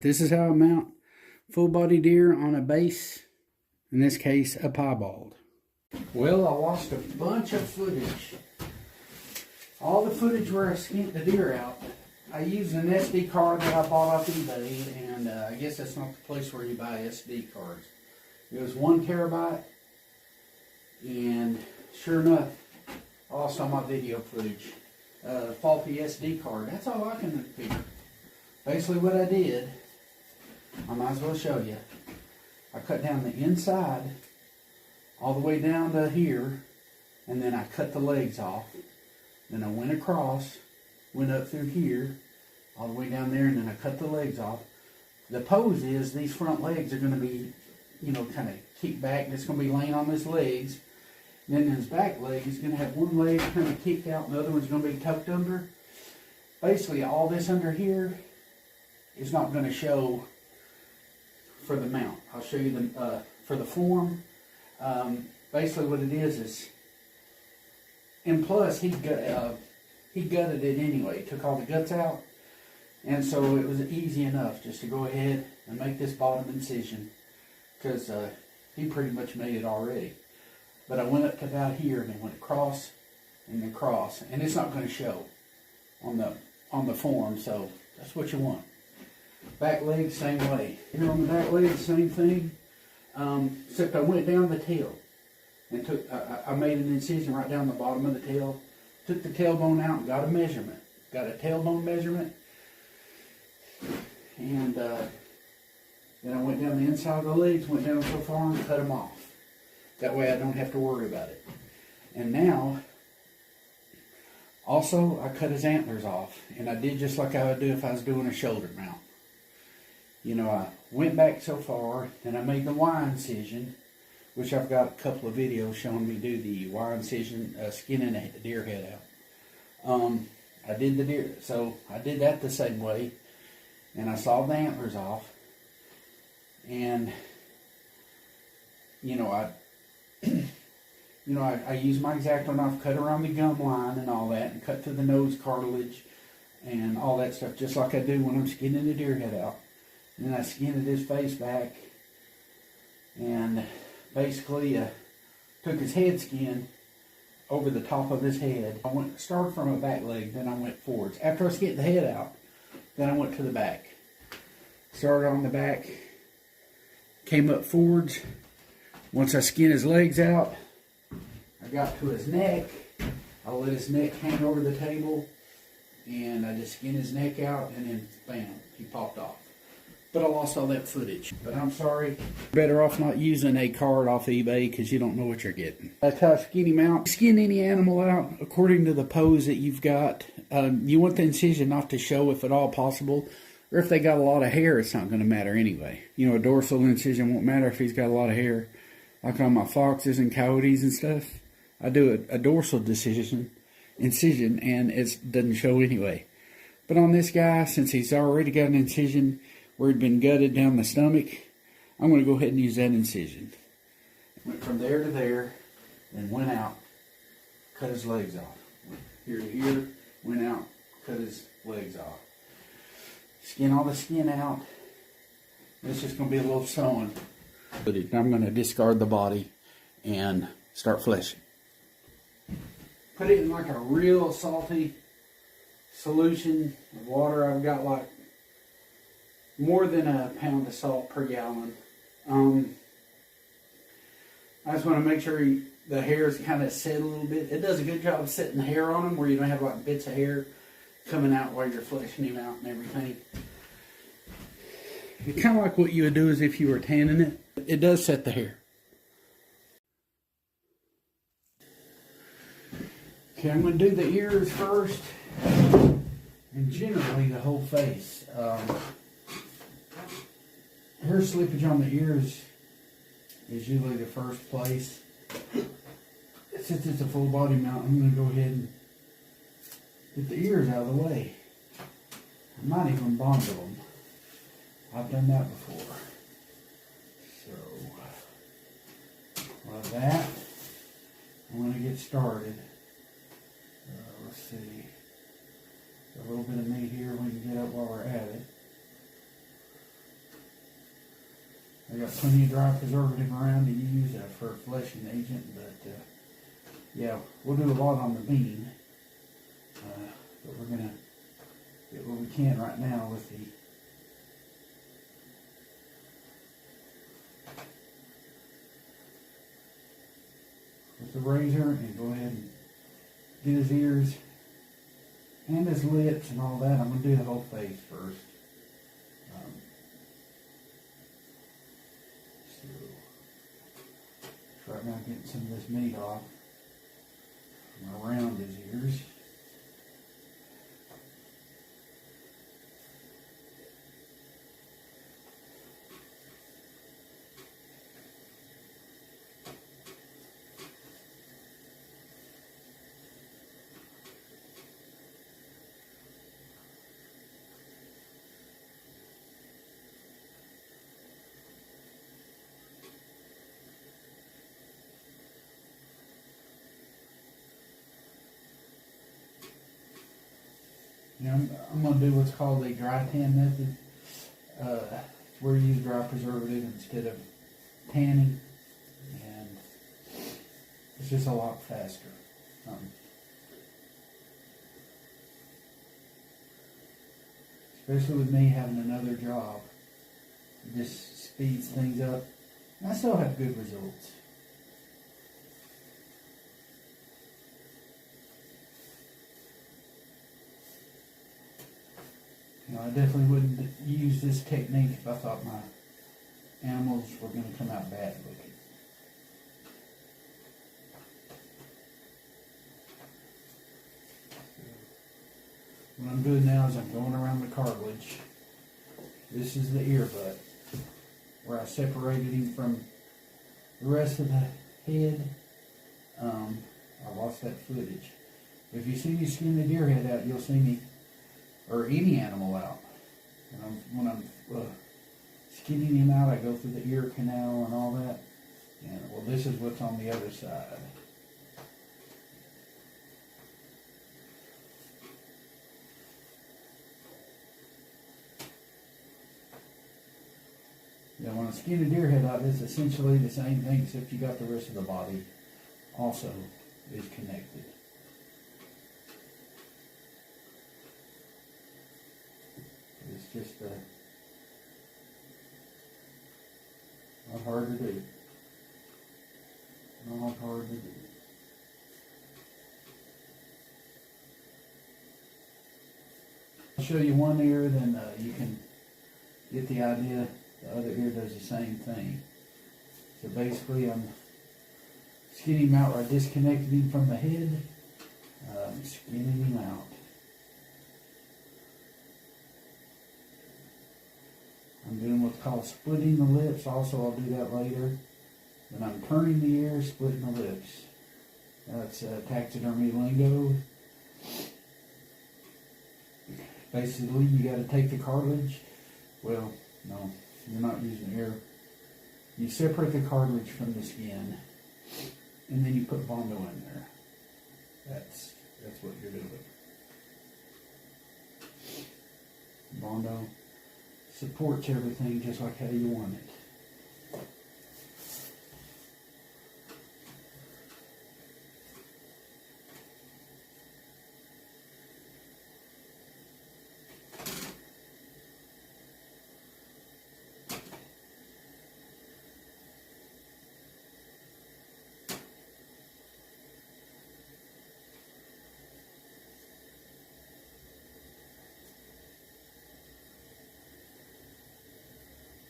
This is how I mount full body deer on a base, in this case a piebald. Well, I lost a bunch of footage. All the footage where I skinned the deer out, I used an SD card that I bought off eBay, and I guess that's not the place where you buy SD cards. It was 1 terabyte, and sure enough, I lost all my video footage. Faulty SD card, that's all I can figure. Basically what I did, I might as well show you. I cut down the inside all the way down to here, and then I cut the legs off. Then I went across, went up through here, all the way down there, and then I cut the legs off. The pose is these front legs are going to be, kind of kicked back. It's going to be laying on his legs. And then his back leg is going to have one leg kind of kicked out, and the other one's going to be tucked under. Basically, all this under here is not going to show for the mount. I'll show you for the form. Basically, what it is, and plus he gutted it anyway. Took all the guts out, and so it was easy enough just to go ahead and make this bottom incision, because he pretty much made it already. But I went up to about here and then went across and across, and it's not going to show on the form. So that's what you want. Back leg, same way. Here on the back leg, same thing. Except I went down the tail and I made an incision right down the bottom of the tail. Took the tailbone out and got a measurement. Got a tailbone measurement. And then I went down the inside of the legs, went down so far and cut them off. That way I don't have to worry about it. And now, also I cut his antlers off. And I did just like I would do if I was doing a shoulder mount. I went back so far, and I made the Y incision, which I've got a couple of videos showing me do the Y incision, skinning a deer head out. I did the deer, so I did that the same way, and I sawed the antlers off, and I used my X-Acto knife, cut around the gum line and all that, and cut through the nose cartilage and all that stuff, just like I do when I'm skinning the deer head out. And then I skinned his face back, and basically took his head skin over the top of his head. I started from a back leg, then I went forwards. After I skinned the head out, then I went to the back. Started on the back, came up forwards. Once I skinned his legs out, I got to his neck. I let his neck hang over the table, and I just skinned his neck out, and then bam, he popped off. But I lost all that footage. But I'm sorry. Better off not using a card off eBay, because you don't know what you're getting. That's how I skin him out. Skin any animal out according to the pose that you've got. You want the incision not to show if at all possible. Or if they got a lot of hair, it's not going to matter anyway. A dorsal incision won't matter if he's got a lot of hair. Like on my foxes and coyotes and stuff, I do a dorsal incision, and it doesn't show anyway. But on this guy, since he's already got an incision where he'd been gutted down the stomach, I'm going to go ahead and use that incision. Went from there to there, then went out, cut his legs off. Went here to here, went out, cut his legs off. Skin all the skin out. It's just going to be a little sewing. I'm going to discard the body and start fleshing. Put it in like a real salty solution of water. I've got like more than a pound of salt per gallon. I just want to make sure the hair is kind of set a little bit. It does a good job of setting the hair on him where you don't have like bits of hair coming out while you're fleshing him out and everything. It's kind of like what you would do is if you were tanning it. It does set the hair. Okay, I'm going to do the ears first, and generally the whole face. Hair slippage on the ears is usually the first place. Since it's a full body mount, I'm going to go ahead and get the ears out of the way. I might even bundle them. I've done that before. So, like that, I'm going to get started. Let's see. A little bit of meat here we can get up while we're at it. I got plenty of dry preservative around to use for a fleshing agent, but yeah, we'll do a lot on the bean. But we're gonna get what we can right now with the razor, and go ahead and get his ears and his lips and all that. I'm gonna do the whole face first. So right now getting some of this meat off from around his ears. You know, I'm going to do what's called a dry tan method. It's where you use dry preservative instead of tanning, and it's just a lot faster. Especially with me having another job, it just speeds things up. And I still have good results. You know, I definitely wouldn't use this technique if I thought my animals were going to come out bad looking. What I'm doing now is I'm going around the cartilage. This is the ear butt, where I separated him from the rest of the head. I lost that footage. If you see me skin the deer head out, you'll see me, or any animal out. And when I'm skinning him out, I go through the ear canal and all that. And well, this is what's on the other side. Now, when I skin a deer head out, it's essentially the same thing, except you got the rest of the body also is connected. It's just not hard to do. Not hard to do. I'll show you one ear, then you can get the idea. The other ear does the same thing. So basically I'm skinning him out where I disconnected him from the head. Skinning him out. I'm doing what's called splitting the lips. Also, I'll do that later. Then I'm turning the ear, splitting the lips. That's taxidermy lingo. Basically, you got to take the cartilage. Well, no, you're not using the ear. You separate the cartilage from the skin, and then you put bondo in there. That's what you're doing. Bondo supports everything just like how you want it.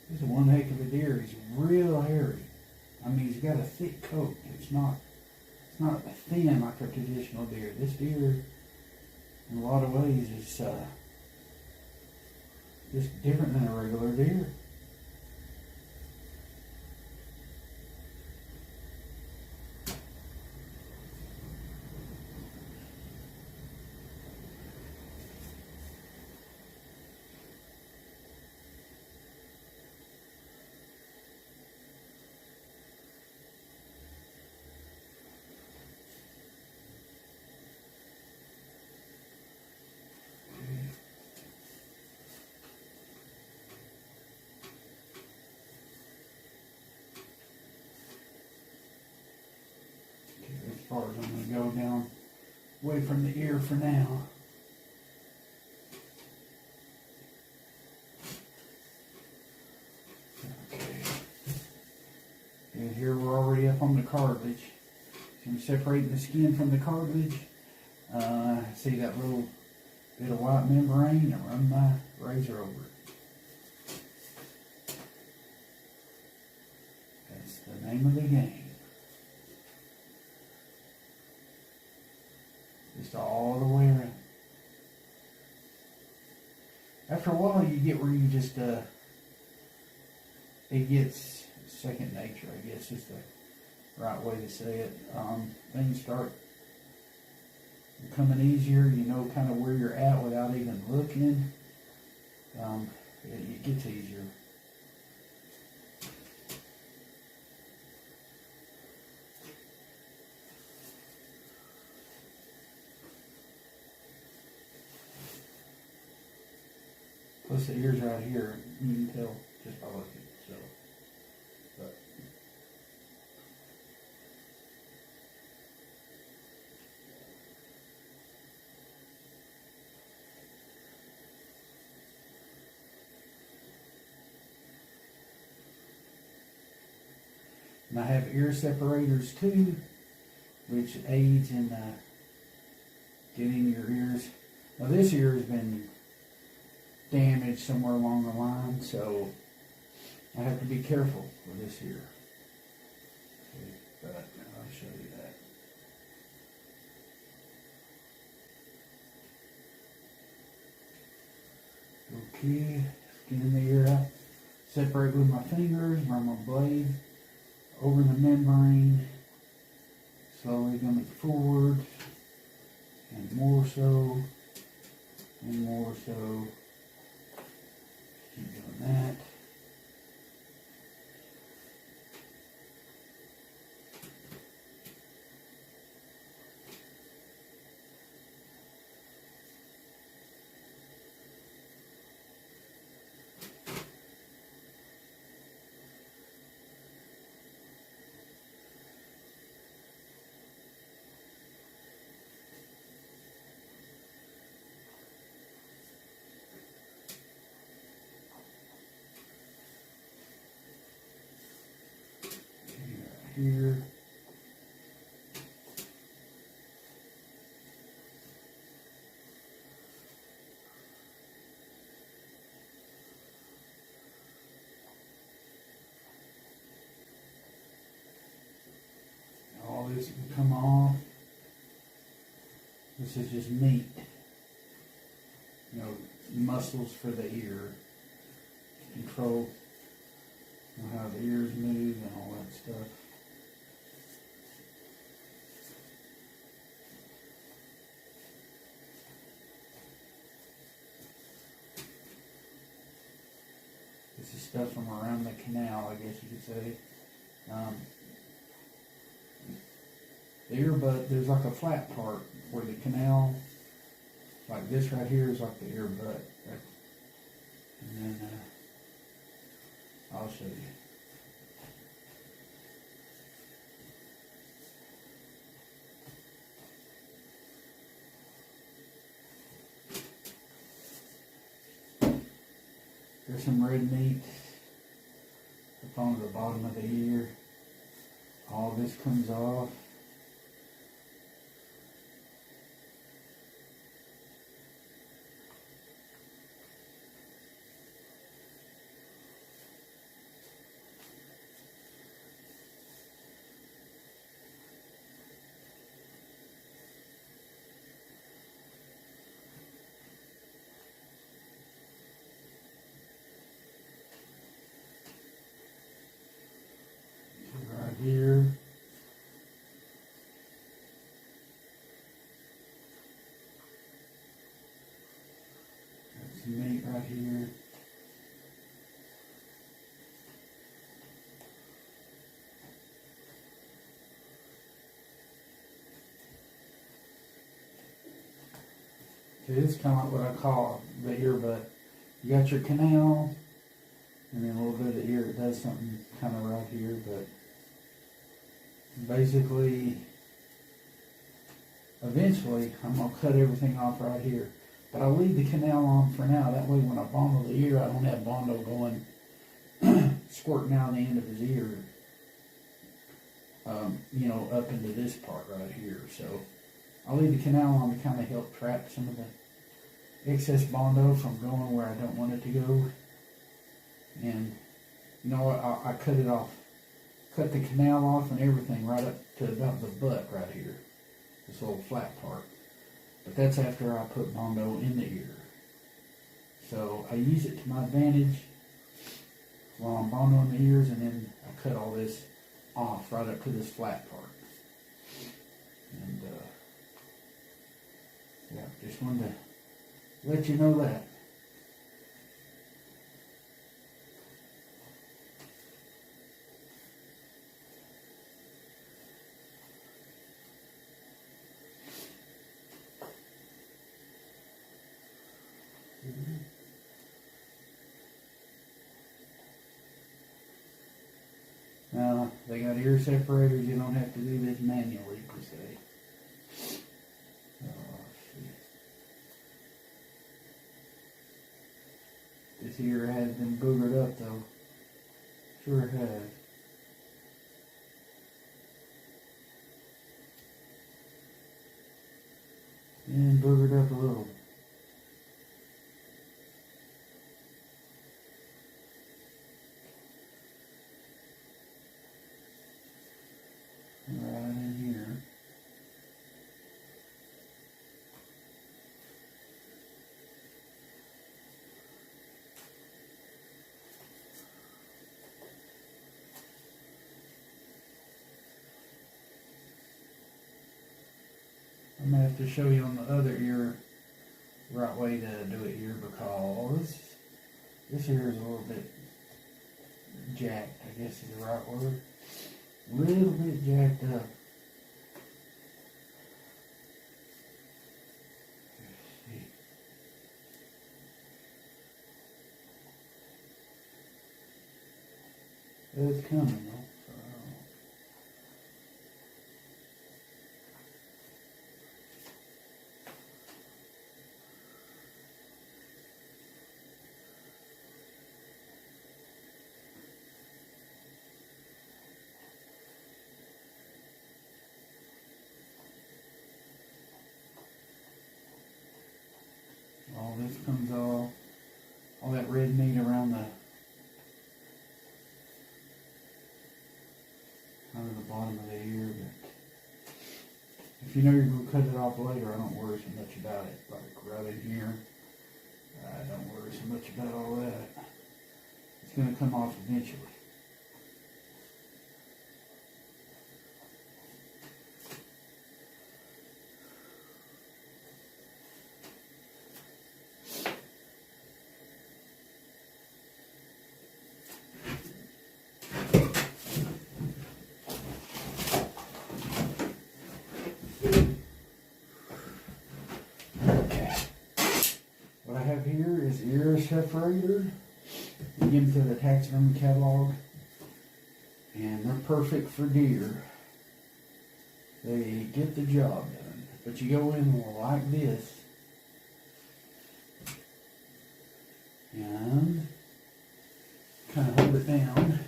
This is one heck of a deer. He's real hairy. I mean, he's got a thick coat. It's not thin like a traditional deer. This deer, in a lot of ways, is just different than a regular deer. go down away from the ear for now. Okay. And here we're already up on the cartilage. So I'm separating the skin from the cartilage. See that little bit of white membrane? I run my razor over it. That's the name of the game. Just all the way around. After a while, you get where you just, it gets second nature, I guess is the right way to say it. Things start becoming easier. You know kind of where you're at without even looking. It gets easier. Plus the ears right here, you can tell just by looking. So, but and I have ear separators too, which aids in getting your ears. Now this ear has been damaged somewhere along the line, so I have to be careful with this ear. Okay, but I'll show you that. Okay, getting the ear out. Separate with my fingers, run my blade over the membrane, slowly coming forward, and more so, and more so. Keep doing that. Here. All this can come off. This is just meat. You know, muscles for the ear. Control how the ears move and all that stuff. This is stuff from around the canal, I guess you could say. The earbud, there's like a flat part where the canal, like this right here, is like the earbud. And then I'll show you. There's some red meat up on the bottom of the ear. All this comes off. Here. Got some meat right here. Okay, this is kind of like what I call the earbud. You got your canal, and then a little bit of the ear. It does something kind of right here, but basically eventually I'm going to cut everything off right here. But I'll leave the canal on for now. That way when I bundle the ear, I don't have bondo going, squirting out the end of his ear, you know, up into this part right here. So I'll leave the canal on to kind of help trap some of the excess bondo from going where I don't want it to go. And you know what, I cut it off, cut the canal off and everything right up to about the butt right here, this little flat part. But that's after I put bondo in the ear. So I use it to my advantage while I'm bondoing the ears, and then I cut all this off right up to this flat part. And yeah, just wanted to let you know that. Now, they got ear separators. You don't have to do this manually, per se. This ear has been boogered up, though. Sure has. And boogered up a little. Right in here. I'm going to have to show you on the other ear the right way to do it here, because this ear is a little bit jacked, I guess is the right word. A little bit jacked up. Let's see. It's coming though. All this comes off, all that red meat around the bottom of the ear. But if you know you're going to cut it off later, I don't worry so much about it. Like right in here, I don't worry so much about all that. It's going to come off eventually. Here is ear separator. You get them to the taxidermy catalog, and they're perfect for deer. They get the job done. But you go in like this, and kind of hold it down.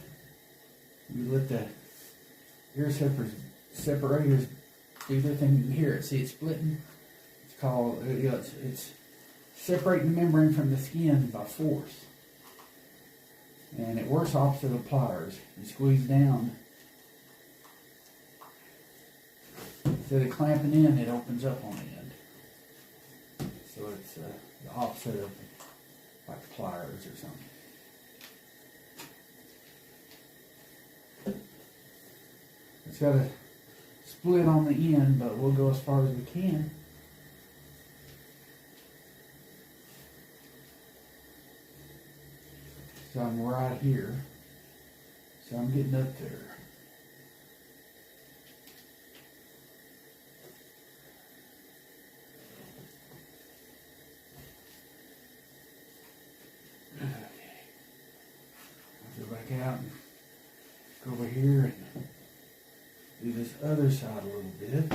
You let the ear separators do their thing. You can hear it. See it splitting? It's called, it's separating the membrane from the skin by force. And it works opposite of pliers. You squeeze down. Instead of clamping in, it opens up on the end. So it's the opposite of like pliers or something. It's got a split on the end, but we'll go as far as we can. So I'm right here. So I'm getting up there. Okay. I'll go back out and go over here and do this other side a little bit.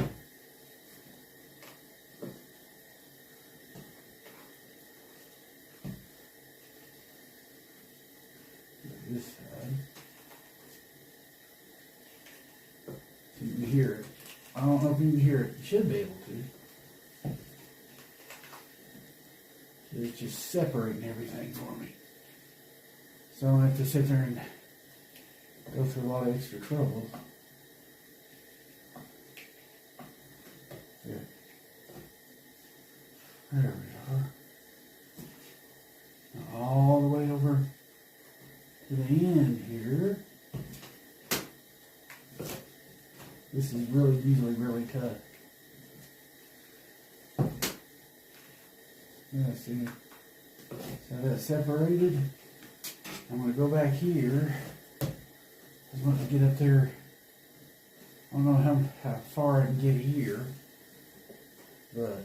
this side. So you can hear it. I don't know if you can hear it. You should be able to. So it's just separating everything for me. So I don't have to sit there and go through a lot of extra trouble. There. There we are. Now all the way over to the end here. This is usually really tough. Yeah, see, so that's separated. I'm going to go back here. I just want to get up there. I don't know how far I can get here, but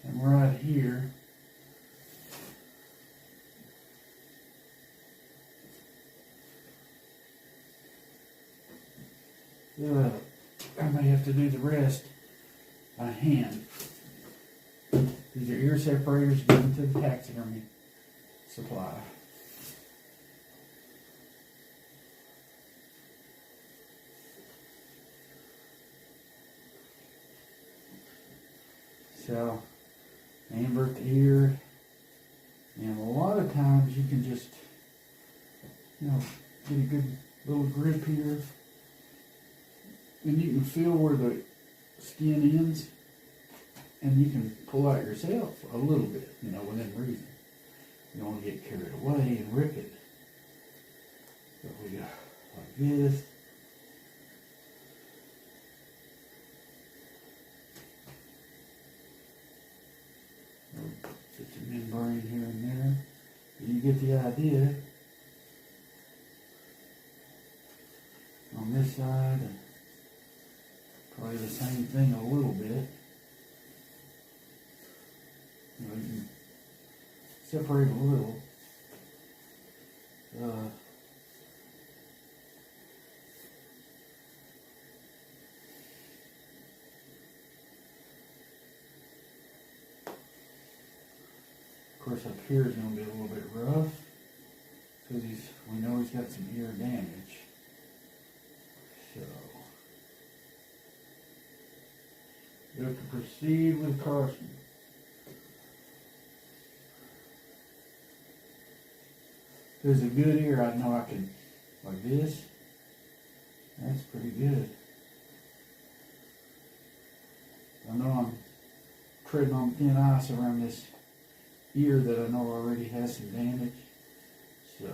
I'm right here. I may have to do the rest by hand. These are ear separators given to the taxidermy supply. So, invert the ear, and a lot of times you can just, get a good little grip here, and you can feel where the skin ends, and you can pull out yourself a little bit, within reason. You don't want to get carried away and rip it. So we go like this. Put some membrane here and there. You get the idea. On this side, probably the same thing a little bit. You can separate a little. Of course, up here is going to be a little bit rough because we know he's got some ear damage. So, you have to proceed with caution. If there's a good ear, I know I can, like this. That's pretty good. I know I'm treading on thin ice around this ear that I know already has some damage, so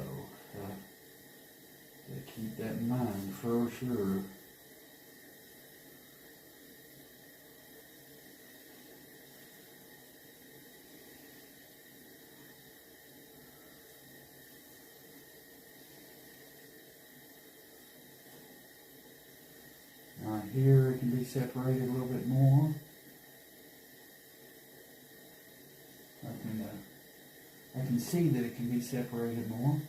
keep that in mind for sure. Right here it can be separated a little bit more. I can see that it can be separated more.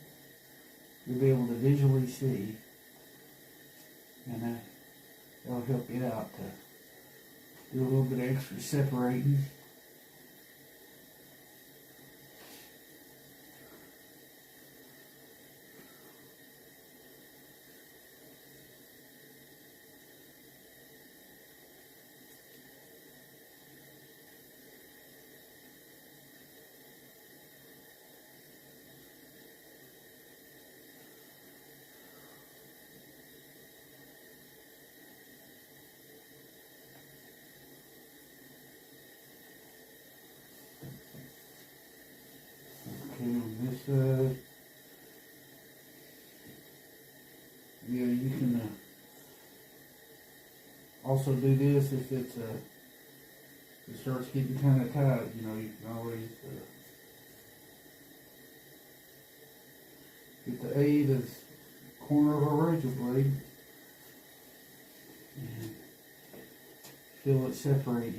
You'll be able to visually see, and that'll help you out to do a little bit of extra separating. On this side, yeah, you can also do this if it starts getting kind of tight. You can always get the aid of the corner of a razor blade and feel it separate.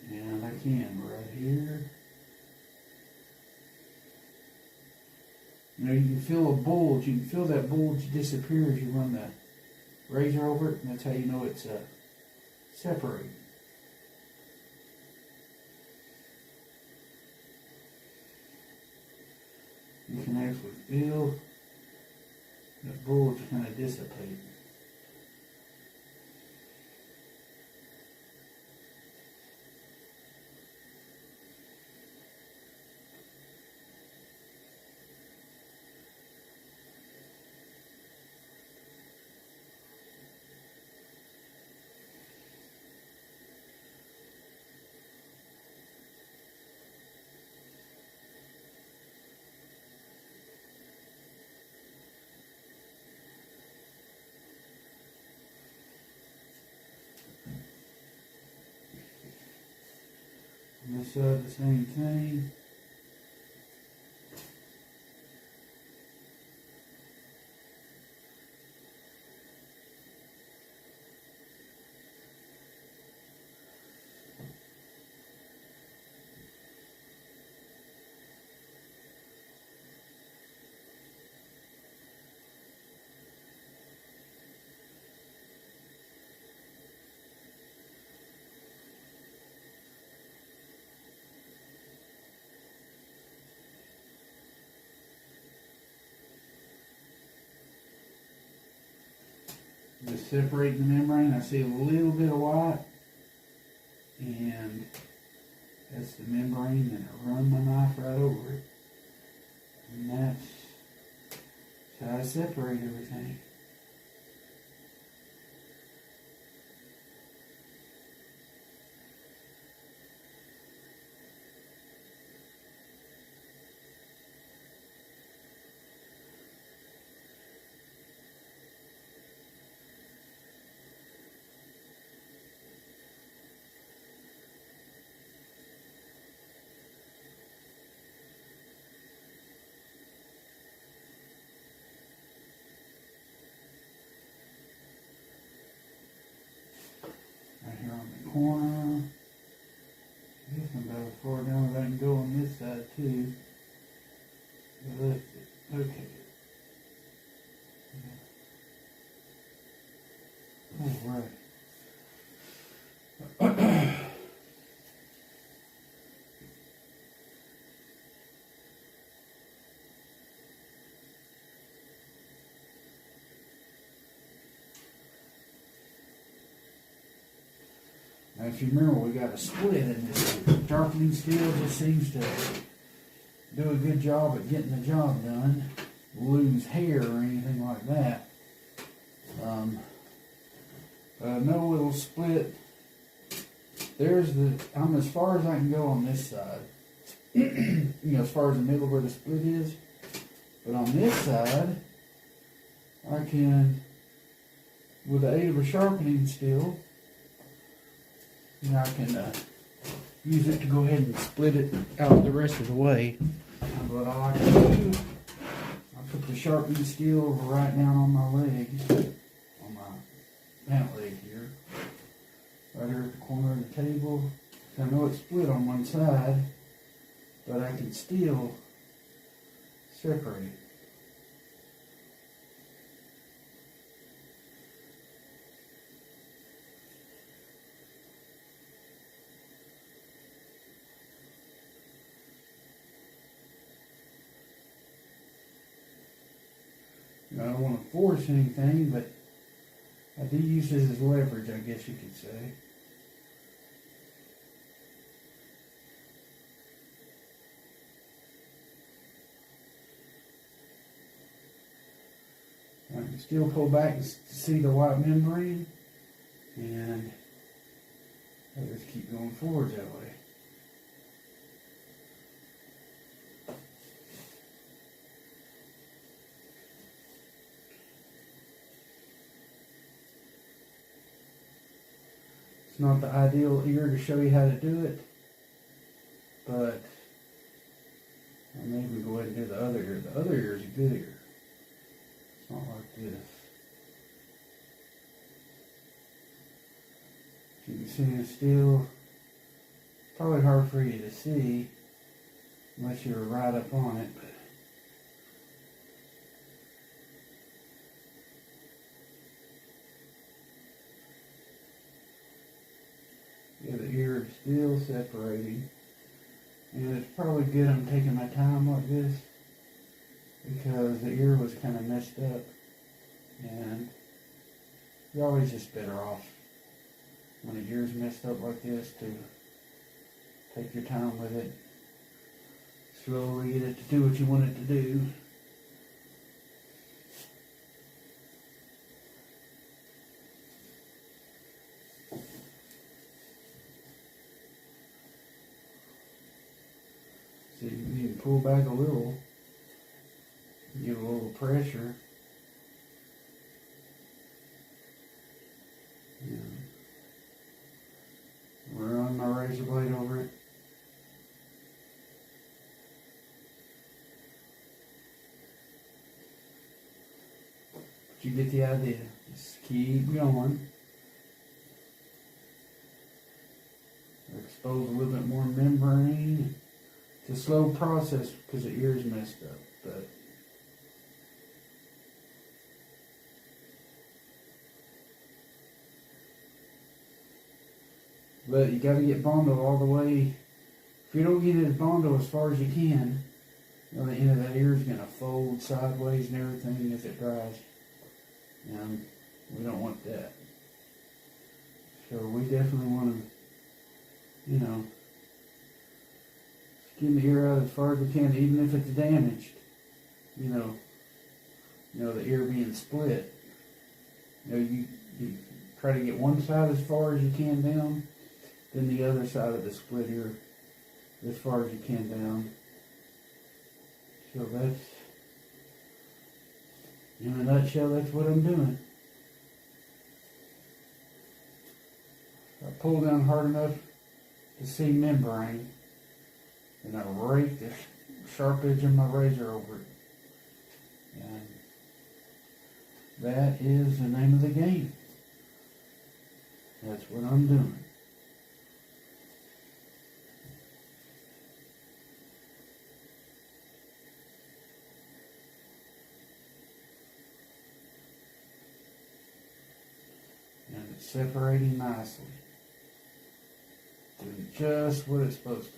And I can right here. You know, you can feel a bulge. You can feel that bulge disappear as you run the razor over it, and that's how you know it's separating. You can actually feel the bulge kind of dissipate. On this side, the same thing. Just separating the membrane. I see a little bit of white, and that's the membrane, and I run my knife right over it, and that's how I separate everything. Right here on the corner. I guess I'm about as far down as I can go on this side too. I left it. Okay. Alright. Now, if you remember, we got a split in this. Sharpening steel just seems to do a good job at getting the job done. Lose hair or anything like that. No little split. I'm as far as I can go on this side. You know, as far as the middle where the split is. But on this side, I can, with the aid of a sharpening steel, I can use it to go ahead and split it out the rest of the way. And what I like to do, I put the sharpening steel right down on my leg, on my pant leg here, right here at the corner of the table. I know it's split on one side, but I can still separate it. I don't want to force anything, but I do use this as leverage, I guess you could say. I can still pull back to see the white membrane, and I'll just keep going forward that way. It's not the ideal ear to show you how to do it, but I may even go ahead and do the other ear. The other ear is a good ear. It's not like this. You can see it's still Probably hard for you to see unless you're right up on it. But yeah, the ear is still separating. And it's probably good I'm taking my time like this because the ear was kind of messed up. And you're always just better off when the ear's messed up like this to take your time with it. Slowly get it to do what you want it to do. See, you need to pull back a little, give a little pressure. Yeah. Run my razor blade over it. But you get the idea. Just keep going. Expose a little bit more membrane. It's a slow process because the ear's messed up, but you got to get bondo all the way. If you don't get it bondo as far as you can, the end of that ear is going to fold sideways and everything as it dries. And we don't want that. So we definitely want to, skin the ear out as far as we can, even if it's damaged. The ear being split. You try to get one side as far as you can down, then the other side of the split ear as far as you can down. So that's, in a nutshell, that's what I'm doing. I pull down hard enough to see membrane, and I rake the sharp edge of my razor over it. And that is the name of the game. That's what I'm doing. And it's separating nicely. Doing just what it's supposed to.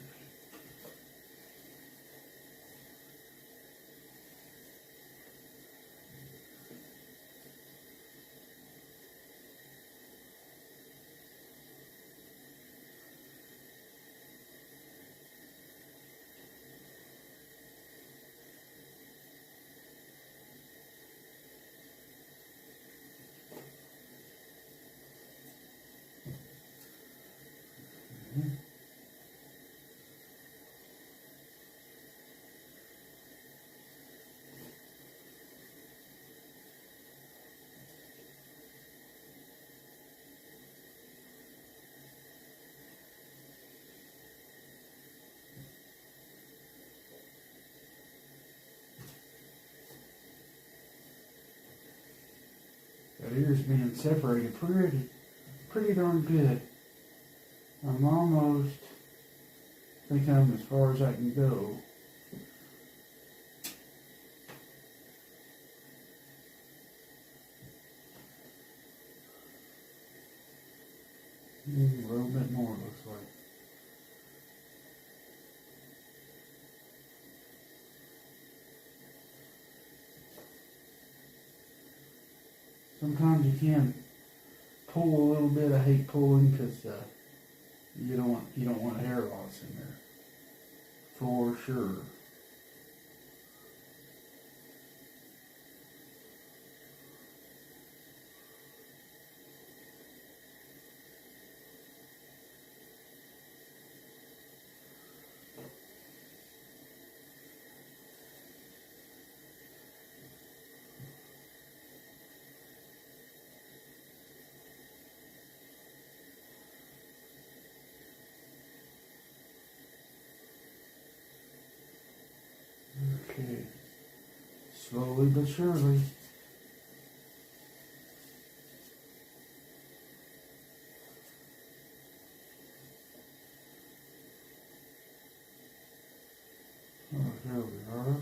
That ear's being separated pretty darn good. I'm almost, think I'm as far as I can go. A little bit more, looks like. Sometimes you can pull a little bit. I hate pulling because you don't want hair loss in there, for sure. Okay, slowly but surely. There we are.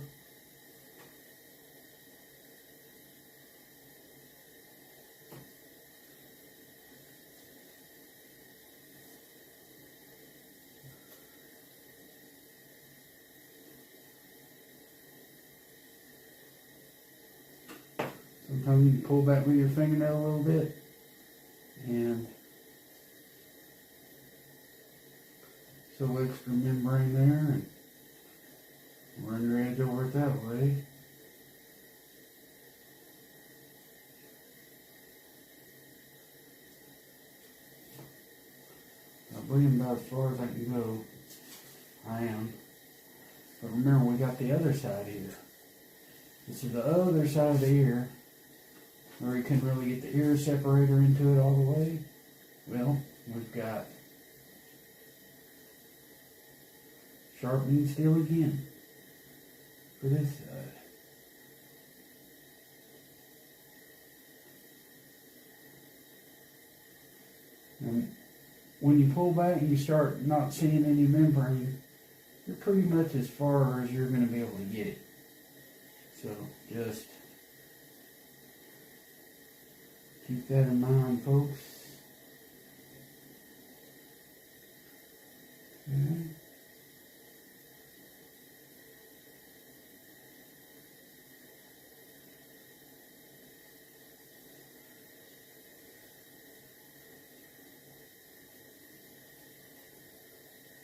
Sometimes you can pull back with your fingernail a little bit and so extra membrane there, and run your edge over it that way. I believe about as far as I can go. I am. But remember, we got the other side here. This is the other side of the ear, where you couldn't really get the ear separator into it all the way. Well, we've got sharpening steel again for this side. And when you pull back and you start not seeing any membrane, you're pretty much as far as you're going to be able to get it. So just keep that in mind, folks. Okay.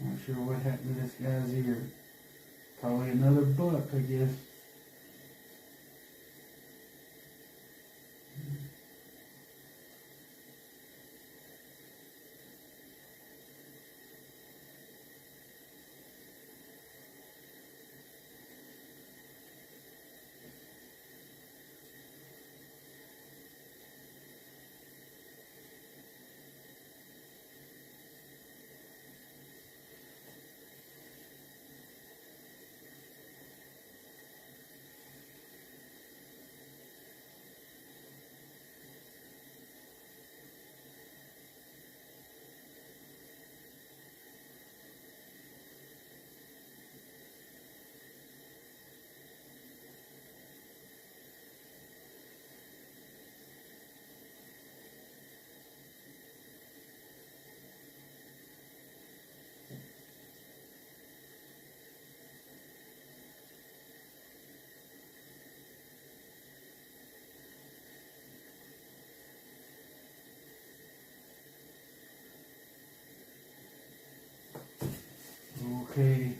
Not sure what happened to this guy's ear. Probably another buck, I guess. Okay.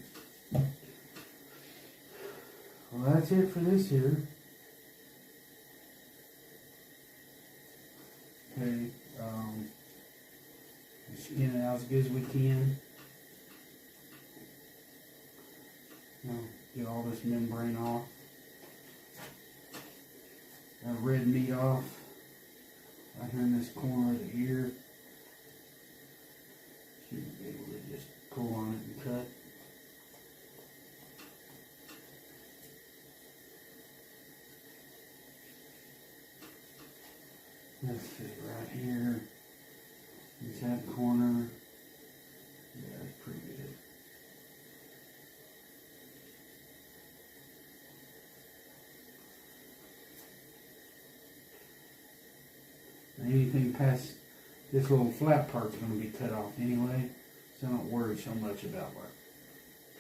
Well, that's it for this here. Okay. Skin it out as good as we can. Now, get all this membrane off. That red meat off. Right here in this corner of the ear. Should be able to just pull on it and cut. Let's see, right here, inside the corner. Yeah, that's pretty good. Anything past this little flat part's going to be cut off anyway, so don't worry so much about like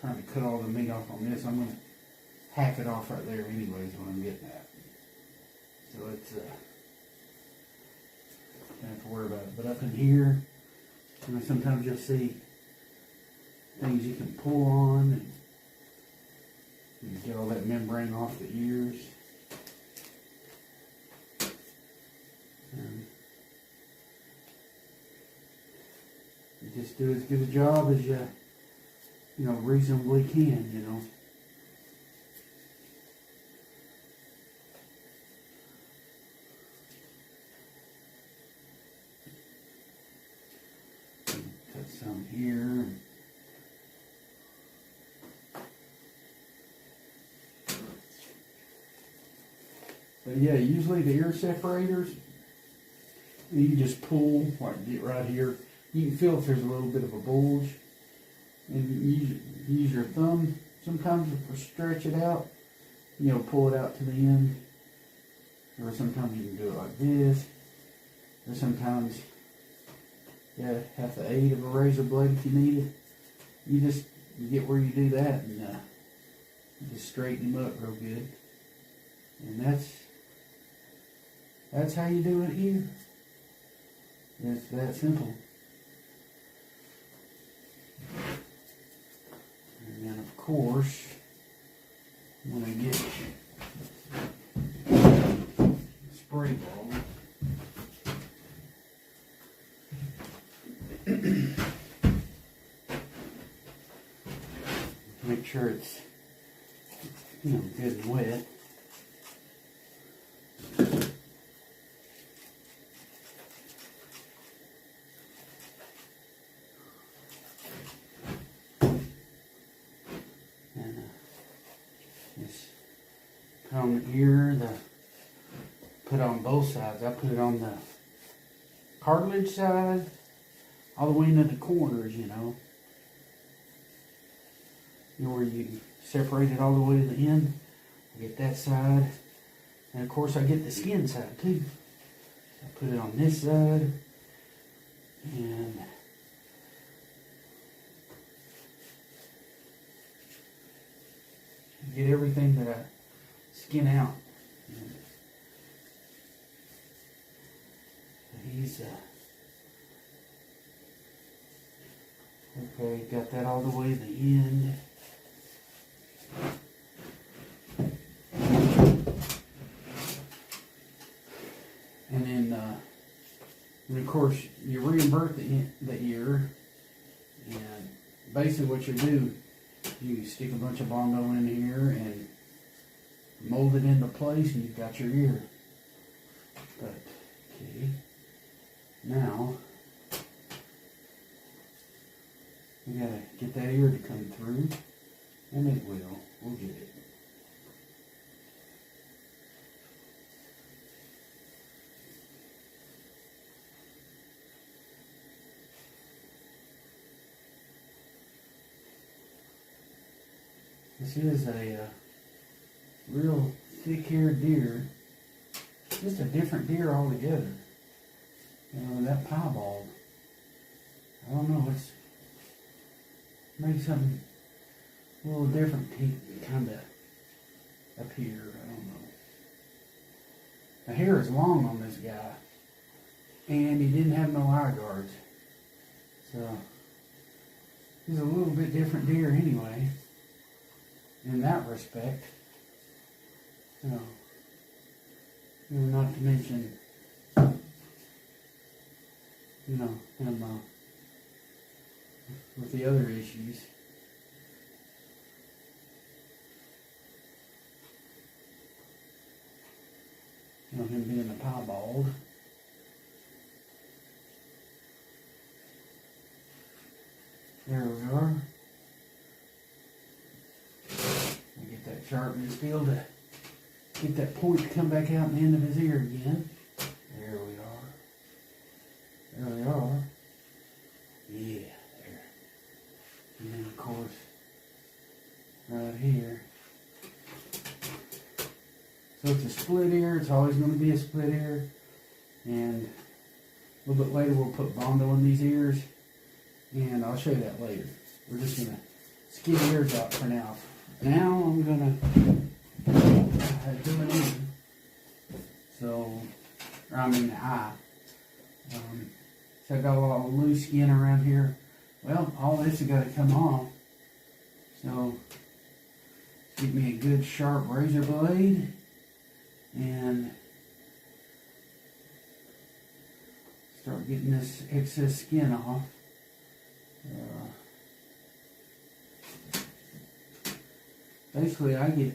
trying to cut all the meat off on this. I'm going to hack it off right there anyways when I'm getting that. So it's don't have to worry about it. But up in here, you know, sometimes you'll see things you can pull on and get all that membrane off the ears. And you just do as good a job as you reasonably can, you know. Cut some here. But yeah, usually the ear separators, you just pull, like get right here. You can feel if there's a little bit of a bulge. And you use your thumb Sometimes if we stretch it out, you know, pull it out to the end. Or sometimes you can do it like this. Or sometimes you have the aid of a razor blade if you need it. You get where you do that and just straighten them up real good. And that's how you do it here. It's that simple. And then of course, when I get spray ball, make sure it's, you know, good and wet. And just put on the ear, put it on both sides. I put it on the cartilage side, all the way into the corners, you know. You know where you separate it all the way to the end. I get that side. And of course I get the skin side too. I put it on this side. And get everything that I skin out. And he's okay, got that all the way to the end. And of course you re-invert the ear, and basically what you do, you stick a bunch of Bondo in here and mold it into place, and you've got your ear. But okay, now we gotta get that ear to come through, and it will. We'll get it. This is a real thick-haired deer. Just a different deer altogether. You know, that piebald. I don't know, it's maybe something a little different kind of up here. I don't know. The hair is long on this guy, and he didn't have no eye guards. So, he's a little bit different deer anyway. In that respect, you know, not to mention, you know, him with the other issues. You know, him being a piebald. There we are. Sharpen his steel to get that point to come back out in the end of his ear again. There we are. There we are. Yeah, there. And then of course, right here. So it's a split ear. It's always going to be a split ear. And a little bit later we'll put Bondo in these ears. And I'll show you that later. We're just going to skin the ears out for now. Now I'm going to do an ear. So, or I mean the eye. So I got a lot of loose skin around here. Well, all this has got to come off. So, give me a good sharp razor blade. And start getting this excess skin off. Basically, I get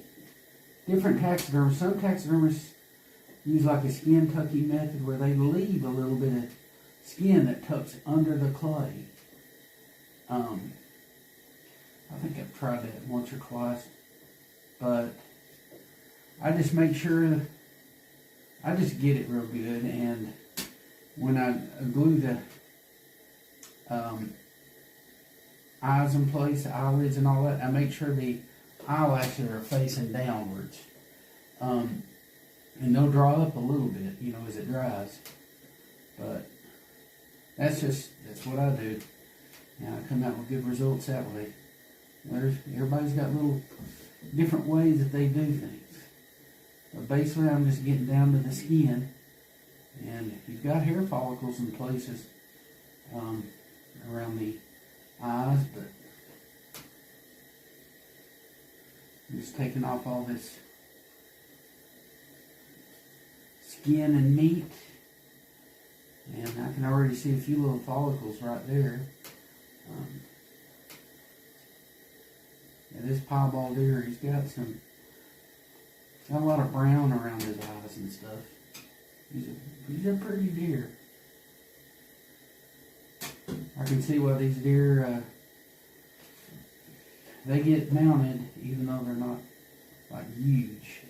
different taxidermists. Some taxidermists use like a skin tucking method where they leave a little bit of skin that tucks under the clay. I think I've tried that once or twice, but I just make sure, I just get it real good, and when I glue the eyes in place, the eyelids and all that, I make sure the eyelashes are facing downwards. And they'll draw up a little bit, you know, as it dries. But that's what I do. And I come out with good results that way. Everybody's got little different ways that they do things. But basically I'm just getting down to the skin. And if you've got hair follicles in places around the eyes, but I'm just taking off all this skin and meat. And I can already see a few little follicles right there. This Piebald Deer, he's got a lot of brown around his eyes and stuff. He's a pretty deer. I can see why these deer, they get mounted even though they're not like huge.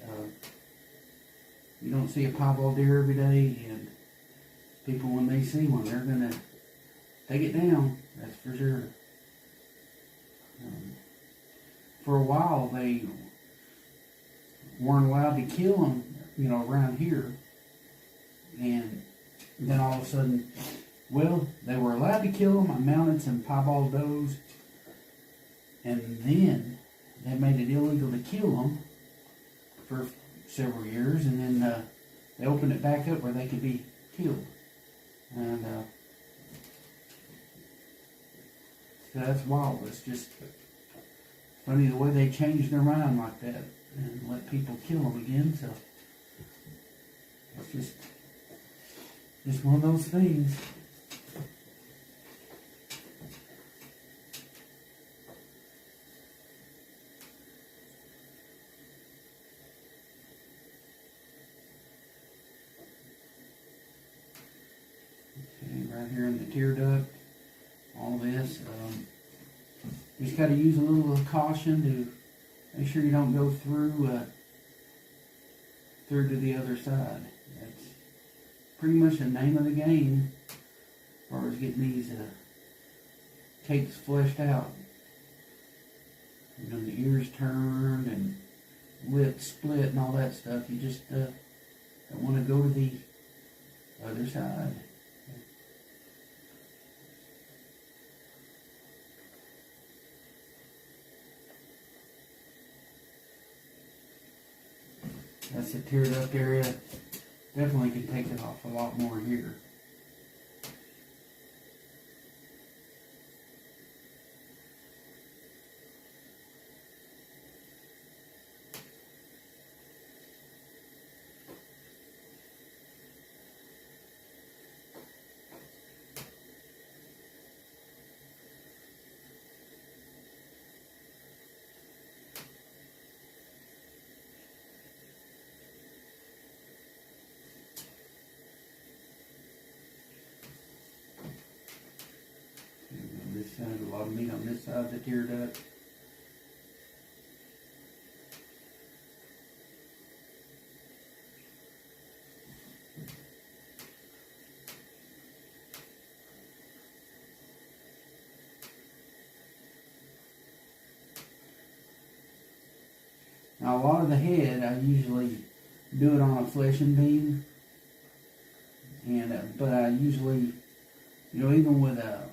You don't see a Piebald Deer every day, and people, when they see one, they're gonna take it down, that's for sure. For a while, they weren't allowed to kill them, you know, around here. And then all of a sudden, well, they were allowed to kill them. I mounted some piebald does. And then they made it illegal to kill them for several years. And then they opened it back up where they could be killed. And so that's wild. It's just funny the way they changed their mind like that and let people kill them again. So it's just one of those things. Okay, right here in the tear duct, all this. Just got to use a little caution to make sure you don't go through to the other side. That's pretty much the name of the game as far as getting these cakes fleshed out. You know, the ears turned and lips split and all that stuff. You just don't want to go to the other side. That's the teared up area. Definitely can take it off a lot more here. This side, a lot of meat on this side of the tear duct. Now a lot of the head, I usually do it on a fleshing beam, and but I usually, you know, even with a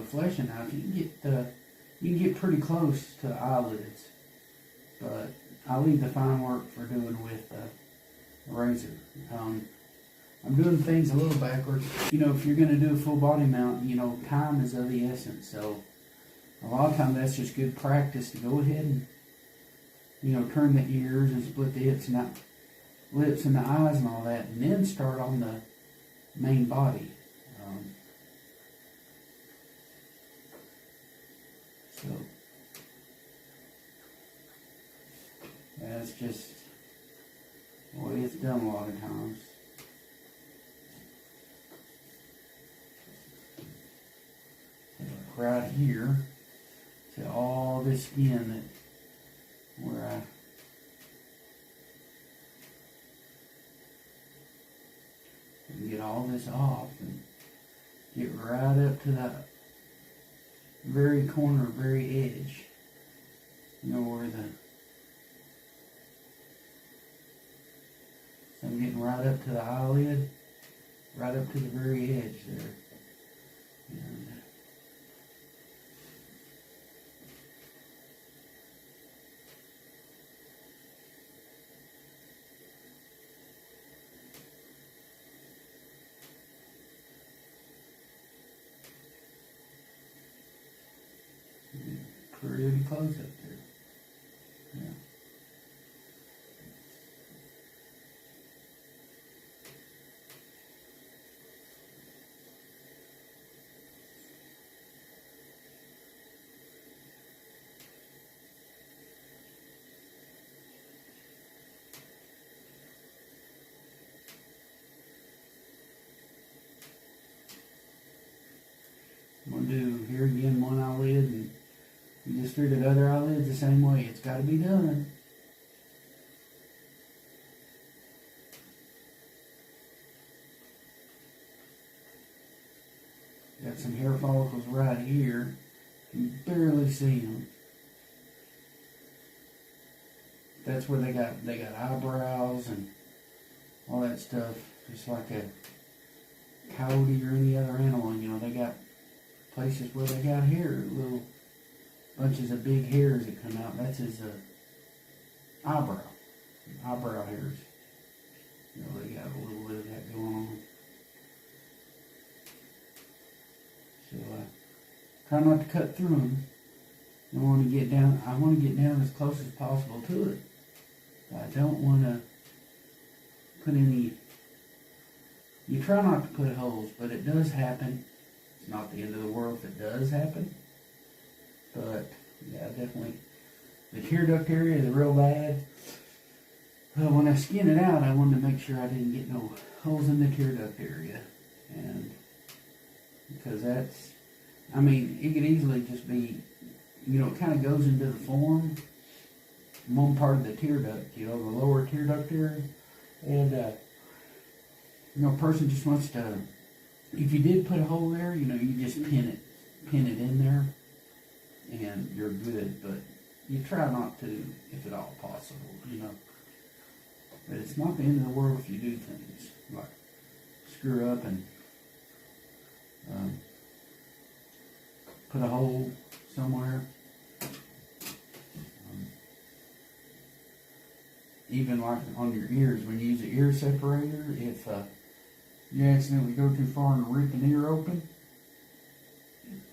fleshing knife, you can get pretty close to the eyelids. But I leave the fine work for doing with a razor. I'm doing things a little backwards. You know, if you're going to do a full body mount, you know, time is of the essence. So a lot of times that's just good practice to go ahead and, you know, turn the ears and split the lips and the eyes and all that, and then start on the main body. So that's just the way it's done a lot of times. Right here, to all this skin that where I can get all this off and get right up to that very corner, very edge. You know where so I'm getting right up to the eyelid, right up to the very edge there. And pretty close up there. Yeah. I'm going to do here again one eyelid, and you just do the other eyelids the same way. It's got to be done. Got some hair follicles right here. You can barely see them. That's where they got eyebrows and all that stuff. Just like a coyote or any other animal, you know, they got places where they got hair, little bunches of big hairs that come out. That's his eyebrow hairs. You know, they got a little bit of that going on. So try not to cut through them. I want to get down. I want to get down as close as possible to it. I don't want to put any. You try not to put holes, but it does happen. It's not the end of the world if it does happen. But yeah, definitely the tear duct area is real bad. When I skin it out, I wanted to make sure I didn't get no holes in the tear duct area, and because that's, I mean, it could easily just be, you know, it kind of goes into the form, one part of the tear duct, you know, the lower tear duct area, and you know, a person just wants to, if you did put a hole there, you know, you just pin it in there, and you're good. But you try not to, if at all possible, you know. But it's not the end of the world if you do things like screw up and put a hole somewhere. Even like on your ears, when you use an ear separator, if you accidentally go too far and rip an ear open,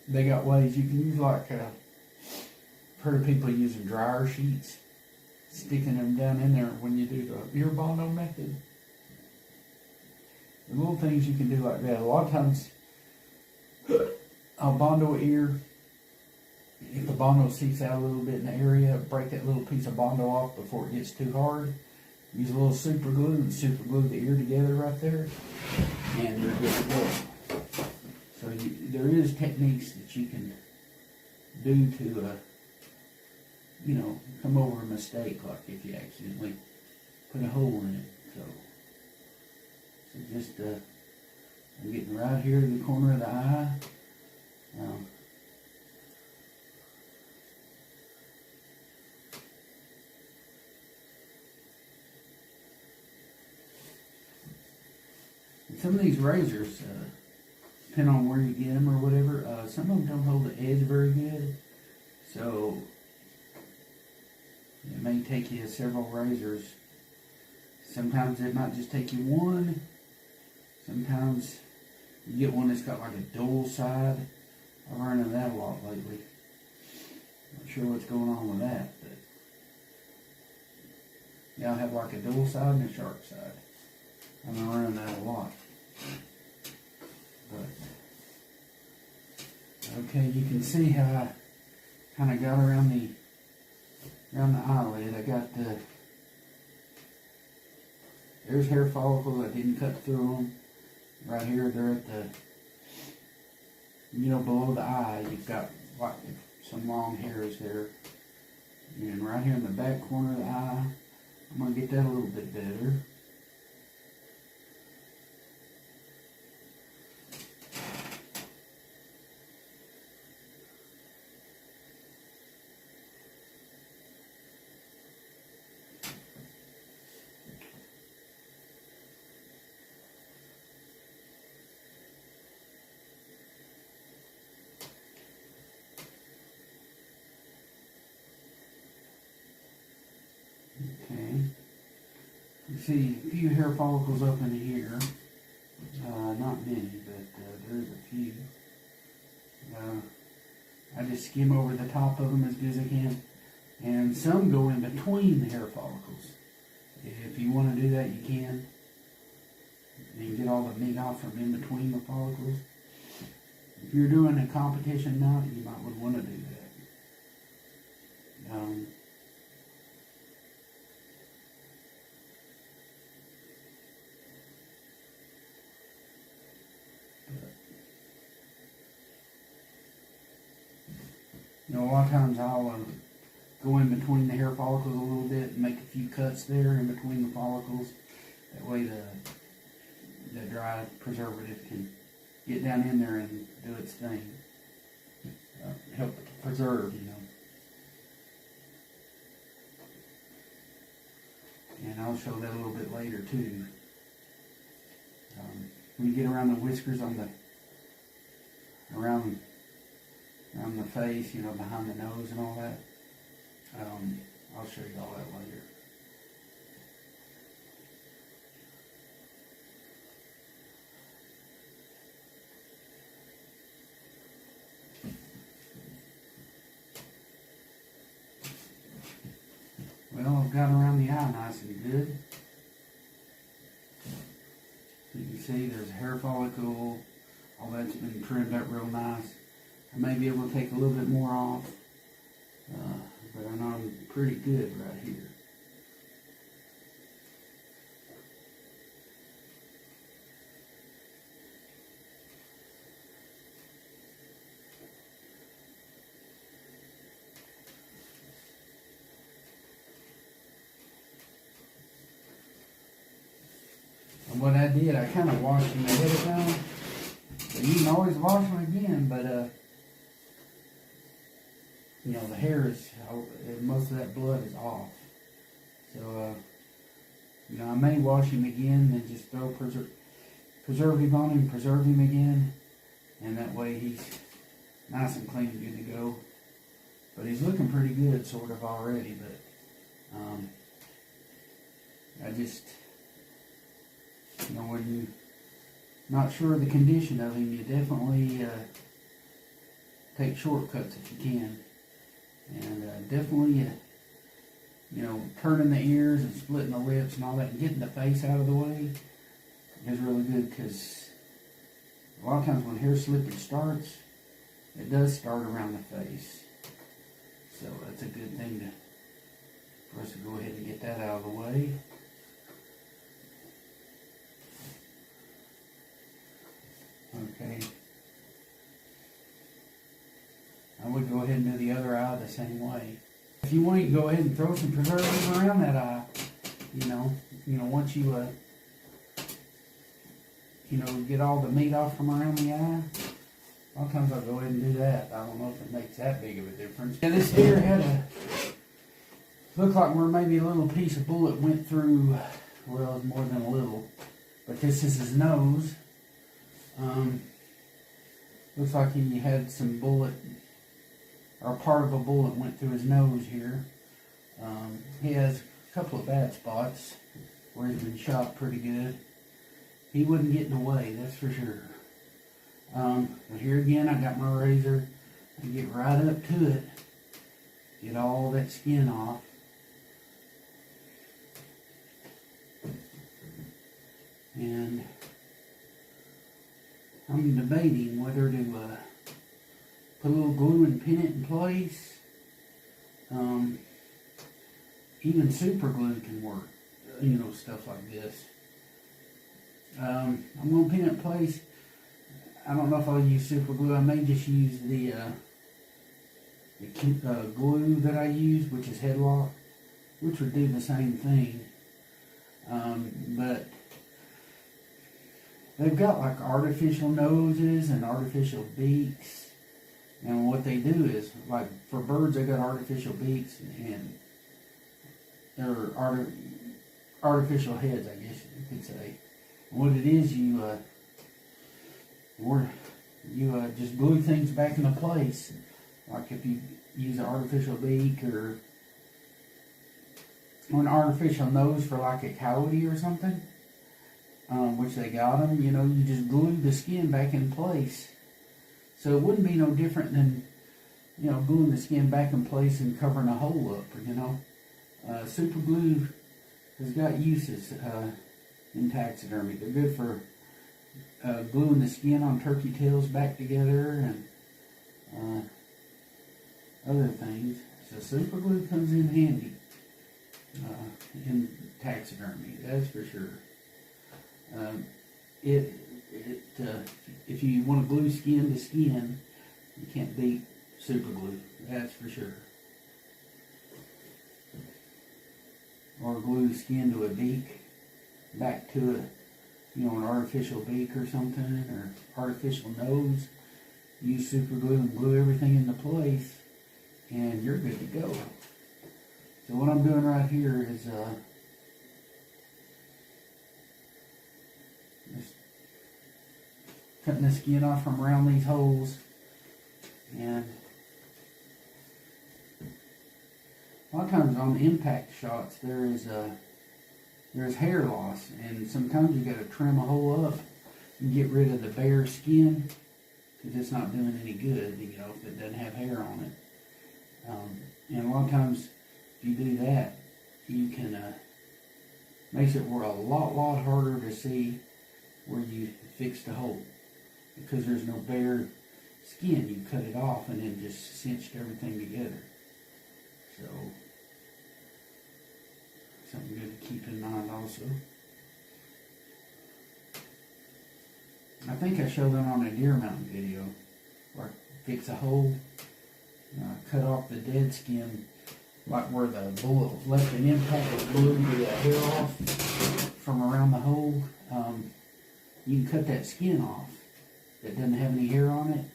they got ways you can use, like I've heard of people using dryer sheets, sticking them down in there when you do the ear bondo method. The little things you can do like that. A lot of times I'll bondo an ear. If the bondo seeps out a little bit in the area, break that little piece of bondo off before it gets too hard. Use a little super glue and super glue the ear together right there, and you're good to go. So there is techniques that you can do to, you know, come over a mistake, like if you accidentally put a hole in it. So just, I'm getting right here to the corner of the eye. Some of these razors, depending on where you get them or whatever, some of them don't hold the edge very good. So it may take you several razors. Sometimes it might just take you one. Sometimes you get one that's got like a dual side. I've run into that a lot lately. Not sure what's going on with that, but yeah, I'll have like a dual side and a sharp side. I've been running that a lot. But okay, you can see how I kind of got around the eyelid. I got there's hair follicles. I didn't cut through them. Right here, they're at the, you know, below the eye. You've got like some long hairs there. And right here in the back corner of the eye, I'm going to get that a little bit better. see a few hair follicles up in here. Not many, but there's a few. I just skim over the top of them as good as I can. And some go in between the hair follicles. If you want to do that, you can. You can get all the meat off from in between the follicles. If you're doing a competition mount, you might would want to do that. You know, a lot of times I'll go in between the hair follicles a little bit and make a few cuts there in between the follicles. That way the dry preservative can get down in there and do its thing. Help preserve, you know. And I'll show that a little bit later too. When you get around the whiskers on around the face, you know, behind the nose and all that, I'll show you all that later. Well, I've got around the eye nice and good. You can see there's a hair follicle, all that's been trimmed up real nice. I may be able to take a little bit more off, but I know I'm pretty good right here. And what I did, I kind of washed them ahead of time. But you can always wash them again, but you know, the hair is, most of that blood is off. So, you know, I may wash him again and just throw preservative on him, preserve him again, and that way he's nice and clean and good to go. But he's looking pretty good sort of already, but I just, you know, when you're not sure of the condition of him, you definitely take shortcuts if you can. And definitely, you know, turning the ears and splitting the lips and all that and getting the face out of the way is really good, because a lot of times when hair slippage starts, it does start around the face. So that's a good thing for us to go ahead and get that out of the way. Okay. I would go ahead and do the other eye the same way. If you want, you can go ahead and throw some preservative around that eye. You know, once you get all the meat off from around the eye. A lot of times I'll go ahead and do that. I don't know if it makes that big of a difference. Yeah, this deer had looked like where maybe a little piece of bullet went through. Well, it was more than a little, but this is his nose. Looks like he had some bullet, or part of a bullet went through his nose here. He has a couple of bad spots where he's been shot pretty good. He wouldn't get in the way, that's for sure. But here again, I got my razor. I get right up to it, get all that skin off. And I'm debating whether to put a little glue and pin it in place. Even super glue can work, you know, stuff like this. I'm going to pin it in place. I don't know if I'll use super glue. I may just use the glue that I use, which is Headlock, which would do the same thing. But they've got like artificial noses and artificial beaks. And what they do is, like for birds, they got artificial beaks and they're artificial heads, I guess you could say. And what it is, you just glue things back into place. Like if you use an artificial beak or or an artificial nose for like a coyote or something, which they got them, you know, you just glue the skin back in place. So it wouldn't be no different than, you know, gluing the skin back in place and covering a hole up, you know. Super glue has got uses in taxidermy. They're good for gluing the skin on turkey tails back together and other things. So super glue comes in handy in taxidermy, that's for sure. If you want to glue skin to skin, you can't beat super glue, that's for sure. Or glue skin to a beak, back to a, you know, an artificial beak or something, or artificial nose. Use super glue and glue everything into place, and you're good to go. So what I'm doing right here is just cutting the skin off from around these holes, and a lot of times on impact shots there's hair loss, and sometimes you got to trim a hole up and get rid of the bare skin because it's not doing any good, you know, if it doesn't have hair on it. And a lot of times if you do that, you can makes it a lot harder to see where you fixed the hole, because there's no bare skin. You cut it off and then just cinched everything together. So something good to keep in mind also. I think I showed that on a deer mountain video where I fix a hole, cut off the dead skin, like where the bullet left an impact that blew the hair off from around the hole. You can cut that skin off that doesn't have any hair on it,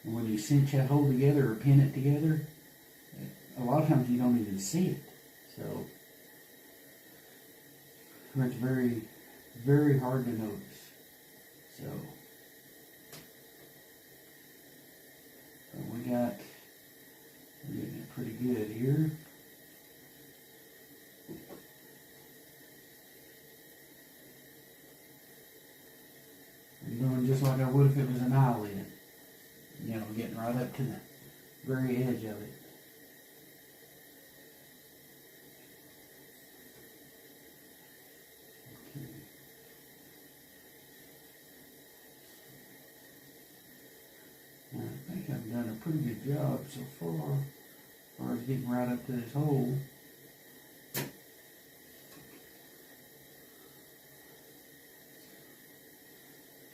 and when you cinch that hole together or pin it together, a lot of times you don't even see it. So it's very, very hard to notice. So we're getting it pretty good here. I'm doing just like I would if it was an eyelid. You know, getting right up to the very edge of it. I think I've done a pretty good job so far as far as getting right up to this hole.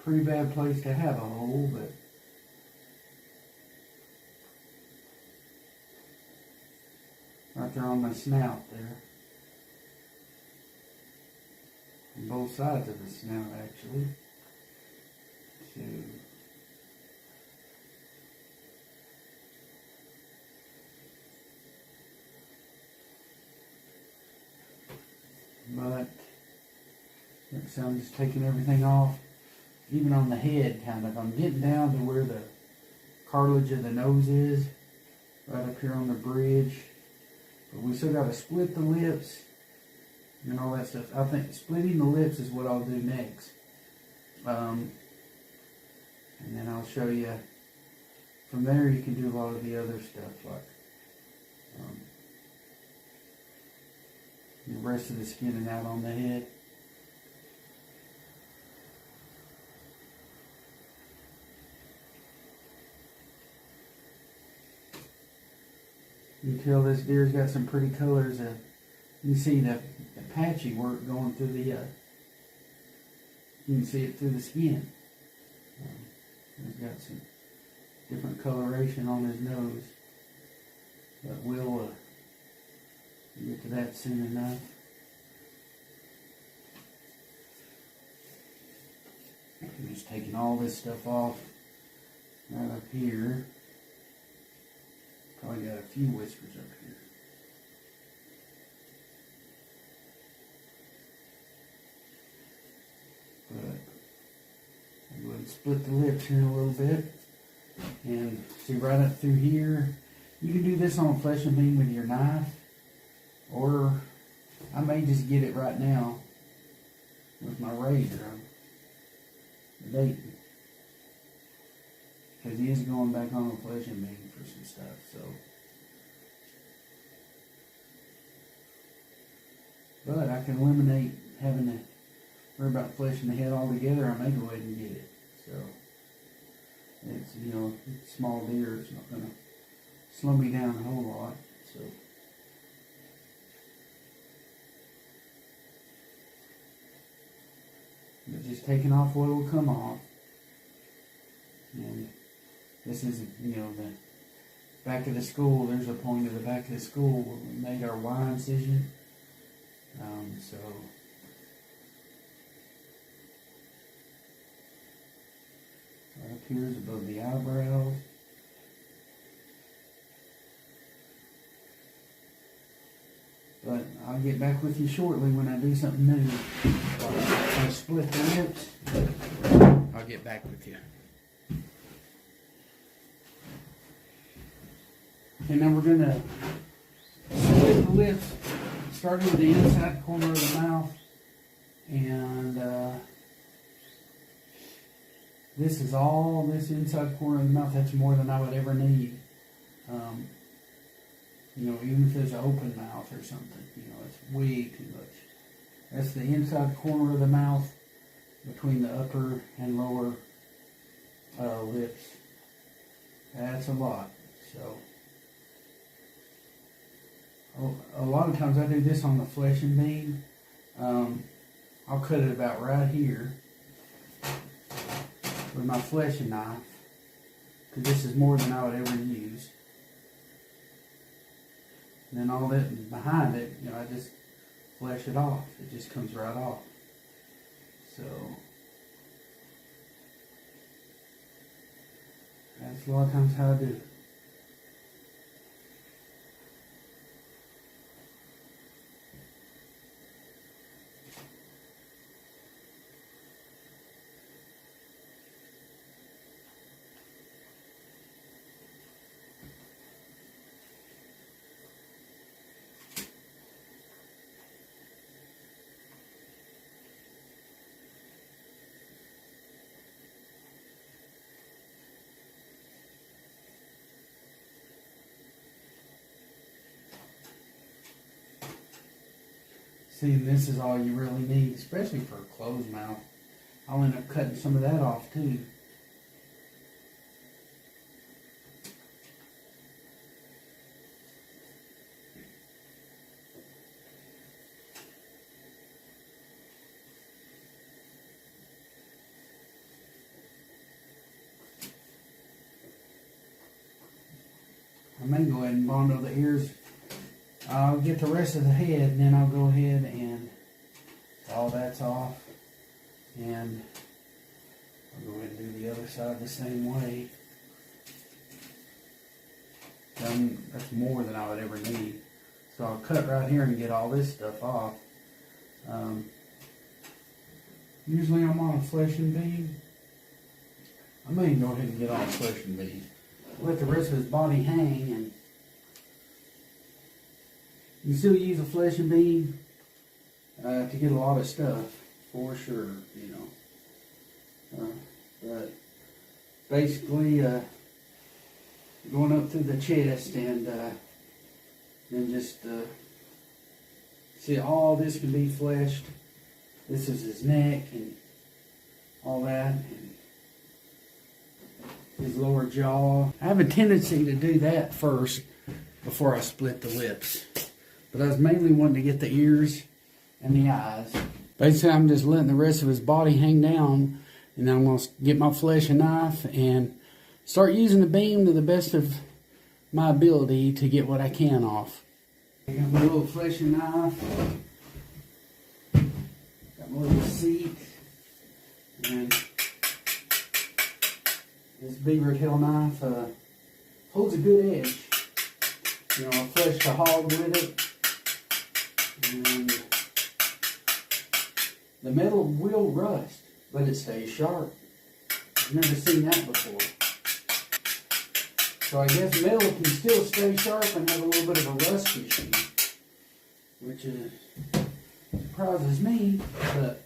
Pretty bad place to have a hole, but right there on the snout there. On both sides of the snout, actually. So but so I'm just taking everything off, even on the head kind of. I'm getting down to where the cartilage of the nose is, right up here on the bridge. But we still got to split the lips and all that stuff. I think splitting the lips is what I'll do next. And then I'll show you, from there you can do a lot of the other stuff, like the rest of the skin and out on the head. You can tell this deer's got some pretty colors. You can see the patchy work going through the, you can see it through the skin. He's got some different coloration on his nose. But we'll get to that soon enough. I'm just taking all this stuff off right up here. Probably got a few whiskers up here. But I'm going to split the lips here a little bit. And see right up through here. You can do this on flesh and bean with your knife, or I may just get it right now with my razor. I'm debating. Because he is going back on the fleshing beam for some stuff, so. But I can eliminate having to worry about fleshing the head altogether. I may go ahead and get it. So it's, you know, small deer. It's not going to slow me down a whole lot. So. But just taking off what will come off. And this is, you know, the back of the skull. There's a point of the back of the skull where we made our Y incision. So right up here is above the eyebrows. But I'll get back with you shortly when I do something new. If I split the lips, I'll get back with you. And then we're going to split the lips, starting with the inside corner of the mouth. And this is all this inside corner of the mouth. That's more than I would ever need. You know, even if it's an open mouth or something, you know, it's way too much. That's the inside corner of the mouth between the upper and lower lips. That's a lot. So, a lot of times I do this on the fleshing beam. I'll cut it about right here with my fleshing knife, because this is more than I would ever use. And then all that behind it, you know, I just flesh it off. It just comes right off. So that's a lot of times how I do it. See, and this is all you really need, especially for a closed mouth. I'll end up cutting some of that off too. I may go ahead and bundle the ears. I'll get the rest of the head, and then I'll go ahead and all that's off, and I'll go ahead and do the other side the same way. That's more than I would ever need. So I'll cut right here and get all this stuff off. Usually I'm on a fleshing beam. I may go ahead and get on a fleshing beam. Let the rest of his body hang, and you can still use a fleshing beam to get a lot of stuff, for sure, you know. But basically, going up through the chest, and then just see, all this can be fleshed. This is his neck and all that, and his lower jaw. I have a tendency to do that first before I split the lips. But I was mainly wanting to get the ears and the eyes. Basically, I'm just letting the rest of his body hang down, and then I'm going to get my fleshing knife and start using the beam to the best of my ability to get what I can off. I got my little fleshing knife, got my little seat, and this beaver tail knife holds a good edge. You know, I fleshed the hog with it. And the metal will rust, but it stays sharp. I've never seen that before. So I guess metal can still stay sharp and have a little bit of a rust issue. which surprises me, but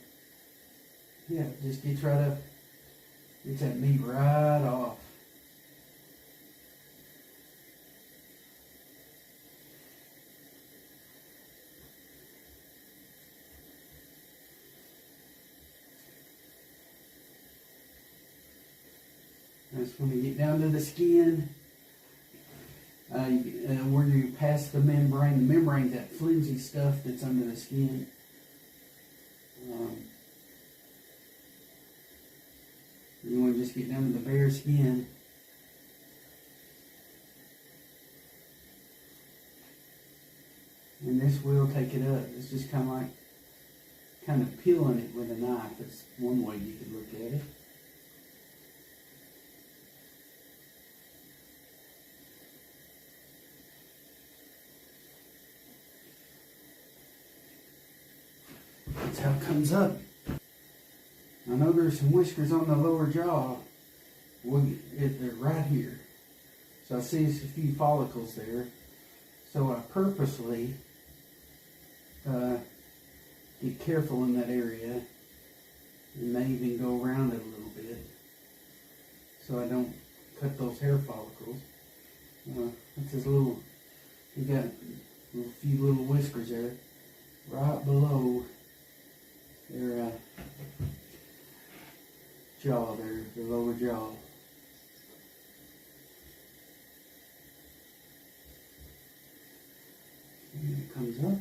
yeah, it just gets right up, gets that meat right off. That's when you get down to the skin, where you pass the membrane's that flimsy stuff that's under the skin. You want to just get down to the bare skin. And this will take it up. It's just kind of peeling it with a knife. That's one way you could look at it. That's how it comes up. I know there's some whiskers on the lower jaw. They're right here. So I see a few follicles there. So I purposely get careful in that area. And may even go around it a little bit, so I don't cut those hair follicles. That's his little, he got a few little whiskers there, right below their jaw there, the lower jaw. And it comes up.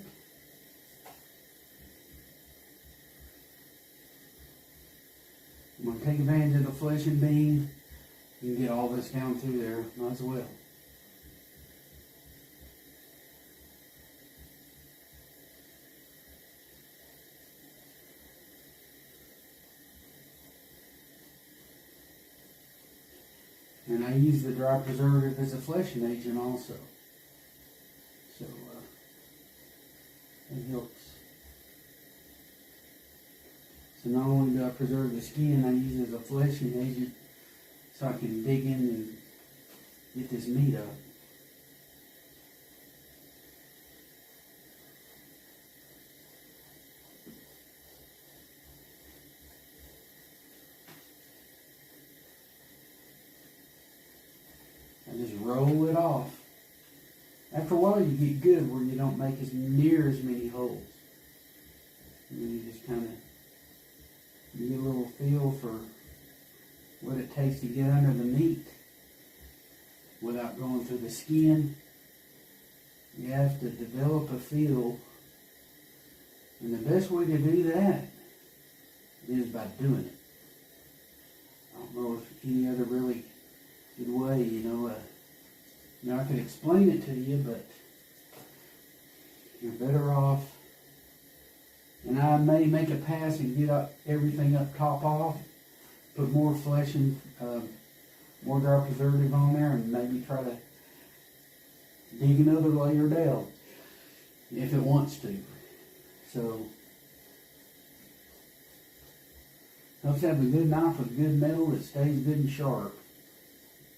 I'm going to take advantage of the fleshing beam and get all this down through there, might as well. And I use the dry preservative as a fleshing agent also. So it helps. So not only do I preserve the skin, I use it as a fleshing agent so I can dig in and get this meat up. I just roll it off. After a while you get good where you don't make near as many holes. And then you just kind of get a little feel for what it takes to get under the meat without going through the skin. You have to develop a feel, and the best way to do that is by doing it. I don't know if any other really good way, I could explain it to you, but you're better off. And I may make a pass and get everything up top off, put more flesh and more dry preservative on there, and maybe try to dig another layer down if it wants to. So, helps have a good knife with good metal that stays good and sharp.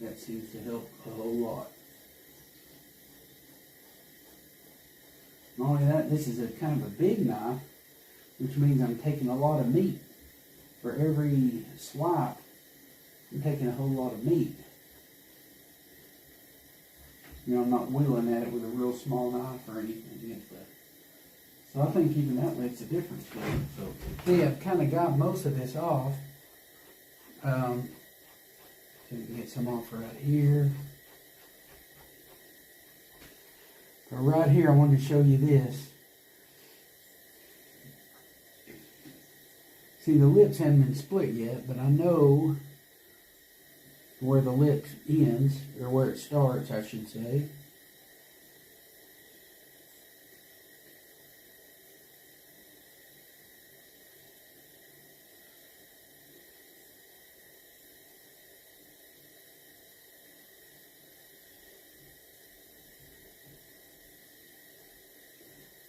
That seems to help a whole lot. Not only that, this is a kind of a big knife, which means I'm taking a lot of meat. For every swipe, I'm taking a whole lot of meat. I'm not wheeling at it with a real small knife or anything. So I think even that makes a difference for it. So yeah, I've kind of got most of this off. So you can get some off right here. But right here, I wanted to show you this. See, the lips haven't been split yet, but I know where the lip ends, or where it starts, I should say.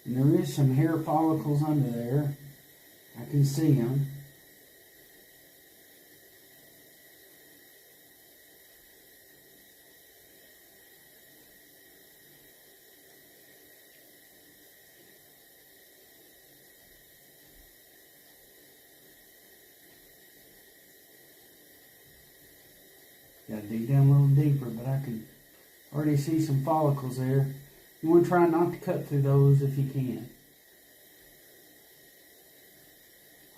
And there is some hair follicles under there. I can see them. Gotta dig down a little deeper, but I can already see some follicles there. You want to try not to cut through those if you can.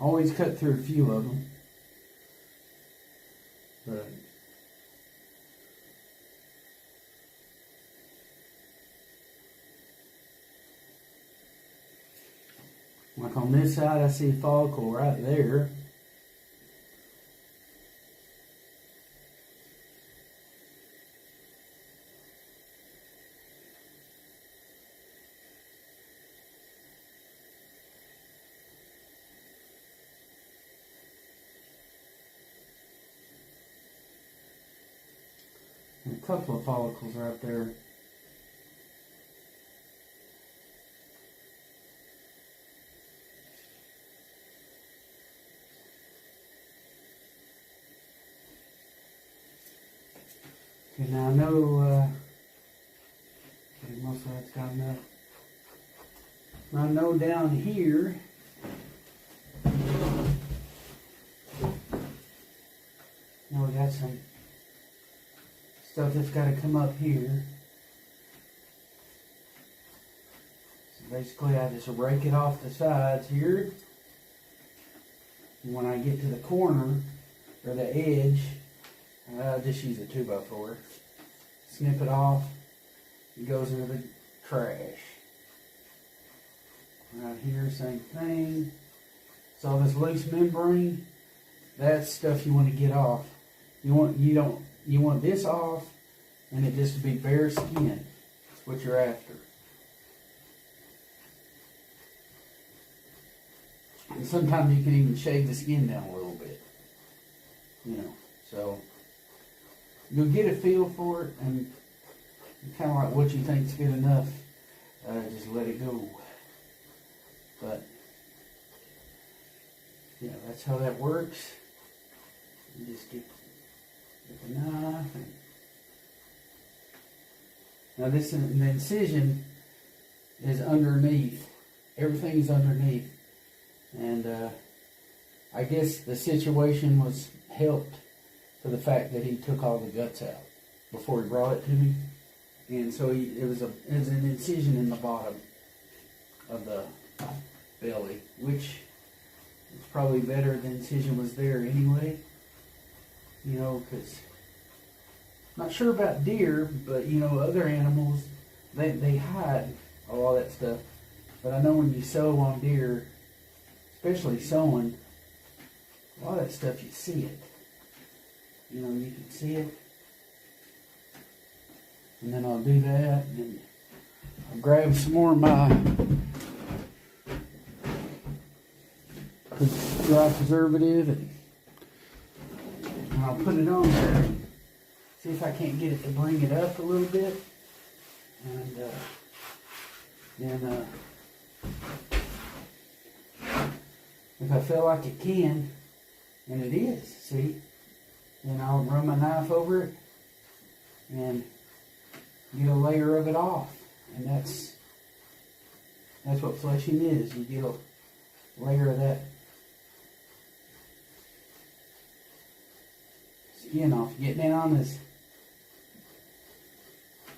Always cut through a few of them. But like on this side, I see a follicle right there. And a couple of follicles right there. Okay, now I know, okay, most of that's got enough. I know down here, now we got some stuff that's got to come up here. So basically I just rake it off the sides here. And when I get to the corner, or the edge, I just use a 2x4. Snip it off. It goes into the trash. Right here, same thing. So all this loose membrane, that's stuff you want to get off. You want this off, and it just to be bare skin. That's what you're after. And sometimes you can even shave the skin down a little bit. You know, so you'll get a feel for it, and kind of like what you think is good enough, just let it go. But yeah, that's how that works. You just get the knife. Now the incision is underneath. Everything is underneath, and I guess the situation was helped for the fact that he took all the guts out before he brought it to me, and so it was an incision in the bottom of the belly, which is probably better. The incision was there anyway, you know, because not sure about deer, but you know, other animals, they hide all that stuff. But I know when you sew on deer, especially sewing, a lot of that stuff, you see it. You know, you can see it. And then I'll do that, and then I'll grab some more of my dry preservative, and I'll put it on there. See if I can't get it to bring it up a little bit. And then if I feel like it can, and it is, see, then I'll run my knife over it and get a layer of it off. And that's what fleshing is. You get a layer of that skin off. You get down this.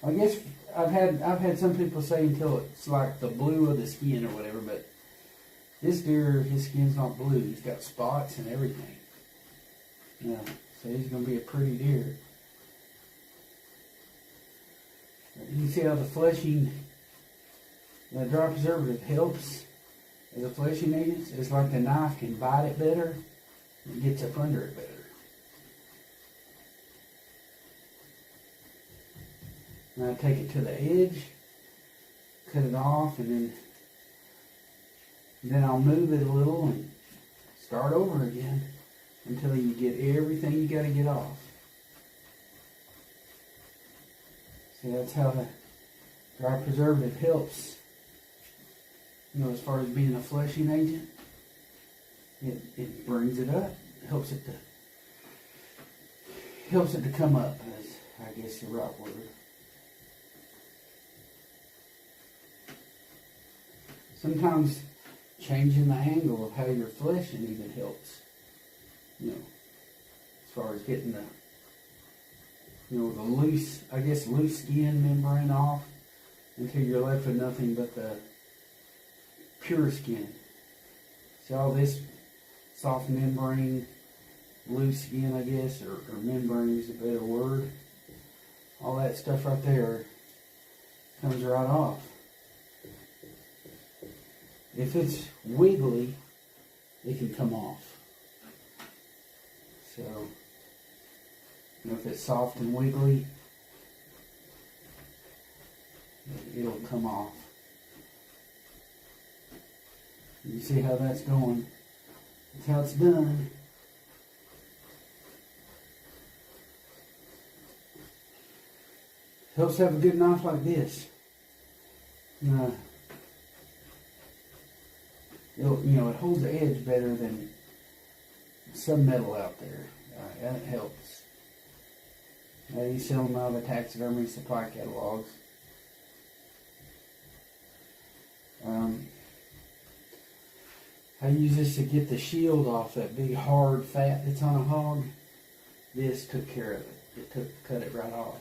I guess I've had some people say until it's like the blue of the skin or whatever, but this deer, his skin's not blue. He's got spots and everything. Yeah, so he's gonna be a pretty deer. You can see how the fleshing, the dry preservative helps as a fleshing agent. It's like the knife can bite it better. It gets up under it better. And I take it to the edge, cut it off, and then I'll move it a little and start over again until you get everything you got to get off. See, that's how the dry preservative helps. You know, as far as being a fleshing agent, it brings it up, helps it to come up, is I guess the right word. Sometimes changing the angle of how you're fleshing even helps. You know, as far as getting you know, the loose, I guess, loose skin membrane off until you're left with nothing but the pure skin. See all this soft membrane, loose skin, I guess, or membrane is a better word. All that stuff right there comes right off. If it's wiggly, it can come off. So, you know, if it's soft and wiggly, it'll come off. You see how that's going? That's how it's done. Helps to have a good knife like this. It holds the edge better than some metal out there. That helps. You sell them out of the taxidermy supply catalogs. I use this to get the shield off that big hard fat that's on a hog. This took care of it. Cut it right off.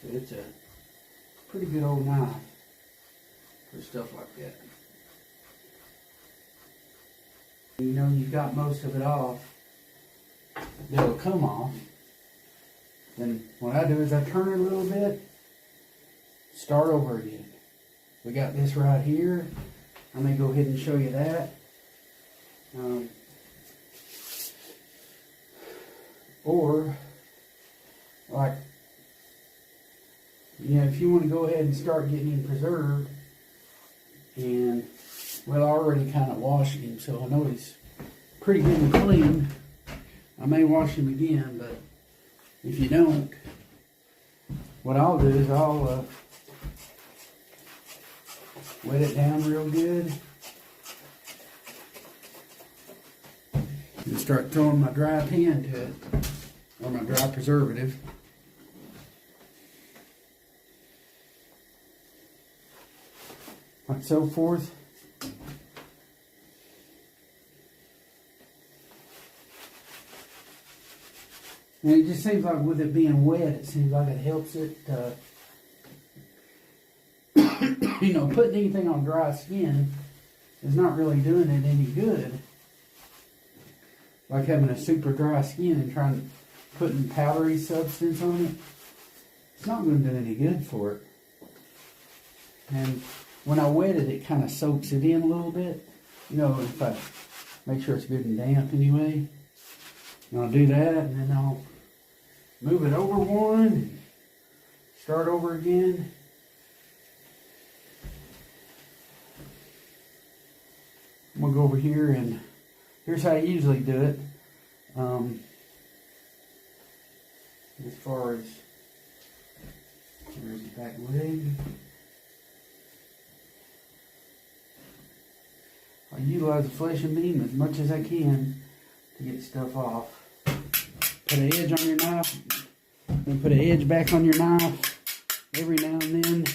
So it's a pretty good old knife for stuff like that. You know you've got most of it off, that'll come off. Then what I do is I turn it a little bit, start over again. We got this right here. I may go ahead and show you that. Or, like, you know, if you want to go ahead and start getting him preserved, and, well, I already kind of washed him, so I know he's pretty good and clean. I may wash him again, but if you don't, what I'll do is I'll wet it down real good and start throwing my dry pan to it, or my dry preservative. Like so forth. And it just seems like with it being wet, it seems like it helps it, you know, putting anything on dry skin is not really doing it any good. Like having a super dry skin and putting powdery substance on it, it's not going to do any good for it. And when I wet it, it kind of soaks it in a little bit. You know, if I make sure it's good and damp anyway. And I'll do that, and then I'll move it over one, and start over again. I'm going to go over here, and here's how I usually do it. As far as, there's the back leg. I utilize the flesh and beam as much as I can to get stuff off. Put an edge on your knife, then put an edge back on your knife every now and then.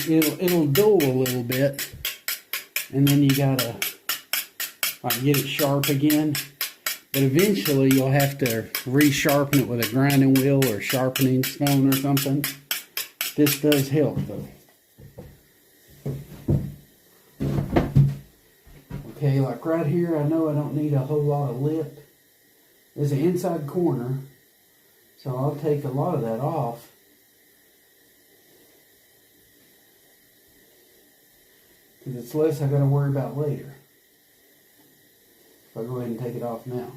It'll dull a little bit, and then you gotta like get it sharp again. But eventually you'll have to resharpen it with a grinding wheel or sharpening stone or something. This does help though. Okay, like right here, I know I don't need a whole lot of lip. There's an inside corner, so I'll take a lot of that off. Because it's less I got to worry about later. So I'll go ahead and take it off now.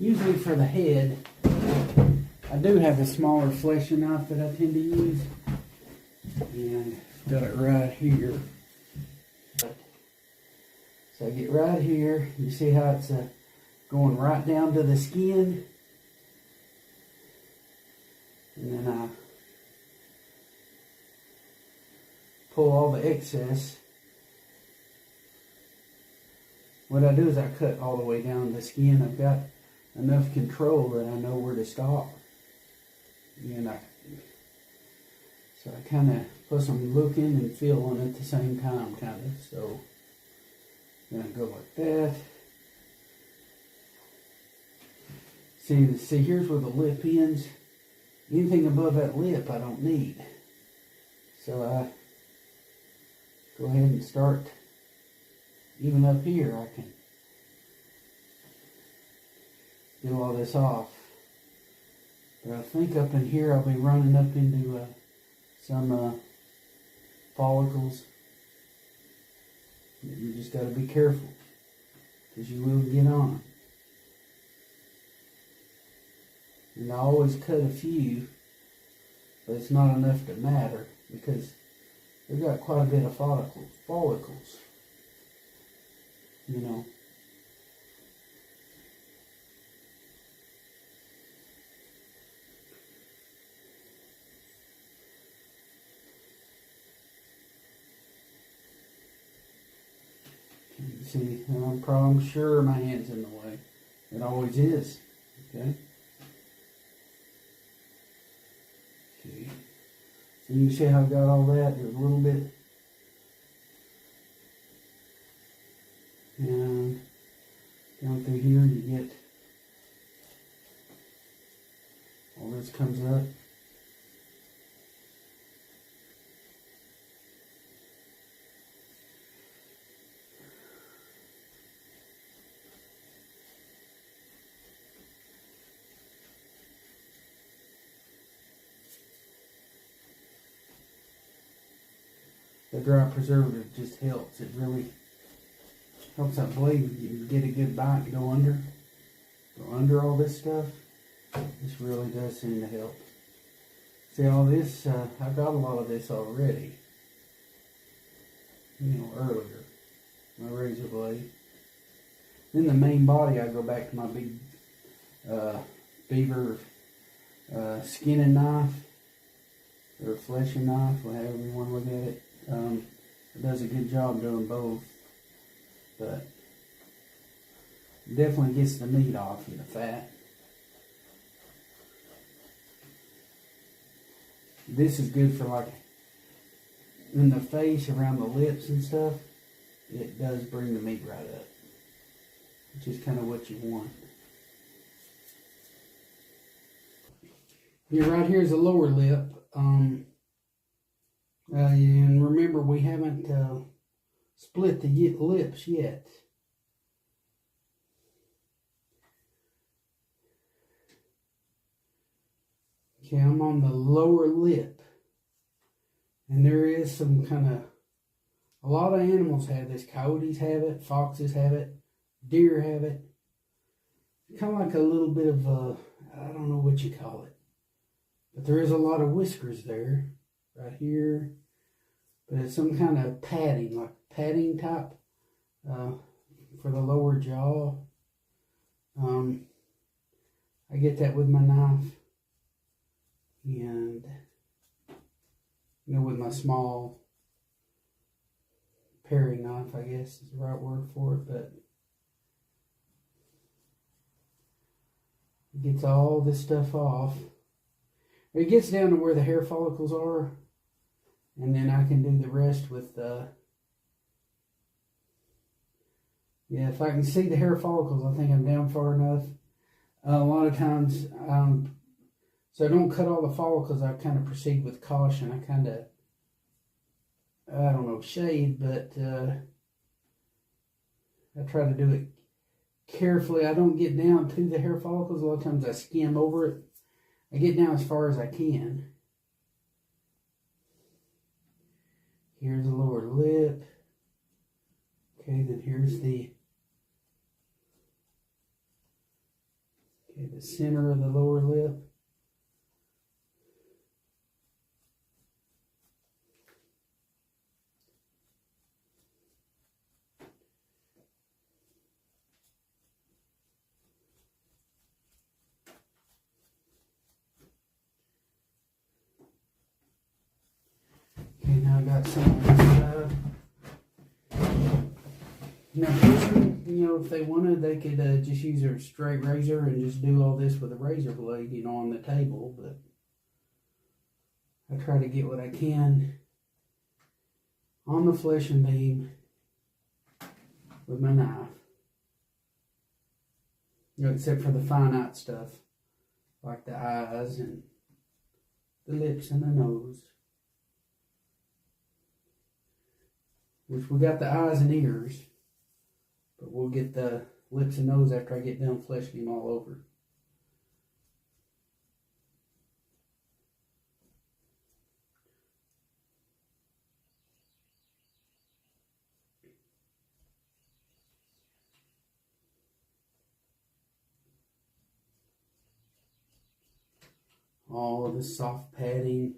usually for the head, I do have a smaller fleshing knife that I tend to use. And got it right here. So I get right here. You see how it's going right down to the skin. And then I pull all the excess. What I do is I cut all the way down the skin. I've got enough control that I know where to stop. And so I kind of, plus I'm looking and feeling at the same time, kind of. So then I go like that. See, here's where the lip ends. Anything above that lip I don't need. So I go ahead and start, even up here I can get all this off. But I think up in here I'll be running up into some follicles. You just got to be careful, because you will get on them. And I always cut a few, but it's not enough to matter, because they've got quite a bit of follicles, you know. See, I'm sure my hand's in the way. It always is. Okay. Okay. So you see how I got all that? There's a little bit. And down through here you get all this comes up. The dry preservative just helps. It really helps that blade. You get a good bite and go under all this stuff. This really does seem to help. See all this, I've got a lot of this already. You know, earlier, my razor blade. Then the main body, I go back to my big beaver skinning knife, or fleshing knife, however you want to look at it. It does a good job doing both, but definitely gets the meat off and the fat. This is good for like in the face, around the lips and stuff. It does bring the meat right up, which is kind of what you want. Here, right here is the lower lip. And remember, we haven't split the lips yet. Okay, I'm on the lower lip. And there is some kind of, a lot of animals have this. Coyotes have it, foxes have it, deer have it. Kind of like a little bit of, I don't know what you call it. But there is a lot of whiskers there, right here. But it's some kind of padding, like padding type for the lower jaw. I get that with my knife. And, you know, with my small paring knife, I guess is the right word for it. But it gets all this stuff off. It gets down to where the hair follicles are. And then I can do the rest with, yeah, if I can see the hair follicles, I think I'm down far enough. A lot of times, so I don't cut all the follicles, I kind of proceed with caution. I kind of, I don't know, shade, but I try to do it carefully. I don't get down to the hair follicles. A lot of times I skim over it. I get down as far as I can. Here's the lower lip. Okay, then here's the Okay, the center of the lower lip. Okay, now I got some on this side. Now, person, you know, if they wanted, they could just use their straight razor and just do all this with a razor blade, you know, on the table. But I try to get what I can on the flesh and beam with my knife. You know, except for the finite stuff, like the eyes and the lips and the nose. Which we got the eyes and ears. But we'll get the lips and nose after I get done fleshing him all over. All of the soft padding.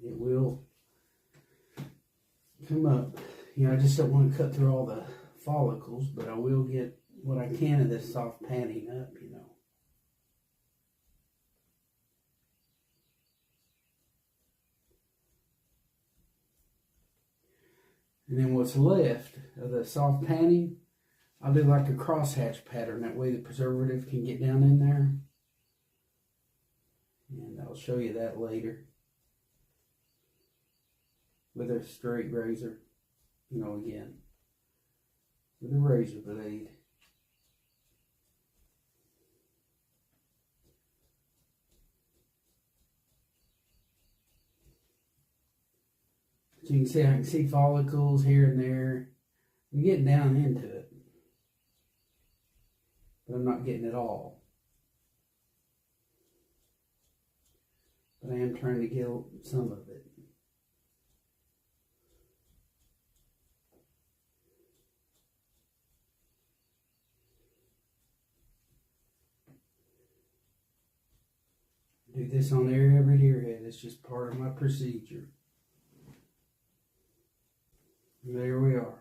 It will come up. You know, I just don't want to cut through all the follicles, but I will get what I can of this soft padding up, you know. And then what's left of the soft padding, I'll do like a crosshatch pattern. That way the preservative can get down in there. And I'll show you that later. With a straight razor. You know, again. With a razor blade. As you can see, I can see follicles here and there. I'm getting down into it. But I'm not getting it all. But I am trying to get some of it. Do this on every deer head. It's just part of my procedure. And there we are.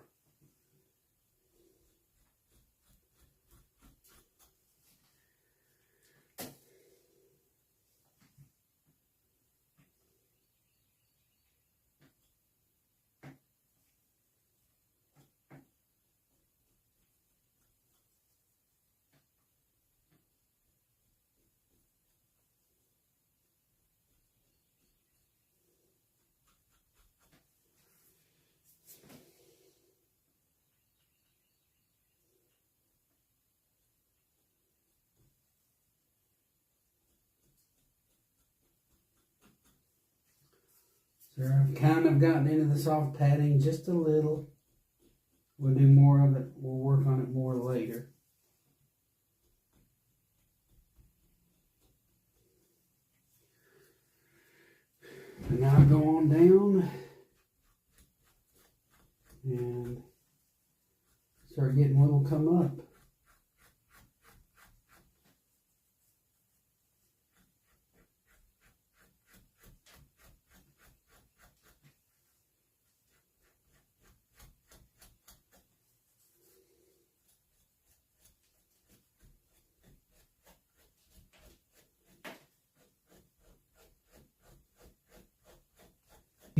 So I've kind of gotten into the soft padding just a little. We'll do more of it. We'll work on it more later. And now I go on down and start getting what will come up.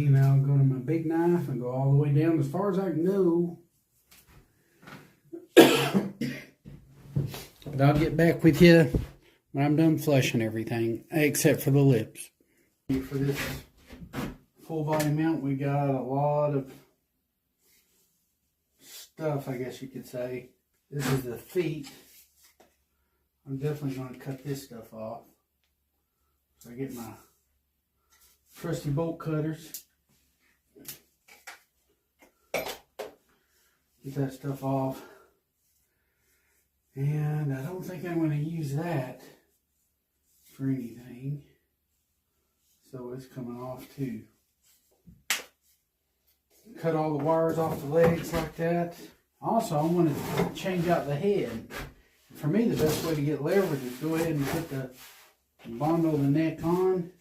Now I'll go to my big knife and go all the way down as far as I can go. But I'll get back with you when I'm done fleshing everything, except for the lips. For this full body mount, we got a lot of stuff, I guess you could say. This is the feet. I'm definitely going to cut this stuff off. So I get my trusty bolt cutters. Get that stuff off. And I don't think I'm going to use that for anything. So it's coming off too. Cut all the wires off the legs like that. Also, I'm going to change out the head. for me, the best way to get leverage is go ahead and put the bundle the neck on.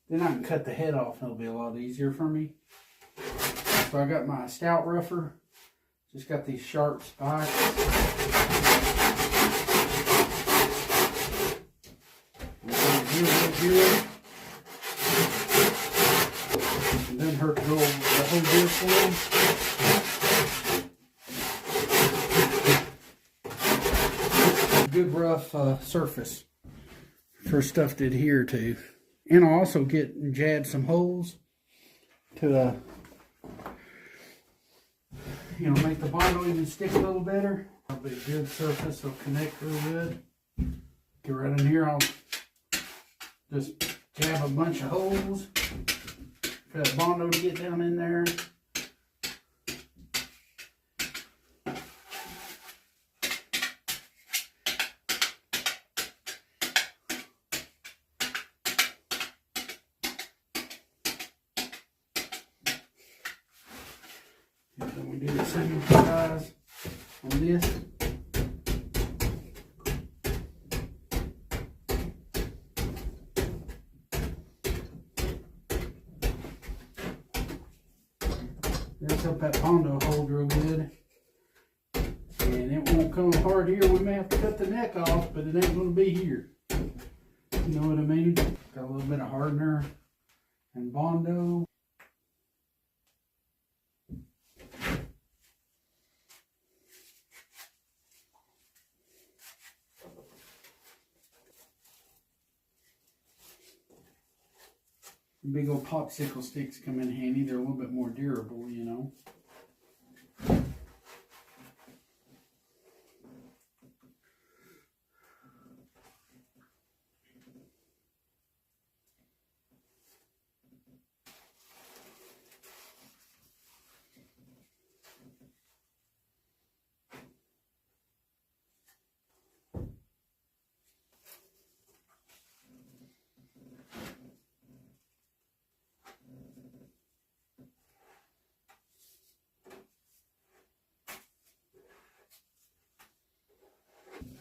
Then I can cut the head off, and it'll be a lot easier for me. So I got my stout rougher. Just got these sharp spikes. It doesn't hurt to go the whole deer form. Good rough surface for stuff to adhere to. And I'll also jab some holes to make the bundle even stick a little better. It'll be a good surface, it'll connect real good. Get right in here, I'll just jab a bunch of holes for that bondo to get down in there. And then we do the same size on this. Let's help that bondo hold real good. And it won't come apart here. We may have to cut the neck off, but it ain't going to be here. You know what I mean? Got a little bit of hardener and bondo. Big old popsicle sticks come in handy. They're a little bit more durable, you know.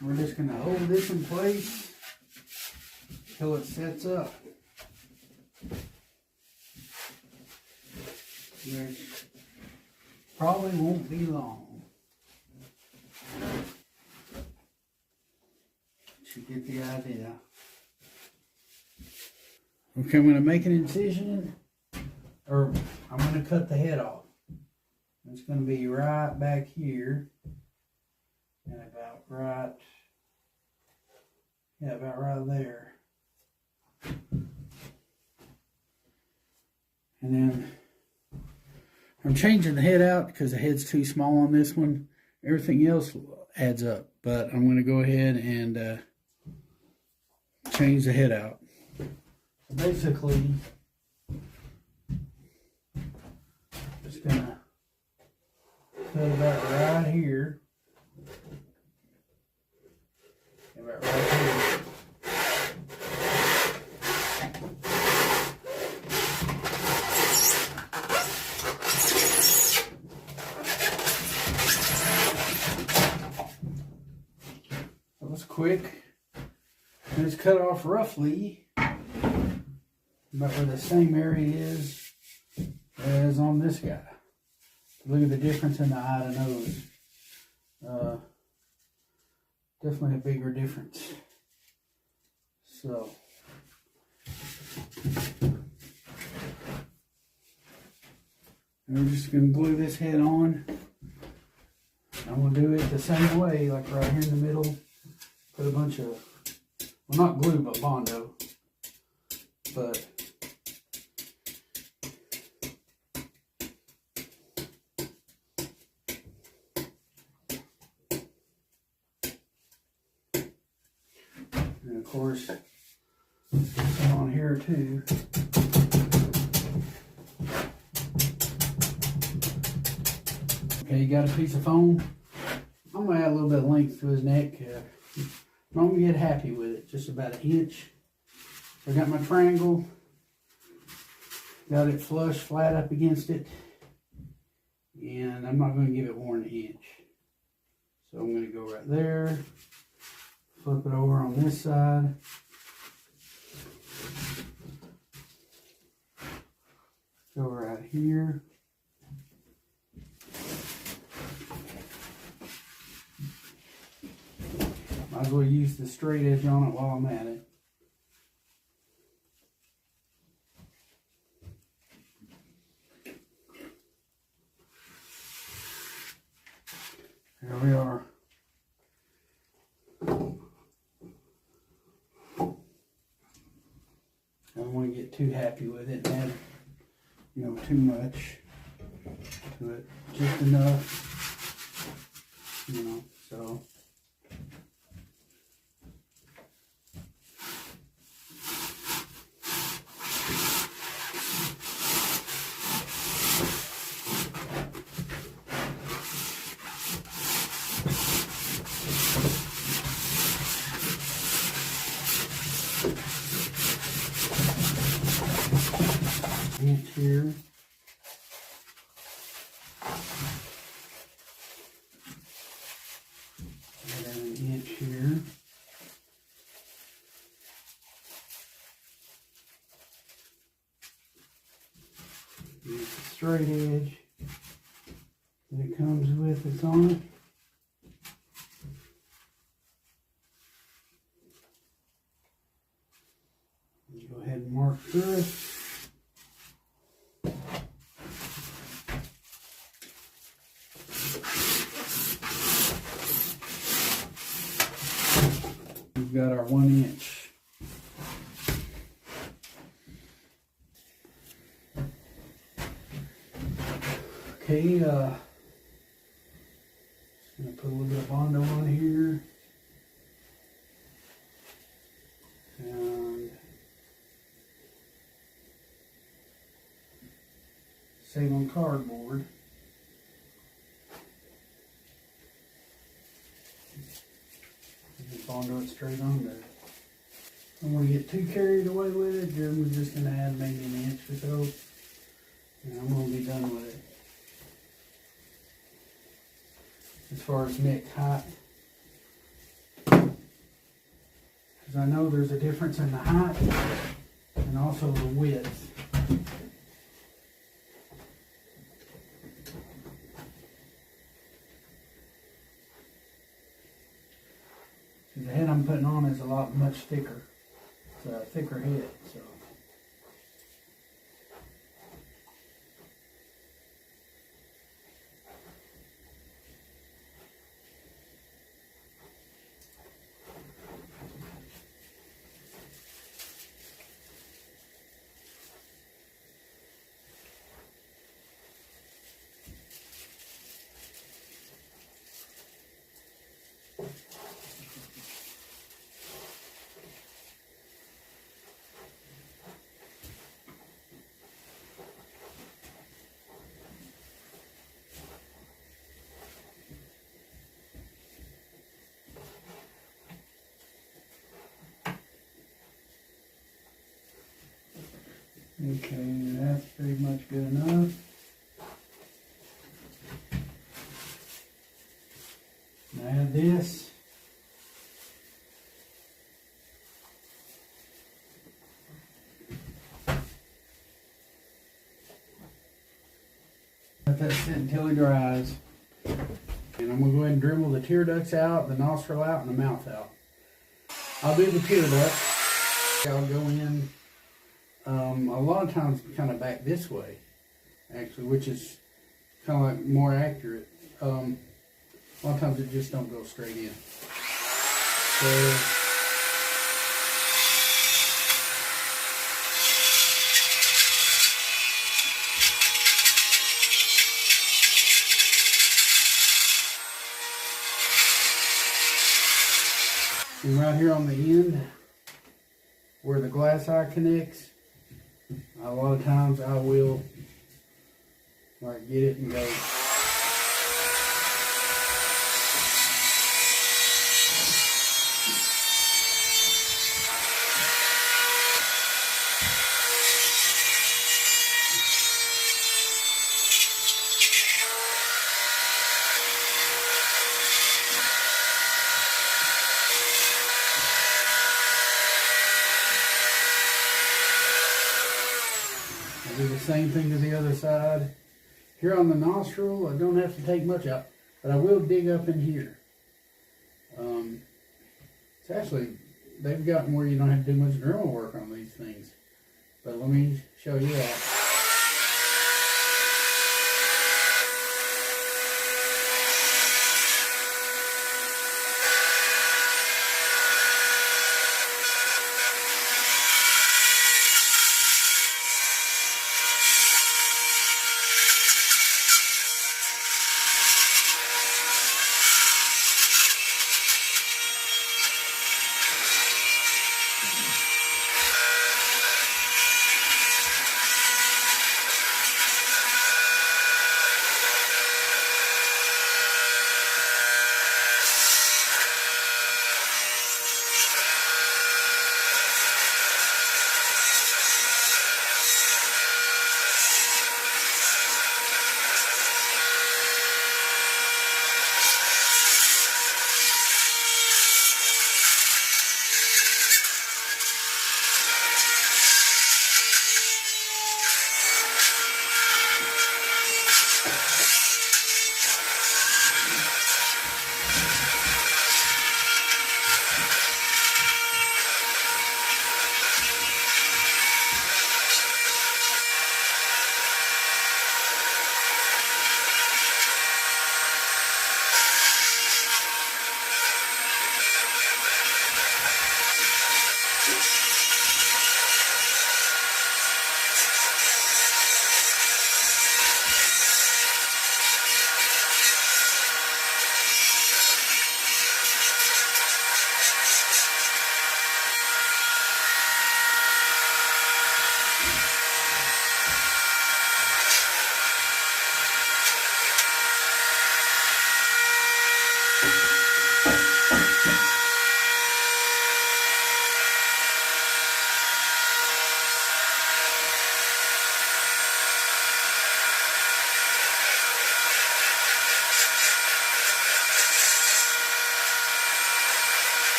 We're just going to hold this in place until it sets up. Which probably won't be long. But you get the idea. Okay, I'm going to make an incision, or I'm going to cut the head off. It's going to be right back here. And about right there. And then I'm changing the head out because the head's too small on this one. Everything else adds up, but I'm going to go ahead and change the head out. So basically, just going to cut about right here. About right here. That was quick. And it's cut off roughly about where the same area is as on this guy. Look at the difference in the eye to nose. Definitely a bigger difference. So we're just going to glue this head on. I'm going to do it the same way, like right here in the middle. Put a bunch of, well, not glue, but bondo. But and of course, some on here too. Okay, you got a piece of foam. I'm going to add a little bit of length to his neck. I'm going to get happy with it, just about 1 inch. I got my triangle. Got it flush, flat up against it. And I'm not going to give it more than 1 inch. So I'm going to go right there. Flip it over on this side. Go right here. Might as well use the straight edge on it while I'm at it. There we are. I don't want to get too happy with it and add, too much to it. Just enough, so. Inch here. Add an inch here. Use the straight edge that it comes with that's on it. Go ahead and mark through it. We've got our 1 inch. Okay, just gonna put a little bit of Bondo on here. And save on cardboard. Bondo it straight on there. I don't want to get too carried away with it. We're just going to add maybe an inch or so. And I'm going to be done with it. As far as neck height. Because I know there's a difference in the height and also the width. The head I'm putting on is a lot much thicker. It's a thicker head, so. Okay, that's pretty much good enough. Now add this. Let that sit until it dries. And I'm going to go ahead and dremel the tear ducts out, the nostril out, and the mouth out. I'll do the tear ducts. I'll go in a lot of times kind of back this way, actually, which is kind of like more accurate. A lot of times it just don't go straight in. So, and right here on the end, where the glass eye connects, a lot of times I will like get it and go. I'll do the same thing to the other side. Here on the nostril, I don't have to take much out, but I will dig up in here. It's actually, they've gotten where you don't have to do much Dremel work on these things. But let me show you that.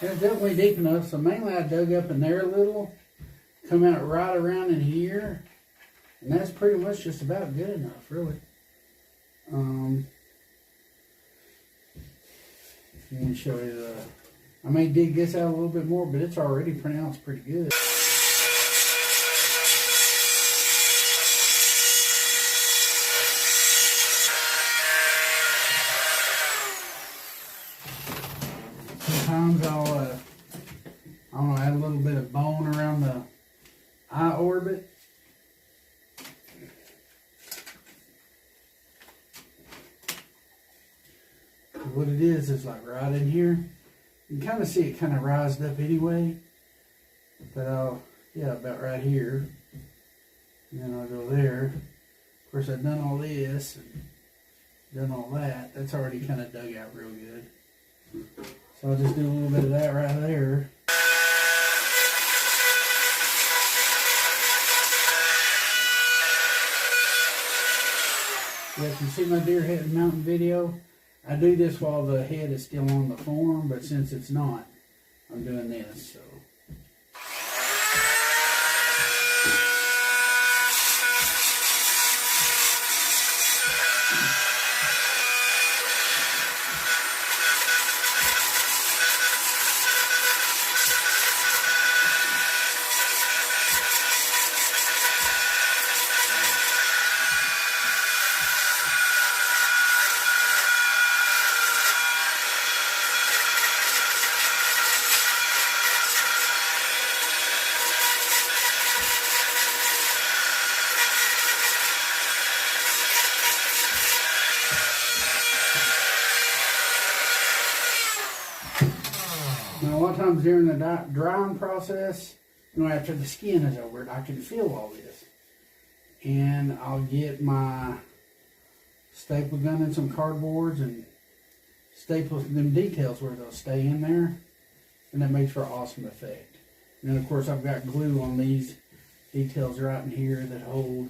It's definitely deep enough, so mainly I dug up in there a little, come out right around in here, and that's pretty much just about good enough, really. Let me show you the, I may dig this out a little bit more, but it's already pronounced pretty good. Sometimes I'll, I don't know, add a little bit of bone around the eye orbit. What it is like right in here. You can kind of see it kind of rised up anyway. But I'll, yeah, about right here. And then I'll go there. Of course, I've done all this and done all that. That's already kind of dug out real good. So I'll just do a little bit of that right there. Yeah, if you see my deer head mountain video, I do this while the head is still on the form, but since it's not, I'm doing this, so. Now, a lot of times during the drying process, you know, after the skin is over it, I can feel all this. And I'll get my staple gun and some cardboards and staple them details where they'll stay in there. And that makes for an awesome effect. And then, of course, I've got glue on these details right in here that hold.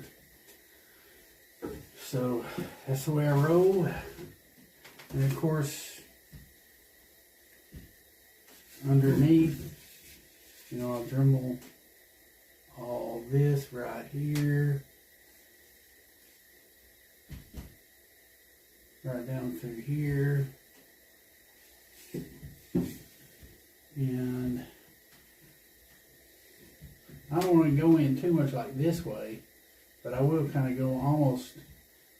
So that's the way I roll. And of course, underneath, you know, I'll dremel all this right here, right down through here, and I don't want to go in too much like this way, but I will kind of go almost,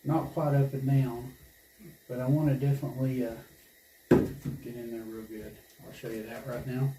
not quite up and down, but I want to definitely get in there real good. I'll show you that right now.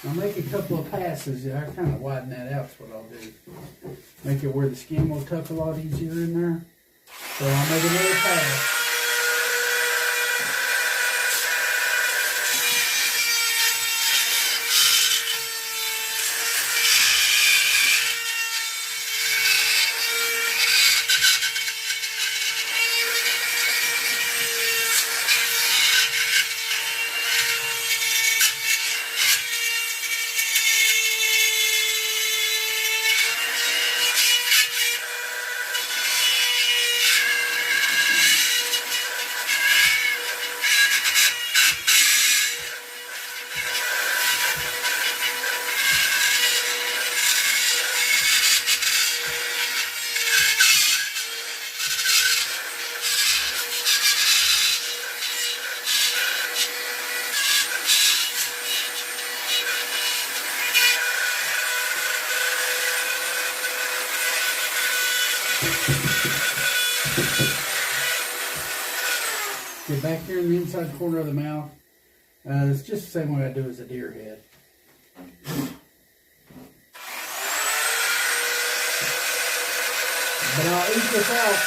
I'll make a couple of passes. I kind of widen that out, is what I'll do. Make it where the skin will tuck a lot easier in there. So I'll make another pass. Get back here in the inside corner of the mouth. It's just the same way I do as a deer head. But I'll eat this out.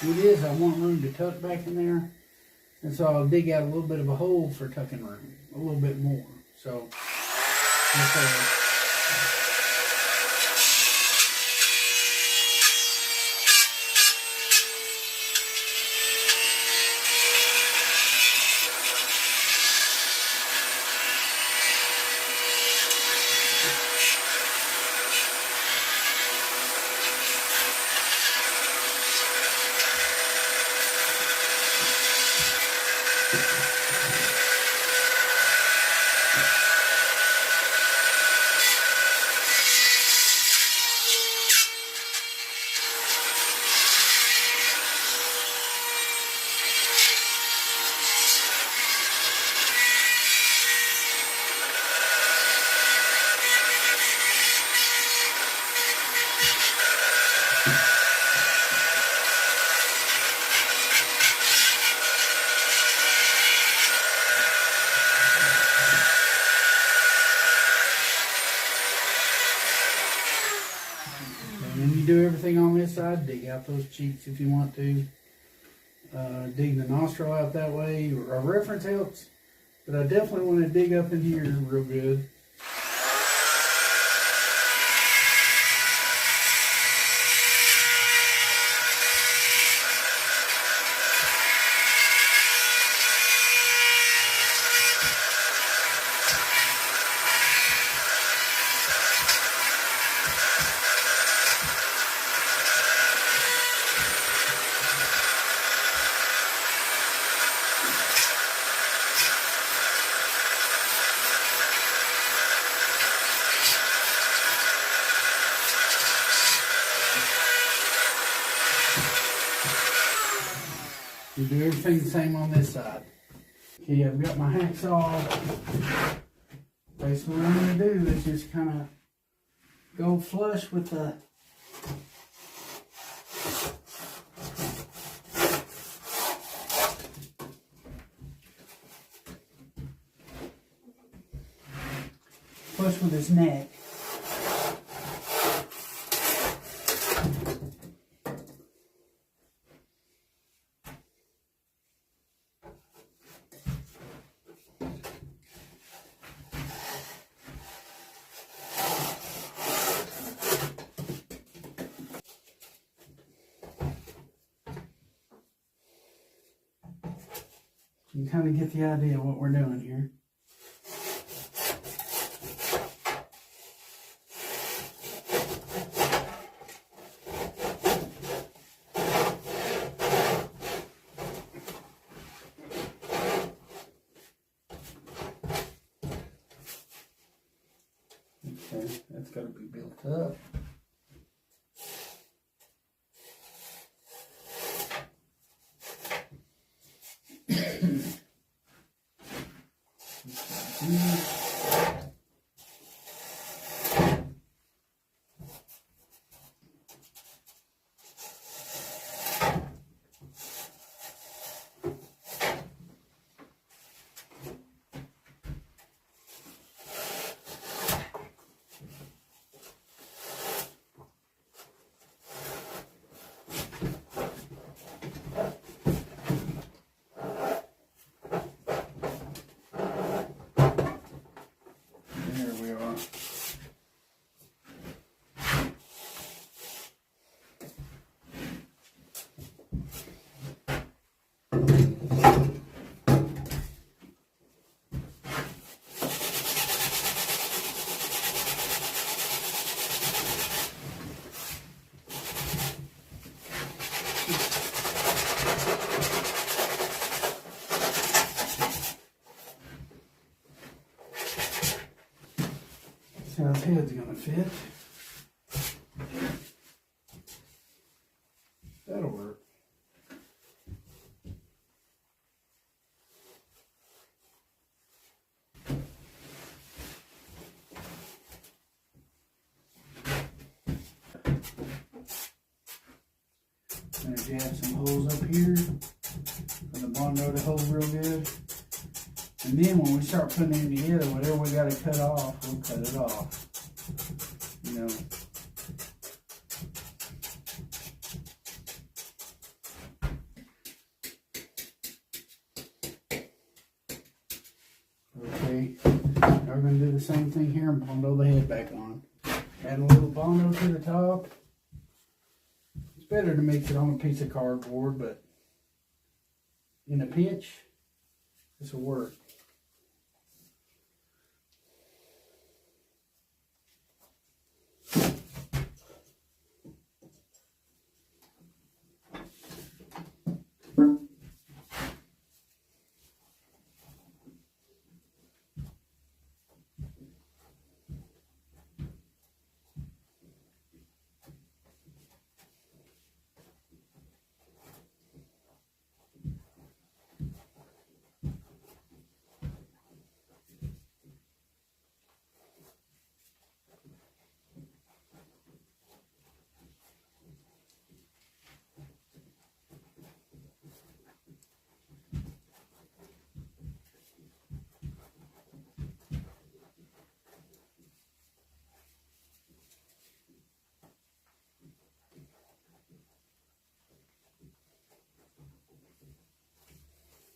It is, I want room to tuck back in there. And so I'll dig out a little bit of a hole for tucking room. A little bit more. So, that's And you do everything on this side, dig out those cheeks if you want to. Dig the nostril out that way. A reference helps, but I definitely want to dig up in here real good. We do everything the same on this side. Okay, I've got my hacksaw. Basically what I'm going to do is just kind of go flush with the his neck. You can kind of get the idea of what we're doing here. Okay, that's got to be built up. See how his head's going to fit. That'll work. I'm going to jab some holes up here for the bondo to hold real good. And then when we start putting it together, whatever we got to cut off, we'll cut it off. You know. Okay, now we're going to do the same thing here and bondo the head back on. Add a little bondo to the top. It's better to mix it on a piece of cardboard, but in a pinch, this will work.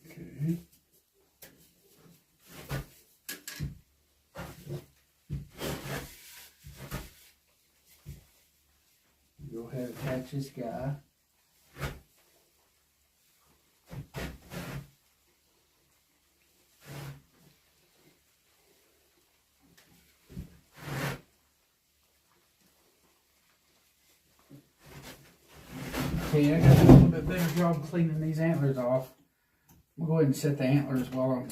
Okay. Go ahead and attach this guy. Okay, I got a little bit better job cleaning these antlers off. We'll go ahead and set the antlers while I'm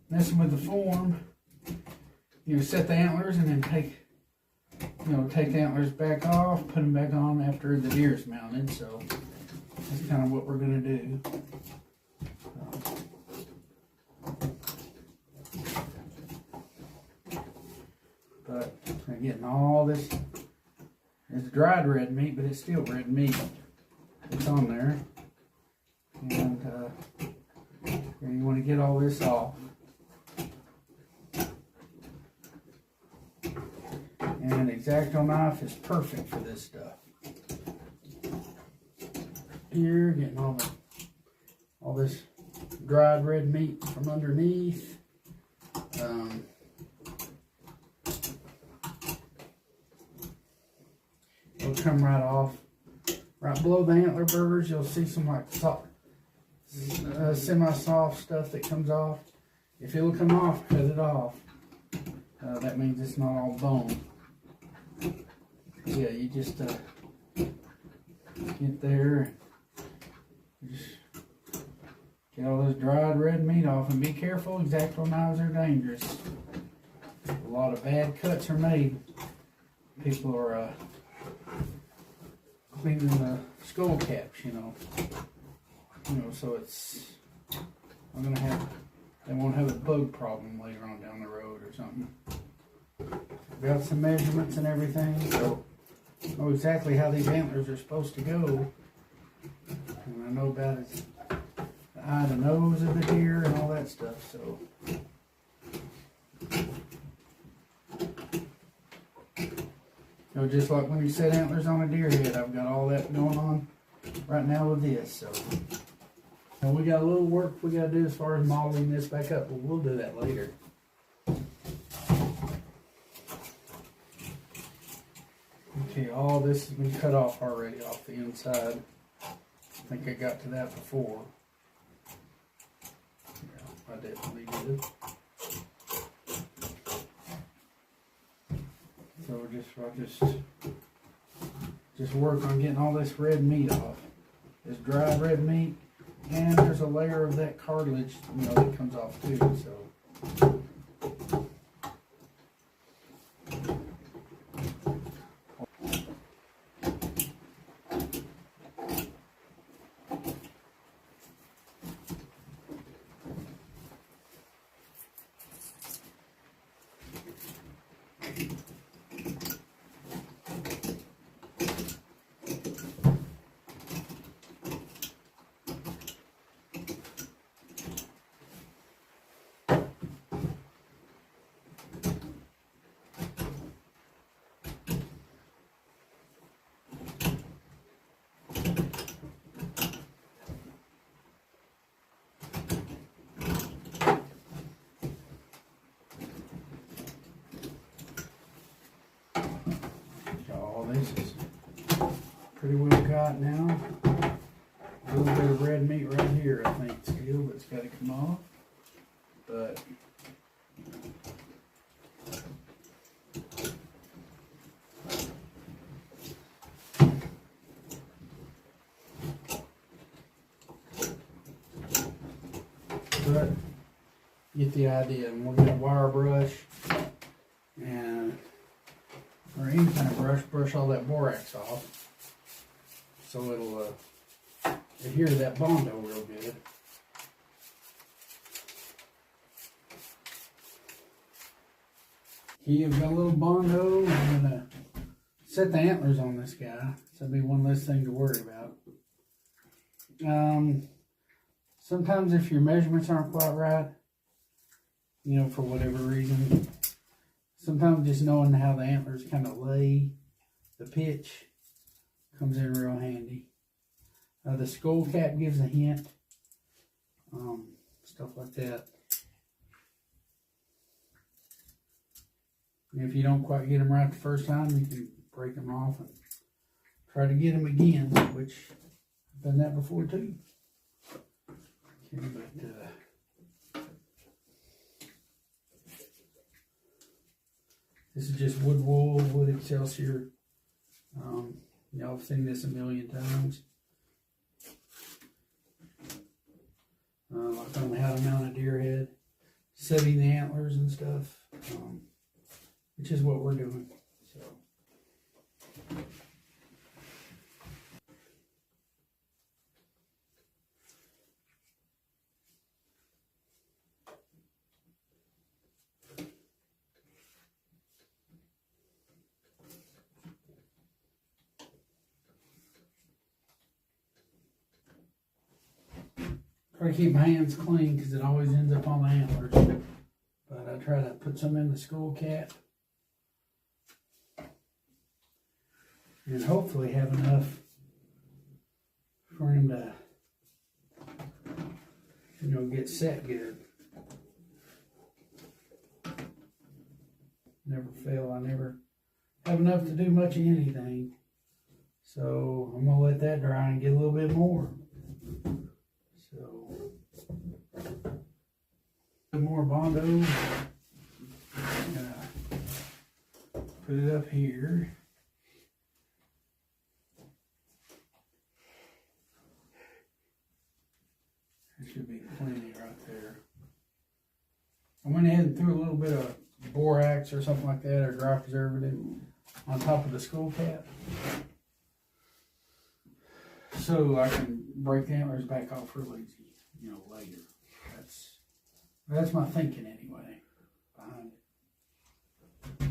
messing with the form. You know, set the antlers and then take the antlers back off, put them back on after the deer's mounted. So That's kind of what we're going to do. But I'm getting all this. It's dried red meat, but it's still red meat. It's on there. And you want to get all this off. And an X-Acto knife is perfect for this stuff. Here, getting all this dried red meat from underneath. It'll come right off. Right below the antler burrs, you'll see some like soft, semi-soft stuff that comes off. If it'll come off, cut it off. That means it's not all bone. Yeah, you just get there and just get all this dried red meat off, and be careful. X-Acto knives are dangerous. A lot of bad cuts are made. People are cleaning the skull caps, you know, so it's they won't have a bug problem later on down the road or something. I've got some measurements and everything, so I know exactly how these antlers are supposed to go, and I know about the eye to nose of the deer and all that stuff. So just like when you set antlers on a deer head, I've got all that going on right now with this. So and we got a little work we got to do as far as modeling this back up, but we'll do that later. Okay, all this has been cut off already off the inside. I think I got to that before. Yeah, I definitely did. So I just work on getting all this red meat off. This dried red meat, and there's a layer of that cartilage, that comes off too. So. This is pretty well got now. A little bit of red meat right here, I think, still, but it's got to come off. But get the idea, and we'll get a wire brush or any kind of brush all that borax off, so it'll adhere to that Bondo real good. Here you've got a little Bondo. I'm going to set the antlers on this guy, so that'll be one less thing to worry about. Sometimes if your measurements aren't quite right, for whatever reason, sometimes just knowing how the antlers kind of lay, the pitch, comes in real handy. The skull cap gives a hint, stuff like that. And if you don't quite get them right the first time, you can break them off and try to get them again, which I've done that before too. Okay, but this is just wood wool, wood excelsior. Y'all have seen this a million times. Like on how to mount a deer head, setting the antlers and stuff, which is what we're doing. So. Try to keep my hands clean because it always ends up on the antlers. But I try to put some in the skull cap. And hopefully have enough for him to, get set good. Never fail. I never have enough to do much of anything. So I'm gonna let that dry and get a little bit more. So more Bondo. Put it up here. There should be plenty right there. I went ahead and threw a little bit of borax or something like that, or dry preservative, on top of the skull cap, so I can break the antlers back off real easy, later. That's my thinking anyway behind it.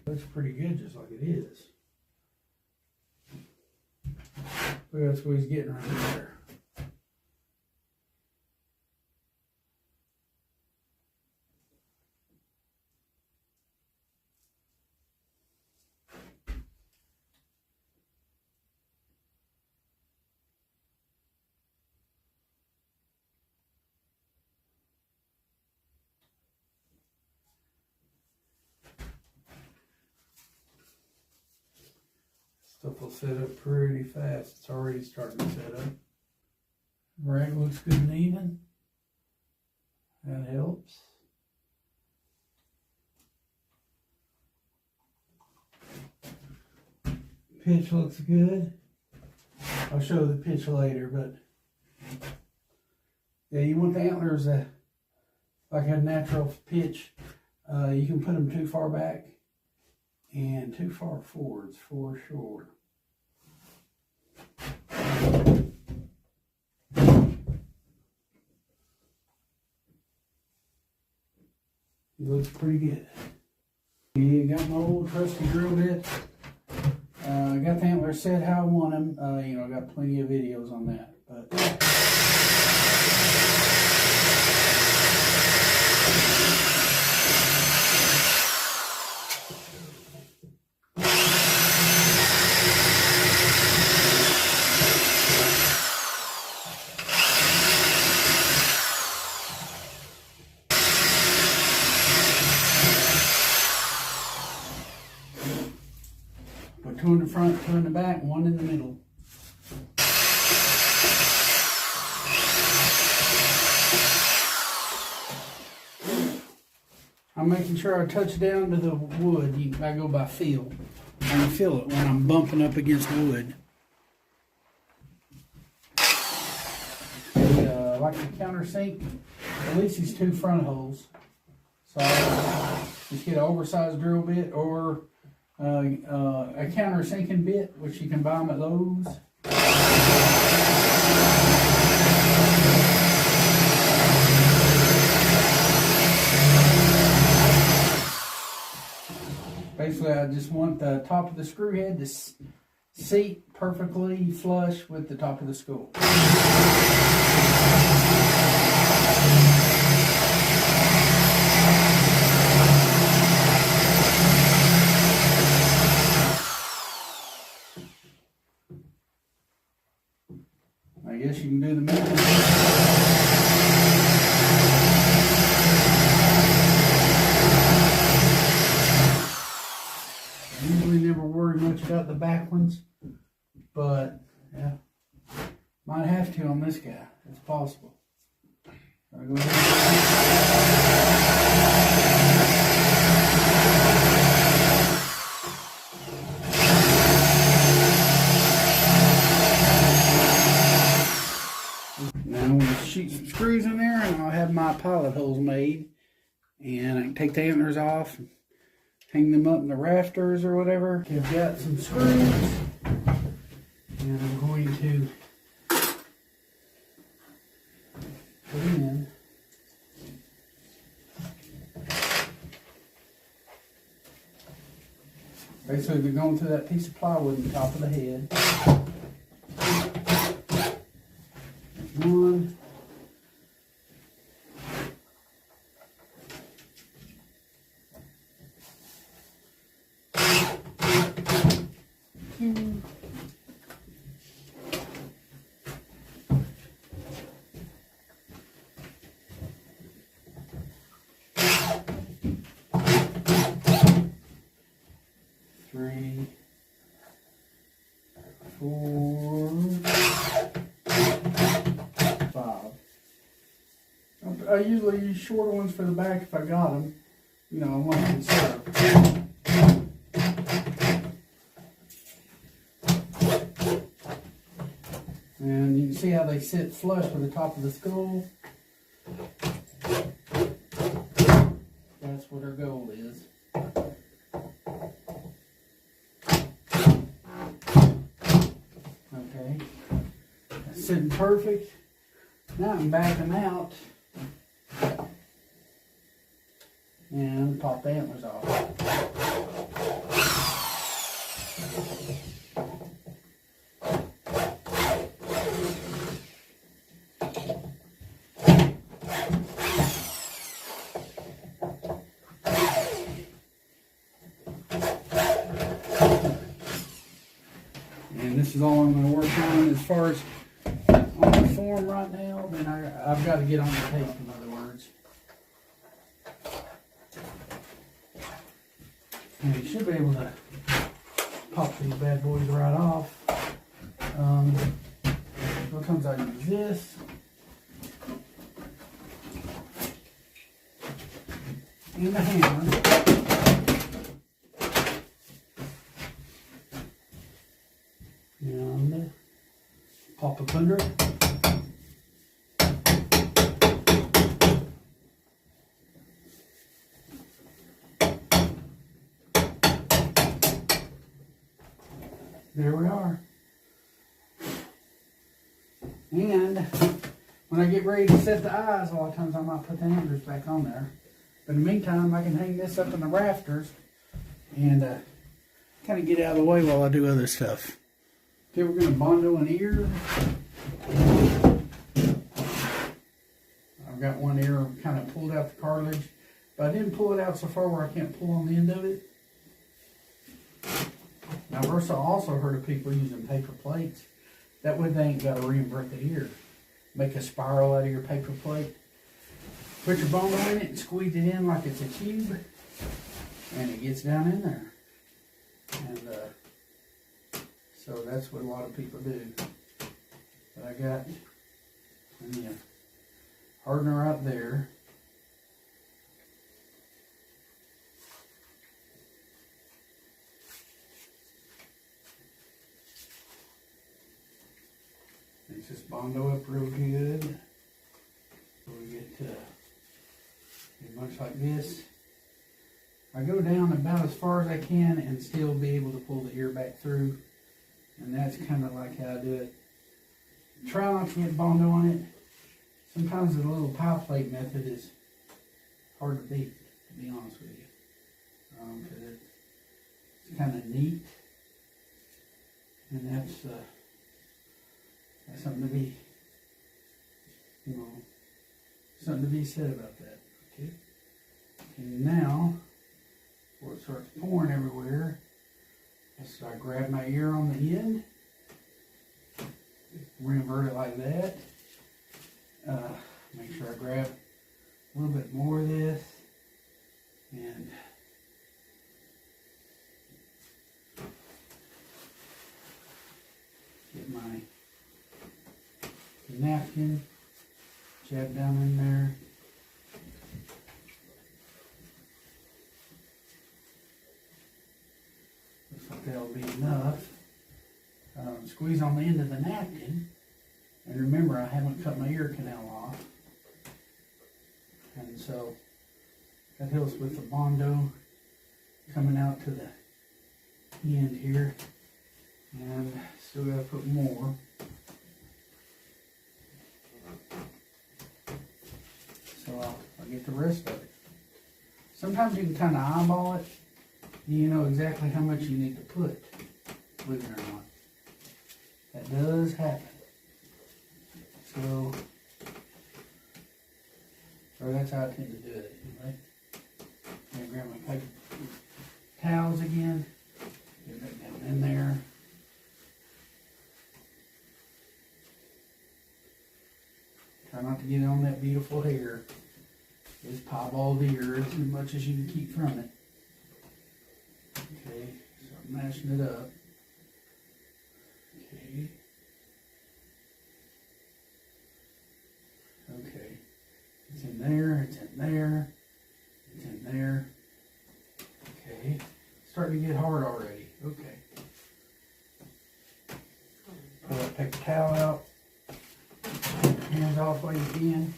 Looks pretty good just like it is. Look, that's what he's getting right there. Stuff will set up pretty fast. It's already starting to set up. Rag looks good and even. That helps. Pitch looks good. I'll show the pitch later, but yeah, you want the antlers like a natural pitch. You can put them too far back and too far forwards for sure. It looks pretty good. Yeah, got my old trusty drill bit. Got the antlers set how I want them. I got plenty of videos on that. But two in the front, two in the back, one in the middle. I'm making sure I touch down to the wood. I go by feel. I can feel it when I'm bumping up against wood. Like the countersink, at least these two front holes. So I just get an oversized drill bit or a countersinking bit, which you can buy them at Lowe's. Basically, I just want the top of the screw head to seat perfectly flush with the top of the skull. I guess you can do the middle. Usually never worry much about the back ones, but yeah, might have to on this guy. It's possible. I'll go Now I'm going to shoot some screws in there, and I'll have my pilot holes made, and I can take the antlers off, hang them up in the rafters or whatever. I've got some screws, and I'm going to put in basically they're going through that piece of plywood on the top of the head. One, 4, 5. I usually use shorter ones for the back if I got them. You know, I want to conserve. And you can see how they sit flush with the top of the skull. That's what our goal is. Okay, that's sitting perfect. Now I can back them out and pop the antlers off. And this is all I'm going to work on as far as on the form right now. Then I've got to get on the tape, in other words. And you should be able to pop these bad boys right off. Sometimes I use this. And the hammer. And pop up under it. There we are. And when I get ready to set the eyes, a lot of times I might put the antlers back on there. But in the meantime, I can hang this up in the rafters and kind of get out of the way while I do other stuff. Okay, we're going to bondo an ear. I've got one ear kind of pulled out the cartilage, but I didn't pull it out so far where I can't pull on the end of it. Now, I've also heard of people using paper plates. That way they ain't got to reinvert the ear. Make a spiral out of your paper plate. Put your bondo in it and squeeze it in like it's a cube. And it gets down in there. And so that's what a lot of people do. But I got a hardener right there. Let's just bondo up real good. So we get much like this. I go down about as far as I can and still be able to pull the ear back through. And that's kind of like how I do it. Try not to get bondo on it. Sometimes the little pie plate method is hard to beat, to be honest with you. Because it's kind of neat. And that's something to be, something to be said about that. Okay. And now, before it starts pouring everywhere, so I grab my ear on the end, reinvert it like that. Make sure I grab a little bit more of this, and get my napkin, jab down in there. Looks like that'll be enough. Squeeze on the end of the napkin. And remember, I haven't cut my ear canal off. And so that helps with the bondo coming out to the end here. And still got to put more. So I'll get the rest of it. Sometimes you can kind of eyeball it. You know exactly how much you need to put, believe it or not. That does happen. So that's how I tend to do it. Anyway. I'm going to grab my paper towels again. Get that down in there. Try not to get on that beautiful hair. This piebald deer as much as you can keep from it. Okay, so I'm mashing it up. Okay. starting to get hard already. Okay. Take the towel out. Hands off while you can.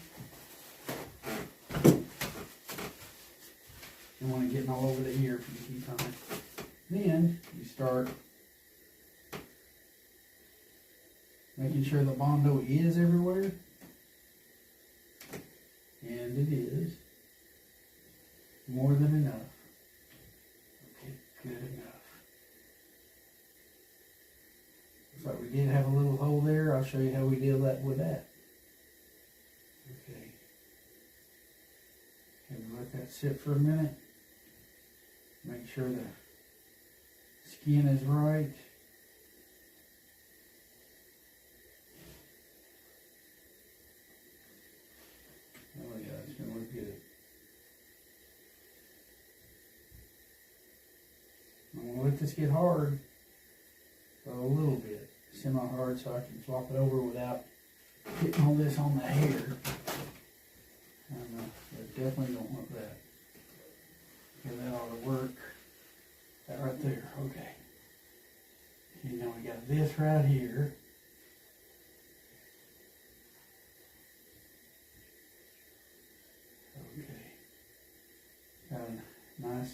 You want to get all over the ear if you keep on it. Then you start making sure the Bondo is everywhere. And it is. More than enough. Okay, good enough. Looks like we did have a little hole there. I'll show you how we deal with that. Okay. And let that sit for a minute. Make sure the skin is right. Oh yeah, it's gonna look good. I'm gonna let this get hard for a little bit, semi-hard, so I can flop it over without getting all this on the hair. I definitely don't want that. Okay, that ought to work. That right there, okay. And now we got this right here. Okay. Got a nice,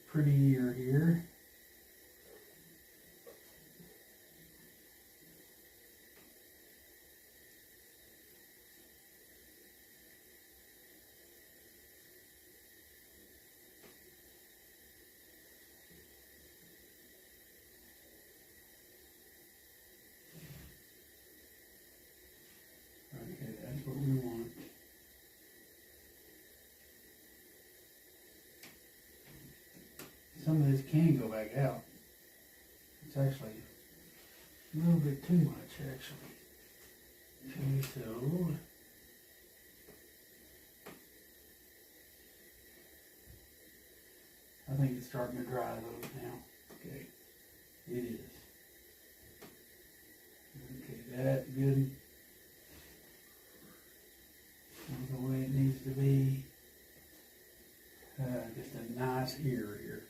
pretty ear here. Okay, that's what we want. Some of this can go back out. It's actually a little bit too much, actually. Okay, so I think it's starting to dry those now. Okay, it is. Okay, that's good. That's the way it needs to be. Just a nice ear here.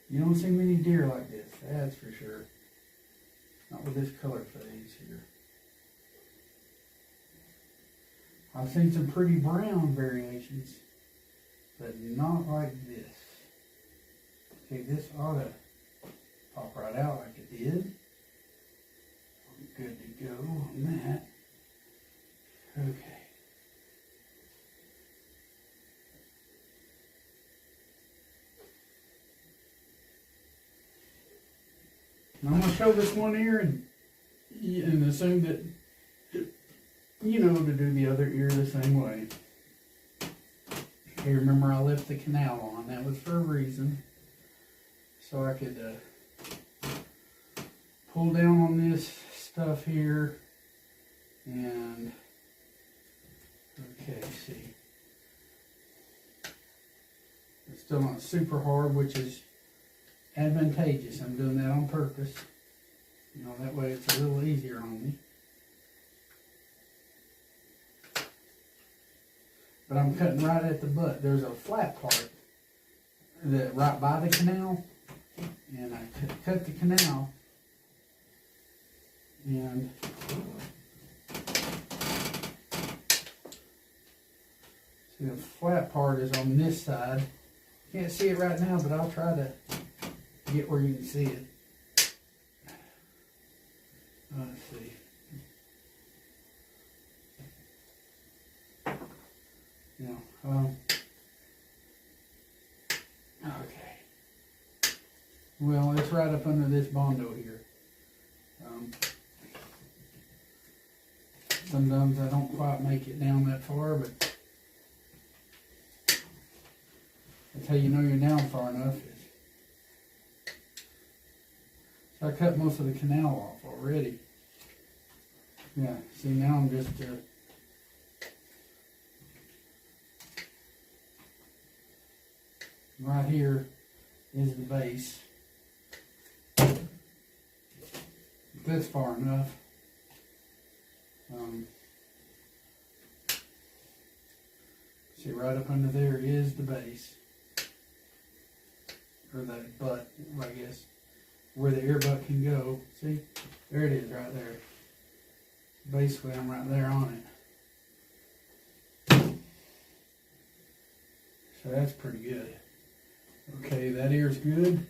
You don't see many deer like this, that's for sure. Not with this color phase here. I've seen some pretty brown variations, but not like this. Okay, this ought to pop right out like it did. Good to go on that. Okay. Now I'm going to show this one ear and assume that, you know, to do the other ear the same way. Okay, remember I left the canal on. That was for a reason. So I could pull down on this stuff here and, okay, see. It's still not super hard, which is advantageous. I'm doing that on purpose. You know, that way it's a little easier on me. But I'm cutting right at the butt. There's a flat part that right by the canal, and I cut the canal, and see the flat part is on this side. Can't see it right now, but I'll try to get where you can see it. Let's see. Okay. Well, it's right up under this Bondo here. Sometimes I don't quite make it down that far, but that's how you know you're down far enough. So I cut most of the canal off already. Yeah, see now I'm just right here is the base. That's far enough. See, right up under there is the base. Or the butt, I guess. Where the ear butt can go. See? There it is right there. Basically, I'm right there on it. So that's pretty good. Okay, that ear's good.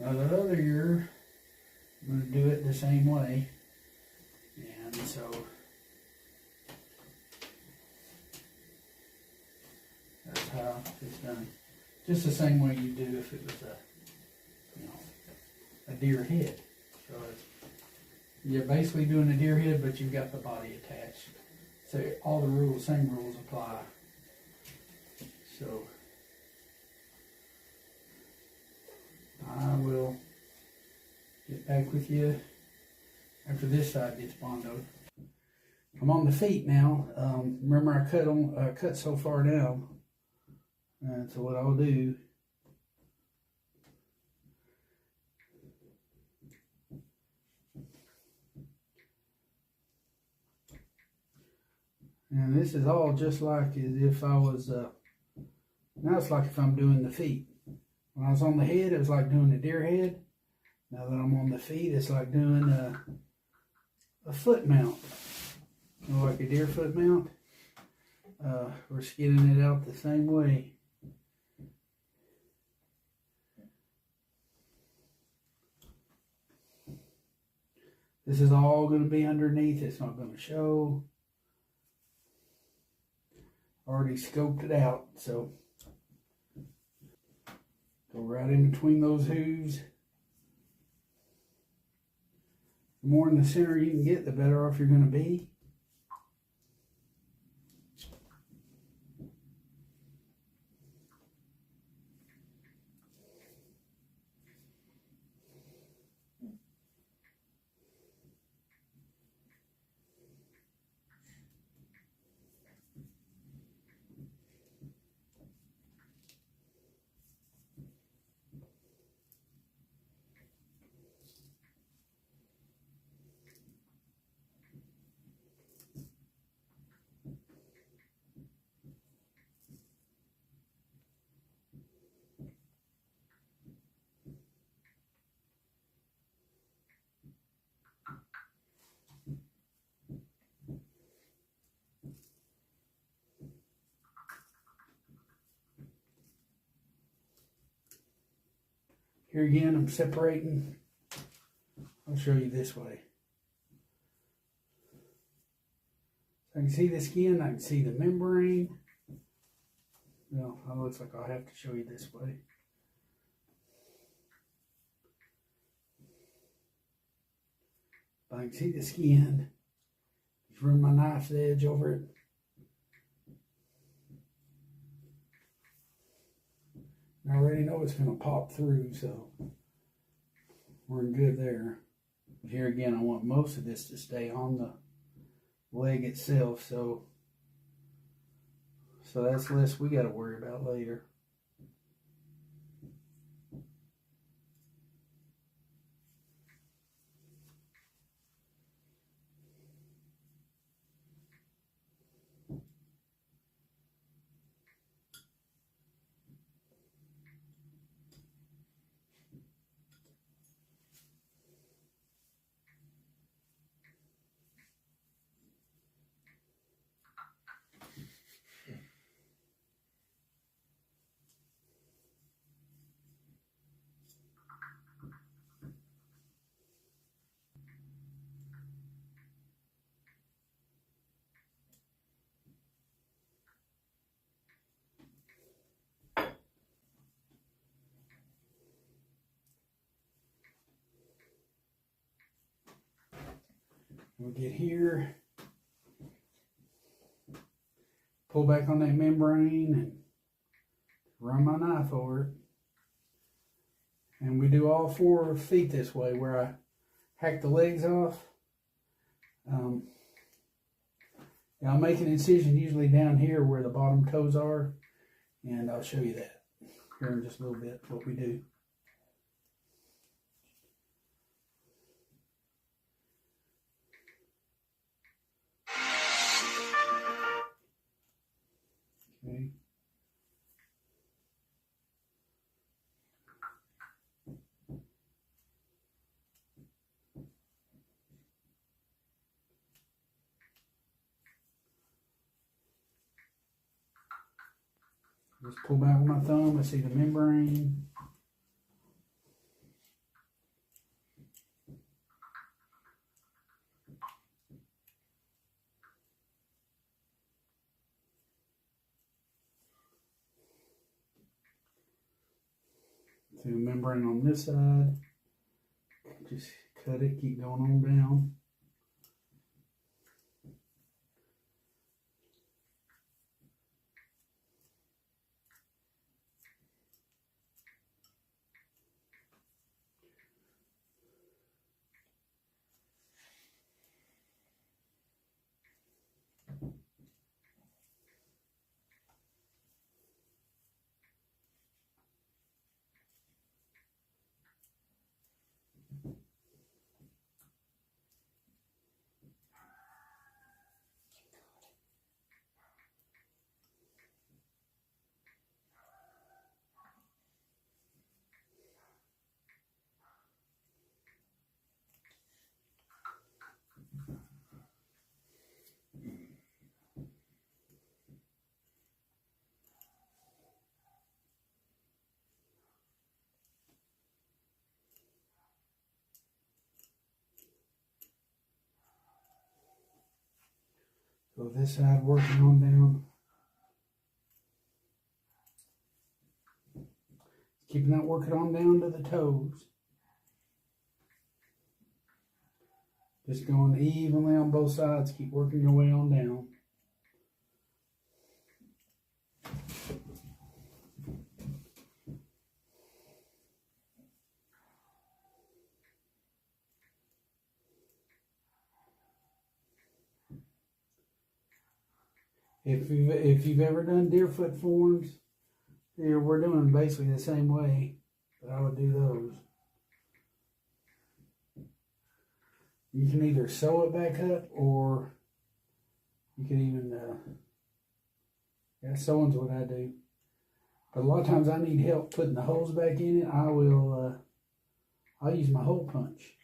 Now that other ear, I'm going to do it the same way. And so that's how it's done. Just the same way you do if it was a deer head. So you're basically doing a deer head, but you've got the body attached. So all the rules, same rules apply. So I will get back with you after this side gets bondoed. I'm on the feet now. Remember I cut so far down. So what I'll do, and this is all just like as if I was, now it's like if I'm doing the feet. When I was on the head, it was like doing a deer head. Now that I'm on the feet, it's like doing a foot mount. You know, like a deer foot mount. We're skinning it out the same way. This is all going to be underneath. It's not going to show. Already scoped it out, so go right in between those hooves. The more in the center you can get, the better off you're going to be. Here again, I'm separating. I'll show you this way. So I can see the skin, I can see the membrane. Well, it looks like I'll have to show you this way. But I can see the skin. Just run my knife's edge over it. I already know it's going to pop through, so we're good there. Here again, I want most of this to stay on the leg itself, so that's less we got to worry about later. We'll get here, pull back on that membrane and run my knife over it. And we do all 4 feet this way, where I hack the legs off. I'll make an incision usually down here where the bottom toes are, and I'll show you that here in just a little bit, what we do. Okay. Just pull back with my thumb. I see the membrane. See the membrane on this side. Just cut it, keep going on down. So this side working on down. Keeping that working on down to the toes. Just going evenly on both sides. Keep working your way on down. If you've ever done deer foot forms, we're doing basically the same way that I would do those. You can either sew it back up, or you can even, sewing's what I do. But a lot of times I need help putting the holes back in it. I'll use my hole punch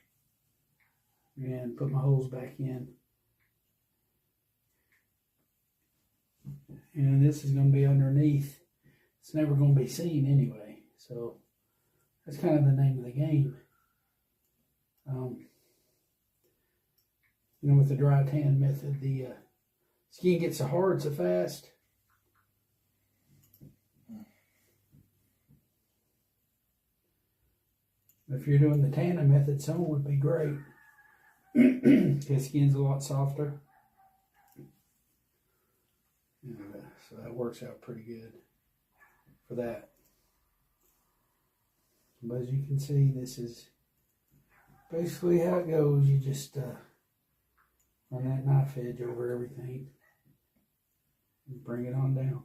and put my holes back in. And this is going to be underneath. It's never going to be seen anyway. So that's kind of the name of the game. With the dry tan method, the skin gets so hard so fast. If you're doing the tanning method, sewing would be great. His skin's a lot softer. So that works out pretty good for that. But as you can see, this is basically how it goes. You just run that knife edge over everything and bring it on down.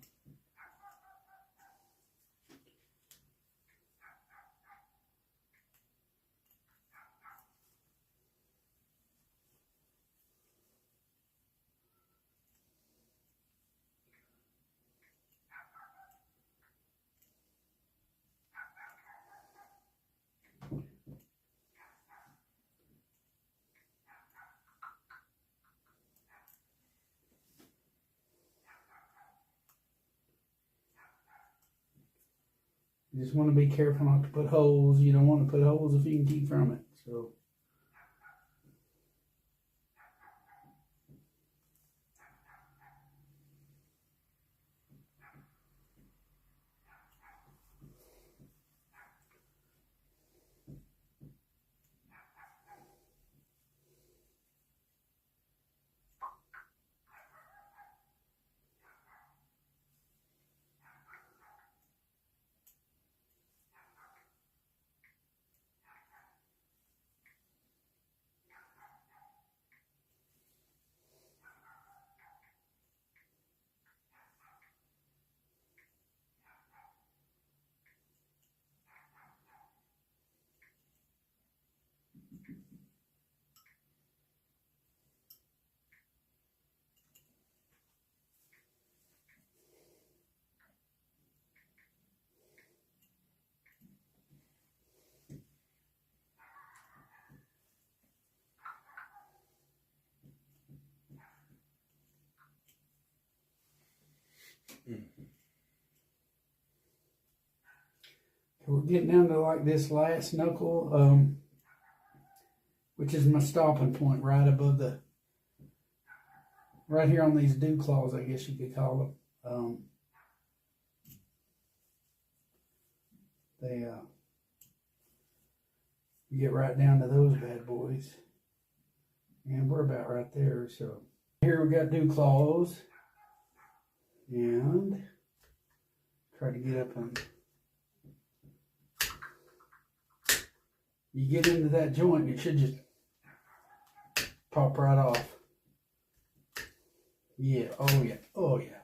You just want to be careful not to put holes. You don't want to put holes if you can keep from it. So We're getting down to like this last knuckle, which is my stopping point right above the, right here on these dew claws, I guess you could call them. You get right down to those bad boys. And we're about right there. So here we got dew claws. And try to get up and you get into that joint, it should just pop right off. Yeah, oh yeah, oh yeah.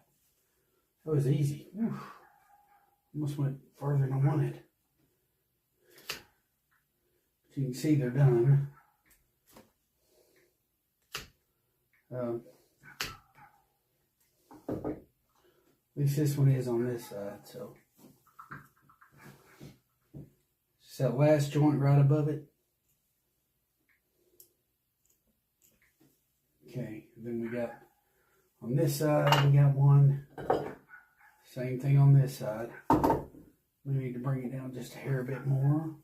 That was easy. Whew. Almost went farther than I wanted. But you can see they're done. At least this one is on this side, so. Just that last joint right above it. Okay, then we got, on this side, we got one. Same thing on this side. We need to bring it down just a hair bit more.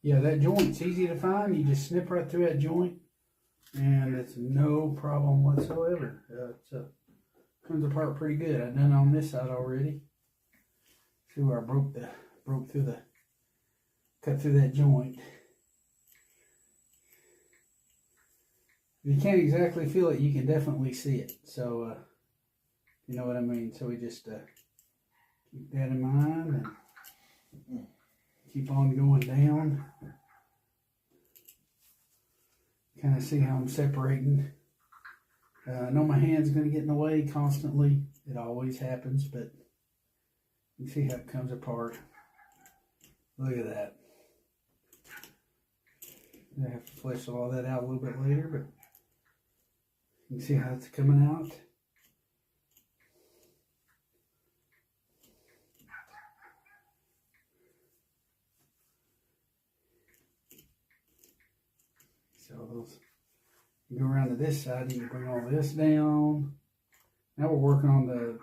Yeah, that joint's easy to find. You just snip right through that joint, and it's no problem whatsoever. It comes apart pretty good. I've done it on this side already. See where I cut through that joint. If you can't exactly feel it, you can definitely see it. So, you know what I mean. So we just keep that in mind and keep on going down. Kind of see how I'm separating. I know my hand's going to get in the way constantly. It always happens, but you see how it comes apart. Look at that. I have to flesh all that out a little bit later, but you can see how it's coming out. So those, you go around to this side and you bring all this down. Now we're working on the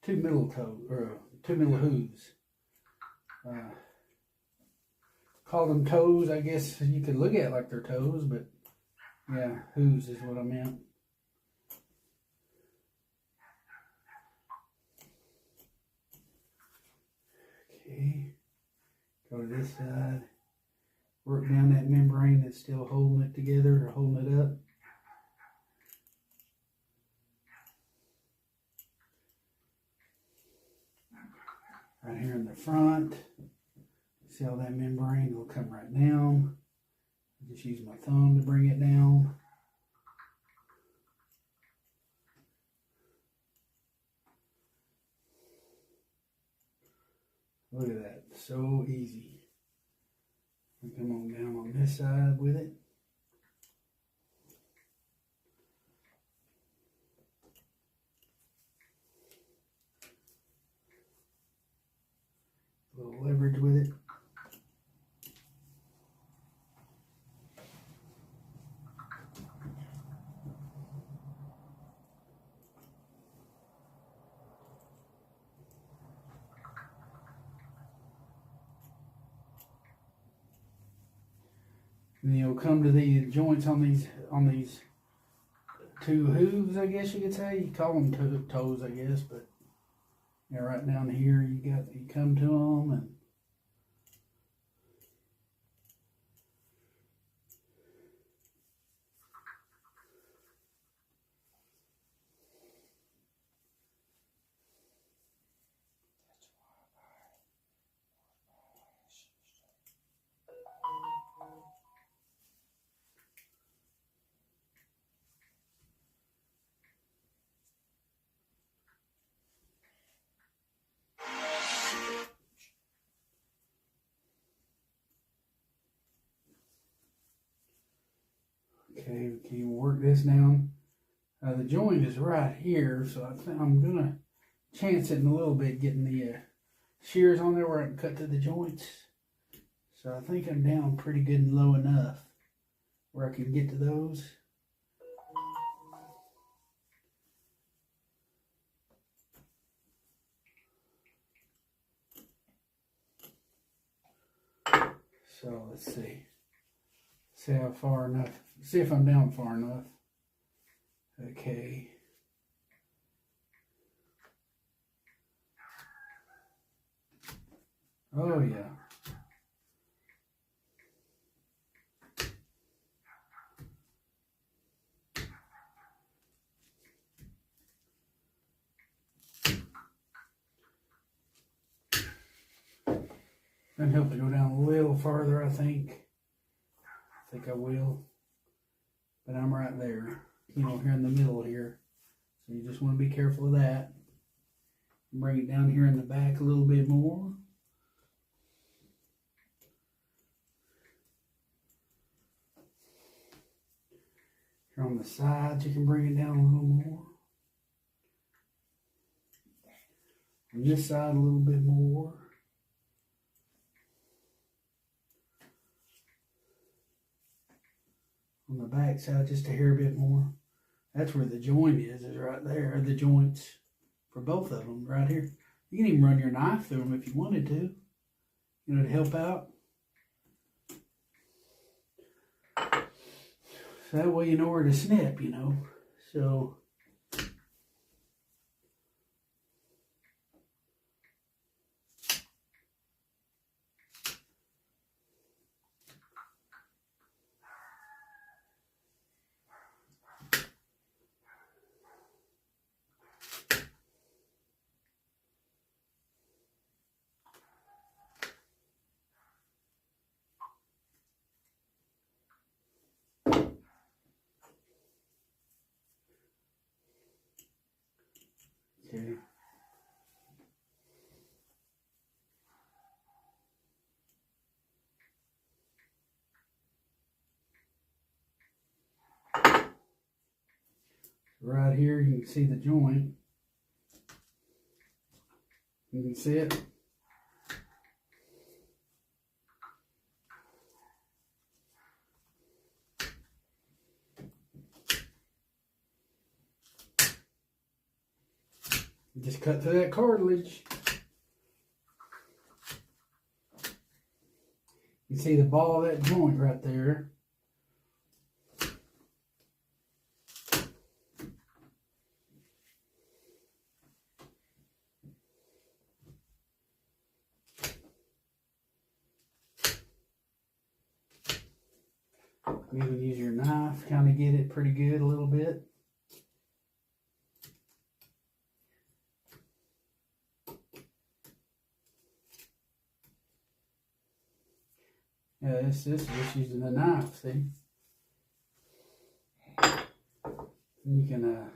two middle hooves. Call them toes, I guess you could look at it like they're toes, but yeah, hooves is what I meant. Okay, go to this side. Work down that membrane that's still holding it together or holding it up. Right here in the front. See how that membrane will come right down. I just use my thumb to bring it down. Look at that, so easy. Come on down on this side with it. A little leverage with it. And then you'll come to the joints on these two hooves, I guess you could say. You call them toes, I guess, but yeah, right down here you come to them and okay, can you work this down? The joint is right here, so I think I'm gonna chance it in a little bit, getting the shears on there where I can cut to the joints. So I think I'm down pretty good and low enough where I can get to those. So let's see. See how far enough. See if I'm down far enough. Okay. Oh yeah. That'll help to go down a little farther, I think. I think I will. But I'm right there, you know, here in the middle here. So you just want to be careful of that. Bring it down here in the back a little bit more. Here on the sides, you can bring it down a little more. On this side, a little bit more. On the back side, just a hair bit more. That's where the joint is right there. The joints for both of them, right here. You can even run your knife through them if you wanted to, you know, to help out. So that way you know where to snip, you know. So okay. Right here, you can see the joint. You can see it. You just cut through that cartilage. You see the ball of that joint right there. You can use your knife, kind of get it pretty good a little bit. Yeah, this is just using the knife, see? And you can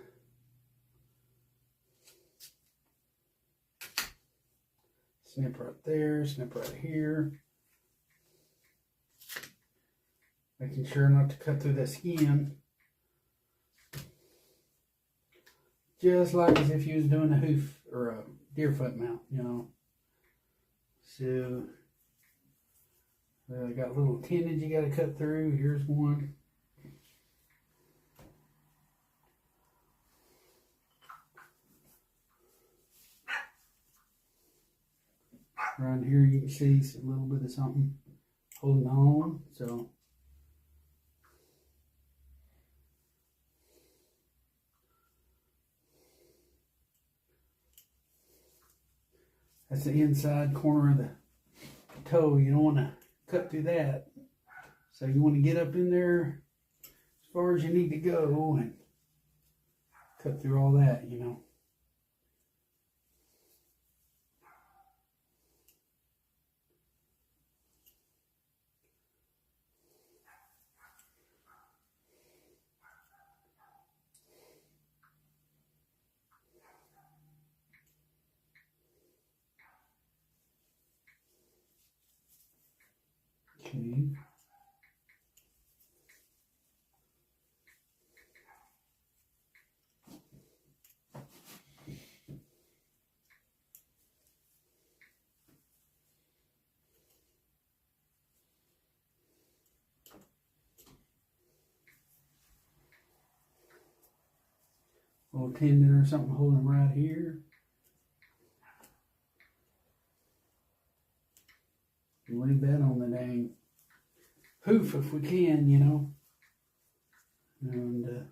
snip right there, snip right here. Making sure not to cut through the skin. Just like as if you was doing a hoof or a deer foot mount, you know. So, I got little tendons you got to cut through. Here's one. Around here you can see a little bit of something holding on. So, that's the inside corner of the toe. You don't want to cut through that. So you want to get up in there as far as you need to go and cut through all that, you know. Okay. Little tendon or something holding right here. Leave that on the dang poof if we can, you know. And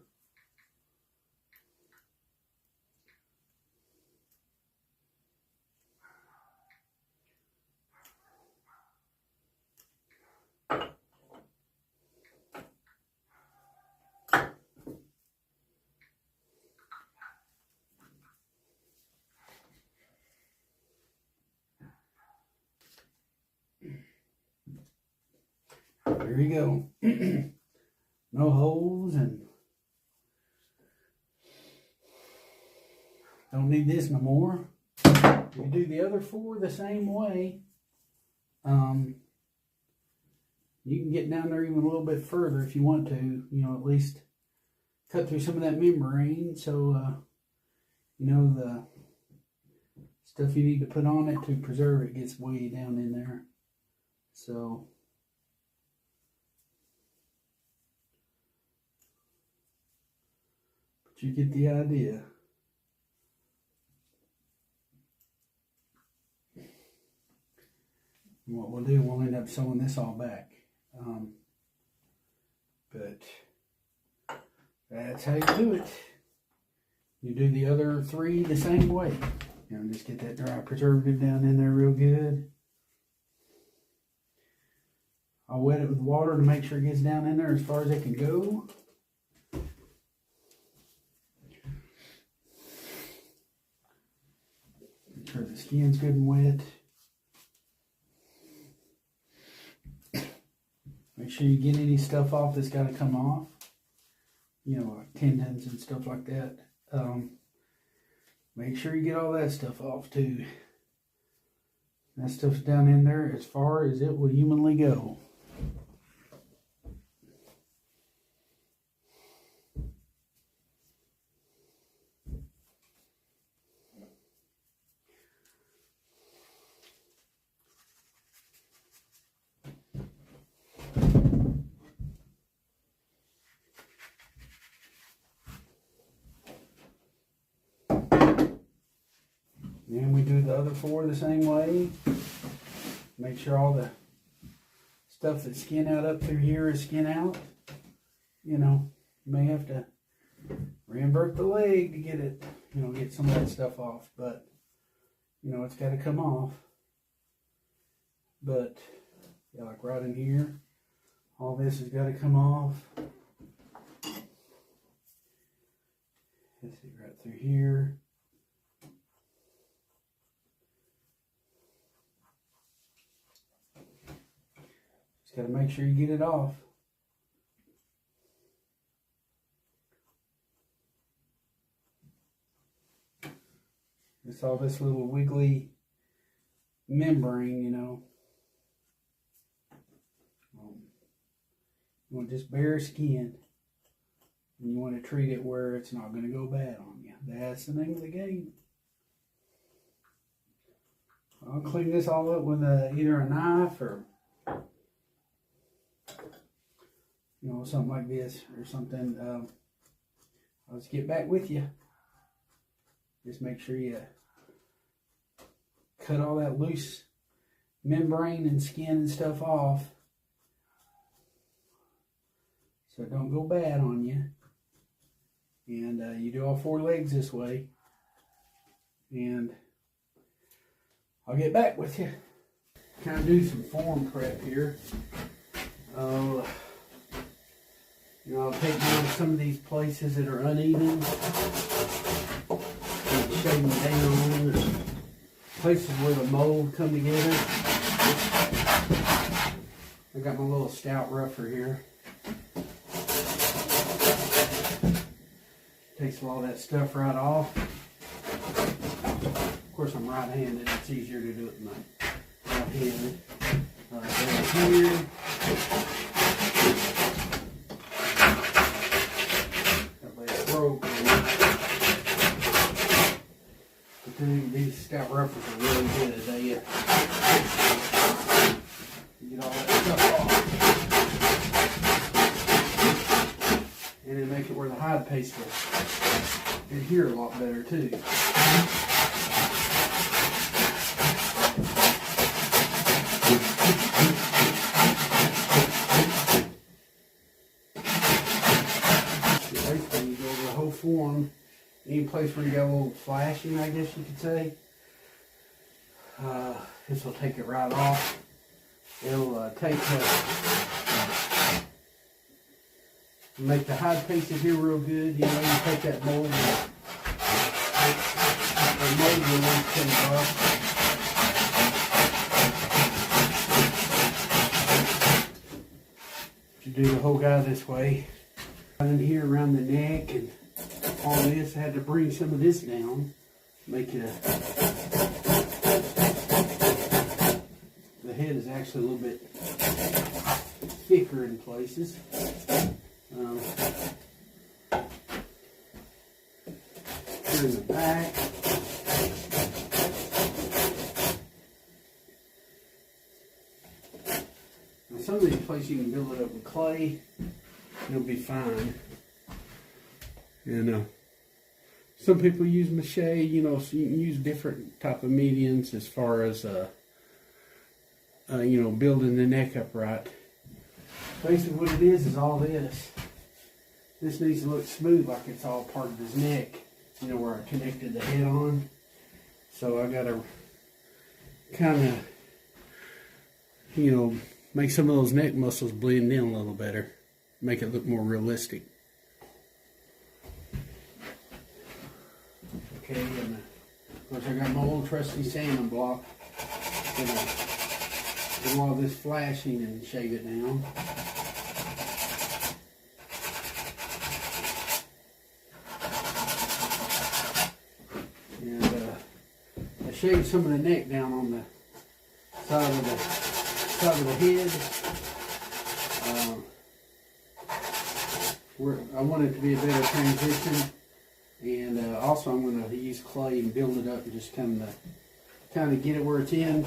there you go. No holes, and don't need this no more. You do the other 4 the same way. You can get down there even a little bit further if you want to, you know, at least cut through some of that membrane, so you know, the stuff you need to put on it to preserve it gets way down in there. So but you get the idea. And what we'll do, we'll end up sewing this all back. But that's how you do it. You do the other 3 the same way. You know, just get that dry preservative down in there real good. I'll wet it with water to make sure it gets down in there as far as it can go. Make sure the skin's good and wet. Make sure you get any stuff off that's got to come off. You know, like tendons and stuff like that. Make sure you get all that stuff off too. That stuff's down in there as far as it will humanly go. And we do the other 4 the same way. Make sure all the stuff that's skin out up through here is skin out. You know, you may have to reinvert the leg to get it, you know, get some of that stuff off. But, you know, it's got to come off. But, yeah, like right in here, all this has got to come off. Let's see, right through here. Got to make sure you get it off. It's all this little wiggly membrane, you know. You want just bare skin. And you want to treat it where it's not going to go bad on you. That's the name of the game. I'll clean this all up with either a knife or, you know, something like this or something. I'll just get back with you. Just make sure you cut all that loose membrane and skin and stuff off so it don't go bad on you. And you do all 4 legs this way. And I'll get back with you. Kind of do some form prep here. You know, I'll take down some of these places that are uneven, shade them down, or places where the mold come together. I got my little stout rougher here. Takes all that stuff right off. Of course, I'm right-handed. It's easier to do it than left-handed. All right, down here. These stout ruffers are really good. They get all that stuff off, and they make it where the hide paste will adhere a lot better too. form, any place where you got a little flashing, I guess you could say. This will take it right off. It'll make the hide paste in here real good. You know, you take that mold and the mold will come off. You do the whole guy this way. In here around the neck and all this, I had to bring some of this down, make it the head is actually a little bit thicker in places. Here in the back. Now some of these places you can build it up with clay. It'll be fine. And some people use mache, you know, so you can use different type of mediums as far as you know, building the neck up right. Basically what it is all this. This needs to look smooth, like it's all part of his neck, you know, where I connected the head on. So I gotta kind of, you know, make some of those neck muscles blend in a little better. Make it look more realistic. Okay, and of course I got my old trusty sanding block. Gonna do all this flashing and shave it down. And I shaved some of the neck down on the side of the head. I want it to be a better transition, and also I'm going to use clay and build it up and just kind of get it where it's in.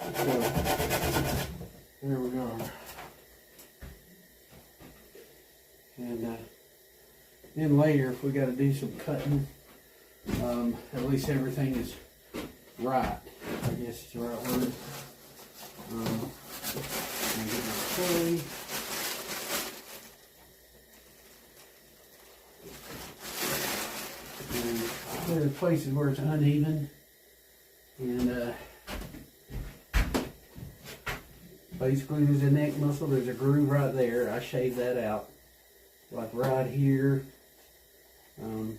So there we go. And then later, if we got to do some cutting, at least everything is right. I guess is the right word. And get my clay. And there are places where it's uneven, and basically there's a neck muscle, there's a groove right there. I shaved that out, like right here. We'll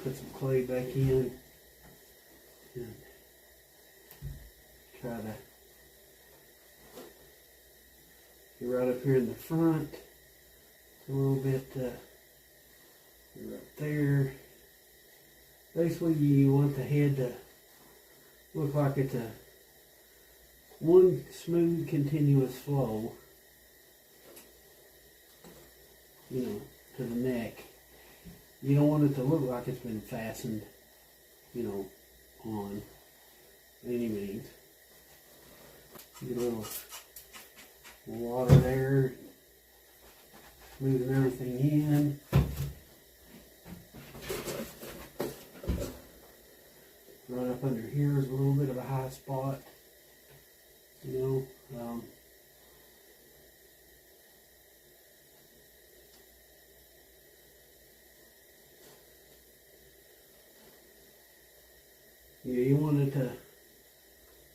put some clay back in and try to get right up here in the front, a little bit right there. Basically you want the head to look like it's a one smooth continuous flow, you know, to the neck. You don't want it to look like it's been fastened, you know, on any means. Get a little water there, smoothing everything in. Right up under here is a little bit of a high spot, you know. Yeah, you want it to,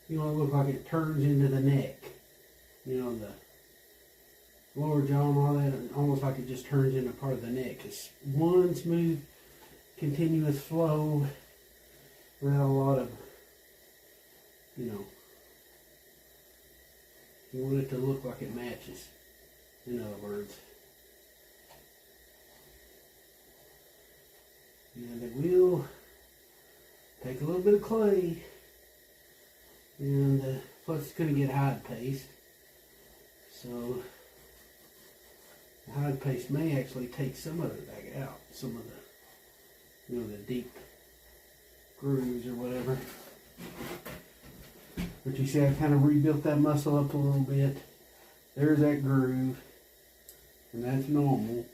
you want it to look like it turns into the neck. You know, the lower jaw and all that, almost like it just turns into part of the neck. It's one smooth, continuous flow without a lot of, you know, you want it to look like it matches, in other words. And it will take a little bit of clay, and plus it's going to get hide paste. So the hide paste may actually take some of it back out, some of the, you know, the deep grooves or whatever. But you see, I kind of rebuilt that muscle up a little bit. There's that groove, and that's normal.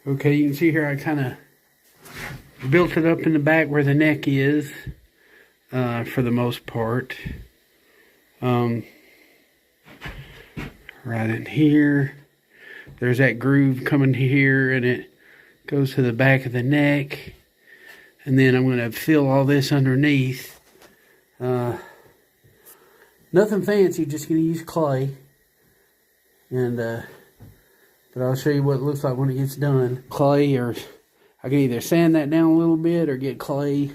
Okay, you can see here I kind of built it up in the back where the neck is, for the most part. Right in here. There's that groove coming here, and it goes to the back of the neck. And then I'm going to fill all this underneath. Nothing fancy, just going to use clay. And but I'll show you what it looks like when it gets done. Clay, or I can either sand that down a little bit or get clay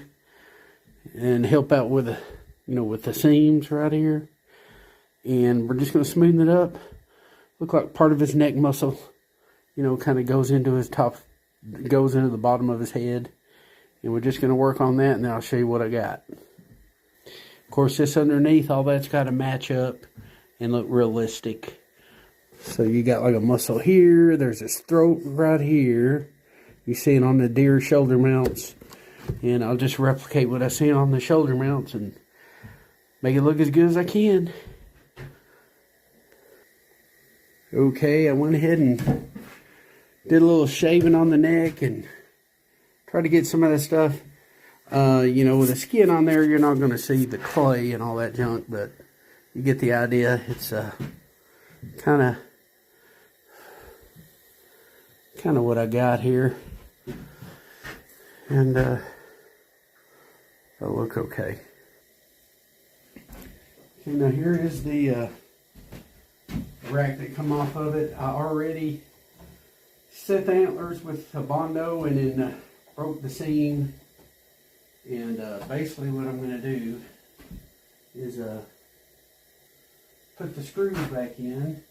and help out with the, with the seams right here. And we're just going to smoothen it up. Look like part of his neck muscle, kind of goes into his top, goes into the bottom of his head. And we're just going to work on that, and then I'll show you what I got. Of course, this underneath, all that's got to match up and look realistic. So you got like a muscle here. There's his throat right here. You see it on the deer shoulder mounts. And I'll just replicate what I see on the shoulder mounts and make it look as good as I can. Okay, I went ahead and did a little shaving on the neck and tried to get some of that stuff. With the skin on there, you're not going to see the clay and all that junk, but you get the idea. It's kind of what I got here. And it'll look okay. Okay, now here is the rack that come off of it. I already set the antlers with a Bondo and then broke the seam. And basically what I'm going to do is put the screws back in.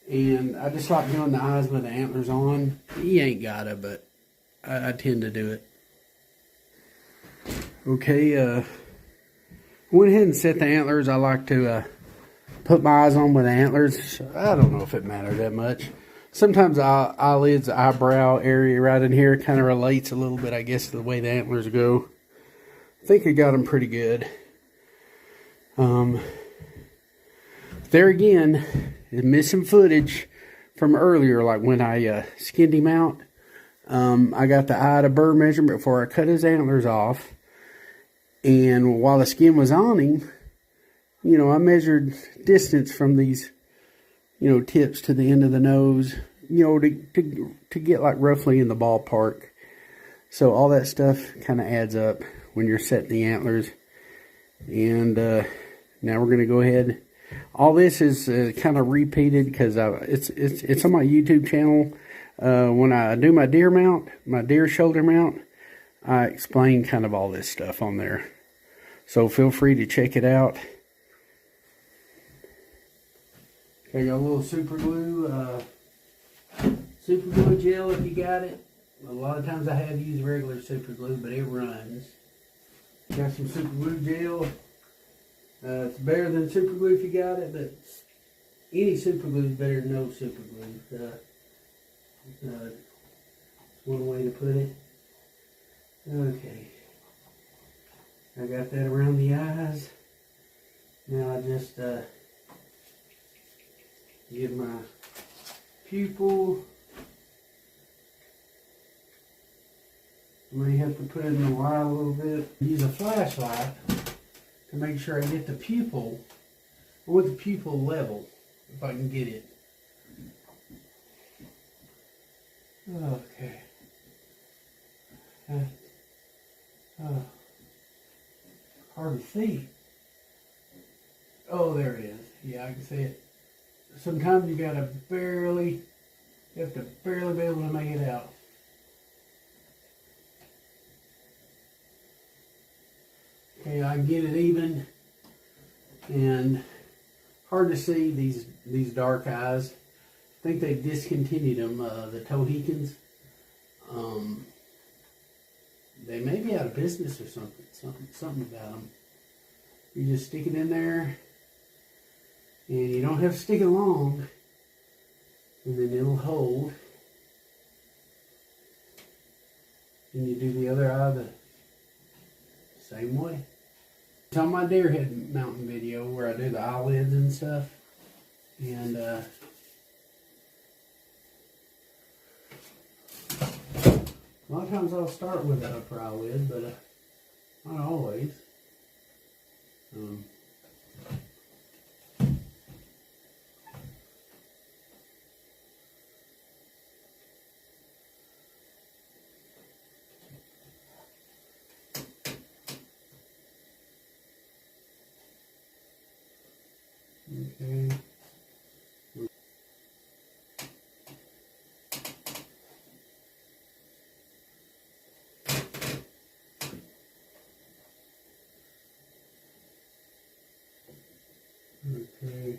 And I just like doing the eyes with the antlers on. You ain't gotta, but I tend to do it. Okay, went ahead and set the antlers. I like to put my eyes on with the antlers. I don't know if it matters that much. Sometimes eyelids, eyebrow area right in here kind of relates a little bit, I guess, to the way the antlers go. I think I got them pretty good. There again, missing footage from earlier, like when I skinned him out. I got the eye to burr measurement before I cut his antlers off. And while the skin was on him, I measured distance from these, tips to the end of the nose, to get like roughly in the ballpark. So all that stuff kind of adds up when you're setting the antlers. And now we're going to go ahead. All this is kind of repeated because it's on my YouTube channel. When I do my deer mount, my deer shoulder mount, I explain kind of all this stuff on there. So feel free to check it out. Okay, got a little super glue gel if you got it. A lot of times I have used regular super glue, but it runs. Got some super glue gel. It's better than super glue if you got it, but any super glue is better than no super glue. That's one way to put it. Okay. I got that around the eyes. Now I just give my pupil. I may have to put it in the light a little bit. Use a flashlight to make sure I get the pupil. I want the pupil level, if I can get it. Okay. Hard to see. Oh, there it is. Yeah, I can see it. Sometimes you have to barely be able to make it out. Okay, I can get it even, and hard to see these dark eyes. I think they've discontinued them, the Tohicans. They may be out of business or something about them. You just stick it in there, and you don't have to stick it long, and then it'll hold. And you do the other eye the same way. It's on my deer head mounting video where I do the eyelids and stuff. And a lot of times I'll start with the upper eyelid, but not always. Okay. Okay.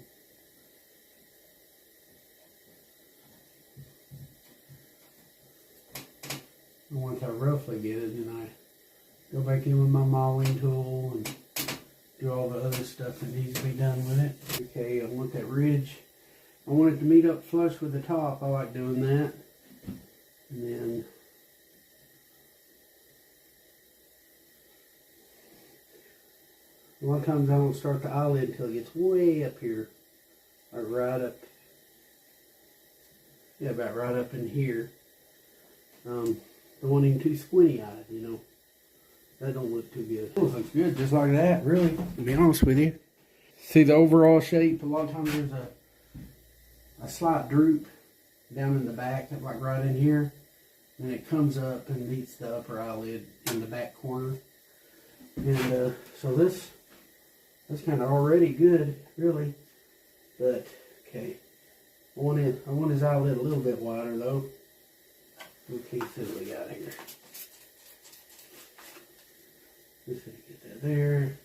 Once I roughly get it, then I go back in with my modeling tool and do all the other stuff that needs to be done with it. Okay, I want that ridge. I want it to meet up flush with the top. I like doing that. And then a lot of times I don't start the eyelid until it gets way up here. Like right up, yeah, about right up in here. Don't want him too squinty-eyed, you know. That don't look too good. Oh, it looks good just like that, really, to be honest with you. See the overall shape? A lot of times there's a slight droop down in the back, like right in here. And it comes up and meets the upper eyelid in the back corner. And so that's kind of already good, really. But, okay. I want his eyelid a little bit wider, though. Okay, see what we got here. Let's see, get that there.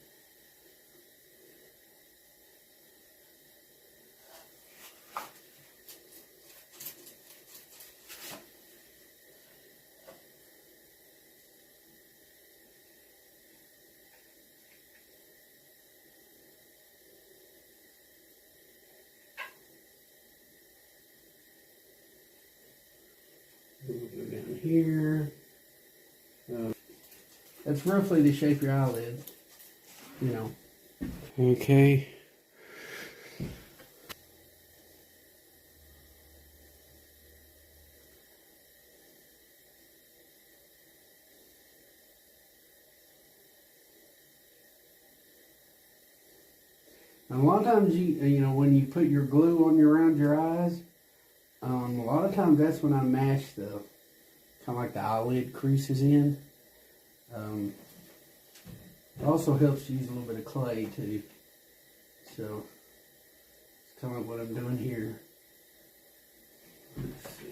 We'll go down here. That's roughly the shape of your eyelid, you know. Okay. And a lot of times, you know, when you put your glue on around your eyes, a lot of times that's when I mash the kind of like the eyelid creases in. It also helps to use a little bit of clay too. So it's kind of like what I'm doing here. Let's see.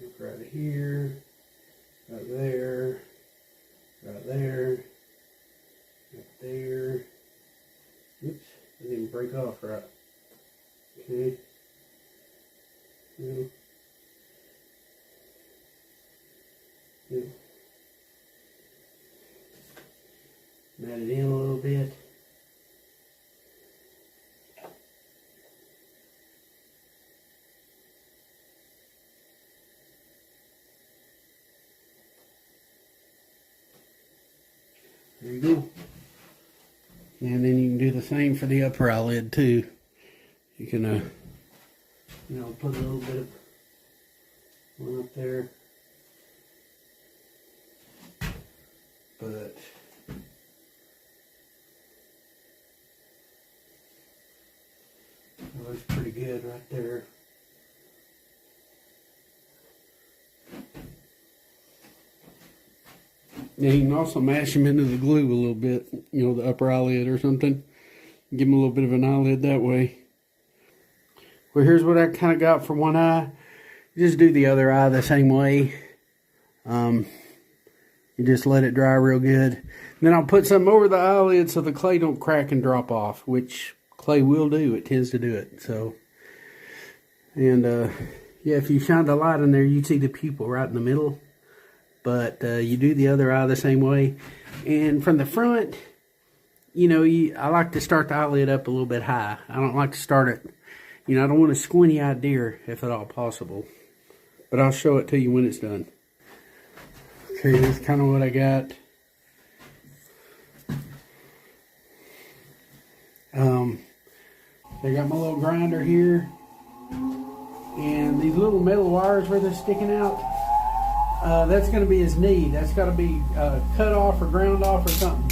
Look right here, right there, right there, right there. Oops, I didn't break off right. Okay. Yeah. Yeah. Mat it in a little bit. There you go. And then you can do the same for the upper eyelid too. You can, you know, put a little bit of one up there. But it looks pretty good right there. Yeah, you can also mash them into the glue a little bit, you know, the upper eyelid or something. Give them a little bit of an eyelid that way. Well, here's what I kind of got for one eye. Just do the other eye the same way. You just let it dry real good. And then I'll put something over the eyelid so the clay don't crack and drop off, which clay will do. It tends to do it. So, and yeah, if you shine the light in there, you'd see the pupil right in the middle. But you do the other eye the same way. And from the front, you know, I like to start the eyelid up a little bit high. I don't like to start it, you know, I don't want a squinty-eyed deer if at all possible. But I'll show it to you when it's done. Okay, that's kind of what I got. I got my little grinder here. And these little metal wires where they're sticking out, that's going to be his knee. That's got to be cut off or ground off or something.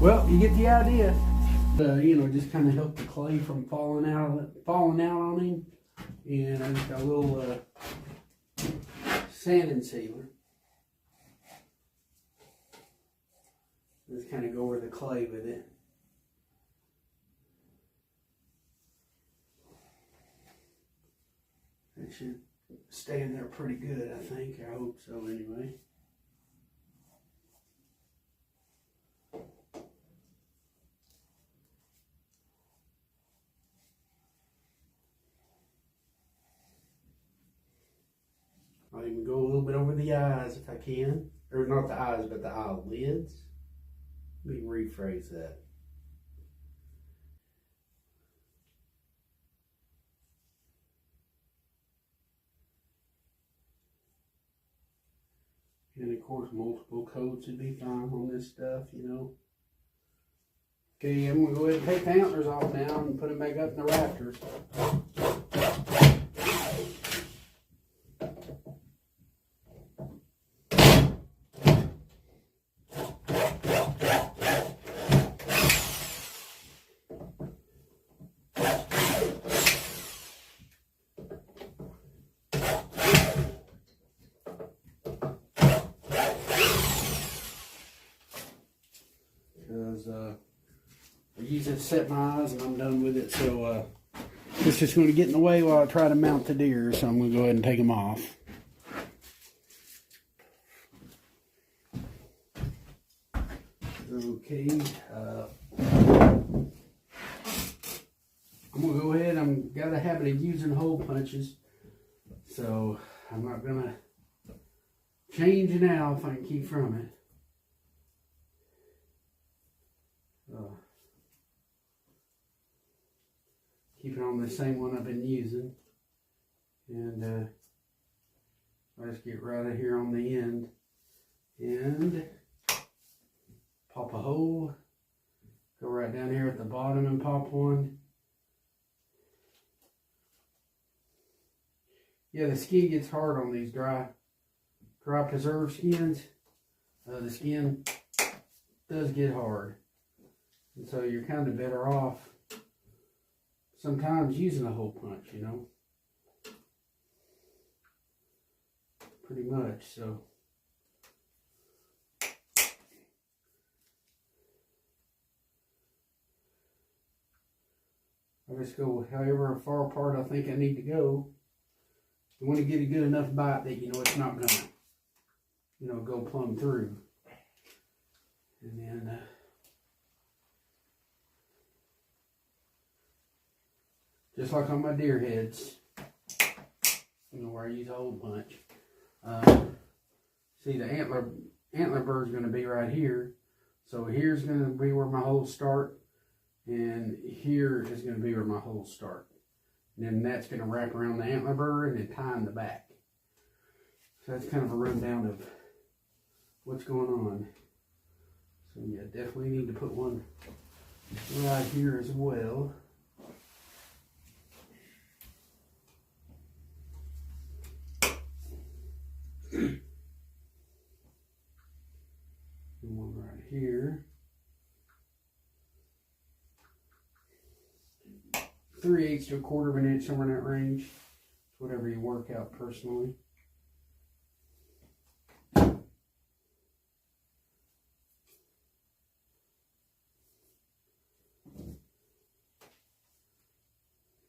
Well, you get the idea. You know, just kind of help the clay from falling out on him. And I just got a little sanding sealer. Just kind of go over the clay with it. It should stay in there pretty good, I think. I hope so, anyway. I'll even go a little bit over the eyes if I can. Or not the eyes, but the eyelids. Let me rephrase that. And of course, multiple coats would be fine on this stuff, you know. Okay, I'm going to go ahead and take the antlers off now and put them back up in the rafters. I use it to set my eyes and I'm done with it, so it's just going to get in the way while I try to mount the deer, so I'm going to go ahead and take them off. Okay, I'm going to go ahead. I've got a habit of using hole punches, so I'm not going to change it now if I can keep from it. Keep it on the same one I've been using, and let's get right out here on the end and pop a hole, go right down here at the bottom and pop one. Yeah, the skin gets hard on these dry preserved skins. The skin does get hard, and so you're kind of better off sometimes using a hole punch, you know, pretty much. So I just go however far apart I think I need to go. You want to get a good enough bite that you know it's not gonna, you know, go plumb through. And then just like on my deer heads, you know, where I use a hole punch. See, the antler bird's going to be right here. So here's going to be where my holes start, and here is going to be where my holes start. And then that's going to wrap around the antler bird and then tie in the back. So that's kind of a rundown of what's going on. So yeah, definitely need to put one right here as well. One right here. 3/8 to 1/4 of an inch, somewhere in that range. Whatever you work out personally. And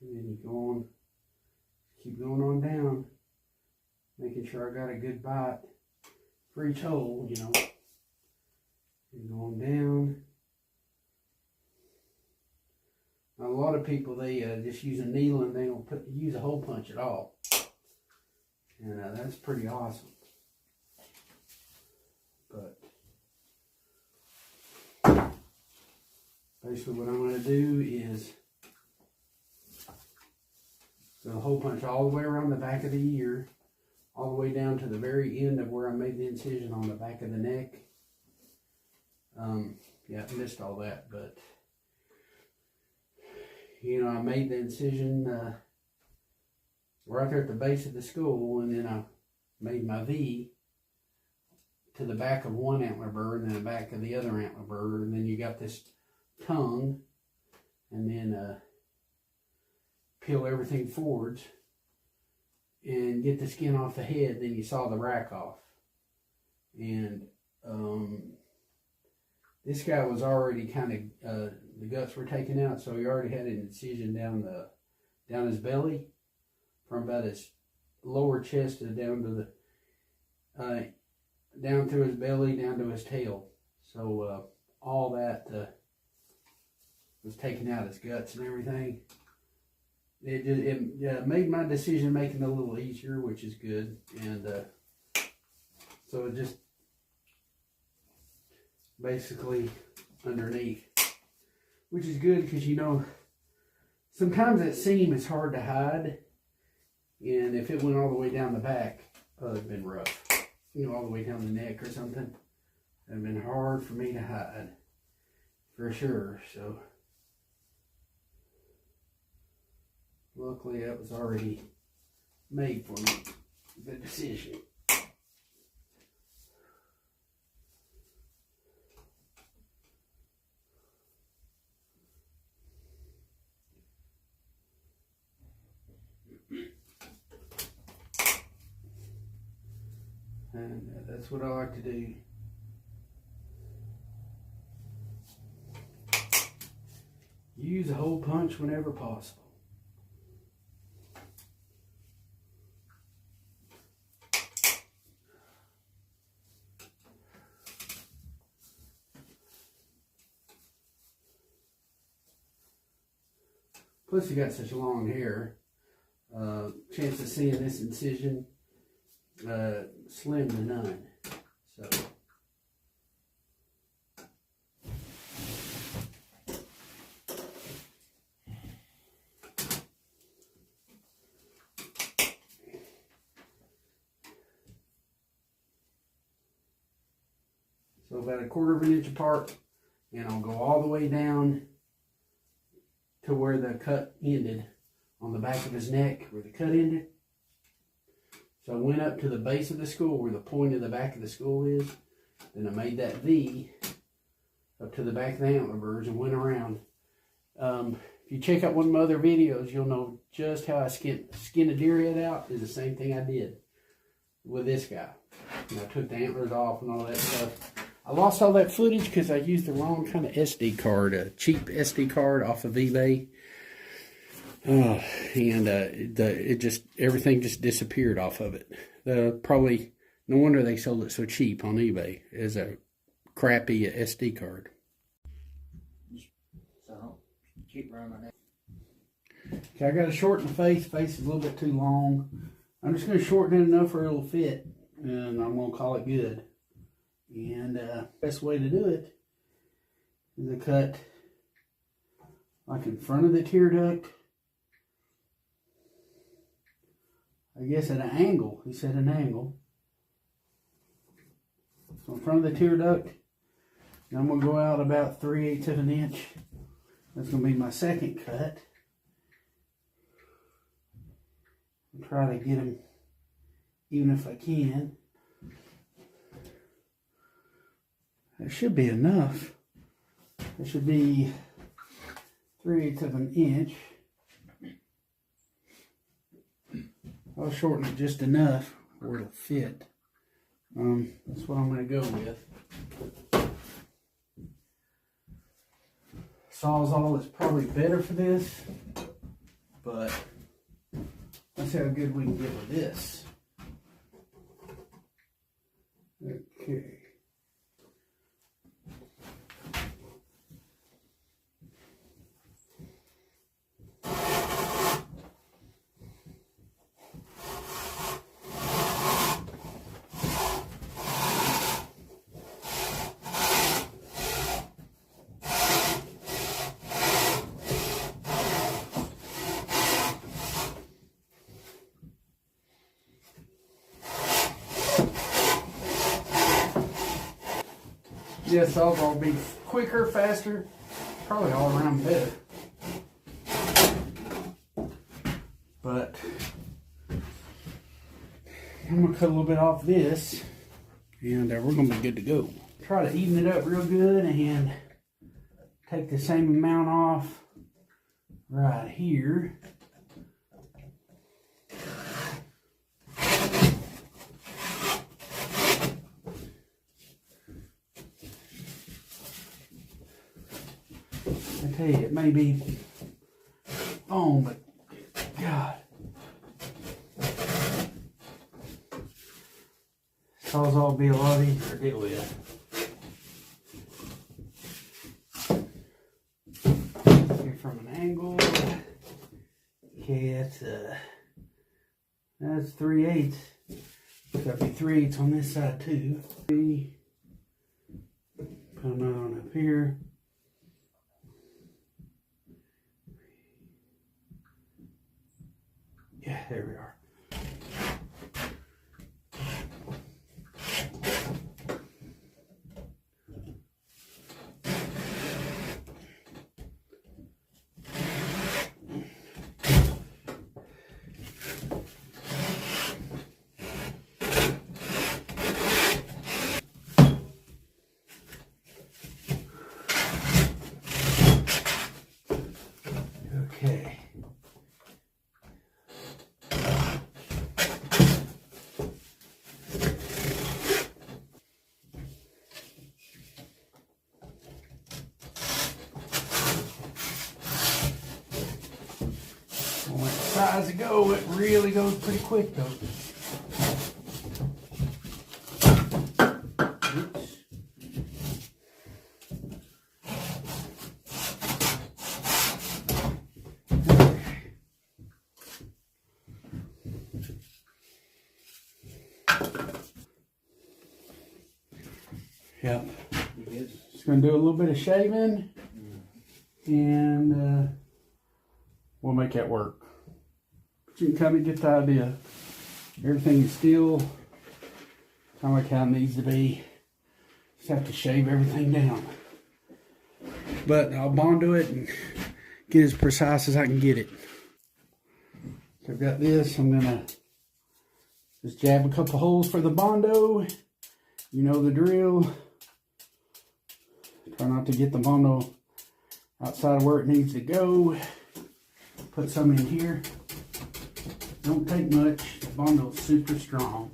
then you go on, keep going on down, making sure I got a good bite for each hole, you know. And going down. Now, a lot of people, they just use a needle and they don't use a hole punch at all. And that's pretty awesome. But basically what I'm going to do is go hole punch all the way around the back of the ear, all the way down to the very end of where I made the incision on the back of the neck. Yeah, I missed all that, but you know, I made the incision right there at the base of the skull, and then I made my V to the back of one antler bird and then the back of the other antler bird, and then you got this tongue, and then peel everything forwards and get the skin off the head. Then you saw the rack off, and this guy was already kind of the guts were taken out, so he already had an incision down his belly, from about his lower chest to down to the down through his belly, down to his tail. So all that was taken out, his guts and everything. It made my decision making a little easier, which is good. And so it just basically underneath, which is good, because you know sometimes that seam is hard to hide, and if it went all the way down the back, it'd been rough. You know, all the way down the neck or something, it'd been hard for me to hide, for sure. So luckily that was already made for me, the decision. And that's what I like to do. Use a hole punch whenever possible. Plus you got such long hair. Chance of seeing this incision slim to none. So about 1/4 of an inch apart, and I'll go all the way down to where the cut ended on the back of his neck, where the cut ended. So I went up to the base of the skull, where the point of the back of the skull is. Then I made that V up to the back of the antler birds and went around. If you check out one of my other videos, you'll know just how I skin a deer head out. Is the same thing I did with this guy. And I took the antlers off and all that stuff. I lost all that footage because I used the wrong kind of SD card, a cheap SD card off of eBay. And everything just disappeared off of it. Probably no wonder they sold it so cheap on eBay as a crappy SD card. So keep running it. Okay, I got to shorten the face. Face is a little bit too long. I'm just going to shorten it enough where it'll fit, and I'm going to call it good. And best way to do it is to cut like in front of the tear duct. I guess at an angle. He said an angle. So in front of the tear duct, and I'm going to go out about 3/8 of an inch. That's going to be my second cut. I'll try to get him even if I can. That should be enough. That should be 3/8 of an inch. I'll shorten it just enough where it'll fit. That's what I'm going to go with. Sawzall is probably better for this, but let's see how good we can get with this. Okay. Yes, Sawzall will be quicker, faster, probably all around better. But I'm going to cut a little bit off this And we're gonna be good to go. Try to even it up real good and take the same amount off right here. I tell you, it may be foam, but God. Sawzall will be a lot easier to deal with. Here from an angle. Okay, that's 3/8. It's got to be 3/8 on this side too. Put them on up here. Yeah, there we are. Okay. When it decides to go, it really goes pretty quick though. Oops. Yep. Just gonna do a little bit of shaving, and we'll make that work. But you can kind of get the idea. Everything is still kind of like how it needs to be. Just have to shave everything down. But I'll Bondo it and get as precise as I can get it. So I've got this. I'm gonna just jab a couple holes for the Bondo. You know the drill. Try not to get the Bondo outside of where it needs to go. Put some in here. Don't take much. The Bondo's super strong.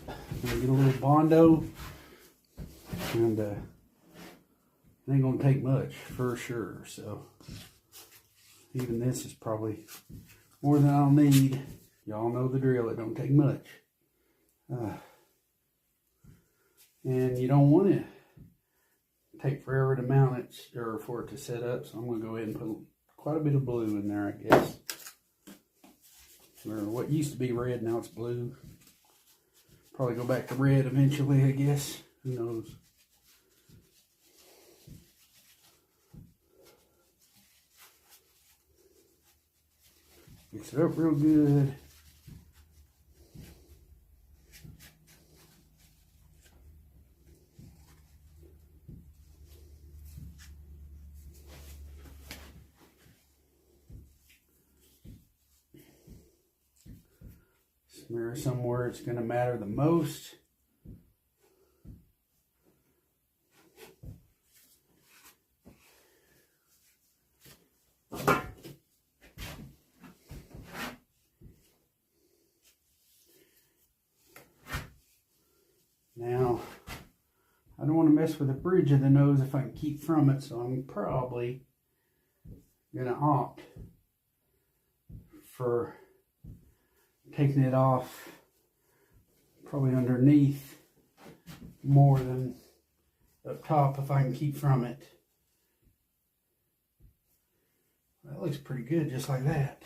I'm gonna get a little Bondo, and it ain't gonna take much for sure. So even this is probably more than I'll need. Y'all know the drill. It don't take much. And you don't want to take forever to mount it or for it to set up, so I'm going to go ahead and put quite a bit of blue in there, I guess. Or what used to be red, now it's blue. Probably go back to red eventually, I guess. Who knows? Mix it up real good. Smear somewhere it's going to matter the most. Now, I don't want to mess with the bridge of the nose if I can keep from it, so I'm probably going to opt for taking it off probably underneath more than up top if I can keep from it. That looks pretty good just like that.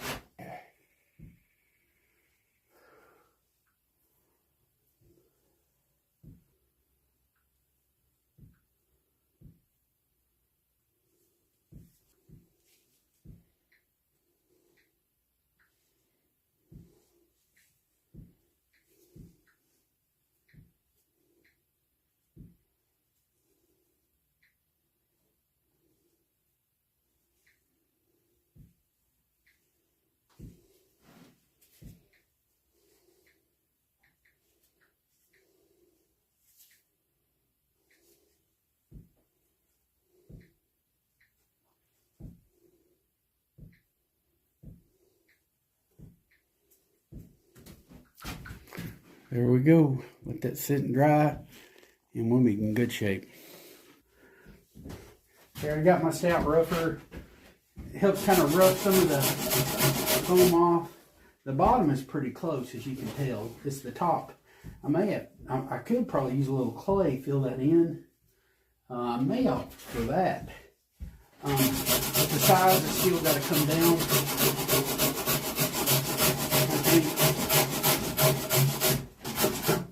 There we go. Let that sit and dry, and we'll be in good shape. There, I got my stout rougher. It helps kind of rough some of the foam off. The bottom is pretty close, as you can tell. It's the top. I could probably use a little clay, fill that in. I may opt for that. But the sides have still got to come down.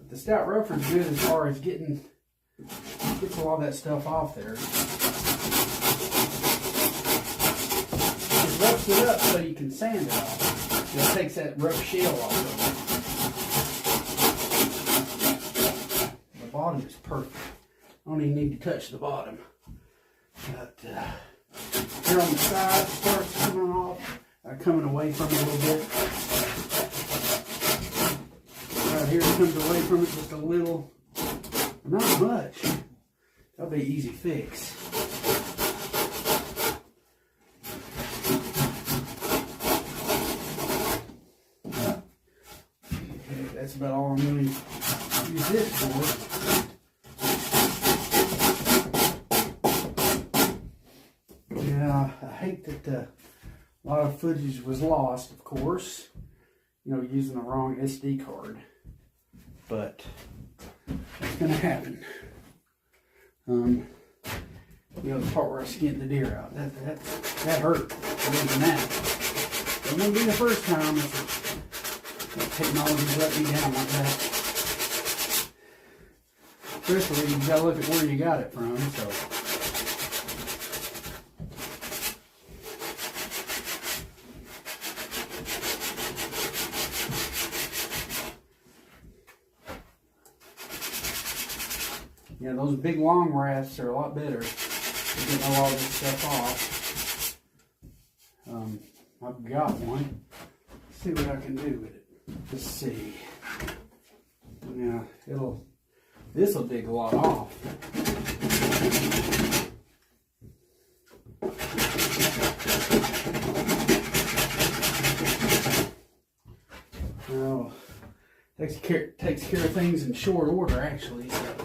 The stout rougher is good as far as gets a lot of that stuff off there. It roughs it up so you can sand it off. It takes that rough shell off of it. The bottom is perfect. I don't even need to touch the bottom. But here on the side, it starts coming off, coming away from it a little bit. Right here it comes away from it just a little, not much. That'll be an easy fix. Okay, that's about all I'm going to use this for. Yeah, I hate that a lot of footage was lost, of course, using the wrong SD card, but it's going to happen. The part where I skinned the deer out, that hurt. Even that. It won't be the first time that technology's let me down like that. Especially, you gotta look at where you got it from, so. Yeah, those big long rafts are a lot better for getting a lot of this stuff off. I've got one. Let's see what I can do with it. Let's see. Yeah, this'll dig a lot off. Well, takes care of things in short order, actually. So.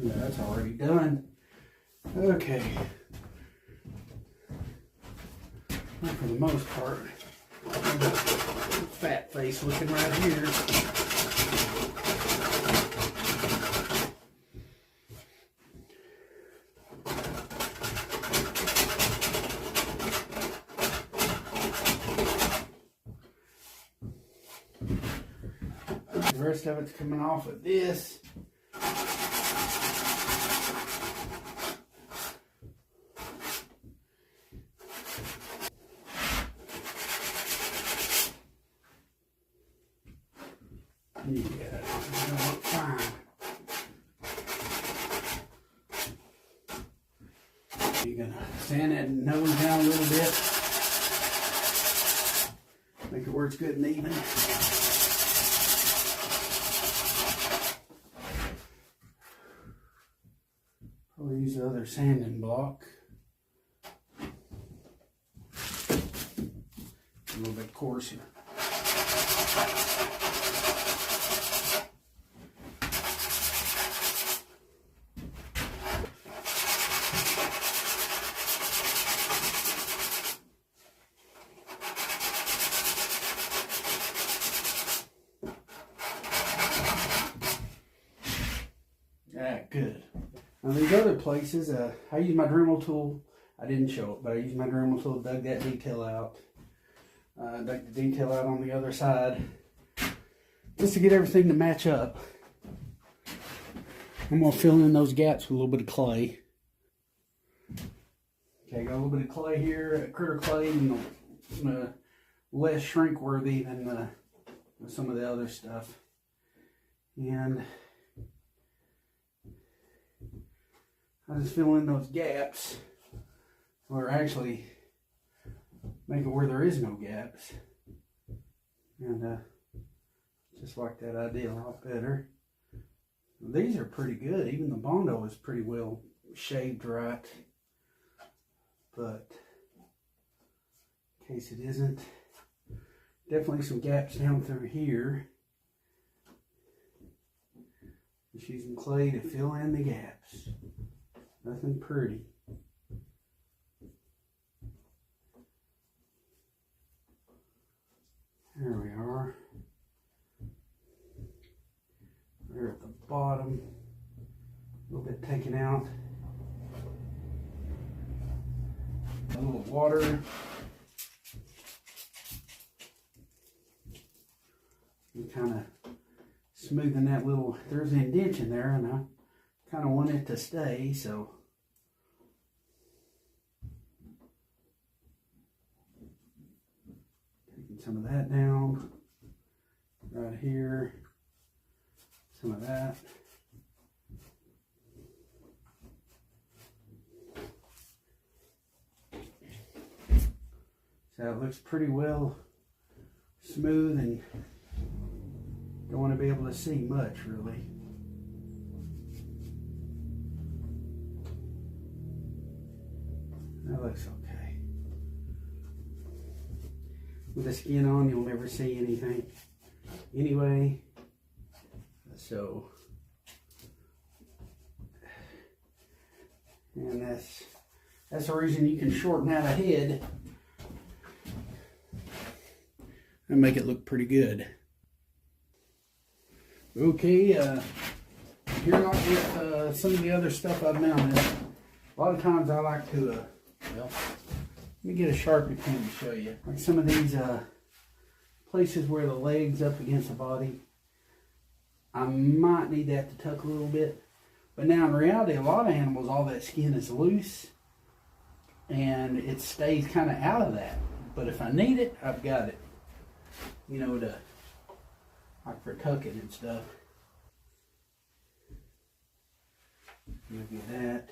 Yeah, that's already done. Okay. Well, for the most part, fat face looking right here. The rest of it's coming off of this. Yeah, that'll look fine. You're gonna sand that nose down a little bit. Make it where it's good and even. Probably use the other sanding block. A little bit coarser. Good. Now these other places, I used my Dremel tool. I didn't show it, but I used my Dremel tool, dug that detail out. Dug the detail out on the other side. Just to get everything to match up. I'm going to fill in those gaps with a little bit of clay. Okay, got a little bit of clay here, critter clay, and less shrink worthy than some of the other stuff. And I just fill in those gaps, or actually make it where there is no gaps. And just like that, I did a lot better. These are pretty good. Even the Bondo is pretty well shaved right. But in case it isn't, definitely some gaps down through here. Just using clay to fill in the gaps. Nothing pretty. There we are. There at the bottom. A little bit taken out. A little water. And kind of smoothing that little, there's an indentation there, and I kind of want it to stay, so. Taking some of that down, right here, some of that. So it looks pretty well smooth, and don't want to be able to see much really. That looks okay. With the skin on, you'll never see anything anyway. So, and that's the reason you can shorten out a head and make it look pretty good. Okay, here like with some of the other stuff I've mounted, a lot of times I like to, well, let me get a Sharpie pen to show you. Like some of these places where the leg's up against the body, I might need that to tuck a little bit. But now in reality, a lot of animals, all that skin is loose and it stays kind of out of that. But if I need it, I've got it. You know, to like for tucking and stuff. Look at that.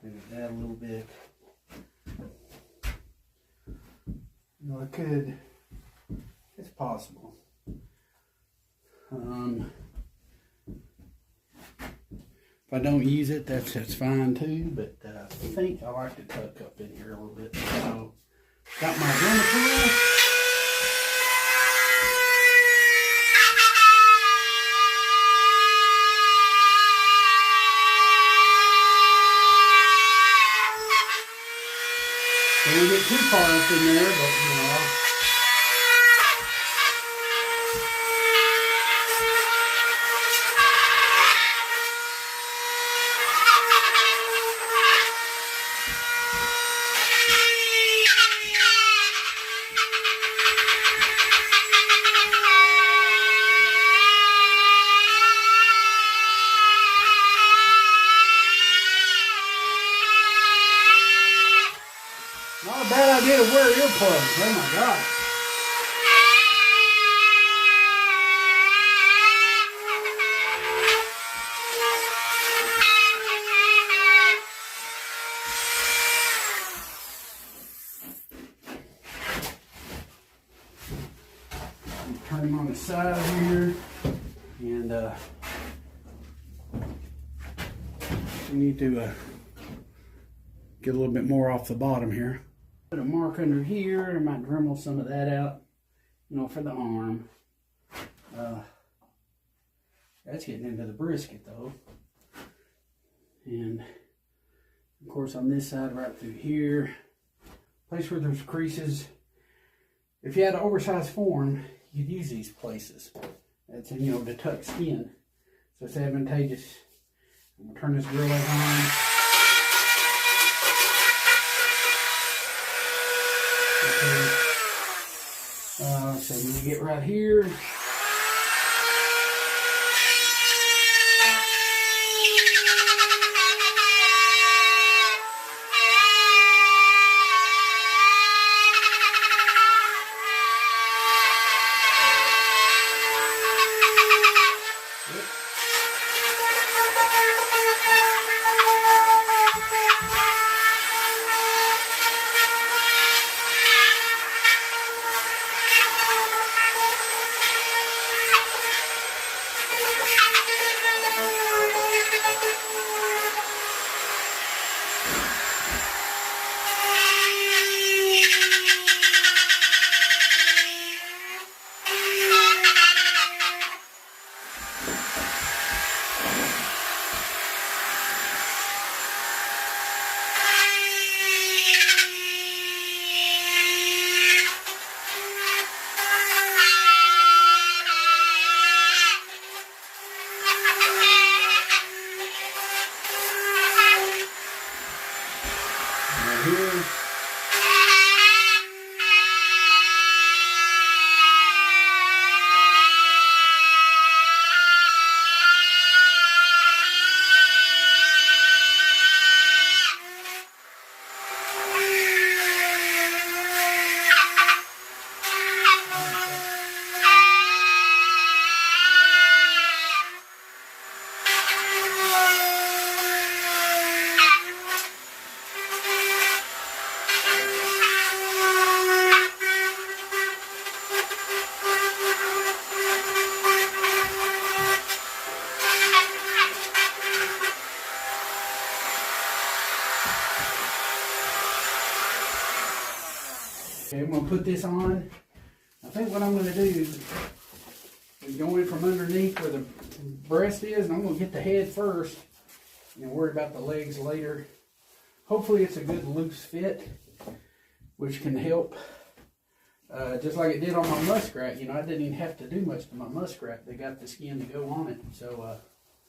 Look at that a little bit. You know, it could. It's possible. If I don't use it, that's fine too. But I think I like to tuck up in here a little bit. So, got my drum tool. Don't get too far up in there, but you know. Not a bad idea to wear earplugs. Oh my God. Turn them on the side here, and we need to get a little bit more off the bottom here. Put a mark under here. I might Dremel some of that out, you know, for the arm. That's getting into the brisket though. And of course on this side right through here, place where there's creases. If you had an oversized form, you'd use these places. That's, you know, to tuck skin. So it's advantageous. I'm gonna turn this grill light on. Okay. So when we get right here, Okay, I'm gonna put this on. I think what I'm gonna do is go in from underneath where the breast is, and I'm gonna get the head first and worry about the legs later. Hopefully it's a good loose fit, which can help. Just like it did on my muskrat, you know, I didn't even have to do much to my muskrat. They got the skin to go on it. So,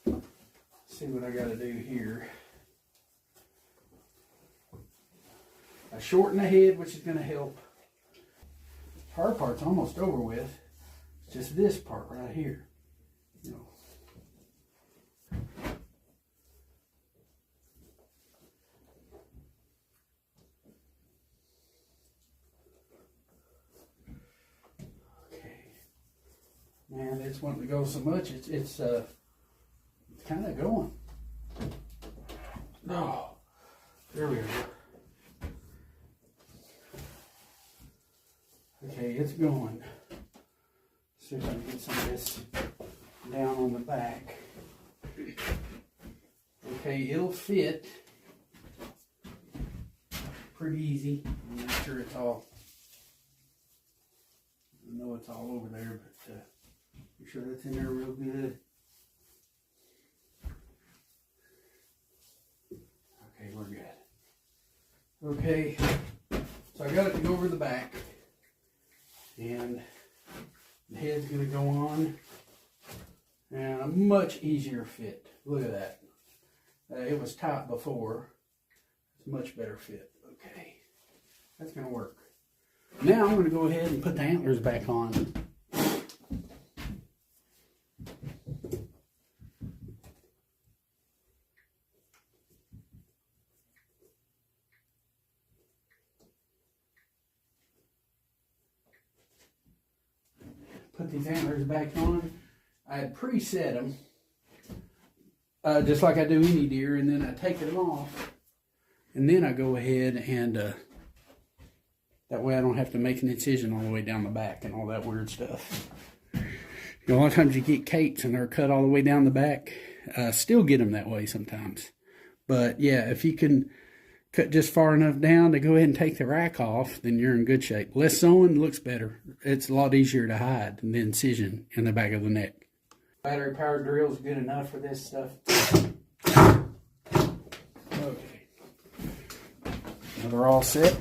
let's see what I gotta do here. I shorten the head, which is gonna help. Hard part's almost over with. It's just this part right here. You know. Man, it's wanting to go so much. It's kind of going. Oh, there we go. Okay, it's going. See if I can get some of this down on the back. Okay, it'll fit pretty easy. Make sure it's all. I know it's all over there, but make sure that's in there real good. Okay, we're good. Okay, so I got it to go over the back, and the head's going to go on, and a much easier fit. Look at that. It was tight before. It's a much better fit. Okay, that's going to work. Now I'm going to go ahead and put the antlers back on. Put these antlers back on. I had preset them, just like I do any deer, and then I take them off, and then I go ahead and that way I don't have to make an incision all the way down the back and all that weird stuff. You know, a lot of times you get capes and they're cut all the way down the back. Still get them that way sometimes. But yeah, if you can cut just far enough down to go ahead and take the rack off, then you're in good shape. Less sewing looks better. It's a lot easier to hide than the incision in the back of the neck. Battery powered drill is good enough for this stuff. Okay. Now they're all set.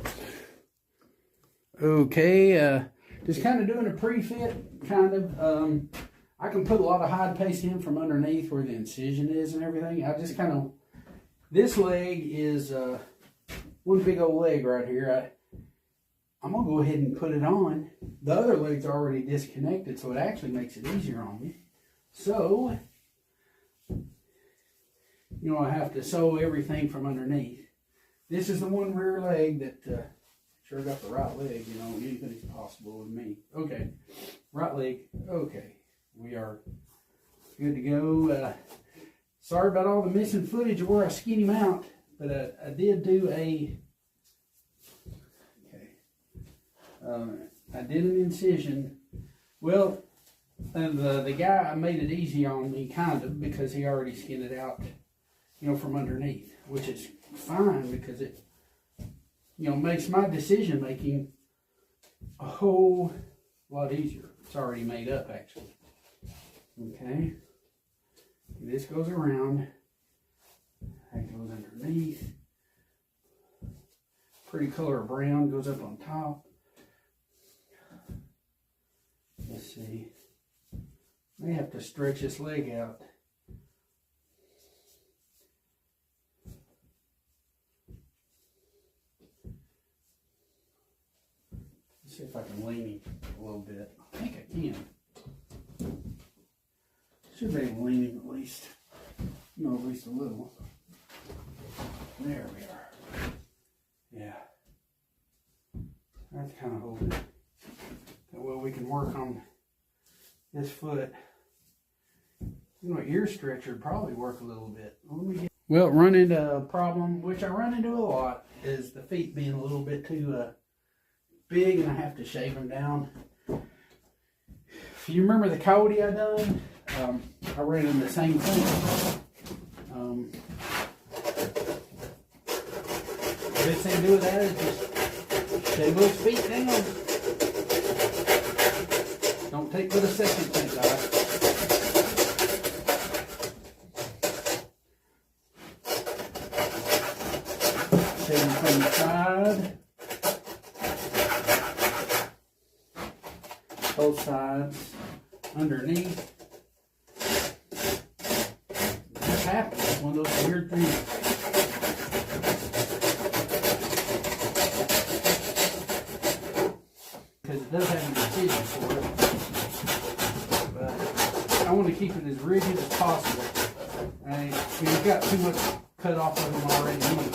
Okay, just kind of doing a pre-fit, kind of. I can put a lot of hide paste in from underneath where the incision is and everything. I just kind of, this leg is one big old leg right here. I'm going to go ahead and put it on. The other leg's already disconnected, so it actually makes it easier on me. So, you know, I have to sew everything from underneath. This is the one rear leg that... Sure got the right leg, you know, anything's possible with me. Okay, right leg, okay. We are good to go. Sorry about all the missing footage of where I skinned him out, but I did do a, I did an incision. Well, the guy made it easy on me, kind of, because he already skinned it out, you know, from underneath, which is fine because it, you know, makes my decision making a whole lot easier. It's already made up, actually. Okay. This goes around. That goes underneath. Pretty color of brown goes up on top. Let's see. May have to stretch this leg out. See if I can lean him a little bit. I think I can. Should be able to lean him at least. You know, at least a little. There we are. Yeah. That's kind of holding it. That way we can work on this foot. You know, ear stretcher would probably work a little bit. Well, run into a problem, which I run into a lot, is the feet being a little bit too big, and I have to shave them down. If you remember the coyote I done, I ran into the same thing. Best thing to do with that is just Shave those feet down. Don't take but a second, thank God. Shaving from the side. Both sides. Underneath. This happens. It's one of those weird things. Because it does have a decision for it. But I want to keep it as rigid as possible. And we've got too much cut off of them already anyway.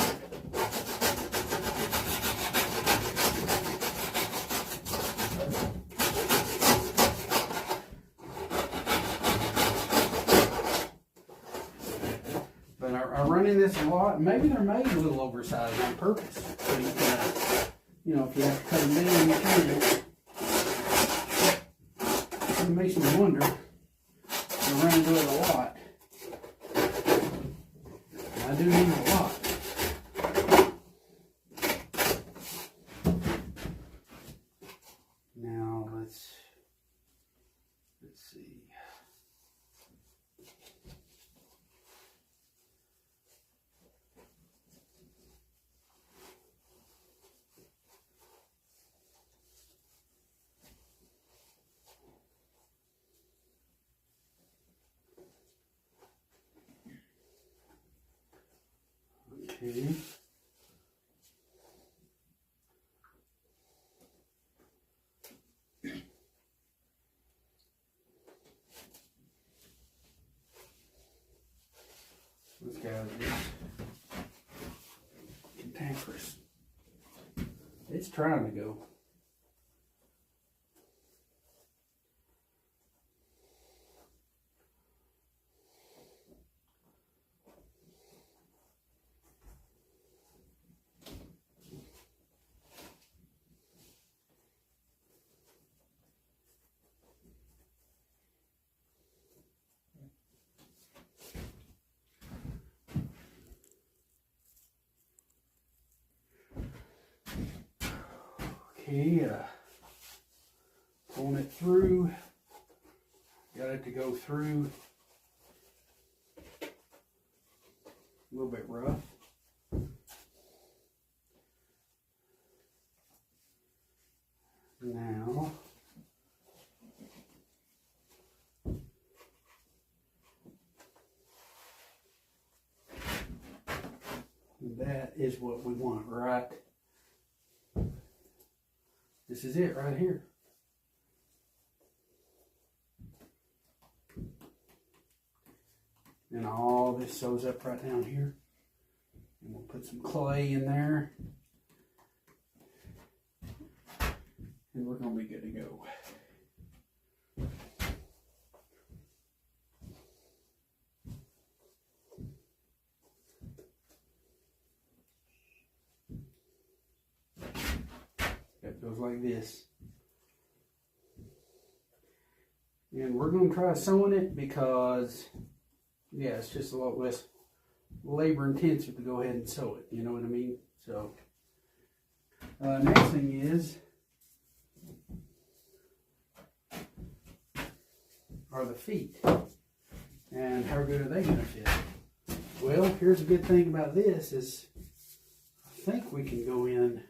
But I run in this a lot. Maybe they're made a little oversized on purpose. So you can, you know, if you have to cut them down, you can. It makes me wonder. I run into it a lot. I do need a lot. Now let's see. Okay. This guy is cantankerous. It's trying to go. Okay, pulling it through. Got it to go through. A little bit rough. Now, that is what we want, right? This is it right here. And all this sews up right down here. And we'll put some clay in there. And we're going to be good to go. It goes like this. And we're going to try sewing it because, yeah, it's just a lot less labor intensive to go ahead and sew it. You know what I mean? So, next thing is, are the feet. And how good are they going to fit? Well, here's a good thing about this is, I think we can go in.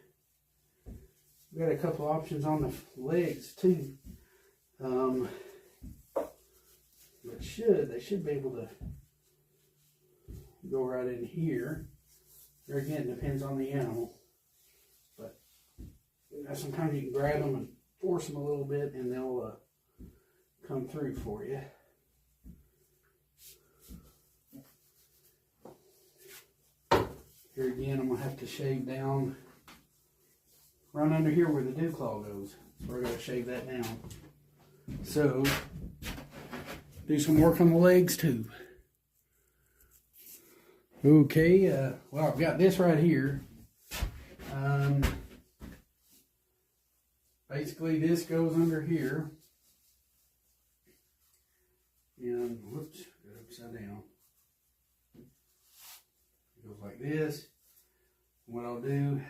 We've got a couple options on the legs too. But they should be able to go right in here. There again, it depends on the animal. But sometimes you can grab them and force them a little bit and they'll come through for you. Here again, I'm going to have to shave down right under here where the dew claw goes. So we're going to shave that down. So, do some work on the legs too. Okay, well, I've got this right here. Basically, this goes under here. And, whoops, got it upside down. It goes like this. What I'll do,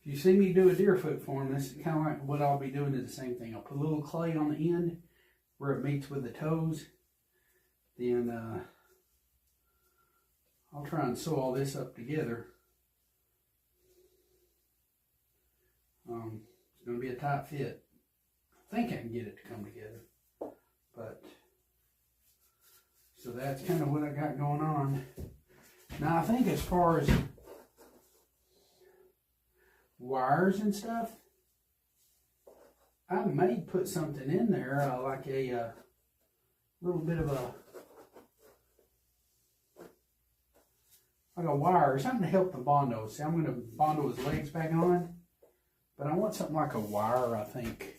if If you see me do a deer foot form, this is kind of like what I'll be doing is the same thing. I'll put a little clay on the end where it meets with the toes. Then I'll try and sew all this up together. It's going to be a tight fit. I think I can get it to come together. But, so that's kind of what I got going on. Now I think as far as wires and stuff, I may put something in there like a little bit of a wire or something to help the bondo. See, I'm going to bondo his legs back on, but I want something like a wire, I think.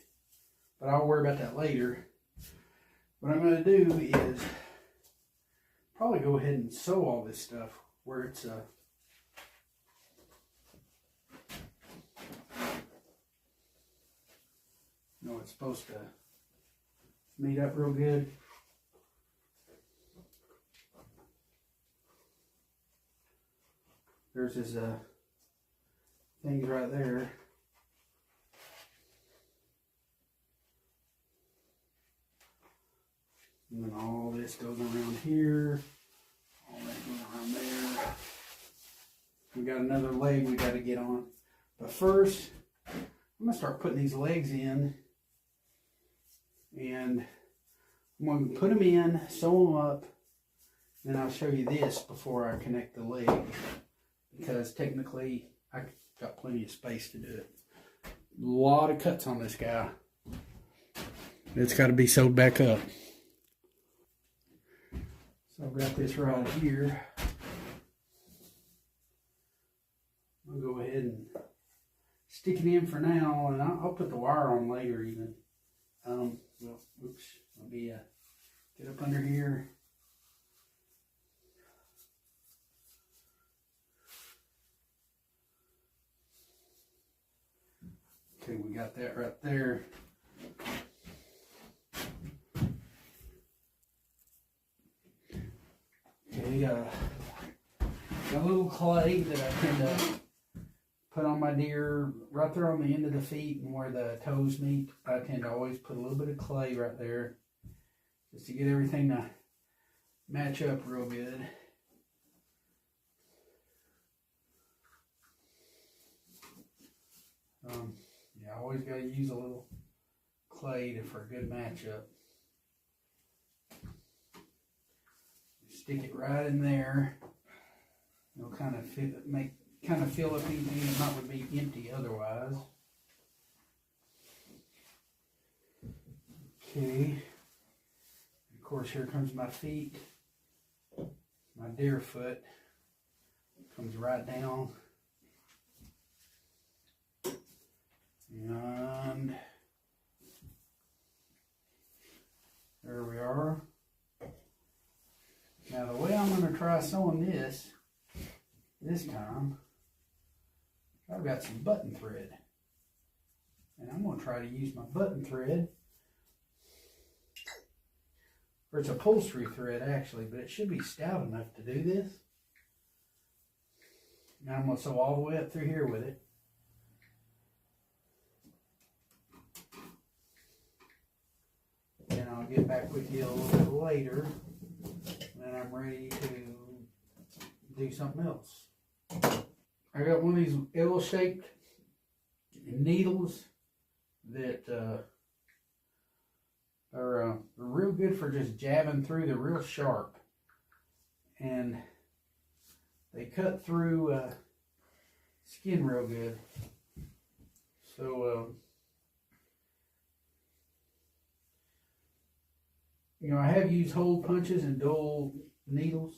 But I'll worry about that later. What I'm going to do is probably go ahead and sew all this stuff where it's it's supposed to meet up real good. There's his things right there. And then all this goes around here. All that goes around there. We got another leg we got to get on. But first, I'm going to start putting these legs in. And I'm going to put them in, sew them up. Then I'll show you this before I connect the leg. Because technically, I got plenty of space to do it. A lot of cuts on this guy. It's got to be sewed back up. So I've got this right here. I'll go ahead and stick it in for now, and I'll put the wire on later even. Well, oops, let me get up under here. Okay, we got that right there. Okay, got a little clay that I tend to put on my deer right there on the end of the feet and where the toes meet. I tend to always put a little bit of clay right there just to get everything to match up real good. Yeah, I always got to use a little clay for a good matchup. Stick it right in there. It'll kind of fill up anything that might would be empty otherwise. Okay. Of course, here comes my feet. My deer foot comes right down. And there we are. Now the way I'm going to try sewing this time, I've got some button thread. And I'm going to try to use my button thread. Or it's upholstery thread actually, but it should be stout enough to do this. Now I'm going to sew all the way up through here with it. And I'll get back with you a little bit later. And I'm ready to do something else. I got one of these L-shaped needles that are real good for just jabbing through. They're real sharp. And they cut through skin real good. So, you know, I have used hole punches and dull needles,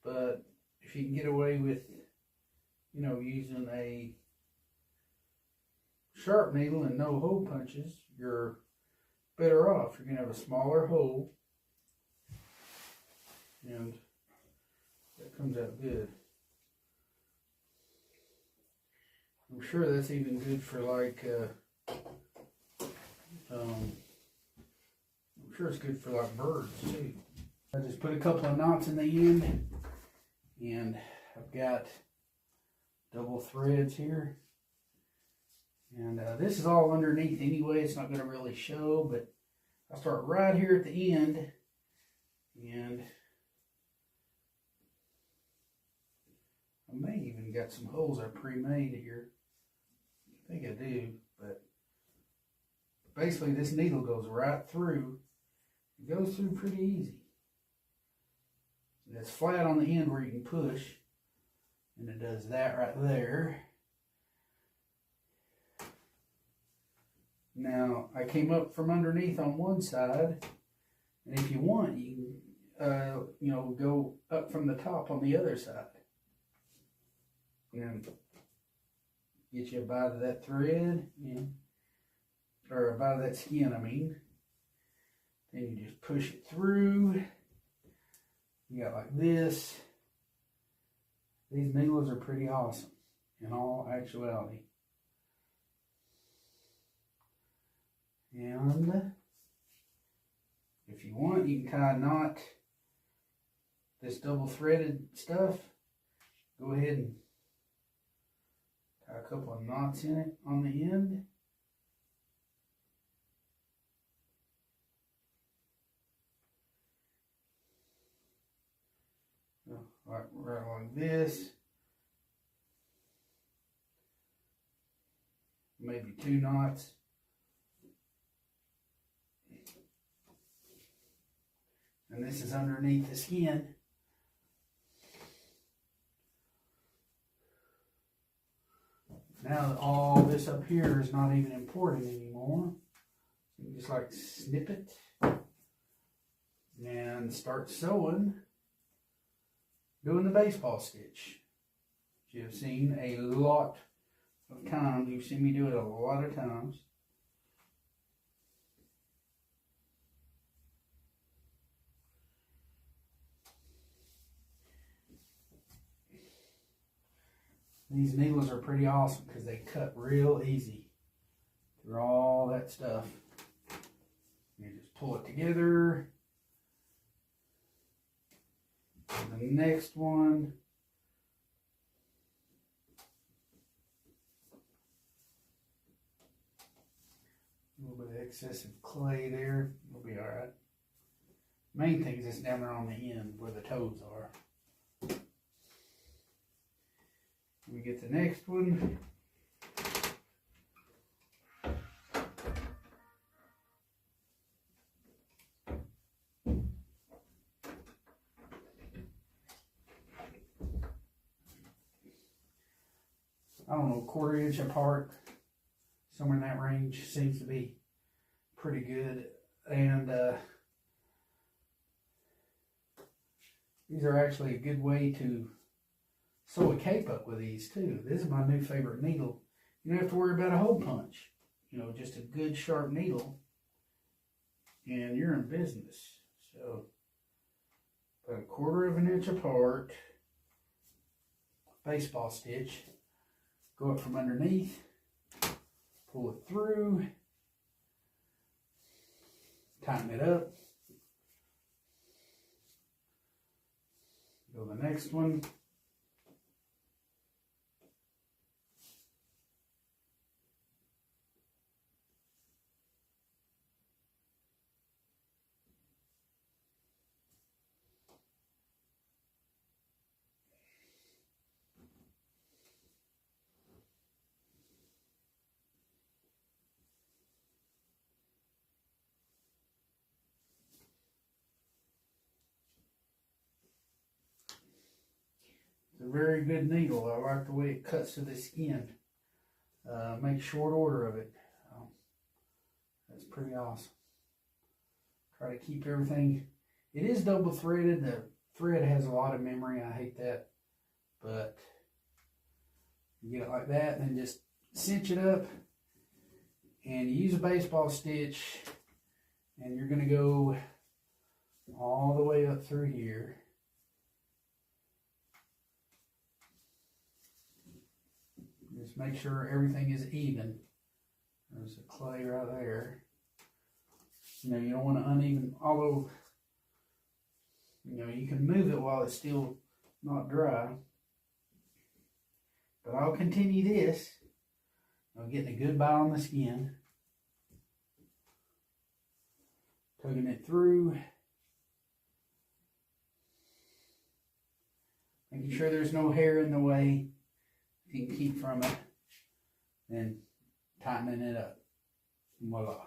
but if you can get away with, you know, using a sharp needle and no hole punches, you're better off. You're going to have a smaller hole, and that comes out good. I'm sure that's even good for like, I'm sure it's good for like birds too. I just put a couple of knots in the end, and I've got double threads here. And this is all underneath anyway. It's not going to really show, but I'll start right here at the end. And I may even got some holes I pre-made here. I think I do, but basically this needle goes right through. It goes through pretty easy. And it's flat on the end where you can push. And it does that right there. Now, I came up from underneath on one side, and if you want, you can, go up from the top on the other side. And get you a bite of that thread, or a bite of that skin, I mean. Then you just push it through. You got like this. These needles are pretty awesome, in all actuality. And if you want, you can tie a knot, this double threaded stuff. Go ahead and tie a couple of knots in it on the end. Right like this. Maybe 2 knots. And this is underneath the skin. Now all this up here is not even important anymore. You just like snip it and start sewing, doing the baseball stitch. You've seen a lot of times. You've seen me do it a lot of times. These needles are pretty awesome because they cut real easy through all that stuff. You just pull it together. And the next one. A little bit of excessive clay there. It'll be alright. Main thing is it's down there on the end where the toes are. We get the next one. I don't know, 1/4 inch apart, somewhere in that range seems to be pretty good. And these are actually a good way to sew a cape up with these too. This is my new favorite needle. You don't have to worry about a hole punch. Just a good sharp needle, and you're in business. So, about 1/4 inch apart, baseball stitch. Go up from underneath, pull it through, tighten it up. Go to the next one. It's a very good needle. I like the way it cuts to the skin. Make short order of it. That's pretty awesome. Try to keep everything. It is double threaded. The thread has a lot of memory. I hate that. But you get it like that and then just cinch it up. And you use a baseball stitch. And you're going to go all the way up through here. Just make sure everything is even. There's the clay right there. You don't want to uneven, although, you can move it while it's still not dry. But I'll continue this I'm getting a good bite on the skin. Tugging it through. Making sure there's no hair in the way you can keep from it. Then tightening it up. Voila.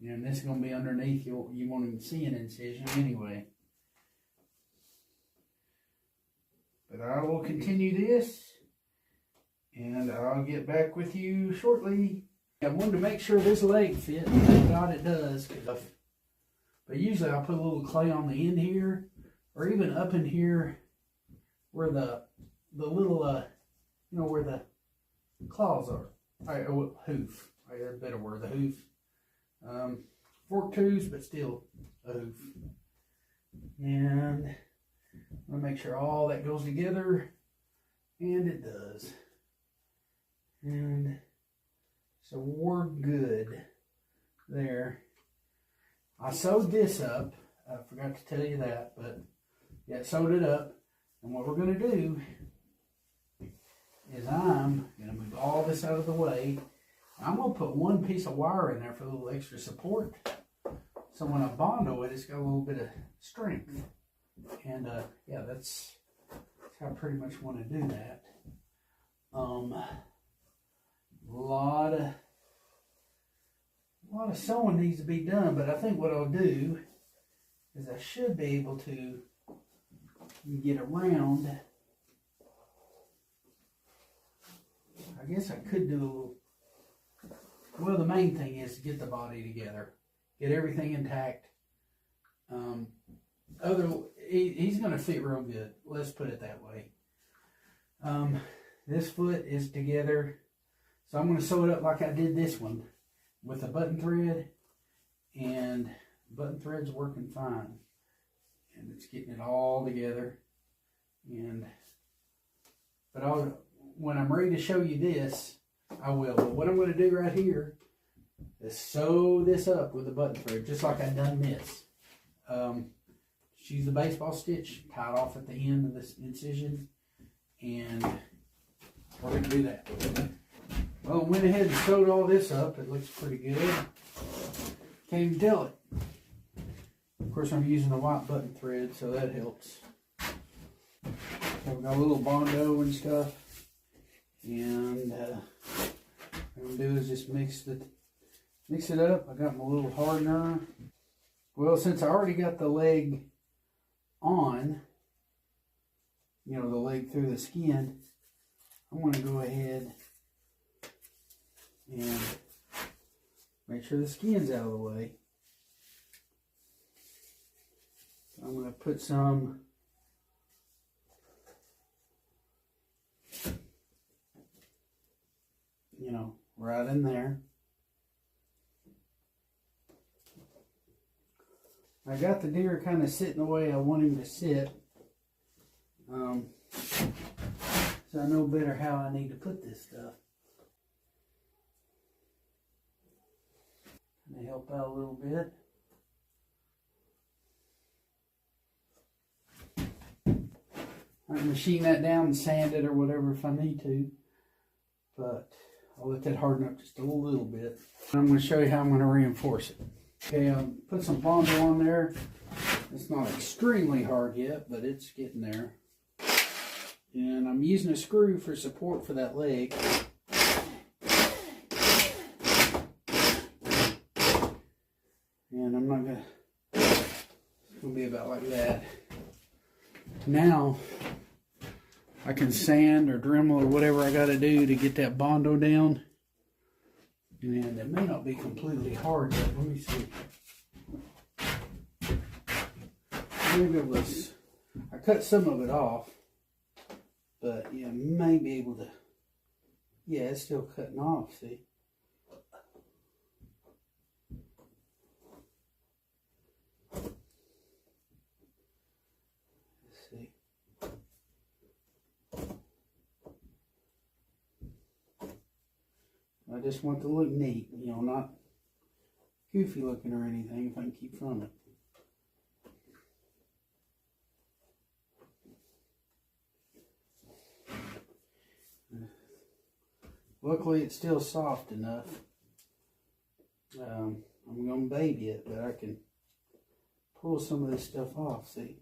And this is going to be underneath. You won't even see an incision anyway. But I will continue this. And I'll get back with you shortly. I wanted to make sure this leg fit. Thank God it does. But usually I'll put a little clay on the end here. Or even up in here where the little, where the claws are. Hoof. That's a better word, the hoof. Fork tooth, but still a hoof. And I'm going to make sure all that goes together. And it does. And so we're good there. I sewed this up. I forgot to tell you that, but yeah, sewed it up. And what we're going to do is I'm going to move all this out of the way. I'm going to put one piece of wire in there for a little extra support. So when I bondo it, it's got a little bit of strength. And yeah, that's how I pretty much want to do that. A lot of sewing needs to be done, but I think what I'll do is I should be able to get around. I guess I could do a little. Well, the main thing is to get the body together, get everything intact. He's going to fit real good. Let's put it that way. This foot is together, so I'm going to sew it up like I did this one with a button thread, and button thread's working fine, and it's getting it all together. But when I'm ready to show you this, I will. But what I'm going to do right here is sew this up with a button thread, just like I done this. Just use the baseball stitch, tie it off at the end of this incision, and we're going to do that. Well, I went ahead and sewed all this up. It looks pretty good. Can't even tell it. Of course, I'm using the white button thread, so that helps. I've got a little bondo and stuff. And what I'm going to do is just mix it up. I got my little hardener. Well, since I already got the leg on, the leg through the skin, I'm going to go ahead and make sure the skin's out of the way. I'm going to put some right in there. I got the deer kind of sitting the way I want him to sit. So I know better how I need to put this stuff. Can I help out a little bit? I can machine that down and sand it or whatever if I need to. But I'll let that harden up just a little bit. And I'm going to show you how I'm going to reinforce it. Okay, I'll put some bondo on there. It's not extremely hard yet, but it's getting there. And I'm using a screw for support for that leg. And I'm not going to, it's going to be about like that. Now, I can sand or Dremel or whatever I got to do to get that bondo down. And it may not be completely hard yet. Let me see. Maybe it was, I cut some of it off. But yeah, may be able to, yeah, it's still cutting off, see. Let's see. I just want to look neat, not goofy looking or anything if I can keep from it. Luckily, it's still soft enough. I'm going to baby it, but I can pull some of this stuff off, see?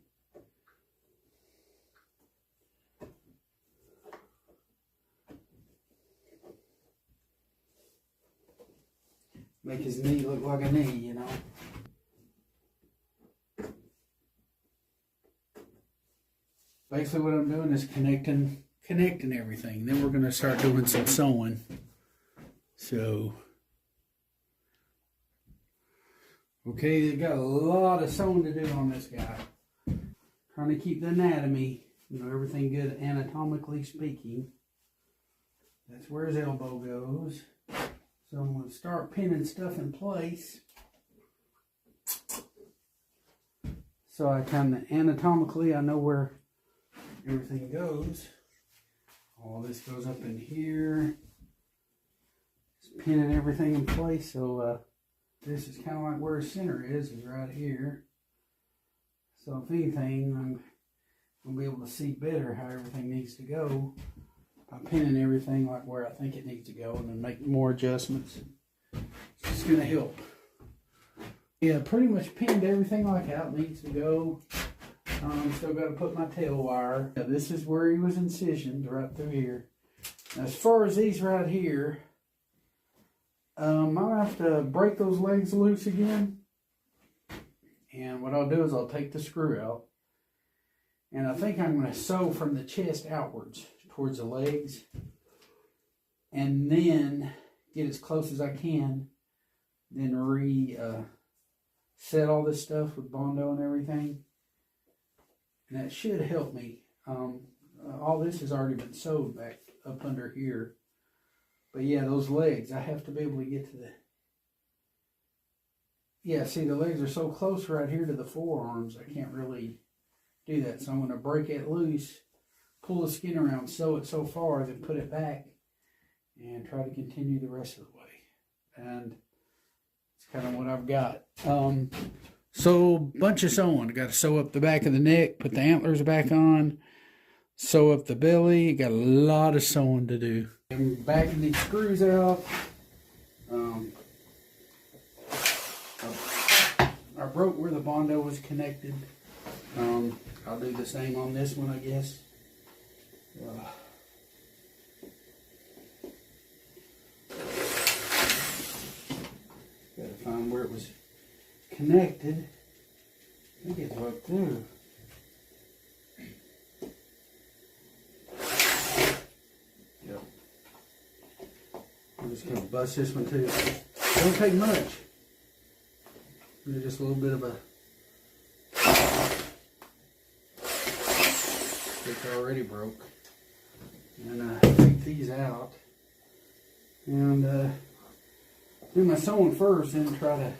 Make his knee look like a knee, you know? Basically what I'm doing is connecting everything. Then we're going to start doing some sewing. So, okay, they got a lot of sewing to do on this guy. Trying to keep the anatomy, everything good anatomically speaking. That's where his elbow goes. So I'm going to start pinning stuff in place. So I kind of anatomically, I know where everything goes. All this goes up in here. Just pinning everything in place. So this is kind of like where his center is right here. So if anything, I'm going to be able to see better how everything needs to go. I'm pinning everything like where I think it needs to go and then make more adjustments. It's just going to help. Yeah, pretty much pinned everything like how it needs to go. Still got to put my tail wire. Now, this is where he was incisioned, right through here. Now, as far as these right here, I'll have to break those legs loose again. And what I'll do is I'll take the screw out. And I think I'm going to sew from the chest outwards towards the legs. And then get as close as I can. Then set all this stuff with Bondo and everything. And that should help me. All this has already been sewed back up under here. But yeah, those legs, I have to be able to get to the... Yeah, see, the legs are so close right here to the forearms, I can't really do that. So I'm going to break it loose, pull the skin around, sew it so far, then put it back, and try to continue the rest of the way. And it's kind of what I've got. So, bunch of sewing. I got to sew up the back of the neck, put the antlers back on, sew up the belly. Got a lot of sewing to do. I'm backing these screws out. I broke where the Bondo was connected. I'll do the same on this one, I guess. Gotta find where it was connected. I think it's right there. Yep. I'm just gonna bust this one too. It don't take much. Just a little bit of a... It's already broke. And take these out. And do my sewing first, then try to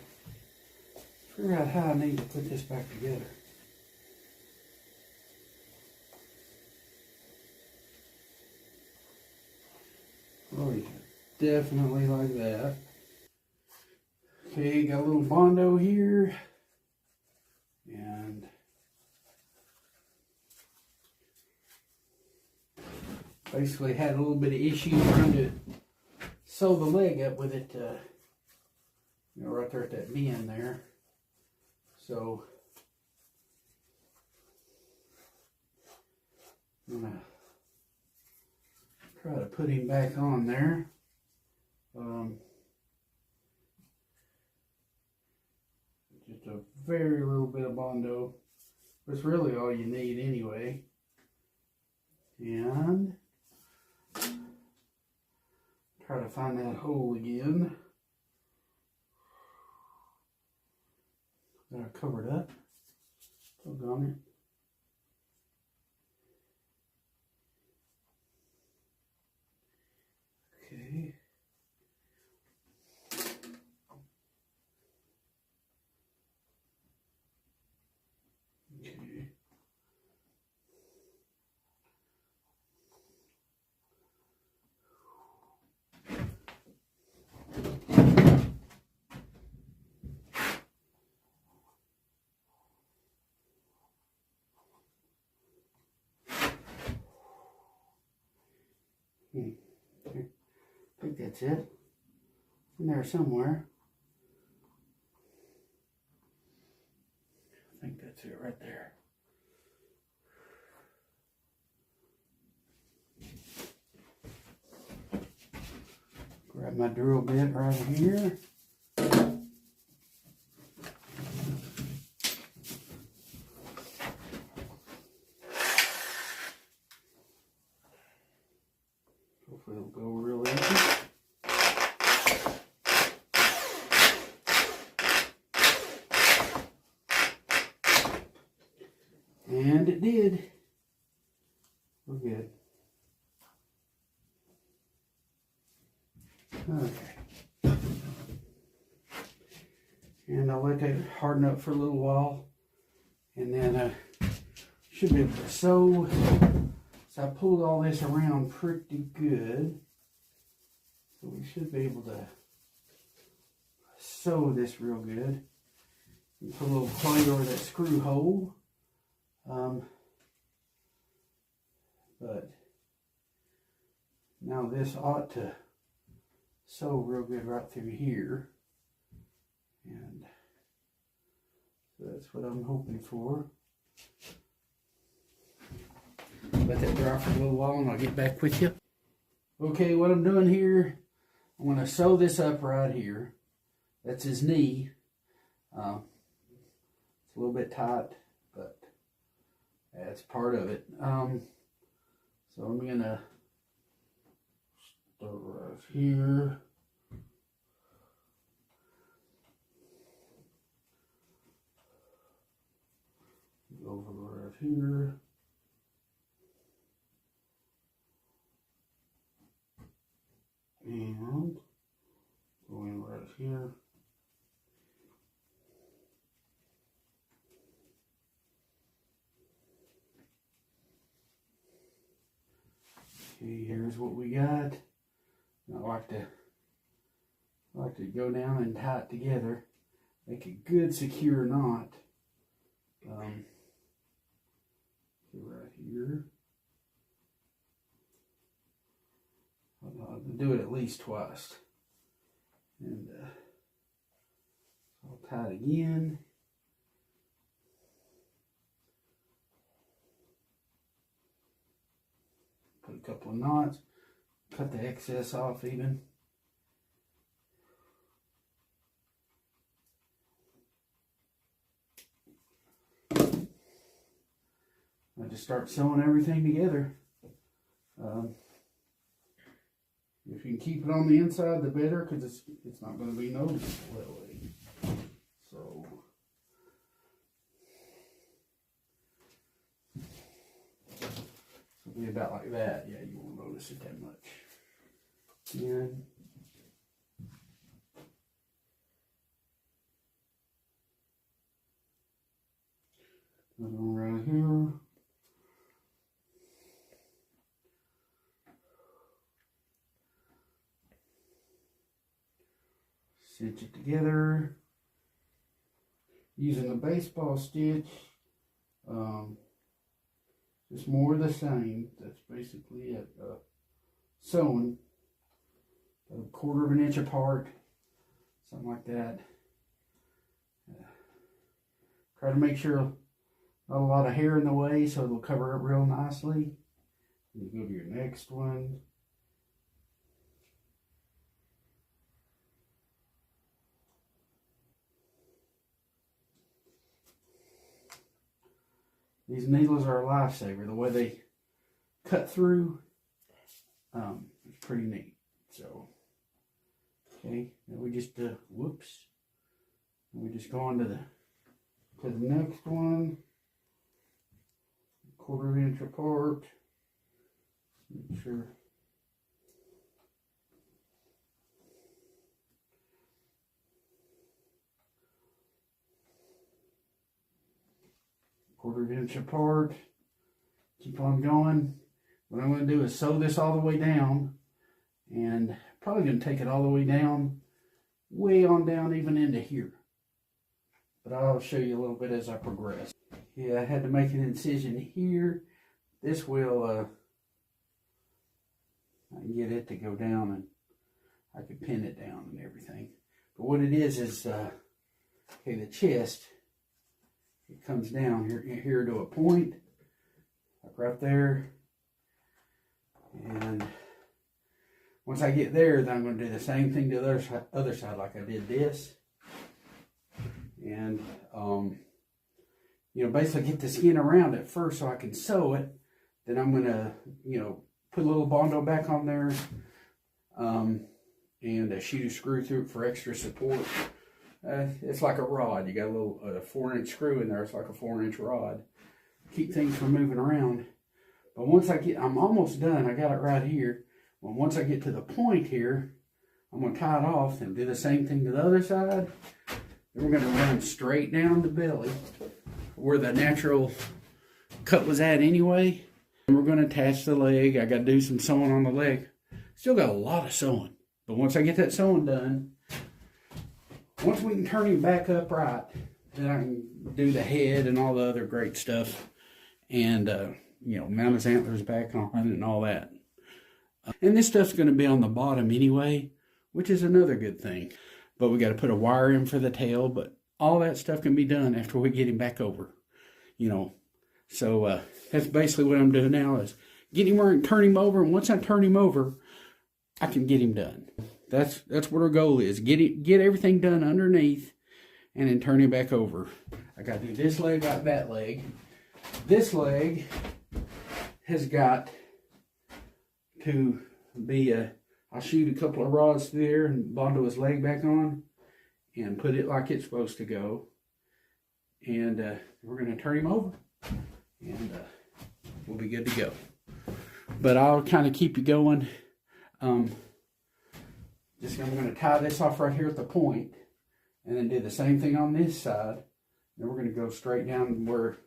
figure out how I need to put this back together. Oh yeah, definitely like that. Okay, got a little Bondo here. And basically had a little bit of issue trying to sew the leg up with it, right there at that bend there. So I'm gonna try to put him back on there. Just a very little bit of Bondo. That's really all you need anyway. And try to find that hole again. That I covered up. Plug on it. Okay. Okay. I think that's it. In there somewhere. I think that's it right there. Grab my drill bit right here. Hopefully it'll go real easy. And it did. We're good. Okay. And I'll let that harden up for a little while. And then should be able to sew. So I pulled all this around pretty good. So we should be able to sew this real good. You put a little plate over that screw hole. But now this ought to sew real good right through here. And so that's what I'm hoping for. Let that dry for a little while and I'll get back with you. Okay, what I'm doing here, I'm going to sew this up right here. That's his knee. It's a little bit tight, but that's part of it. So I'm going to start right here. Go over right here. And go in right here. Okay, here's what we got. I like to go down and tie it together, make a good secure knot. Right here. I'll do it at least twice. And I'll tie it again. Put a couple of knots. Cut the excess off even. I just start sewing everything together. If you can keep it on the inside, the better, because it's not going to be noticeable that way. So it'll be about like that. Yeah, you won't notice it that much. And another one right here. Stitch it together using the baseball stitch. Just more of the same. That's basically it. Sewing a 1/4 of an inch apart, something like that. Try to make sure not a lot of hair in the way, so it'll cover up real nicely. You go to your next one. These needles are a lifesaver. The way they cut through, it's pretty neat. So, okay, now we just, whoops. We just go on to the next one. 1/4 inch apart. Make sure. Quarter inch apart. Keep on going. What I'm going to do is sew this all the way down, and probably going to take it all the way down, way on down even into here. But I'll show you a little bit as I progress. Yeah, I had to make an incision here. This will, I can get it to go down and I could pin it down and everything. But what it is okay, the chest, it comes down here to a point, like right there. And once I get there, then I'm going to do the same thing to the other side like I did this. And, you know, basically get the skin around it first so I can sew it. Then I'm going to, you know, put a little Bondo back on there and shoot a screw through it for extra support. It's like a rod. You got a little 4-inch screw in there. It's like a 4-inch rod. Keep things from moving around. But once I'm almost done. I got it right here. Well, once I get to the point here, I'm going to tie it off and do the same thing to the other side. Then we're going to run straight down the belly where the natural cut was at anyway. And we're going to attach the leg. I got to do some sewing on the leg. Still got a lot of sewing. But once I get that sewing done, once we can turn him back upright, then I can do the head and all the other great stuff. And, you know, mount his antlers back on and all that. And this stuff's going to be on the bottom anyway, which is another good thing. But we got to put a wire in for the tail. But all that stuff can be done after we get him back over, you know. So that's basically what I'm doing now is get him where and turn him over. And once I turn him over, I can get him done. That's what our goal is. Get everything done underneath and then turn him back over. I got to do this leg like that leg. This leg has got to be I'll shoot a couple of rods through there and Bondo his leg back on and put it like it's supposed to go. And we're going to turn him over and we'll be good to go. But I'll kind of keep you going. I'm going to tie this off right here at the point and then do the same thing on this side. Then we're going to go straight down where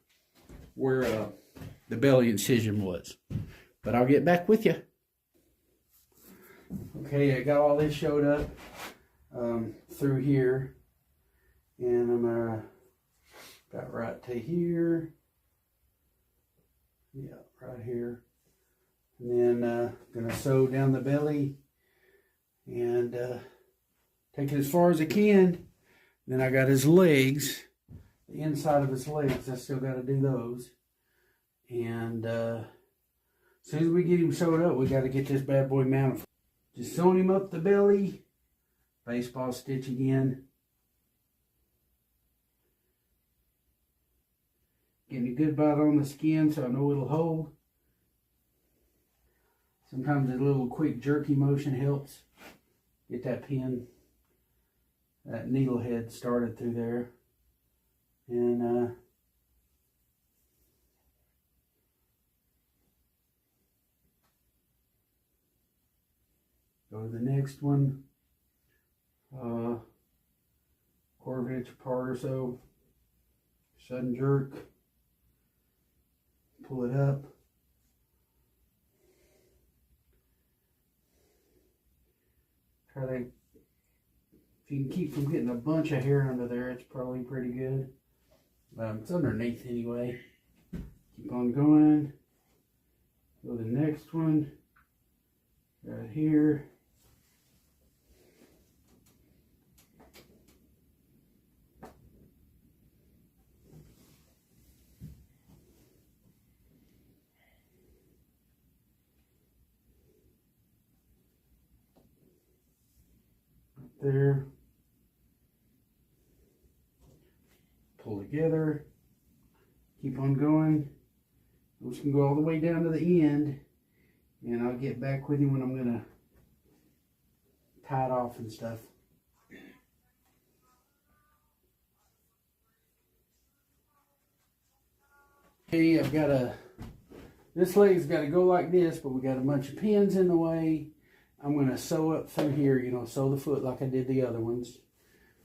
the belly incision was. But I'll get back with you. Okay, I got all this showed up through here. And I'm about right to here. Yeah, right here. And then going to sew down the belly and take it as far as I can. Then I got his legs, the inside of his legs. I still got to do those. And as soon as we get him sewed up, we got to get this bad boy mounted. Just sewing him up the belly, baseball stitch again. Getting a good bite on the skin so I know it'll hold. Sometimes a little quick jerky motion helps. Get that pin, that needle head started through there. And go to the next one. Quarter of an inch apart or so. Sudden jerk. Pull it up. Try to, if you can keep from getting a bunch of hair under there, it's probably pretty good. It's underneath anyway. Keep on going. Go to the next one. Right here. There, pull together, keep on going. We can go all the way down to the end, and I'll get back with you when I'm gonna tie it off and stuff. Okay, I've got this leg's got to go like this, but we got a bunch of pins in the way. I'm going to sew up through here, you know, sew the foot like I did the other ones.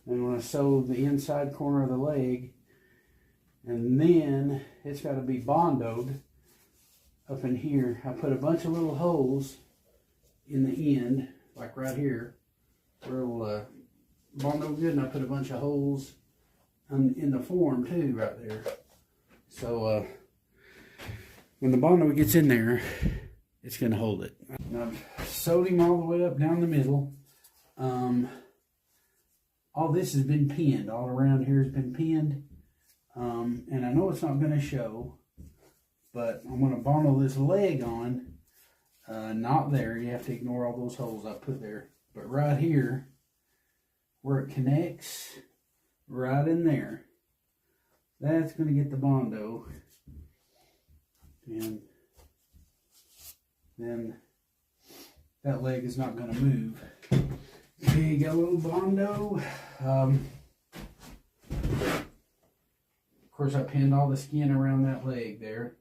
And I'm going to sew the inside corner of the leg. And then it's got to be bondoed up in here. I put a bunch of little holes in the end, like right here, where it'll bondo good. And I put a bunch of holes in the form too, right there. So when the bondo gets in there, it's going to hold it. And I've sewed him all the way up down the middle. All this has been pinned. All around here has been pinned. And I know it's not going to show, but I'm going to bundle this leg on. Not there. You have to ignore all those holes I put there. But right here, where it connects, right in there, that's going to get the Bondo. And then that leg is not going to move. Okay, got a little Bondo. Of course, I pinned all the skin around that leg there.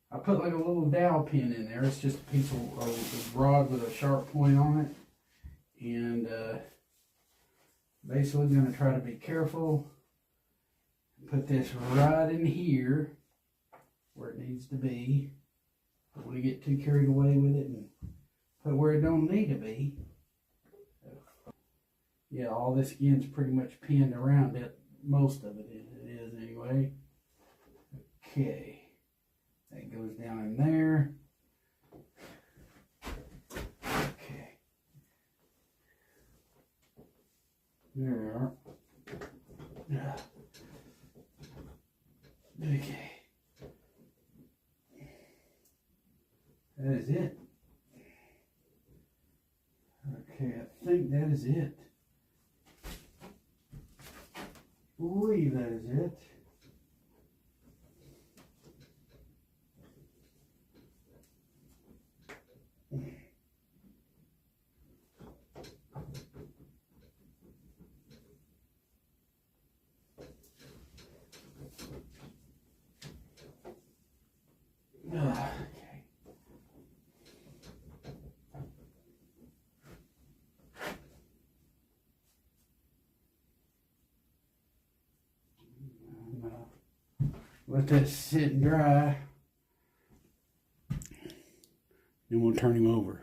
I put like a little dowel pin in there. It's just a piece of rod with a sharp point on it. And basically going to try to be careful. Put this right in here where it needs to be. Don't want to get too carried away with it and put where it don't need to be. Yeah, all this skin's pretty much pinned around it. Most of it is anyway. Okay. That goes down in there. Okay. There we are. Okay. That is it. Okay, I think that is it. I believe that is it. Okay. Let that sit and dry. Then we'll turn him over.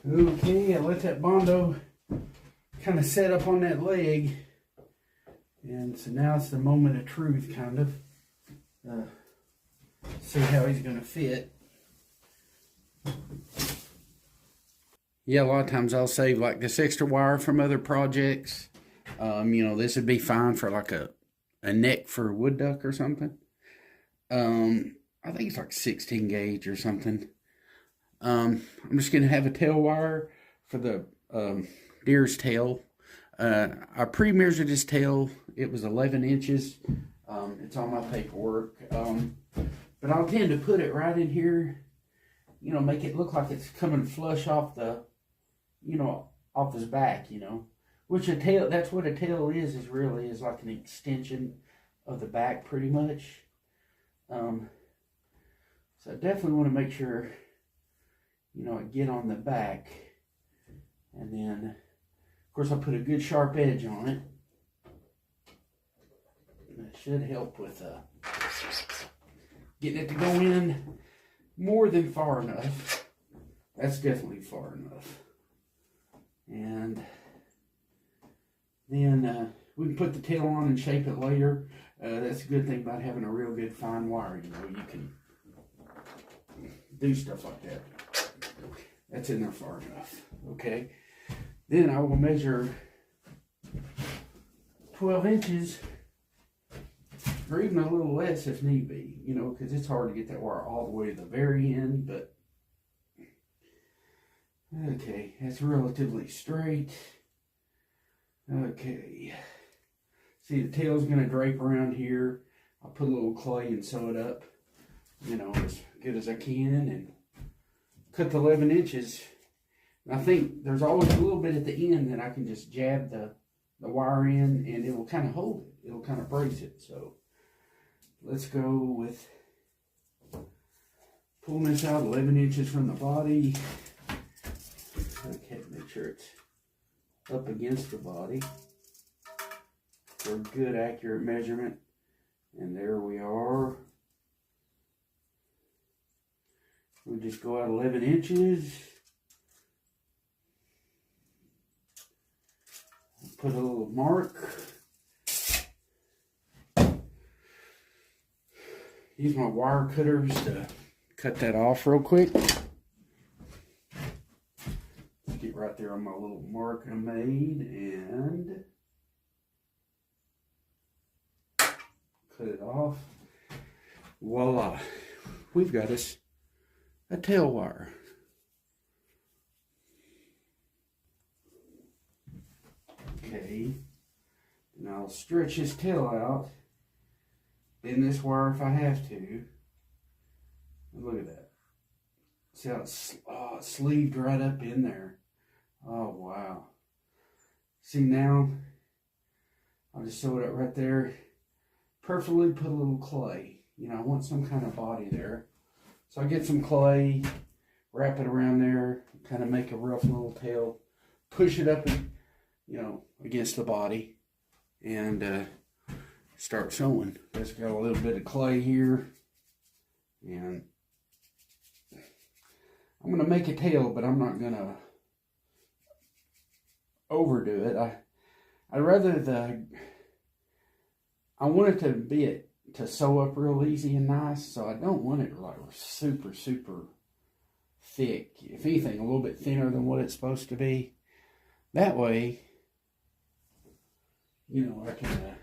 Okay, I let that Bondo kind of set up on that leg. And so now it's the moment of truth, kind of. See how he's going to fit. Yeah, a lot of times I'll save like this extra wire from other projects. You know, this would be fine for like a neck for a wood duck or something. I think it's like 16 gauge or something. I'm just going to have a tail wire for the deer's tail. I pre-measured his tail. It was 11 inches. It's on my paperwork. But I'll tend to put it right in here. You know, make it look like it's coming flush off the, you know, off his back, you know. Which a tail, that's what a tail is really is like an extension of the back pretty much. So I definitely want to make sure, you know, I get on the back. And then, of course, I put a good sharp edge on it. That should help with getting it to go in more than far enough. That's definitely far enough. And then we can put the tail on and shape it later. That's a good thing about having a real good fine wire. You know, you can do stuff like that. That's in there far enough. Okay. Then I will measure 12 inches, or even a little less if need be, you know, because it's hard to get that wire all the way to the very end, but okay, that's relatively straight. Okay, see the tail's going to drape around here. I'll put a little clay and sew it up, you know, as good as I can, and cut the 11 inches. I think there's always a little bit at the end that I can just jab the wire in, and it will kind of hold it. It'll kind of brace it. So let's go with pulling this out 11 inches from the body. Okay, make sure it's up against the body for a good accurate measurement. And there we are. We'll just go out 11 inches. Put a little mark. Use my wire cutters to cut that off real quick. Get right there on my little mark I made and cut it off. Voila. We've got us a tail wire. Okay. Now I'll stretch his tail out. Bend this wire if I have to. And look at that. See how it's sleeved right up in there. Oh, wow. See now, I'll just sew it up right there. Perfectly put a little clay. You know, I want some kind of body there. So I get some clay, wrap it around there, kind of make a rough little tail, push it up, you know, against the body, and start sewing. Just got a little bit of clay here, and I'm going to make a tail, but I'm not going to overdo it. I want it to be to sew up real easy and nice, so I don't want it like super, super thick. If anything, a little bit thinner than what it's supposed to be. That way, you know, I can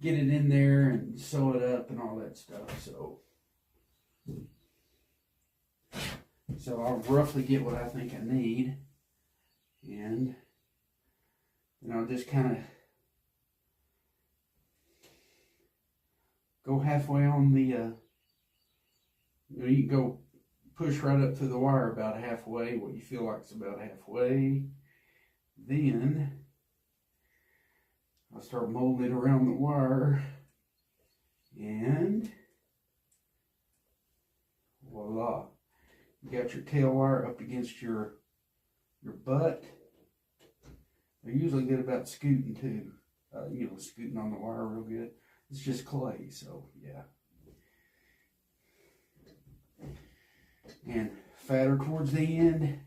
get it in there and sew it up and all that stuff. So I'll roughly get what I think I need, and then I'll just kind of go halfway on the, you can go push right up to the wire about halfway, what you feel like is about halfway. Then I'll start molding it around the wire, and voila. You got your tail wire up against your butt. They're usually good about scooting too. You know, scooting on the wire real good. It's just clay, so yeah. And fatter towards the end.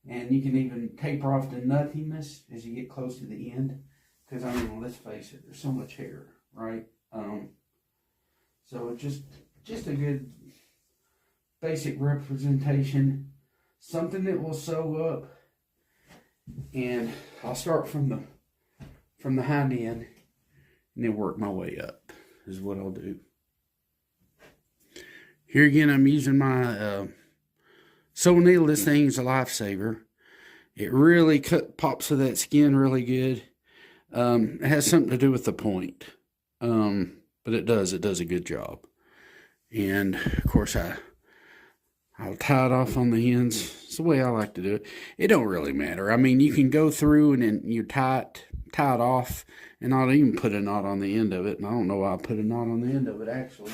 And you can even taper off to nothingness as you get close to the end. Because, I mean, let's face it, there's so much hair, right? So just a good basic representation. Something that will sew up. And I'll start from the hind end and then work my way up is what I'll do. Here again, I'm using my sewing needle. This thing is a lifesaver. It really pops to that skin really good. It has something to do with the point, but it does a good job. And of course, I'll tie it off on the ends. It's the way I like to do it. It don't really matter. I mean, you can go through and then you tie it off, and I'll even put a knot on the end of it. And I don't know why I put a knot on the end of it actually.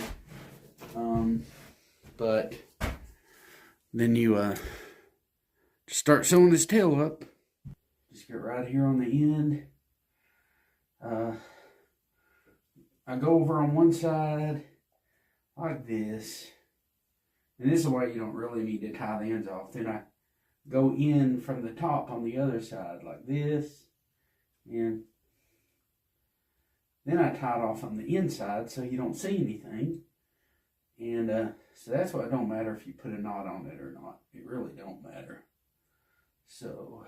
But then you start sewing this tail up. Just get right here on the end. I go over on one side like this. And this is why you don't really need to tie the ends off. Then I go in from the top on the other side like this. And then I tie it off on the inside so you don't see anything. And so that's why it don't matter if you put a knot on it or not. It really don't matter. So,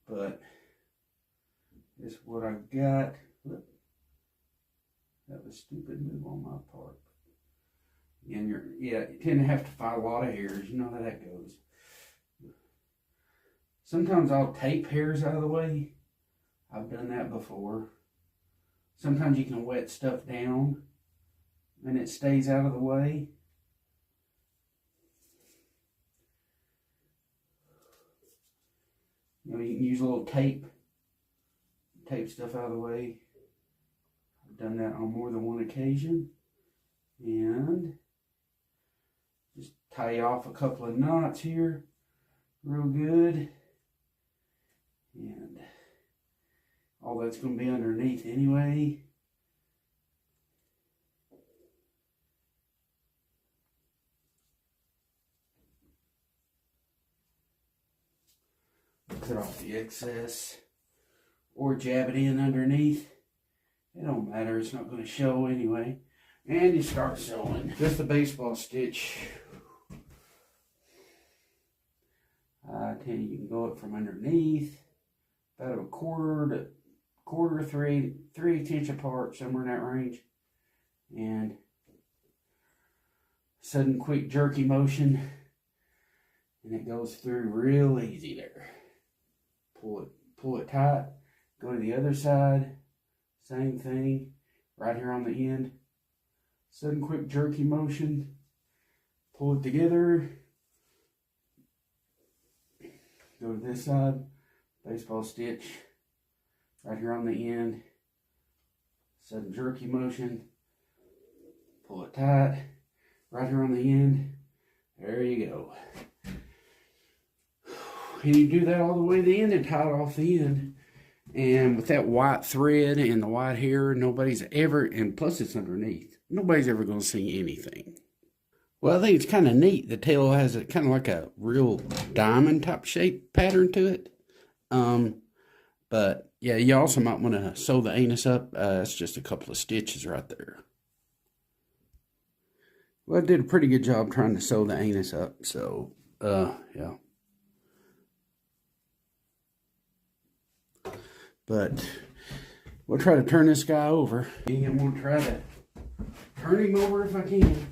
but this is what I got. Look, that was a stupid move on my part. And you tend to have to fight a lot of hairs. You know how that goes. Sometimes I'll tape hairs out of the way. I've done that before. Sometimes you can wet stuff down and it stays out of the way. You know, you can use a little tape stuff out of the way. I've done that on more than one occasion. And just tie off a couple of knots here real good. And all that's going to be underneath anyway. Cut off the excess or jab it in underneath. It don't matter, it's not going to show anyway. And you start sewing. Just a baseball stitch. I tell you, you can go up from underneath, about a quarter to 3/8 apart, somewhere in that range. And sudden quick jerky motion, and it goes through real easy there. Pull it tight, go to the other side, same thing, right here on the end. Sudden quick jerky motion, pull it together, go to this side, baseball stitch, right here on the end, sudden jerky motion, pull it tight, right here on the end. There you go. And you do that all the way to the end and tie it off the end. And with that white thread and the white hair, nobody's ever, and plus it's underneath, nobody's ever going to see anything. Well, I think it's kind of neat. The tail has a kind of like a real diamond type shape pattern to it. But yeah, you also might want to sew the anus up. It's just a couple of stitches right there. Well, I did a pretty good job trying to sew the anus up, so, yeah. But we'll try to turn this guy over. And I'm going to try to turn him over if I can.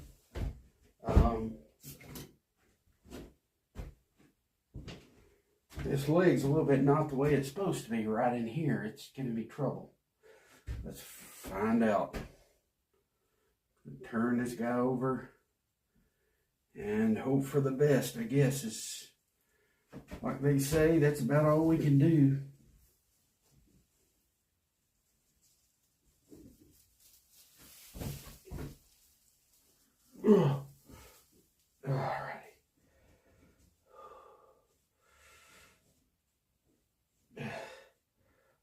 This leg's a little bit not the way it's supposed to be right in here. It's going to be trouble. Let's find out. Turn this guy over and hope for the best, I guess. Is like they say, that's about all we can do. Alrighty.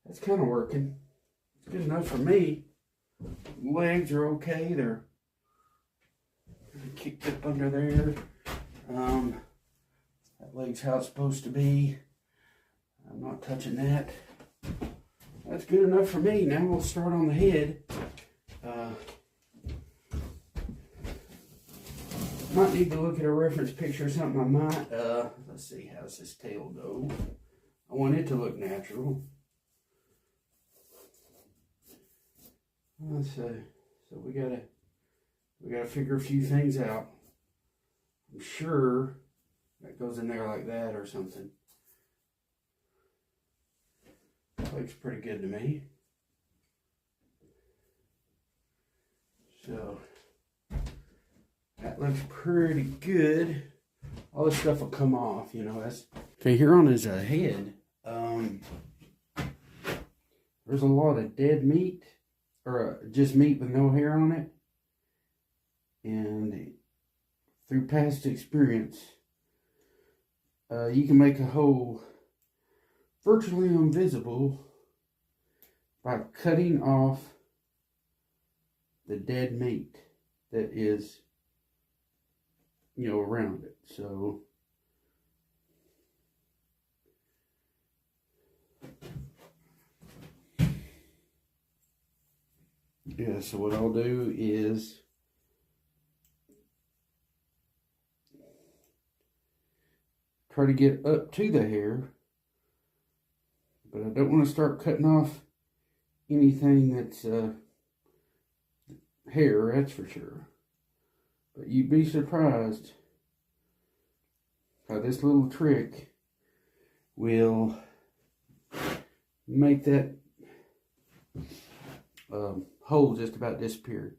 That's kind of working. It's good enough for me. Legs are okay. They're kicked up under there. That leg's how it's supposed to be. I'm not touching that. That's good enough for me. Now we'll start on the head. Might need to look at a reference picture or something. I might. Let's see, how's this tail go? I want it to look natural. Let's see. So we gotta figure a few things out. I'm sure that goes in there like that or something. Looks pretty good to me. So that looks pretty good. All this stuff will come off, you know. That's okay. Here on his head, there's a lot of dead meat, or just meat with no hair on it. And through past experience, you can make a hole virtually invisible by cutting off the dead meat that is, you know, around it. So yeah, so what I'll do is try to get up to the hair, but I don't want to start cutting off anything that's hair, that's for sure. But you'd be surprised how this little trick will make that hole just about disappear.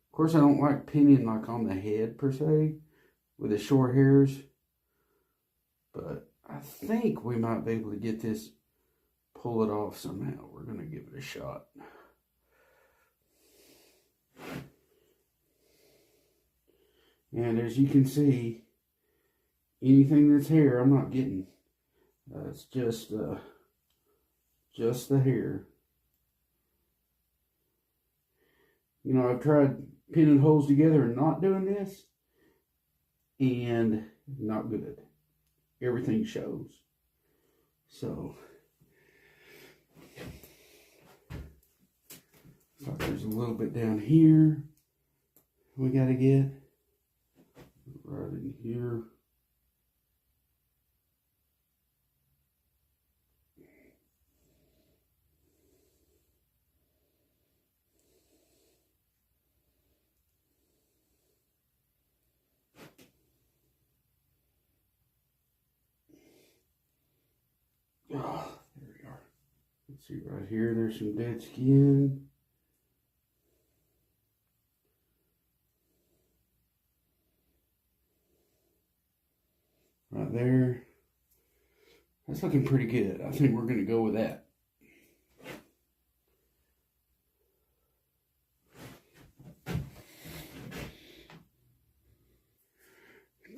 Of course, I don't like pinning like on the head per se with the short hairs, but I think we might be able to get this, pull it off somehow. We're going to give it a shot. And as you can see, anything that's hair, I'm not getting. It's just the hair. You know, I've tried pinning holes together and not doing this, and not good. Everything shows. So a little bit down here we got to get. Right in here. Oh, there we are. Let's see right here, there's some dead skin. Right there. That's looking pretty good. I think we're going to go with that.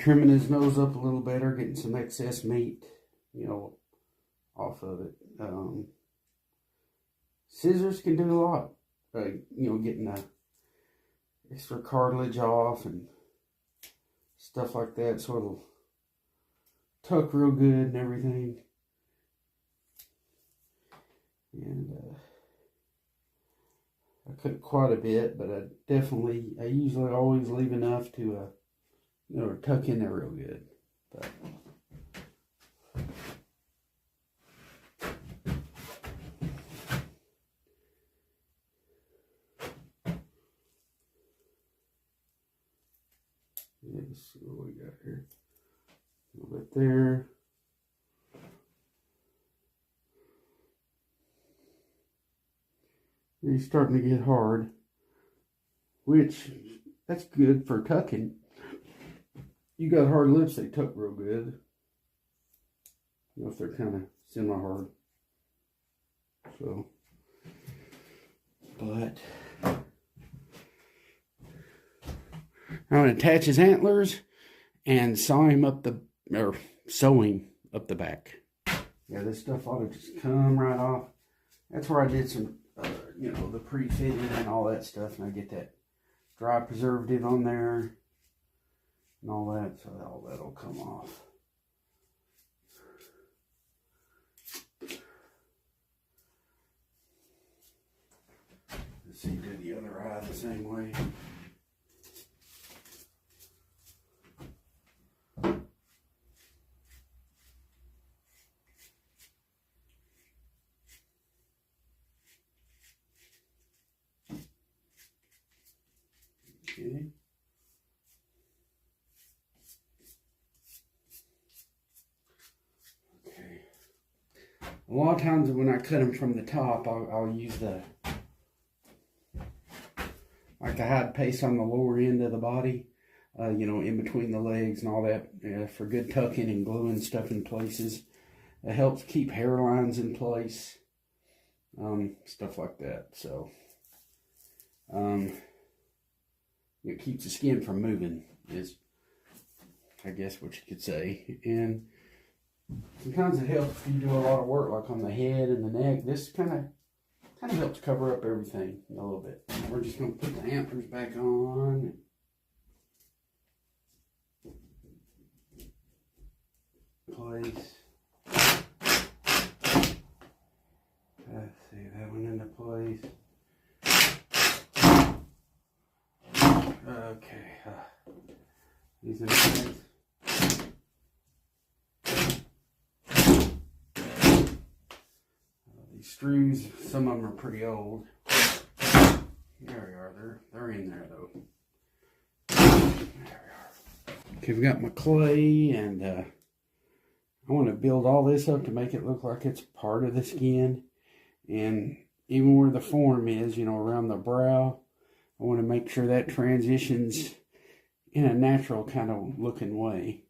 Trimming his nose up a little better, getting some excess meat, you know, off of it. Scissors can do a lot. You know, getting the extra cartilage off and stuff like that, so it'll tuck real good and everything. And I cooked quite a bit, but I usually always leave enough to you know, tuck in there real good. But let's see what we got here. A little bit there. He's starting to get hard, which that's good for tucking. You got hard lips, they tuck real good. You know, if they're kind of semi-hard. So, but I'm going to attach his antlers and sew him up the back. Yeah, this stuff ought to just come right off. That's where I did some, you know, the pre-fitting and all that stuff, and I get that dry preservative on there and all that, so all that'll come off. Let's see, do the other eye the same way. Okay. Okay. A lot of times when I cut them from the top, I'll use the hide paste on the lower end of the body, you know, in between the legs and all that, for good tucking and gluing stuff in places. It helps keep hairlines in place, stuff like that. So, it keeps the skin from moving, is, I guess, what you could say. And sometimes it helps if you do a lot of work, like on the head and the neck. This kind of helps cover up everything a little bit. We're just going to put the antlers back on. Place. Let's see, that one into place. Okay, these are nice. These screws, some of them are pretty old. There we are. They're in there though. There we are. Okay, we've got my clay, and I want to build all this up to make it look like it's part of the skin. And even where the form is, you know, around the brow, I want to make sure that transitions in a natural kind of looking way.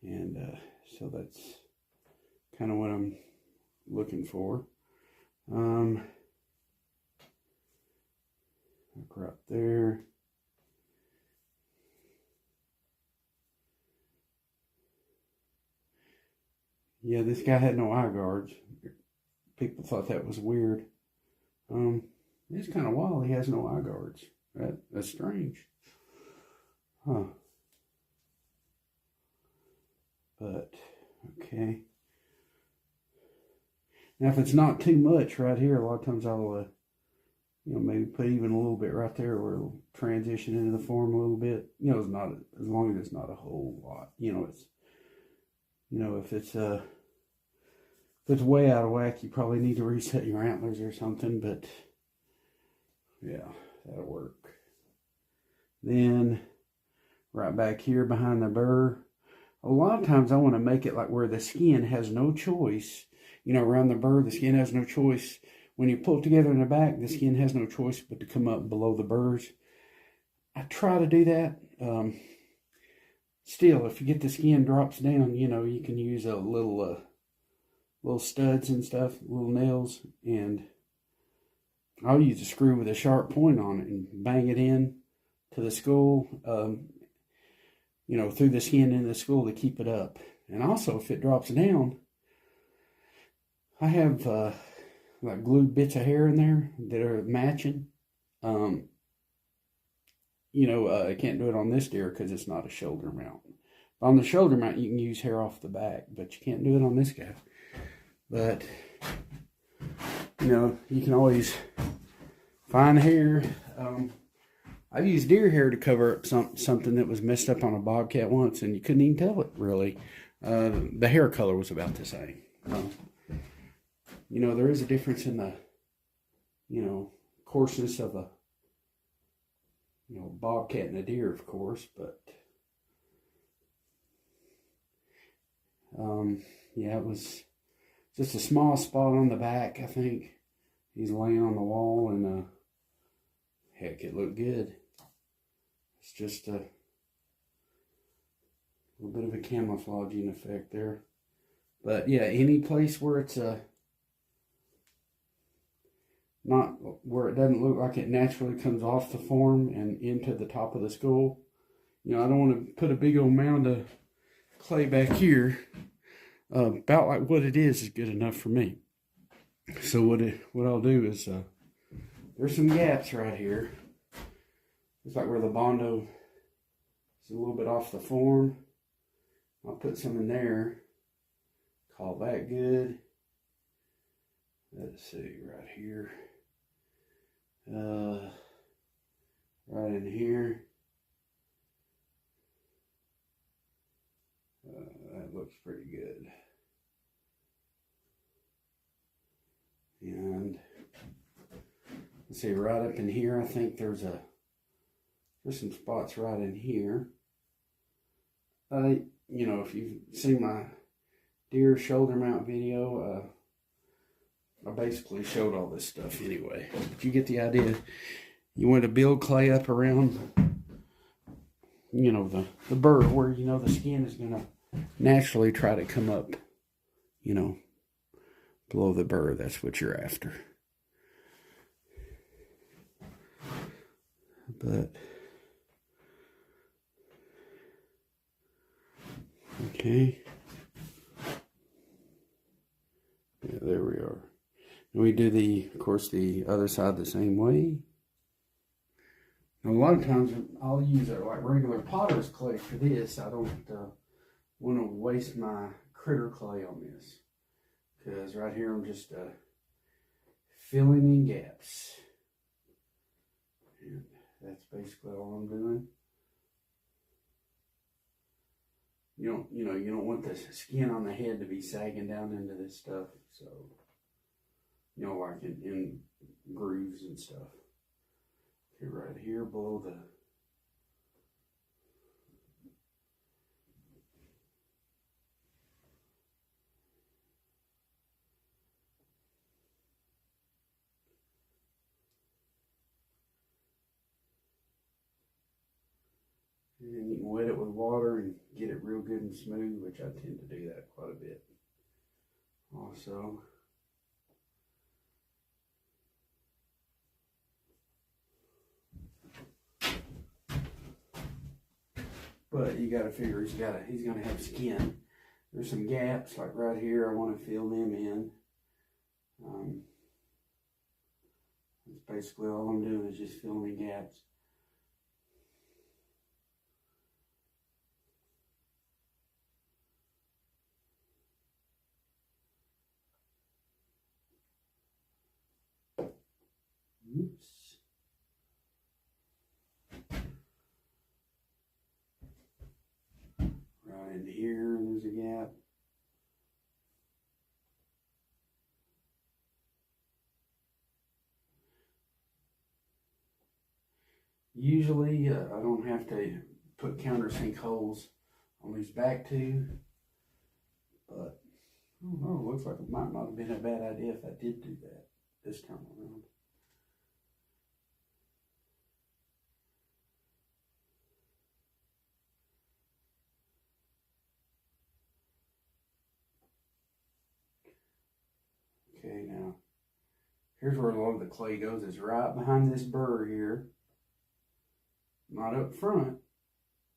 And so that's kind of what I'm looking for. Look right there. Yeah, this guy had no eye guards. People thought that was weird. It's kind of wild he has no eye guards. That's strange. Huh. But, okay. Now if it's not too much right here, a lot of times I'll You know, maybe put even a little bit right there where it'll transition into the form a little bit. You know, it's not, as long as it's not a whole lot. You know, it's, you know, if it's way out of whack, you probably need to reset your antlers or something, but yeah, that'll work. Then right back here behind the burr, a lot of times I want to make it like where the skin has no choice. You know, around the burr, the skin has no choice. When you pull it together in the back, the skin has no choice but to come up below the burrs. I try to do that. Still, if you get the skin drops down, you know, you can use a little studs and stuff, little nails, and I'll use a screw with a sharp point on it and bang it in to the skull, you know, through the skin into the skull to keep it up. And also, if it drops down, I have like glued bits of hair in there that are matching. You know, I can't do it on this deer because it's not a shoulder mount. On the shoulder mount, you can use hair off the back, but you can't do it on this guy. But, you know, you can always find hair. I've used deer hair to cover up something that was messed up on a bobcat once, and you couldn't even tell it, really. The hair color was about the same. You know, there is a difference in the, you know, coarseness of a, you know, bobcat and a deer, of course, but, yeah, it was just a small spot on the back, I think. He's laying on the wall, and, heck, it looked good. It's just a little bit of a camouflaging effect there. But, yeah, any place where it's, not where it doesn't look like it naturally comes off the form and into the top of the skull. You know, I don't want to put a big old mound of clay back here. About like what it is good enough for me. So what I'll do is, there's some gaps right here. It's like where the Bondo is a little bit off the form. I'll put some in there. Call that good. Let's see, right here. Right in here. That looks pretty good. And let's see, right up in here, I think there's some spots right in here. You know, if you've seen my deer shoulder mount video, I basically showed all this stuff anyway. But you get the idea. You want to build clay up around, you know, the burr where, you know, the skin is going to naturally try to come up, you know, below the burr. That's what you're after. But, okay. Yeah, there we are. And we do of course, the other side the same way. And a lot of times I'll use like regular potter's clay for this. I don't want to waste my critter clay on this. Because right here I'm just filling in gaps. And that's basically all I'm doing. You don't want the skin on the head to be sagging down into this stuff. So, you know, like in grooves and stuff. Okay, right here below the and you can wet it with water and get it real good and smooth, which I tend to do that quite a bit. Also, but you got to figure he's gonna have skin. There's some gaps like right here. I want to fill them in. That's basically all I'm doing is just filling in gaps. Oops. in here, there's a gap. Usually, I don't have to put countersink holes on these back two, but I don't know, it looks like it might not have been a bad idea if I did do that this time around. Okay, now, here's where a lot of the clay goes. It's right behind this burr here. Not up front,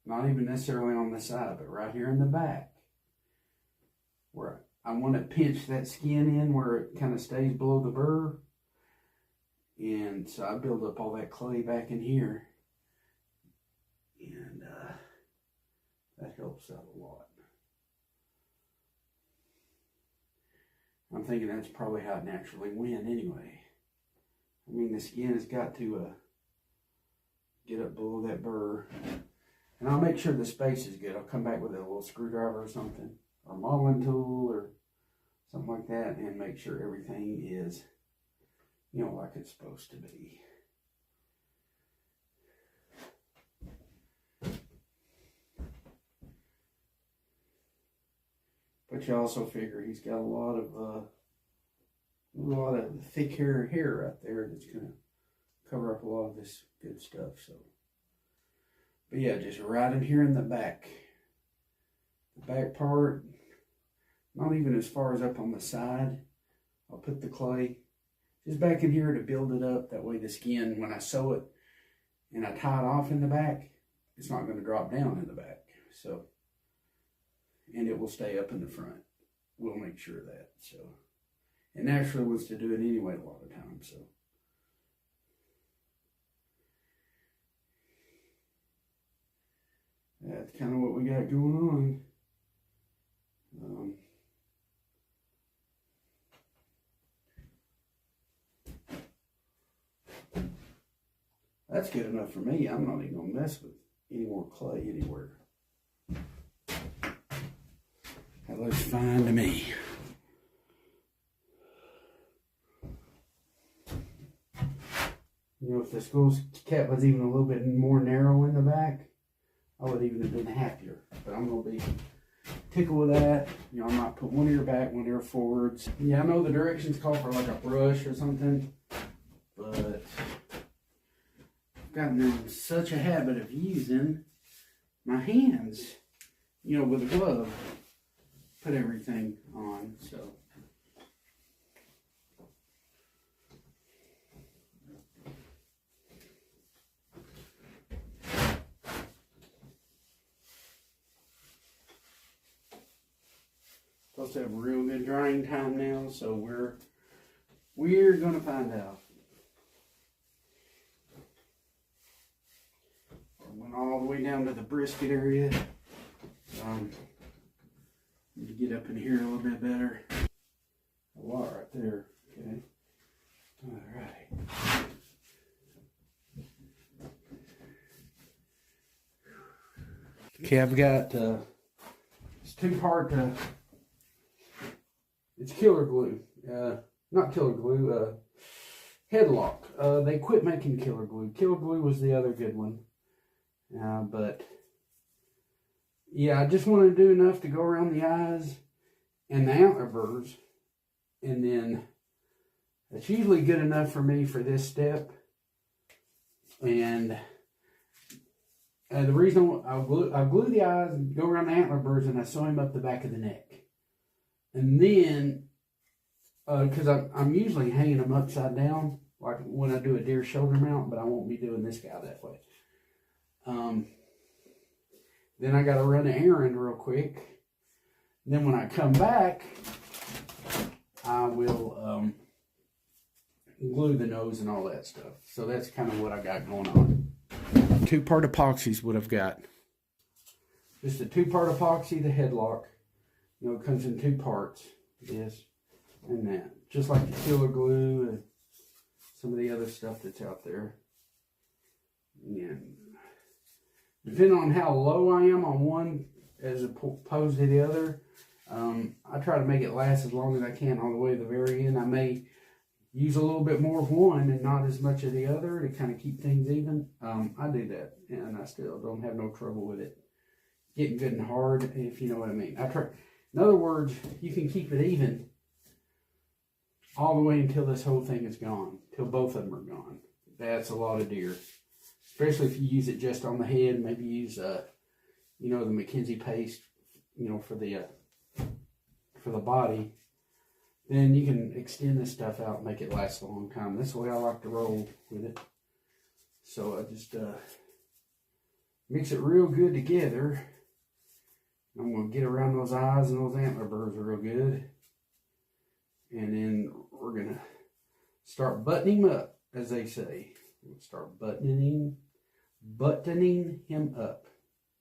not even necessarily on the side, but right here in the back. Where I want to pinch that skin in where it kind of stays below the burr. And so I build up all that clay back in here. And that helps out a lot. I'm thinking that's probably how it naturally went anyway. I mean, the skin has got to get up below that burr. And I'll make sure the space is good. I'll come back with a little screwdriver or something, or a modeling tool or something like that, and make sure everything is, you know, like it's supposed to be. But you also figure he's got a lot of thick hair right there that's gonna cover up a lot of this good stuff. So, but yeah, just right in here in the back part, not even as far as up on the side. I'll put the clay just back in here to build it up. That way the skin, when I sew it and I tie it off in the back, it's not going to drop down in the back. So, and it will stay up in the front. We'll make sure of that. So, it naturally wants to do it anyway a lot of times. So, that's kind of what we got going on. That's good enough for me. I'm not even going to mess with any more clay anywhere. That looks fine to me. You know, if the school cap was even a little bit more narrow in the back, I would even have been happier. But I'm going to be tickled with that. You know, I might put one ear back, one ear forwards. Yeah, I know the directions call for like a brush or something, but I've gotten in such a habit of using my hands, you know, with a glove, put everything on, so. Supposed to have a real good drying time now, so we're gonna find out. I went all the way down to the brisket area. Need to get up in here a little bit better. A lot right there. Okay. All right. Okay, I've got it's two-part. It's killer glue. Not killer glue. Headlock. They quit making killer glue. Killer glue was the other good one. But yeah, I just want to do enough to go around the eyes and the antler burrs, and then that's usually good enough for me for this step. And the reason I'll glue the eyes and go around the antler burrs, and I sew him up the back of the neck. And then, because I'm usually hanging them upside down, like when I do a deer shoulder mount, but I won't be doing this guy that way. Then I got to run an errand real quick. And then when I come back, I will glue the nose and all that stuff. So that's kind of what I got going on. Two-part epoxy is what I've got. Just a two-part epoxy, the headlock. You know, it comes in two parts, this and that. Just like the killer glue and some of the other stuff that's out there. And depending on how low I am on one as opposed to the other. I try to make it last as long as I can all the way to the very end. I may use a little bit more of one and not as much of the other to kind of keep things even. I do that, and I still don't have no trouble with it getting good and hard, if you know what I mean. I try. In other words, you can keep it even all the way until this whole thing is gone, till both of them are gone. That's a lot of deer, especially if you use it just on the head. Maybe use the McKenzie paste, for the body. Then you can extend this stuff out and make it last a long time. That's the way I like to roll with it. So I just mix it real good together. I'm going to get around those eyes and those antler burrs real good. And then we're going to start buttoning him up, as they say. We'll start buttoning him up.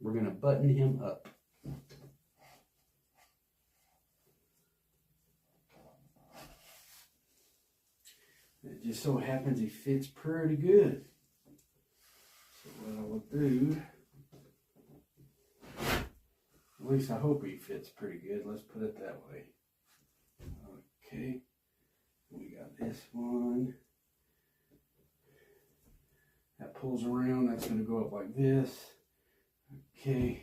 We're going to button him up. It just so happens he fits pretty good. So what I will do, at least I hope he fits pretty good. Let's put it that way. Okay. We got this one. That pulls around. That's going to go up like this. Okay.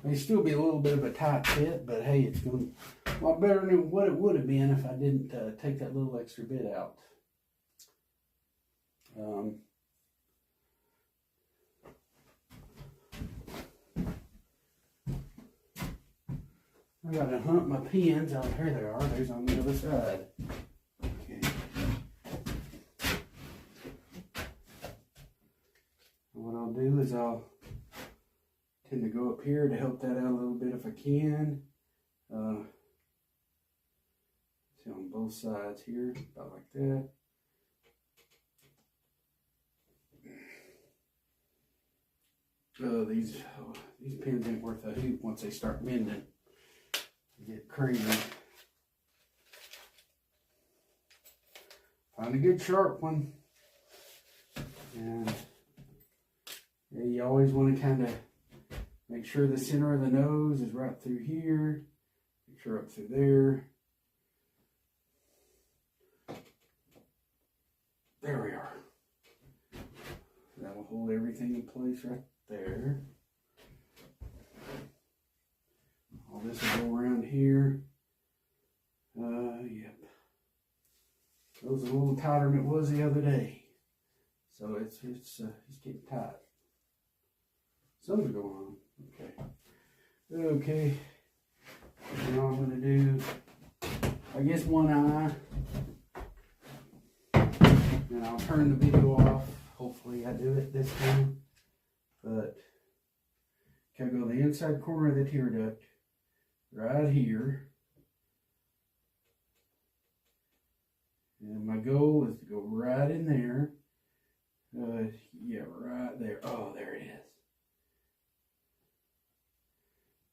May still be a little bit of a tight fit, but hey, it's going to be a lot better than what it would have been if I didn't take that little extra bit out. I gotta hunt my pins. Oh, here they are. There's on the other side. Okay. What I'll do is I'll tend to go up here to help that out a little bit if I can. See on both sides here, about like that. These pins ain't worth a hoot once they start bending. They get crazy. Find a good sharp one. And yeah, you always want to kind of make sure the center of the nose is right through here. Make sure up through there. There we are. That will hold everything in place right there. All this will go around here. Yep. It was a little tighter than it was the other day. So it's getting tight. Something's going on. Okay. Okay. Now I'm going to do, I guess, one eye. And I'll turn the video off. Hopefully I do it this time. But can I go to the inside corner of the tear duct right here. And my goal is to go right in there. Yeah, right there. Oh, there it is.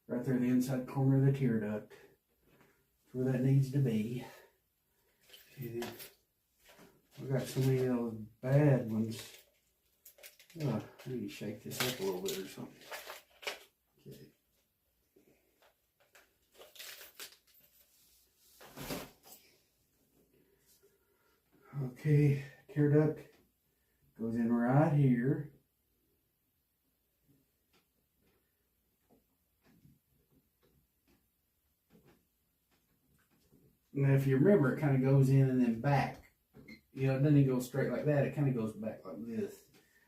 Right there in the inside corner of the tear duct. That's where that needs to be. And I've got so many of those bad ones. Oh, I need to shake this up a little bit or something. Okay, tear duct goes in right here. Now, if you remember, it kind of goes in and then back. It doesn't go straight like that. It kind of goes back like this.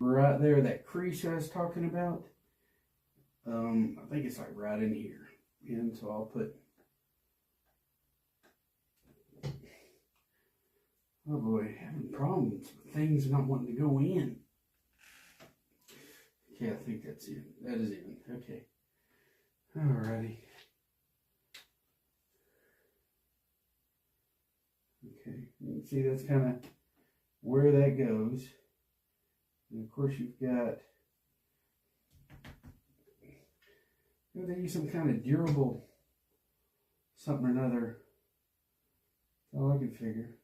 Right there, that crease I was talking about. I think it's like right in here. And so I'll put. Oh boy, having problems with things not wanting to go in. Okay, I think that's in. That is in. Okay. Alrighty. Okay, you can see that's kind of where that goes. And of course you've got, they use some kind of durable something or another. That's all I can figure.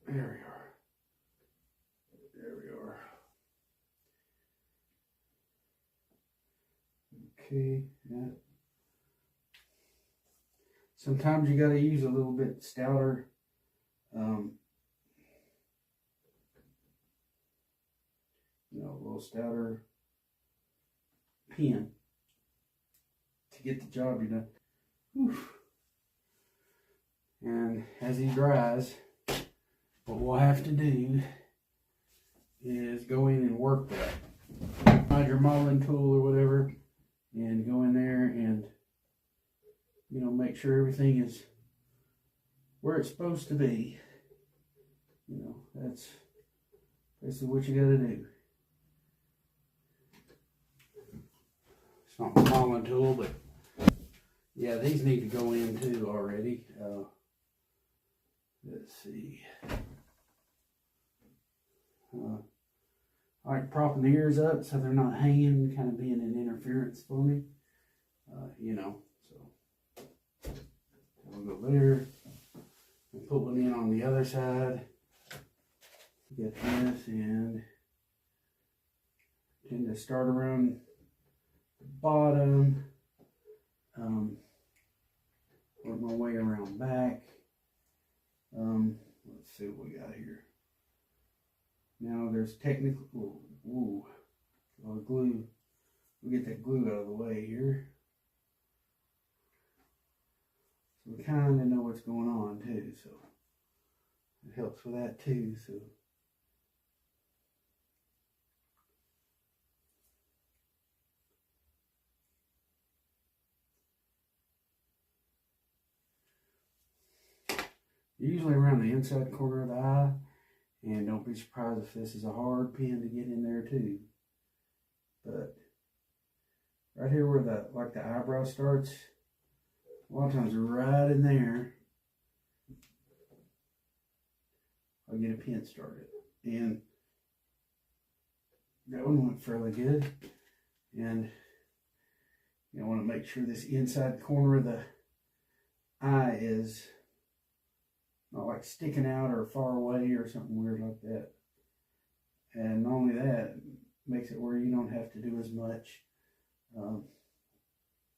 There we are. There we are. Okay, yeah. Sometimes you got to use a little bit stouter a little stouter pin to get the job done. Whew. And as he dries, what we'll have to do is go in and work that. Find your modeling tool or whatever and go in there and make sure everything is where it's supposed to be. That's basically what you got to do. It's not my modeling tool, but yeah, these need to go in too already. Let's see. I like propping the ears up so they're not hanging, kind of being an interference for me. So we'll go there and put one in on the other side. Get this and tend to start around the bottom. Work my way around back. Let's see what we got here. Now there's technical, a lot of glue. We'll get that glue out of the way here. So we kind of know what's going on too, so it helps with that too. So usually around the inside corner of the eye, and don't be surprised if this is a hard pin to get in there too. But right here where the eyebrow starts, a lot of times right in there, I'll get a pin started. And that one went fairly good. And I want to make sure this inside corner of the eye is not like sticking out or far away or something weird like that. And not only that, it makes it where you don't have to do as much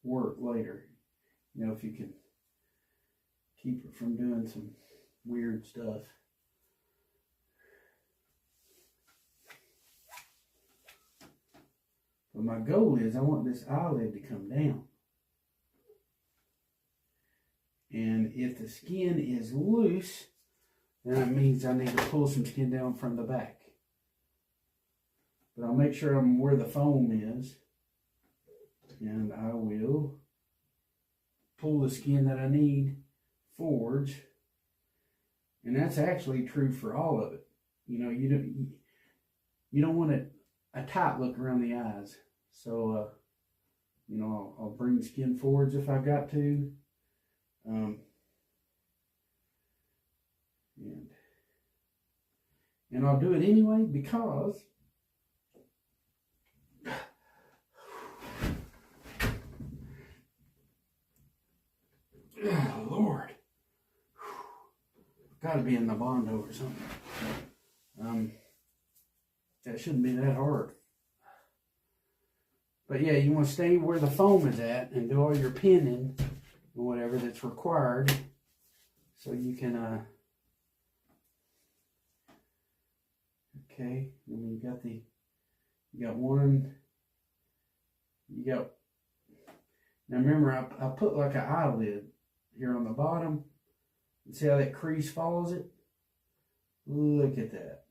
work later. If you can keep it from doing some weird stuff. But my goal is I want this eyelid to come down. And if the skin is loose, then that means I need to pull some skin down from the back. But I'll make sure I'm where the foam is. And I will pull the skin that I need forwards. And that's actually true for all of it. You don't want a tight look around the eyes. So, I'll bring the skin forwards if I've got to. And I'll do it anyway because oh, Lord, got to be in the Bondo or something. That shouldn't be that hard. But yeah, you want to stay where the foam is at and do all your pinning or whatever that's required, so you can okay, and now remember I put like an eyelid here on the bottom, and see how that crease follows it? Look at that.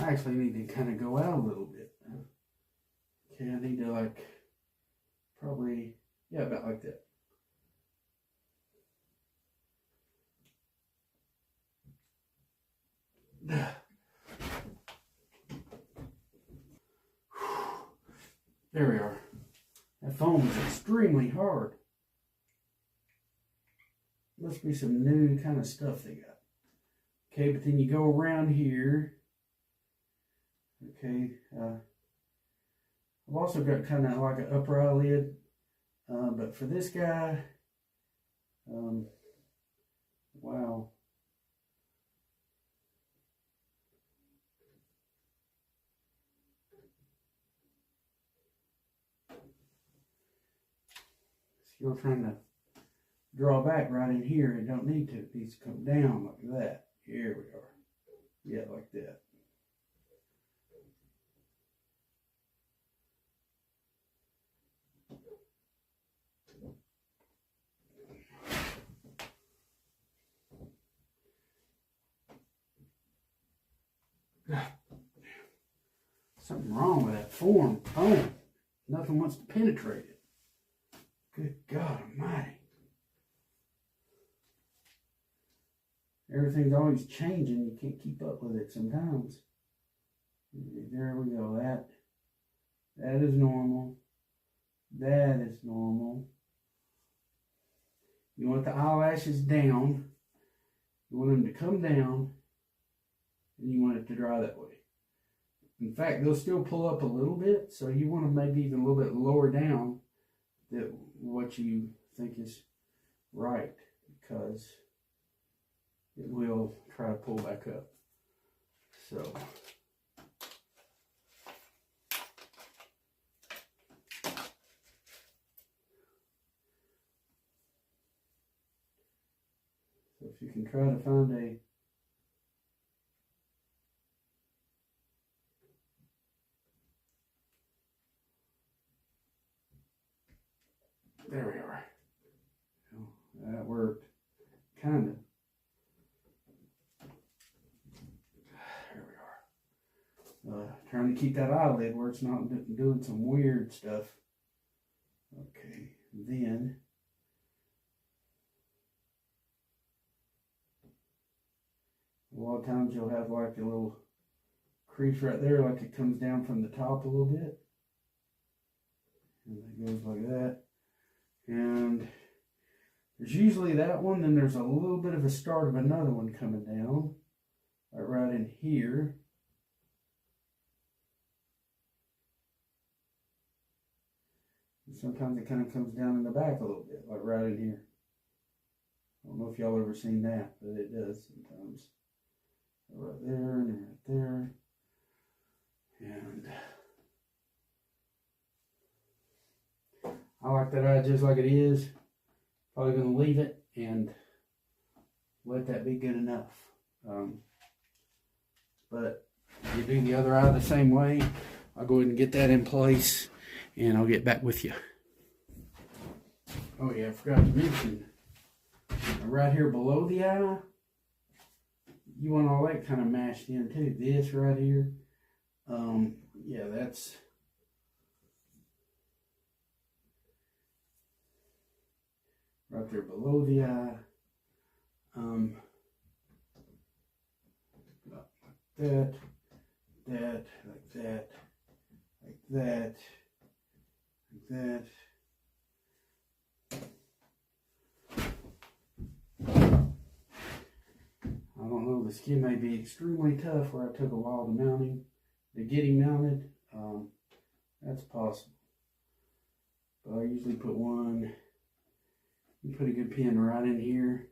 I actually need to kind of go out a little bit. Okay, I need to probably, yeah, about like that. There we are. That foam is extremely hard. Must be some new kind of stuff they got. Okay, but then you go around here. Okay, I've also got kind of like an upper eyelid, but for this guy, wow. you're trying to draw back right in here, it don't need to. It needs to come down like that. Here we are. Yeah, like that. Something wrong with that form. Oh, nothing wants to penetrate it. Good God Almighty. Everything's always changing. You can't keep up with it sometimes. There we go. That is normal. That is normal. You want the eyelashes down. You want them to come down. And you want it to dry that way. In fact, they'll still pull up a little bit. So you want them maybe even a little bit lower down than what you think is right. Because it will try to pull back up. So if you can try to find a there we are. That worked. Kind of. Trying to keep that eyelid where it's not doing some weird stuff. Okay, then a lot of times you'll have like a little crease right there, like it comes down from the top a little bit. And it goes like that. And there's usually that one, then there's a little bit of a start of another one coming down. Like right in here. Sometimes it kind of comes down in the back a little bit, like right in here. I don't know if y'all ever seen that, but it does sometimes. Right there and right there. And I like that eye just like it is. Probably going to leave it and let that be good enough. But you do the other eye the same way. I'll go ahead and get that in place and I'll get back with you. Oh yeah, I forgot to mention, right here below the eye, you want all that kind of mashed in too. This right here, yeah, that's right there below the eye. Like that, like that, like that, like that. I don't know, the skin may be extremely tough where I took a while to get him mounted. That's possible. But I usually put one, you put a good pin right in here.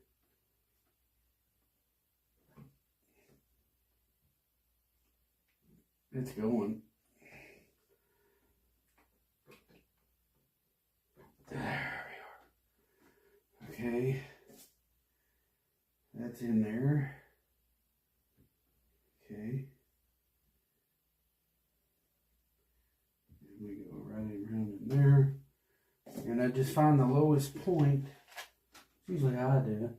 It's going. There we are. Okay. That's in there. Okay. And we go right around in there. And I just find the lowest point. Usually I do it.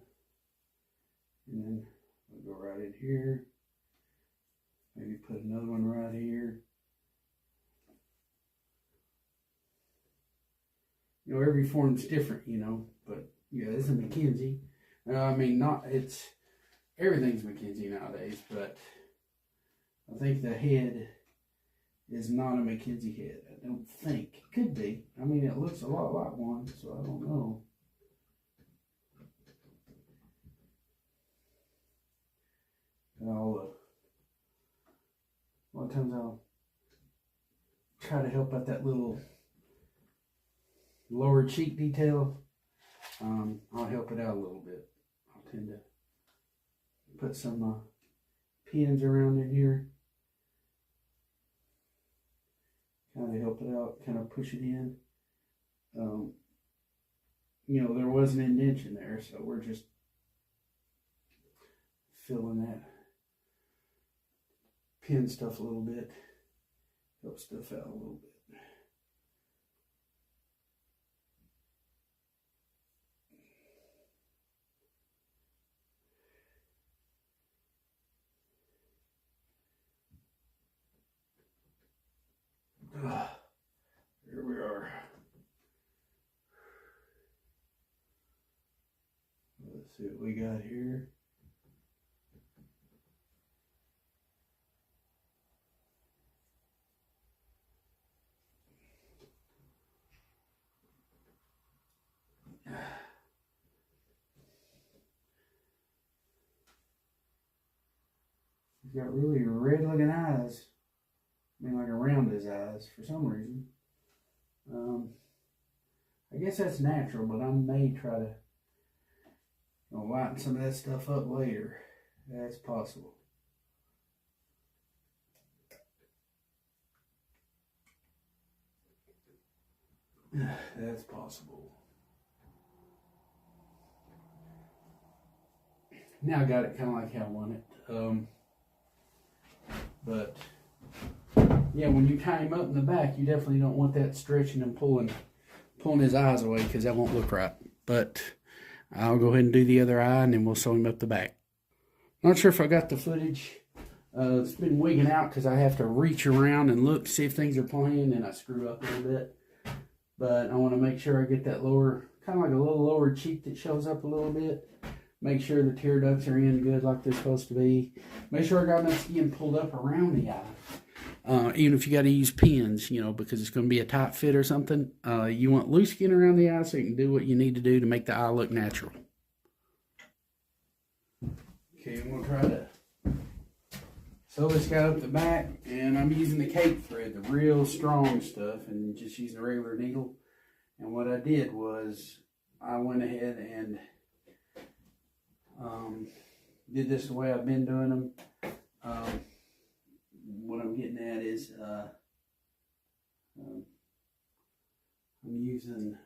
And then we'll go right in here. Maybe put another one right here. You know, every form's different, you know, but yeah, this is a McKenzie. I mean, everything's McKenzie nowadays, but I think the head is not a McKenzie head. I don't think. It could be. I mean, it looks a lot like one, so I don't know. A lot of times I'll try to help out that little lower cheek detail. I'll help it out a little bit. I'll tend to put some pins around in here. Kind of help it out, kind of push it in. you know, there was an indentation there, so we're just filling that pin stuff a little bit, help stuff out a little bit. Here we are. Let's see what we got here. He's got really red looking eyes. I mean, like around his eyes for some reason. I guess that's natural, but I may try to lighten some of that stuff up later. That's possible. That's possible. Now I got it kind of like how I want it. But yeah, when you tie him up in the back, you definitely don't want that stretching and pulling his eyes away, because that won't look right. But I'll go ahead and do the other eye, and then we'll sew him up the back. Not sure if I got the footage. It's been wigging out because I have to reach around and look to see if things are playing, and I screw up a little bit. But I want to make sure I get that lower, kind of like a little lower cheek that shows up a little bit. Make sure the tear ducts are in good like they're supposed to be. Make sure I got enough skin pulled up around the eye. Even if you got to use pins, you know, because it's going to be a tight fit or something. You want loose skin around the eye so you can do what you need to do to make the eye look natural. Okay, I'm going to try to sew this guy up the back, and I'm using the cake thread, the real strong stuff, and just using a regular needle. And what I did was I went ahead and did this the way I've been doing them. What I'm getting at is I'm using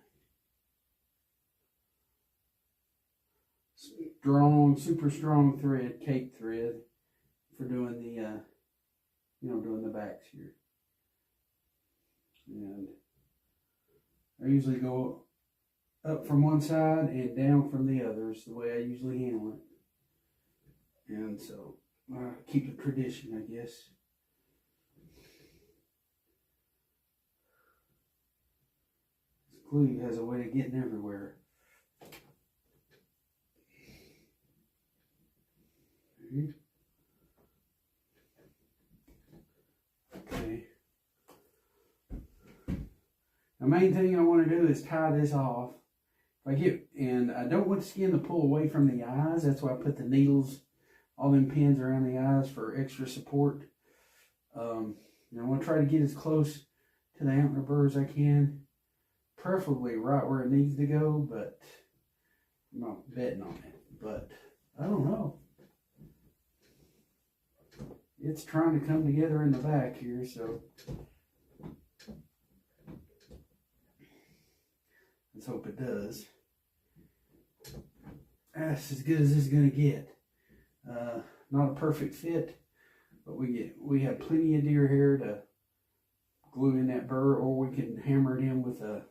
strong, super strong thread, cake thread, for doing the doing the backs here. And I usually go up from one side and down from the other is the way I usually handle it. And so keep the tradition, I guess. This glue has a way of getting everywhere. Okay. The main thing I want to do is tie this off. I don't want the skin to pull away from the eyes. That's why I put the needles, all them pins around the eyes for extra support. I want to try to get as close to the antler burr as I can, preferably right where it needs to go, but I'm not betting on it. But I don't know. It's trying to come together in the back here, so let's hope it does. That's as good as it's gonna get. Not a perfect fit, but we have plenty of deer hair to glue in that burr, or we can hammer it in with a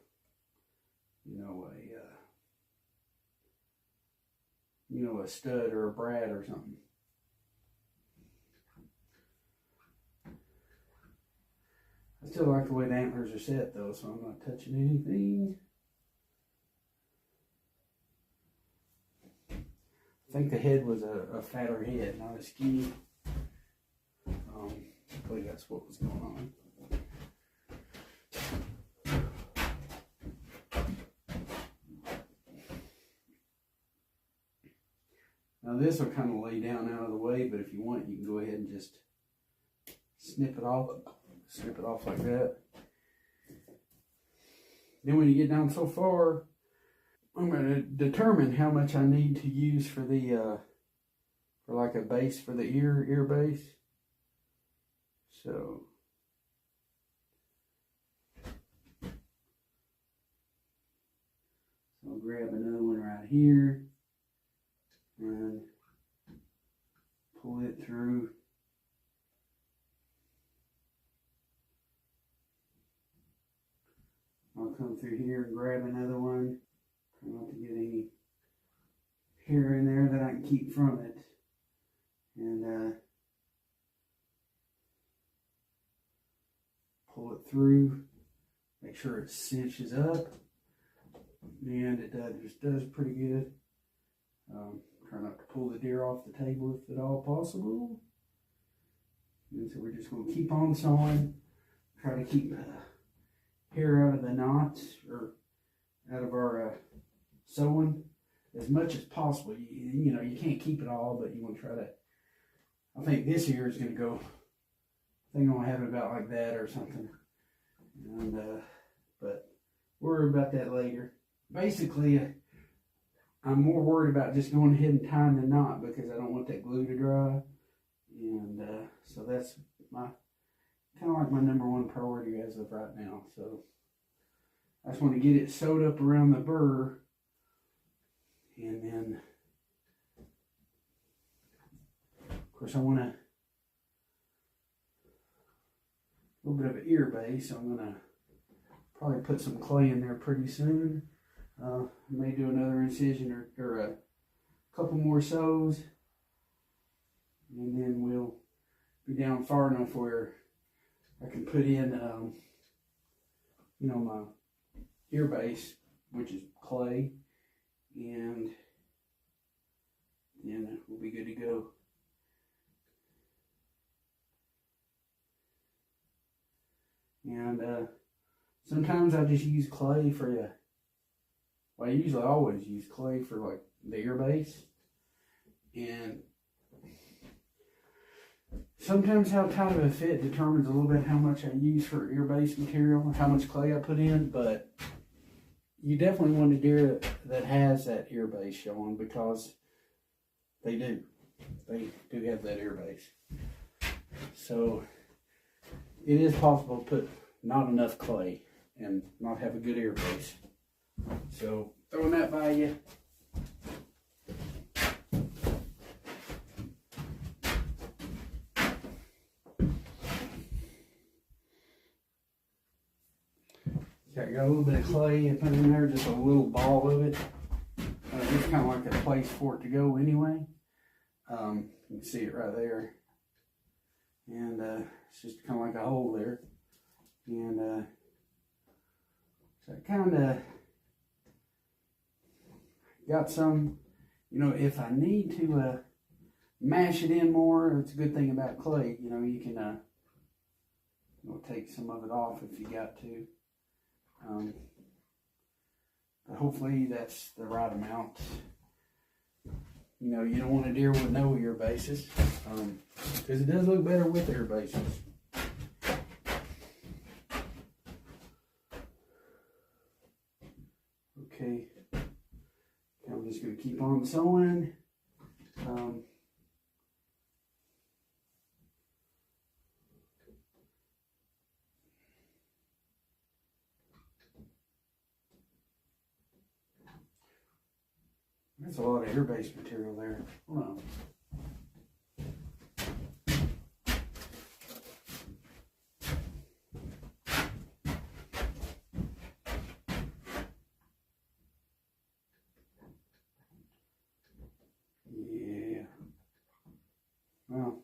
stud or a brad or something. I still like the way the antlers are set though, so I'm not touching anything. I think the head was a fatter head, not a skinny. I believe that's what was going on. Now this will kind of lay down out of the way, but if you want, you can go ahead and just snip it off like that. Then when you get down so far, I'm going to determine how much I need to use for the for like a base for the ear base. So I'll grab another one right here and pull it through. I'll come through here and grab another one. Try not to get any hair in there that I can keep from it. And pull it through. Make sure it cinches up. And it does pretty good. Try not to pull the deer off the table if at all possible. And so we're just going to keep on sewing. Try to keep hair out of the knots or out of our sewing as much as possible. You know, you can't keep it all, but you want to try to. I think this ear is going to go. I think I'm going to have it about like that or something. And but we'll worry about that later. Basically, I'm more worried about just going ahead and tying the knot because I don't want that glue to dry. And so that's my kind of like my number one priority as of right now. So I just want to get it sewed up around the burr, and then of course I want a little bit of an ear base. So I'm gonna probably put some clay in there pretty soon. I may do another incision or a couple more sews, and then we'll be down far enough where I can put in, you know, my ear base, which is clay, and then we'll be good to go. And sometimes I just use clay for the. Well, I usually always use clay for like the ear base, and sometimes how tight of a fit determines a little bit how much I use for ear base material, how much clay I put in. But you definitely want a deer that has that ear base showing, because they do have that ear base. So it is possible to put not enough clay and not have a good ear base. So throwing that by you. Okay, I got a little bit of clay and put in there, just a little ball of it. It's kind of like a place for it to go anyway. You can see it right there. And it's just kind of like a hole there. And so I kind of got some, you know, if I need to mash it in more, it's a good thing about clay. You know, you can you know, take some of it off if you got to. But hopefully that's the right amount. You know, you don't want a deer with no ear bases, because it does look better with ear bases. Okay, I'm just going to keep on sewing. That's a lot of ear base material there. Hold on. Yeah. Well,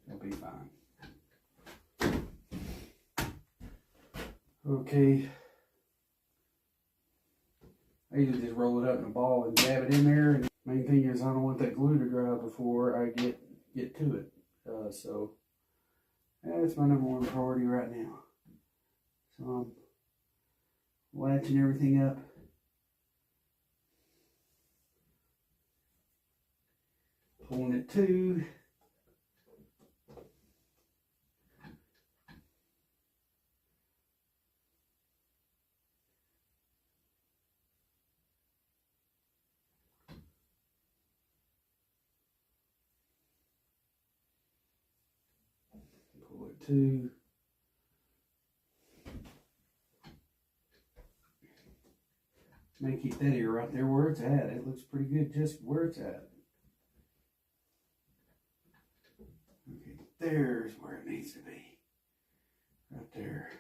it'll be fine. Okay. I usually just roll it up in a ball and dab it in there. And main thing is I don't want that glue to dry before I get to it. So that's my number one priority right now. So I'm latching everything up. Pulling it to. Pull it to. May keep that ear right there where it's at. It looks pretty good just where it's at. Okay, there's where it needs to be. Right there.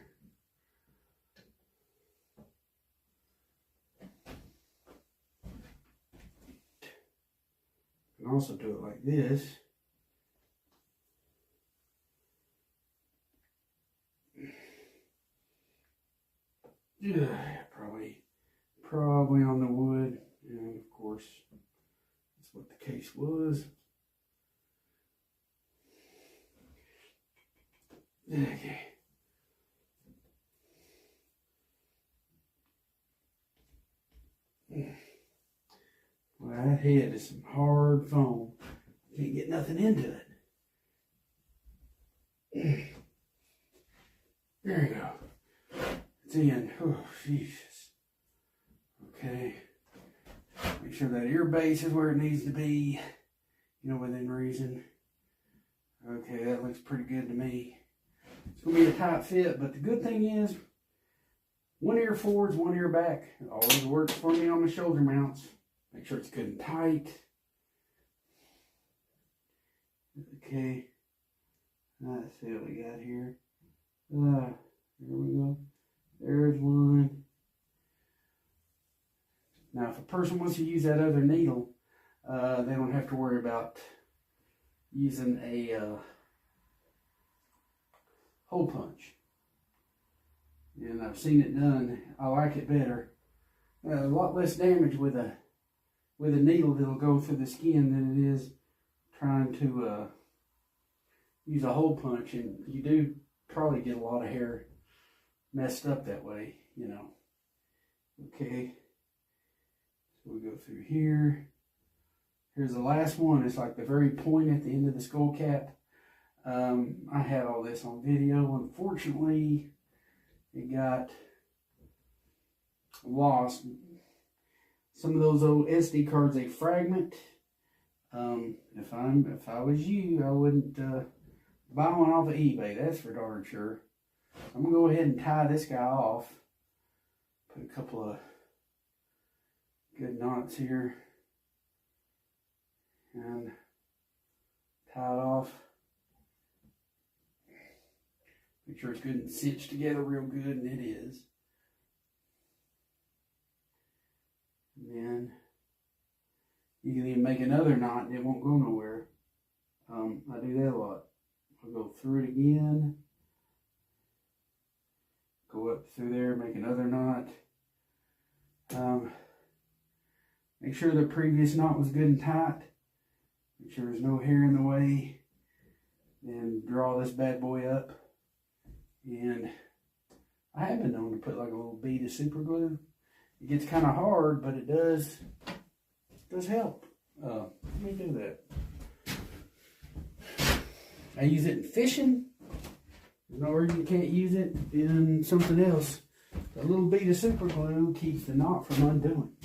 You can also do it like this. Yeah, probably on the wood, and of course, that's what the case was. Okay. Well, that head is some hard foam. Can't get nothing into it. There you go. It's in. Oh, Jesus. Okay. Make sure that ear base is where it needs to be. You know, within reason. Okay, that looks pretty good to me. It's going to be a tight fit, but the good thing is, one ear forwards, one ear back. It always works for me on my shoulder mounts. Make sure it's good and tight. Okay. Let's see what we got here. There we go. There's one. Now, if a person wants to use that other needle, they don't have to worry about using a hole punch. And I've seen it done. I like it better. A lot less damage with a needle that'll go through the skin than it is trying to use a hole punch. And you do probably get a lot of hair messed up that way, you know. Okay. So we go through here. Here's the last one. It's like the very point at the end of the skull cap. I had all this on video. Unfortunately, it got lost. Some of those old SD cards, they fragment. If I was you, I wouldn't buy one off of eBay. That's for darn sure. I'm gonna go ahead and tie this guy off. Put a couple of good knots here and tie it off. Make sure it's good and cinched together real good, and it is. And then you can even make another knot and it won't go nowhere. I do that a lot. I'll go through it again, go up through there, make another knot. Make sure the previous knot was good and tight. Make sure there's no hair in the way. Then draw this bad boy up. And I have been known to put like a little bead of super glue. It gets kind of hard, but it does help. Let me do that. I use it in fishing. There's no reason you can't use it in something else. A little bead of super glue keeps the knot from undoing.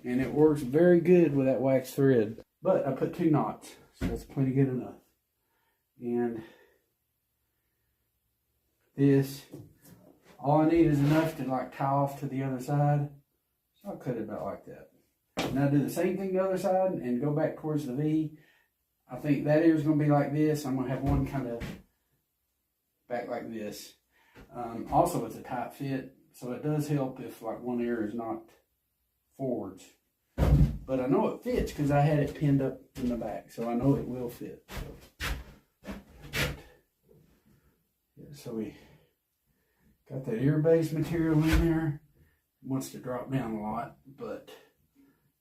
And it works very good with that wax thread. But I put 2 knots, so that's plenty good enough. And this, all I need is enough to like tie off to the other side. So I'll cut it about like that. Now do the same thing the other side and go back towards the V. I think that ear is going to be like this. I'm going to have one kind of back like this. Also, it's a tight fit, so it does help if like one ear is not forwards. But I know it fits because I had it pinned up in the back, so I know it will fit. So we got that ear base material in there. It wants to drop down a lot, but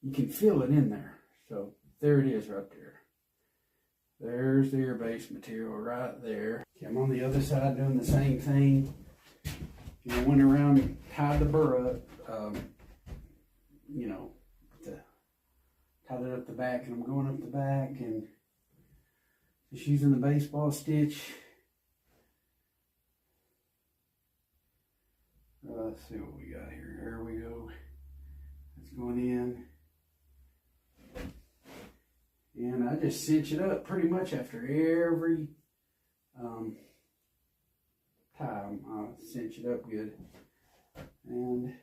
you can feel it in there. So there it is right there. There's the ear base material right there. Okay, I'm on the other side doing the same thing. I went around and tied the burr up, you know, tied it up the back, and I'm going up the back and just using the baseball stitch. Let's see what we got here. Here we go. It's going in. And I just cinch it up pretty much after every time. I cinch it up good. And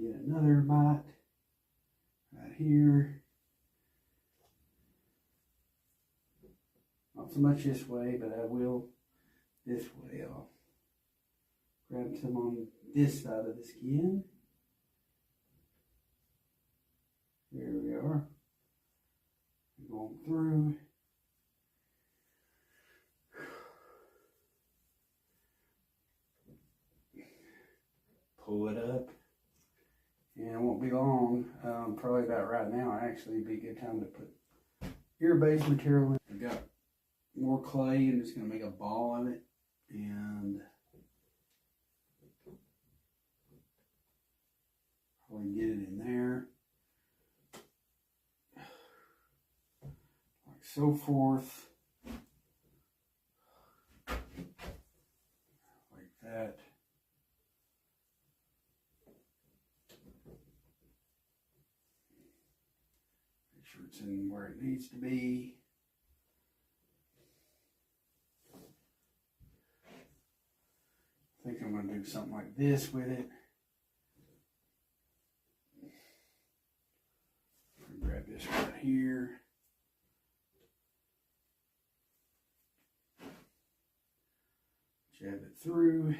get another bite right here. Not so much this way, but I will this way. I'll grab some on this side of the skin. There we are. Going through. Pull it up. And it won't be long, probably about right now, actually, be a good time to put ear-based material in. I've got more clay and just going to make a ball of it. And probably get it in there. Like so forth. Like that. Make sure it's in where it needs to be. I think I'm going to do something like this with it. Grab this right here. Jab it through.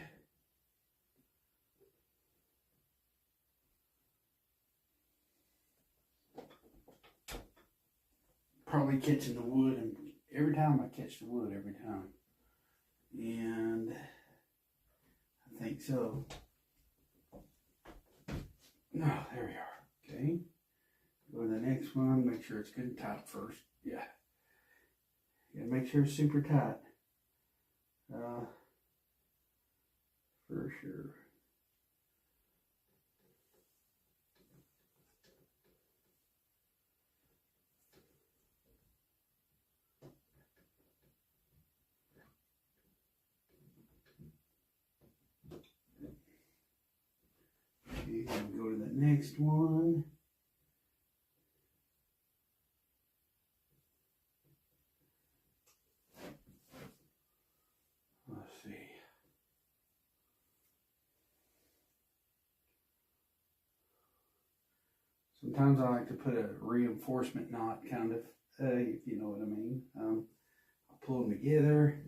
Probably catching the wood, and every time I catch the wood, every time. And I think so. No, there we are. Okay. Go to the next one. Make sure it's good and tight first. Yeah. You gotta make sure it's super tight. For sure. Okay, go to the next one. Let's see. Sometimes I like to put a reinforcement knot, kind of, if you know what I mean. I'll pull them together,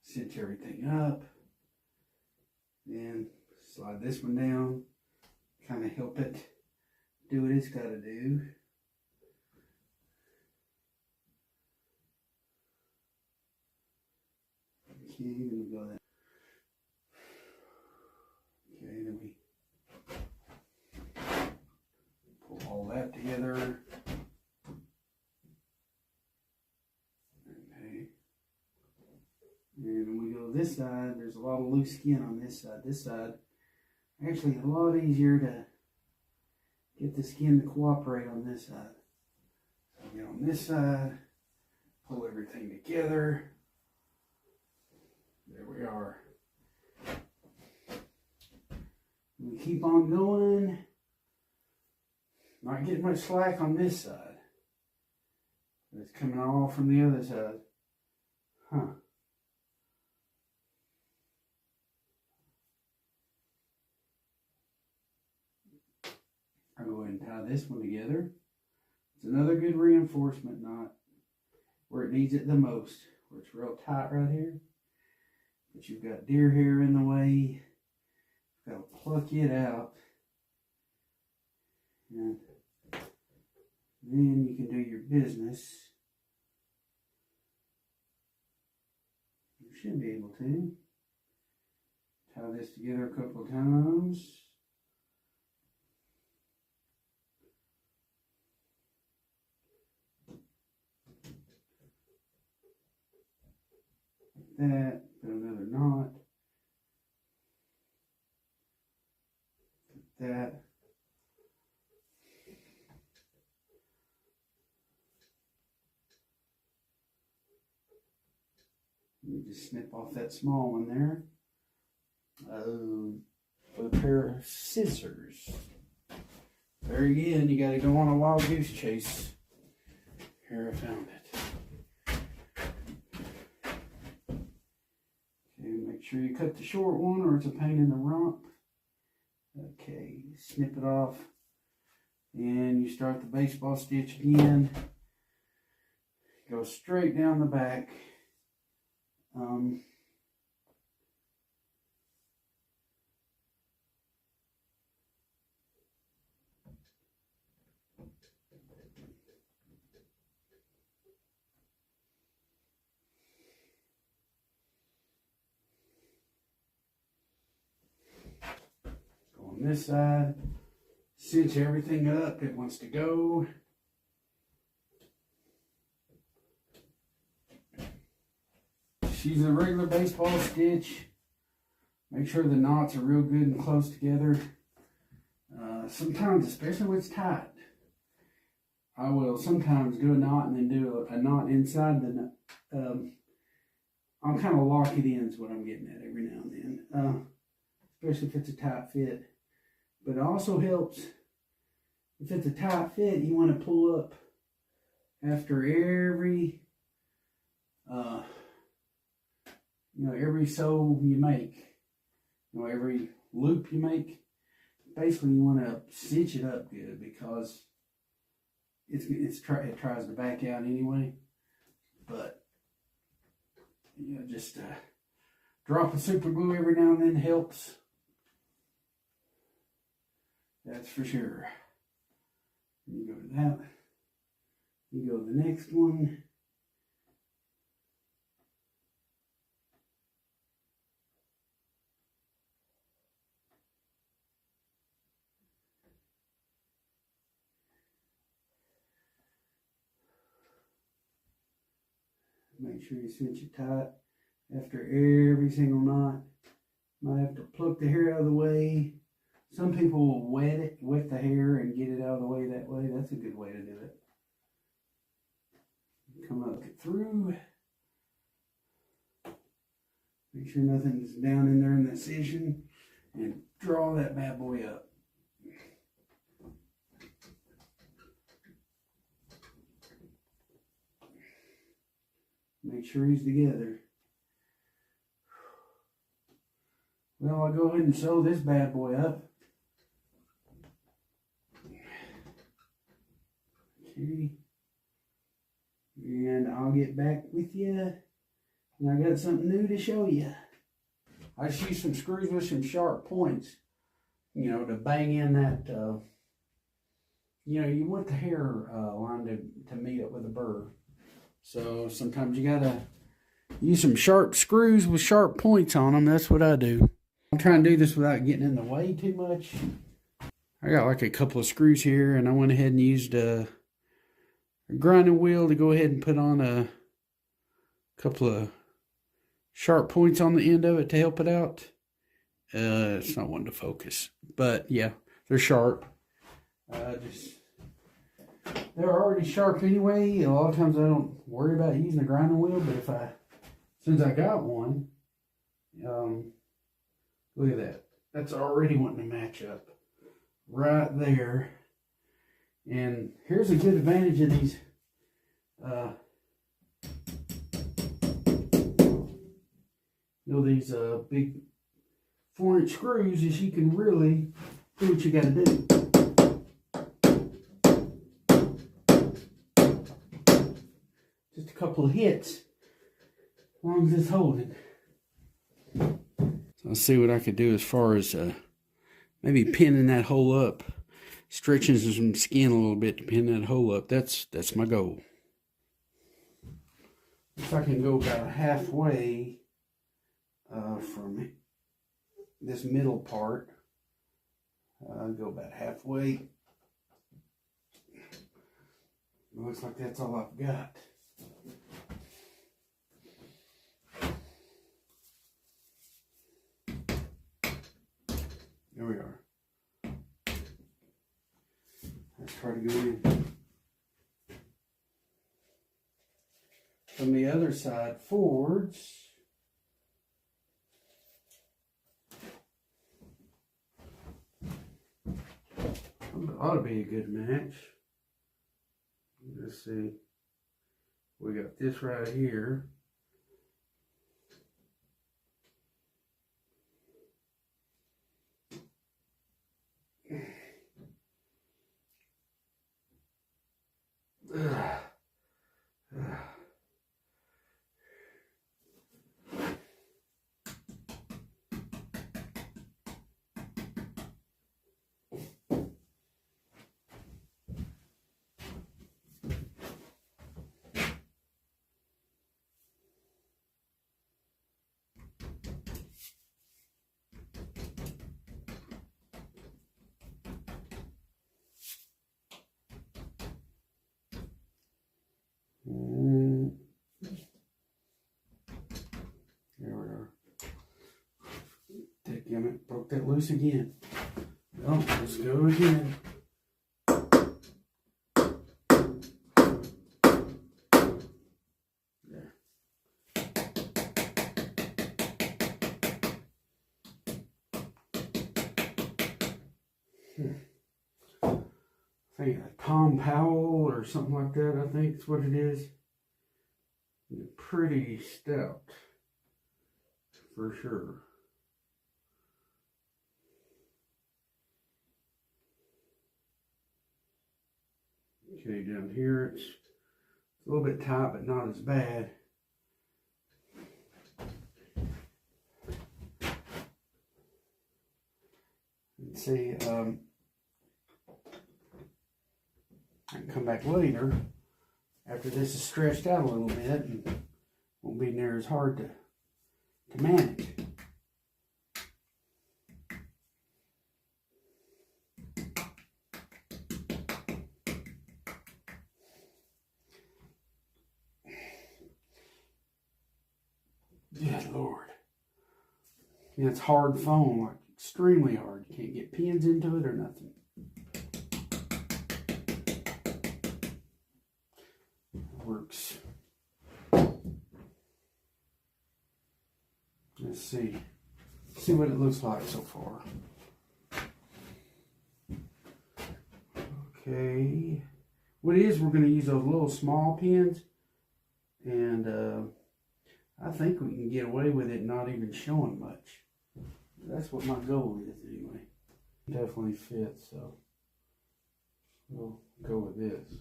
cinch everything up, then slide this one down, kind of help it do what it's got to do. Okay, then we go that. Okay, then we pull all that together. Okay. And when we go to this side, there's a lot of loose skin on this side. This side, actually a lot easier to get the skin to cooperate on this side. So get on this side, pull everything together. There we are. We keep on going. Not getting much slack on this side. It's coming all from the other side. Huh. I'll go ahead and tie this one together. It's another good reinforcement knot where it needs it the most, where it's real tight right here. But you've got deer hair in the way. You've got to pluck it out. And then you can do your business. You should be able to. Tie this together a couple of times. Like that. Put another knot. Like that. You just snip off that small one there. With a pair of scissors. There again, you got to go on a wild goose chase. Here I found it. Okay, make sure you cut the short one or it's a pain in the rump. Okay, snip it off. And you start the baseball stitch again. Go straight down the back. Go on this side. Cinch everything up it wants to go. Just using a regular baseball stitch. Make sure the knots are real good and close together. Sometimes, especially when it's tight, I will sometimes do a knot and then do a knot inside the knot. I'll kind of lock it in is what I'm getting at every now and then. Especially if it's a tight fit. But it also helps, if it's a tight fit, you want to pull up after every, every sew you make, every loop you make. Basically, you want to cinch it up good because it tries to back out anyway. But just drop a super glue every now and then helps. That's for sure. You go to that. You go to the next one. Make sure you cinch it tight after every single knot. Might have to pluck the hair out of the way. Some people will wet the hair and get it out of the way that way. That's a good way to do it. Come up through. Make sure nothing's down in there in the incision and draw that bad boy up. Make sure he's together. Well, I'll go ahead and sew this bad boy up. Okay. And I'll get back with you. And I got something new to show you. I just used some screws with some sharp points, to bang in that, you want the hair line to meet up with the burr. So sometimes you gotta use some sharp screws with sharp points on them. That's what I do. I'm trying to do this without getting in the way too much. I got like a couple of screws here, and I went ahead and used a grinding wheel to go ahead and put on a couple of sharp points on the end of it to help it out. It's not one to focus, but yeah, they're sharp. They're already sharp anyway. A lot of times I don't worry about using a grinding wheel, but since I got one, look at that. That's already wanting to match up right there. And here's a good advantage of these these big 4-inch screws is you can really do what you got to do. Just a couple of hits, as long as it's holding. So I'll see what I could do as far as maybe pinning that hole up, stretching some skin a little bit to pin that hole up. That's my goal. If I can go about halfway from this middle part, I'll go about halfway. It looks like that's all I've got. There we are. Let's try to go in. From the other side forwards. Ought to be a good match. Let's see. We got this right here. Damn it, broke that loose again. Well, let's go again. There. I think Tom Powell or something like that, I think is what it is. Pretty stout, for sure. Okay, down here it's a little bit tight, but not as bad. Let's see, I can come back later after this is stretched out a little bit and won't be near as hard to manage. Good Lord. Yeah, it's hard foam, like extremely hard. You can't get pins into it or nothing. Works. Let's see. See what it looks like so far. Okay. What it is, we're going to use those little small pins, and I think we can get away with it not even showing much. That's what my goal is anyway. Definitely fits, so we'll go with this.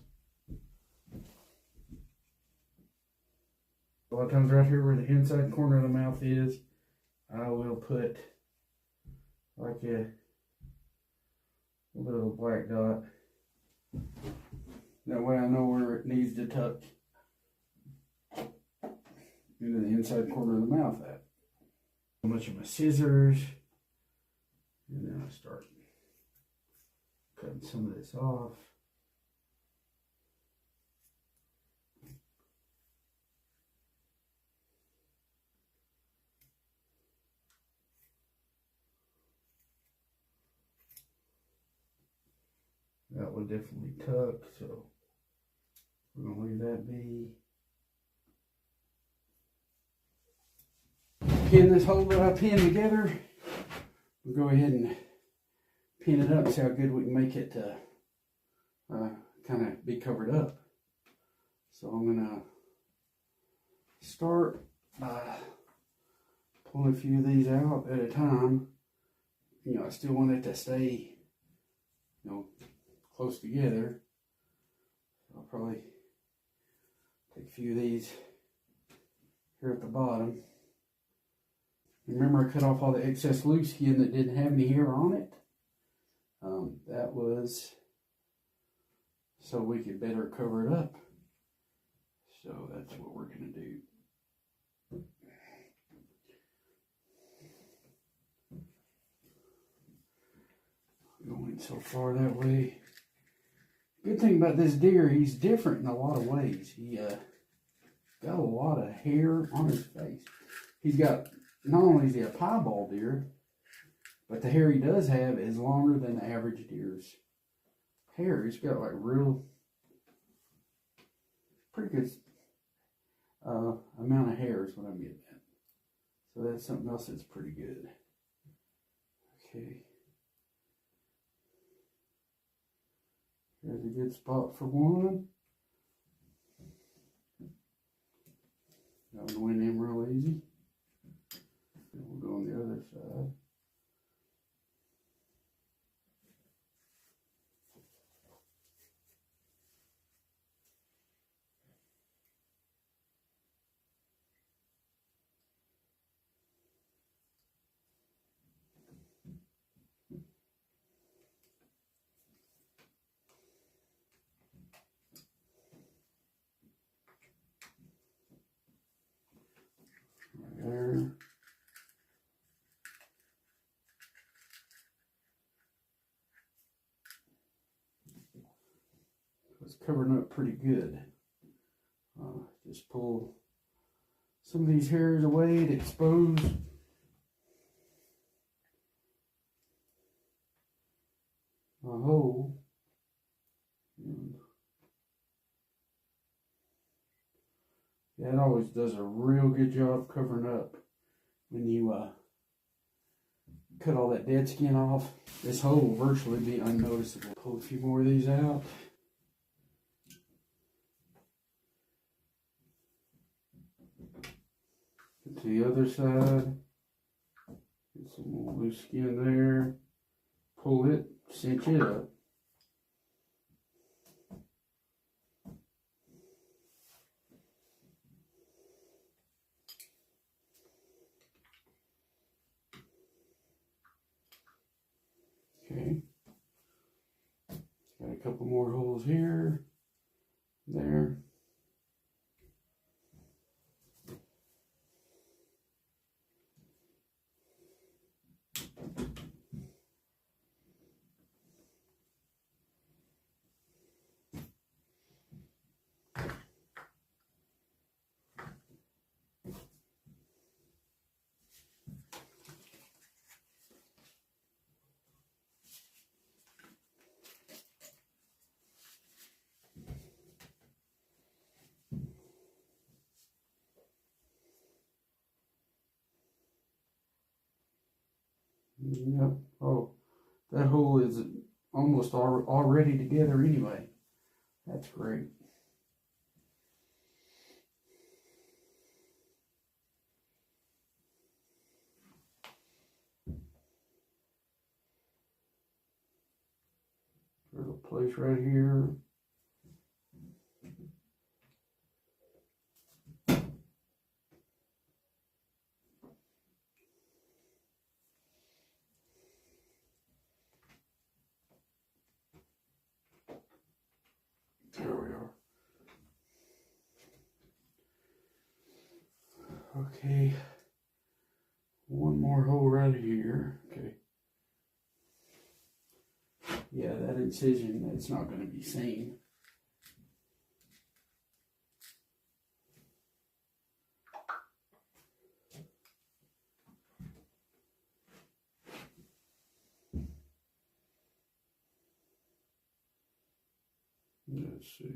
A lot of times right here where the inside corner of the mouth is, I will put like a little black dot. That way I know where it needs to tuck into the inside corner of the mouth at. A bunch of my scissors, and then I start cutting some of this off. That would definitely tuck, so we're gonna leave that be. Pin this hole that I pinned together. We'll go ahead and pin it up and see how good we can make it to kind of be covered up. So I'm gonna start by pulling a few of these out at a time. You know, I still want it to stay, you know, close together. I'll probably take a few of these here at the bottom. Remember, I cut off all the excess loose skin that didn't have any hair on it. That was so we could better cover it up. So that's what we're going to do. Going so far that way. Good thing about this deer, he's different in a lot of ways. He got a lot of hair on his face. He's got, not only is he a piebald deer, but the hair he does have is longer than the average deer's hair. He's got like real, pretty good amount of hair is what I'm getting at. So that's something else that's pretty good. Okay. There's a good spot for one. I'll go in them real easy. And we'll go on the other side. Right there. It's covering up pretty good. Just pull some of these hairs away to expose hole. And yeah, it always does a real good job covering up when you cut all that dead skin off. This hole will virtually be unnoticeable. Pull a few more of these out. To the other side, get some more loose skin there, pull it, cinch it up. Okay, got a couple more holes here, there. Yep. Oh, that hole is almost already together anyway. That's great. There's a place right here. There we are. Okay. One more hole right here. Okay. Yeah, that incision, that's not going to be seen. Let's see.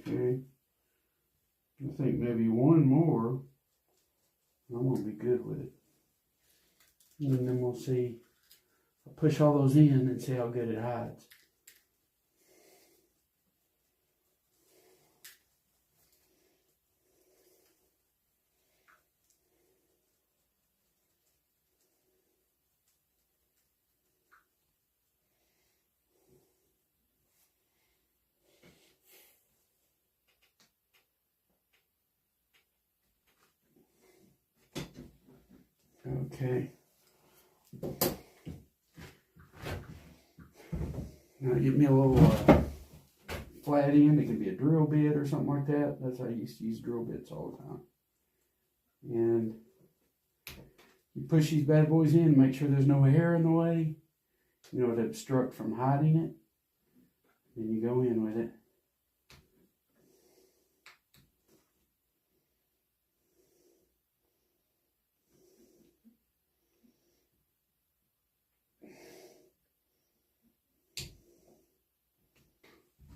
Okay. I think maybe one more. I'm going to be good with it. And then we'll see. I'll push all those in and see how good it hides. Okay. Now get me a little flat end. It can be a drill bit or something like that. That's how I used to use drill bits all the time. And you push these bad boys in, make sure there's no hair in the way, you know, to obstruct from hiding it. Then you go in with it.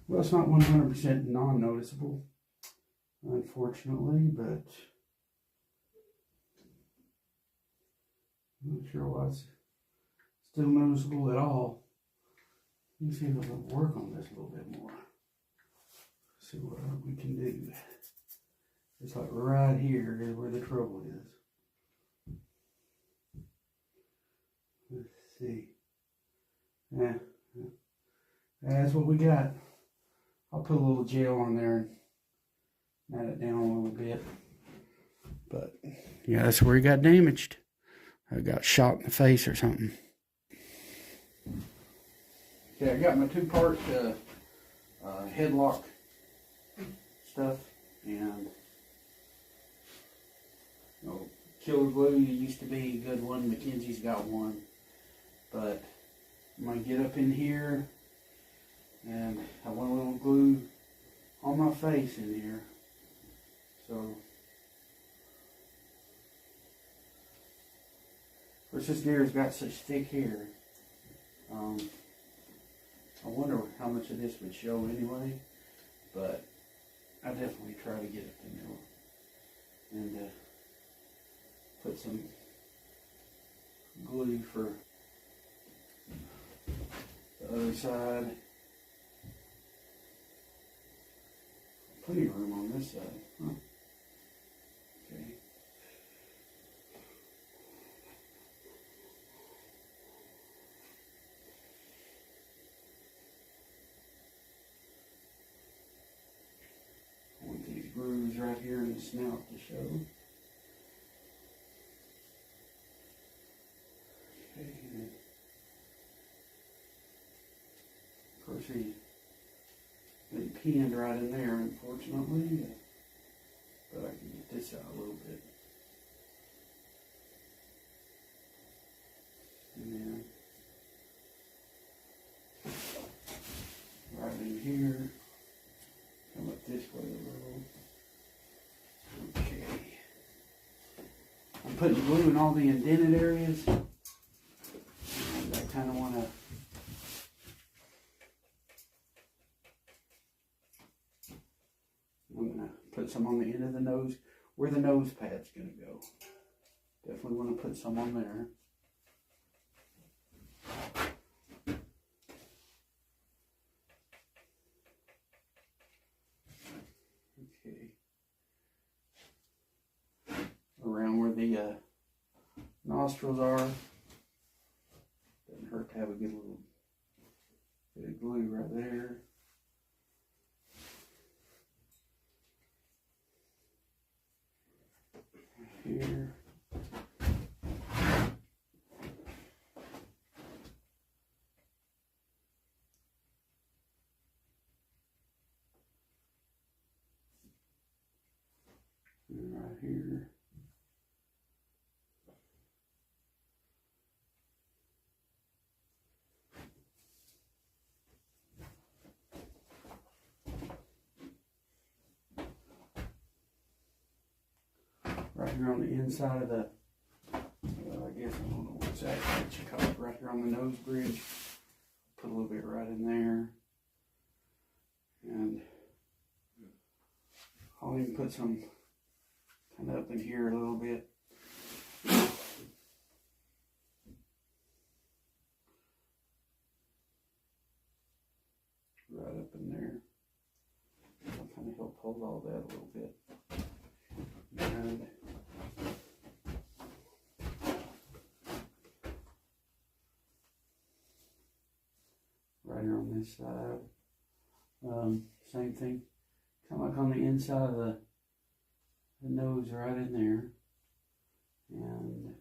Well, it's not 100% non-noticeable, unfortunately, but I'm not sure why it's still noticeable at all. Let me see if I can work on this a little bit more. See what we can do. It's like right here is where the trouble is. Let's see. Yeah. That's what we got. I'll put a little gel on there and mat it down a little bit. But yeah, that's where he got damaged. I got shot in the face or something. Okay, I got my 2-part headlock stuff, and killer glue used to be a good one. Mackenzie's got one, but I'm gonna get up in here, and I want a little glue on my face in here. So, of course, this deer's got such thick hair. I wonder how much of this would show anyway, but I definitely try to get up in there and put some glue for the other side. Plenty of room on this side, huh? Okay. I want these grooves right here in the snout to show. Okay. Of course, they pinned right in there, unfortunately, but I can get this out a little bit. And then right in here, come up this way a little. Okay. I'm putting glue in all the indented areas, and I kind of want to put some on the end of the nose, where the nose pad's going to go. Definitely want to put some on there. Okay. Around where the nostrils are. Doesn't hurt to have a good little bit of glue right there. Here. And right here. Right here on the inside of the, I guess I don't know what you call it, right here on the nose bridge. Put a little bit right in there. And I'll even put some kind of up in here a little bit. Right up in there. I'll kind of help hold all that a little bit. And right here on this side. Same thing. Kind of like on the inside of the nose right in there. And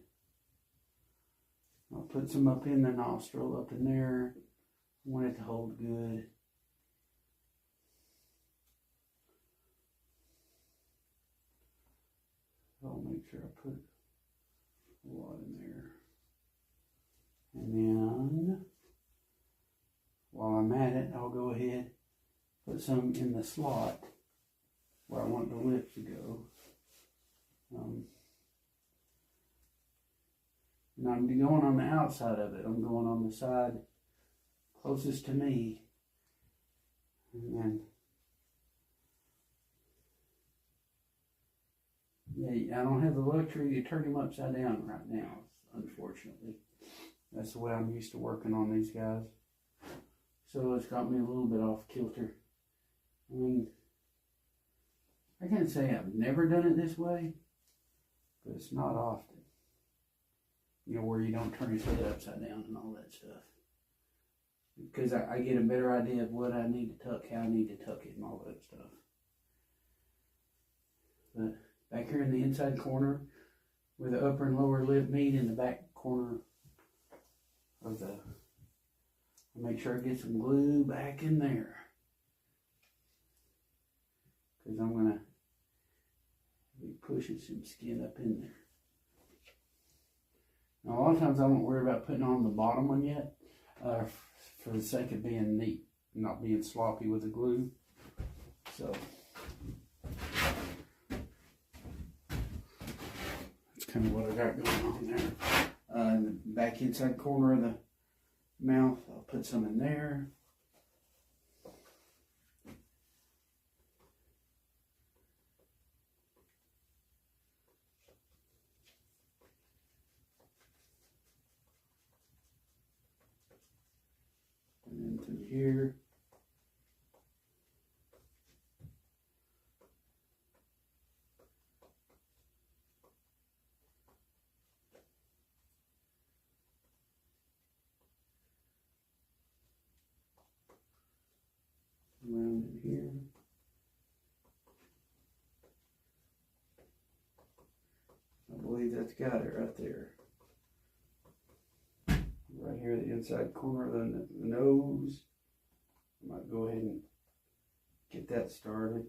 I'll put some up in the nostril, up in there. I want it to hold good. I'll make sure I put a lot in there. And then, while I'm at it, I'll go ahead put some in the slot where I want the lip to go. And I'm going on the outside of it. I'm going on the side closest to me. And then, yeah, I don't have the luxury to turn him upside down right now, unfortunately. That's the way I'm used to working on these guys. So it's got me a little bit off kilter. I mean, I can't say I've never done it this way, but it's not often. You know, where you don't turn his head upside down and all that stuff. because I get a better idea of what I need to tuck, how I need to tuck it, and all that stuff. But back here in the inside corner, where the upper and lower lip meet, in the back corner of the, I'll make sure I get some glue back in there, because I'm going to be pushing some skin up in there. Now, a lot of times I don't worry about putting on the bottom one yet, for the sake of being neat, not being sloppy with the glue. So that's kind of what I got going on there. In the back inside corner of the mouth, I'll put some in there. And then through here. Around in here. I believe that's got it right there. Right here, the inside corner of the nose. I might go ahead and get that started.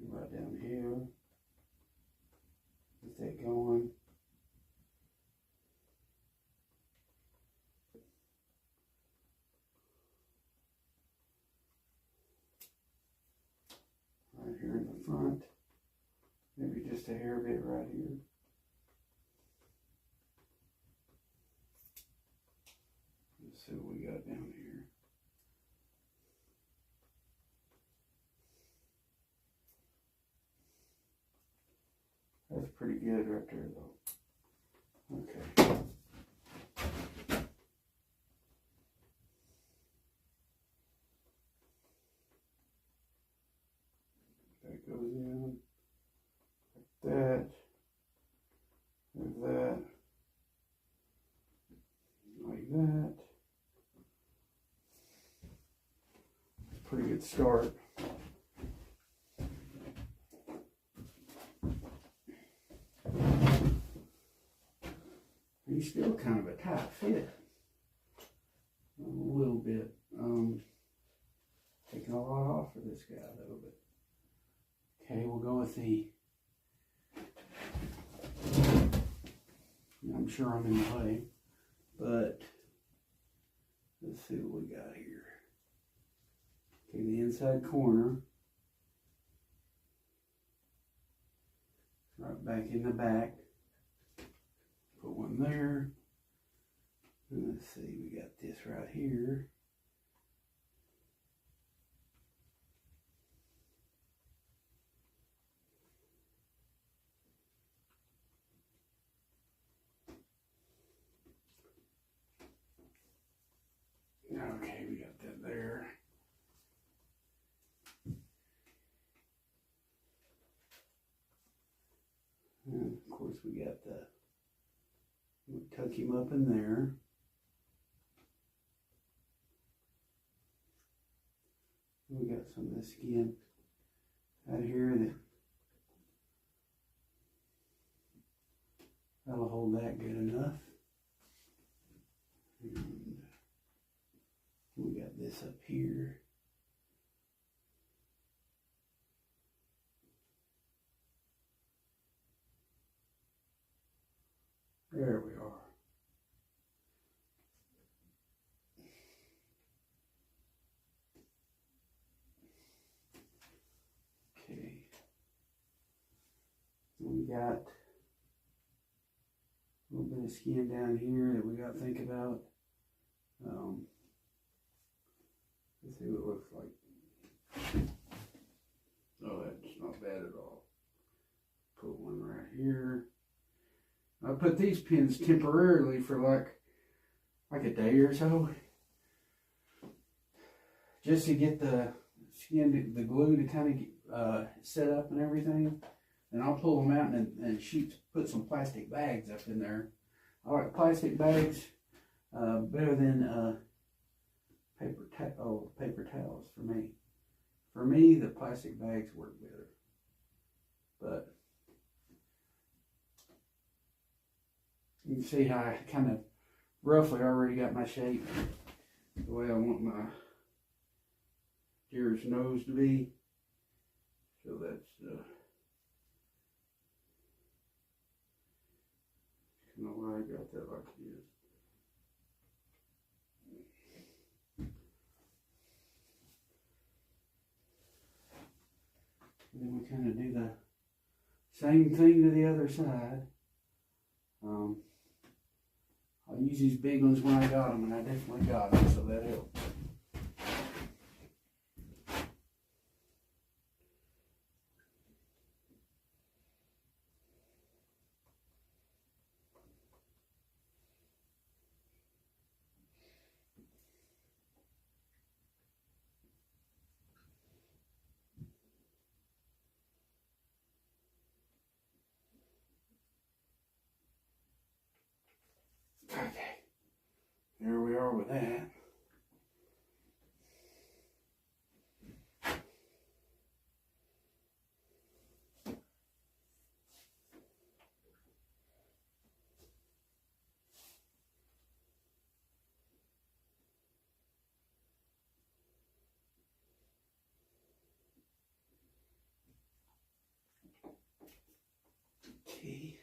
Right down here. Get that going. Right here in the front. Maybe just a hair bit right here. Let's see what we got down here. That's pretty good right there, though. Okay. That goes in like that. There's that. Like that. Pretty good start. He's still kind of a tight fit. A little bit. Taking a lot off for this guy though, but okay, we'll go with the, I'm sure I'm in the way, but let's see what we got here. Okay, the inside corner. Right back in the back. Put one there. And let's see, we got this right here. Okay, we got that there. And of course we got the, we'll tuck him up in there. We got some of the skin out here that'll hold that good enough. And we got this up here. There we are. Okay. We got a little bit of skin down here that we got to think about. Let's see what it looks like. Oh, that's not bad at all. Put one right here. I put these pins temporarily for like a day or so, just to get the skin, the glue to kind of get set up and everything. And I'll pull them out and put some plastic bags up in there. I like plastic bags better than paper towels for me. For me, the plastic bags work better. But you can see how I kind of roughly already got my shape the way I want my deer's nose to be. So that's kind of why I got that like it is. And then we kind of do the same thing to the other side. I'll use these big ones when I got them, and I definitely got them, so that helped. Okay, there we are with that. Okay.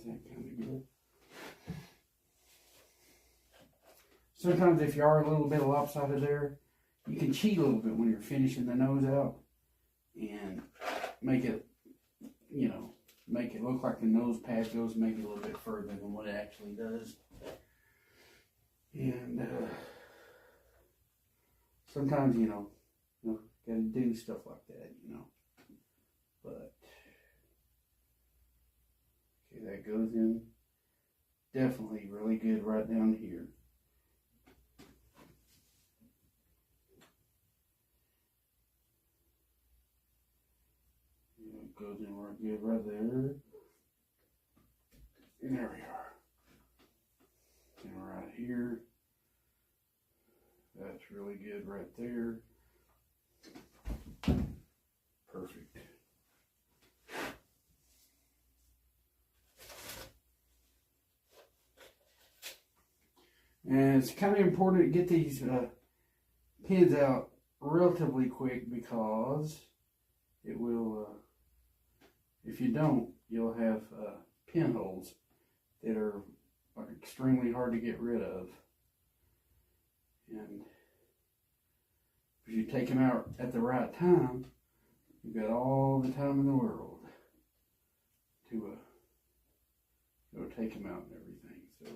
That kind of good. Sometimes if you are a little bit lopsided there, you can cheat a little bit when you're finishing the nose out and make it, make it look like the nose pad goes maybe a little bit further than what it actually does. And sometimes, gotta do stuff like that, But okay, that goes in definitely really good right down here. It goes in right good right there. And there we are. And right here. That's really good right there. Perfect. And it's kind of important to get these pins out relatively quick, because it will, if you don't, you'll have pinholes that are extremely hard to get rid of. And if you take them out at the right time, you've got all the time in the world to take them out and everything. So.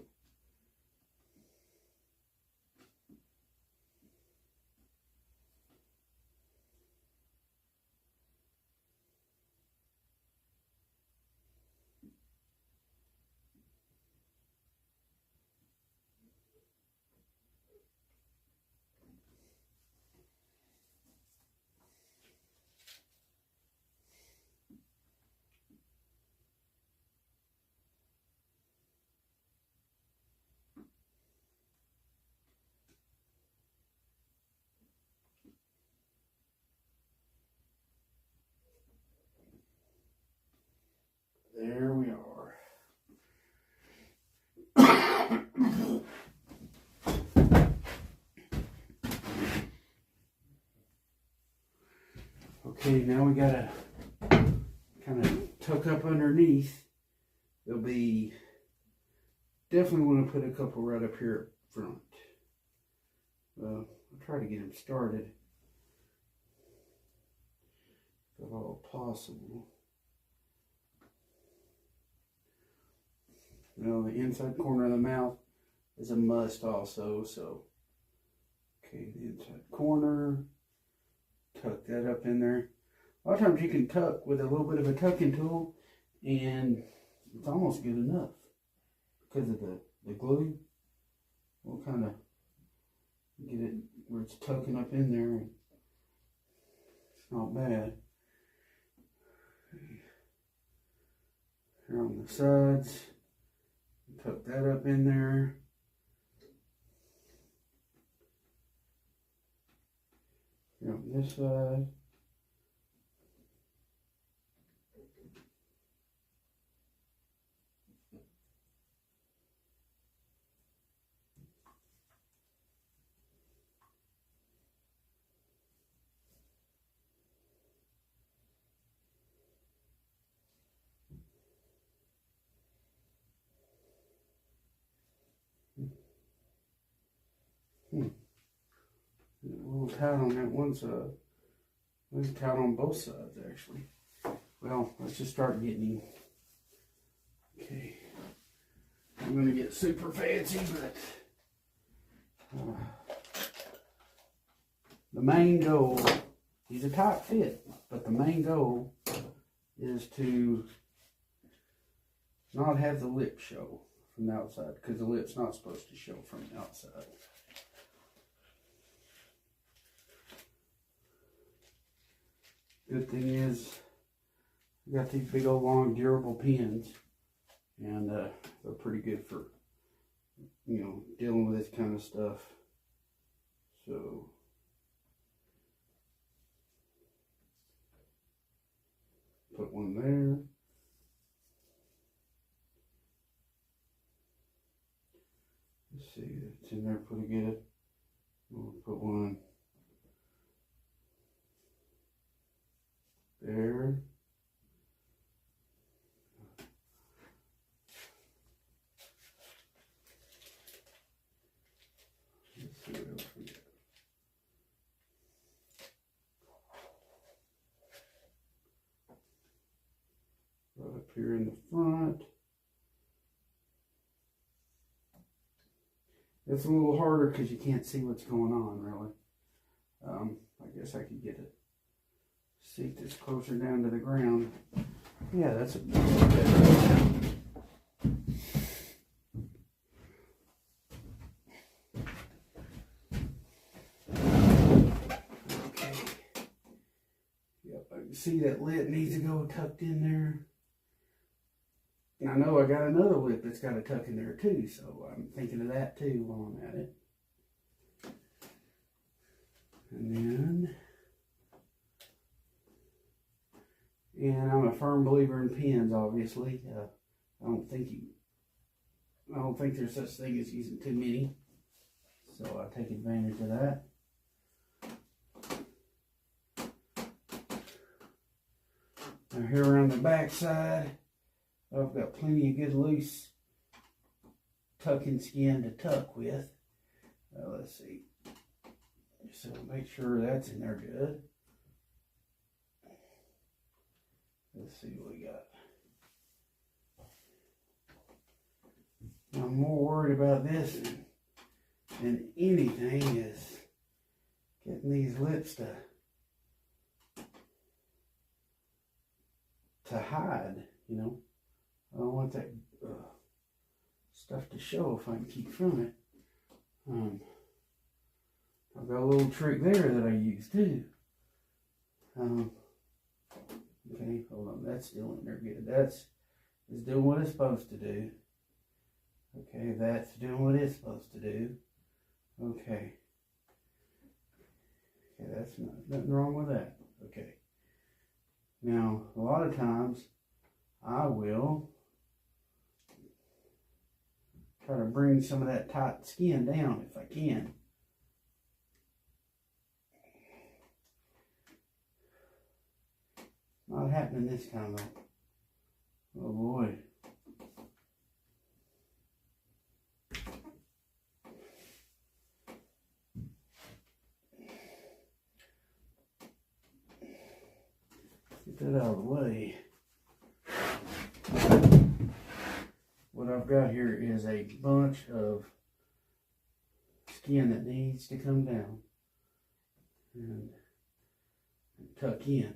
Okay, now we gotta kind of tuck up underneath. There'll be, definitely want to put a couple right up here up front. I'll try to get them started if all possible. Well, the inside corner of the mouth is a must also, so. Okay, the inside corner, tuck that up in there. A lot of times you can tuck with a little bit of a tucking tool and it's almost good enough because of the glue. We'll kind of get it where it's tucking up in there. And it's not bad. Here on the sides, tuck that up in there. Here on this side. A little tight on that one side. A little tight on both sides, actually. Well, let's just start getting him. Okay. I'm going to get super fancy, but the main goal, he's a tight fit, but the main goal is to not have the lip show from the outside, because the lip's not supposed to show from the outside. Good thing is, I got these big old long durable pins, and they're pretty good for, you know, dealing with this kind of stuff. So, put one there. Let's see, it's in there pretty good. We'll put one there. Let's see what else we got. Right up here in the front. It's a little harder because you can't see what's going on, really. I guess I could get it. Seat this closer down to the ground. Yeah, that's a bit. Okay. Yep, I can see that lip needs to go tucked in there. And I know I got another lip that's got to tuck in there too, so I'm thinking of that too while I'm at it. And then, and I'm a firm believer in pins, obviously. I don't think there's such thing as using too many, so I take advantage of that. Now here around the back side, I've got plenty of good loose tucking skin to tuck with. Let's see. So make sure that's in there good. Let's see what we got. I'm more worried about this than anything is getting these lips to hide, you know. I don't want that stuff to show if I can keep from it. I've got a little trick there that I use too. Okay, hold on, that's still in there good. It's doing what it's supposed to do. Okay, that's doing what it's supposed to do. Okay. Okay, that's nothing wrong with that. Okay. Now, a lot of times, I will try to bring some of that tight skin down if I can. Not happening this time though. Oh boy. Get that out of the way. What I've got here is a bunch of skin that needs to come down and tuck in.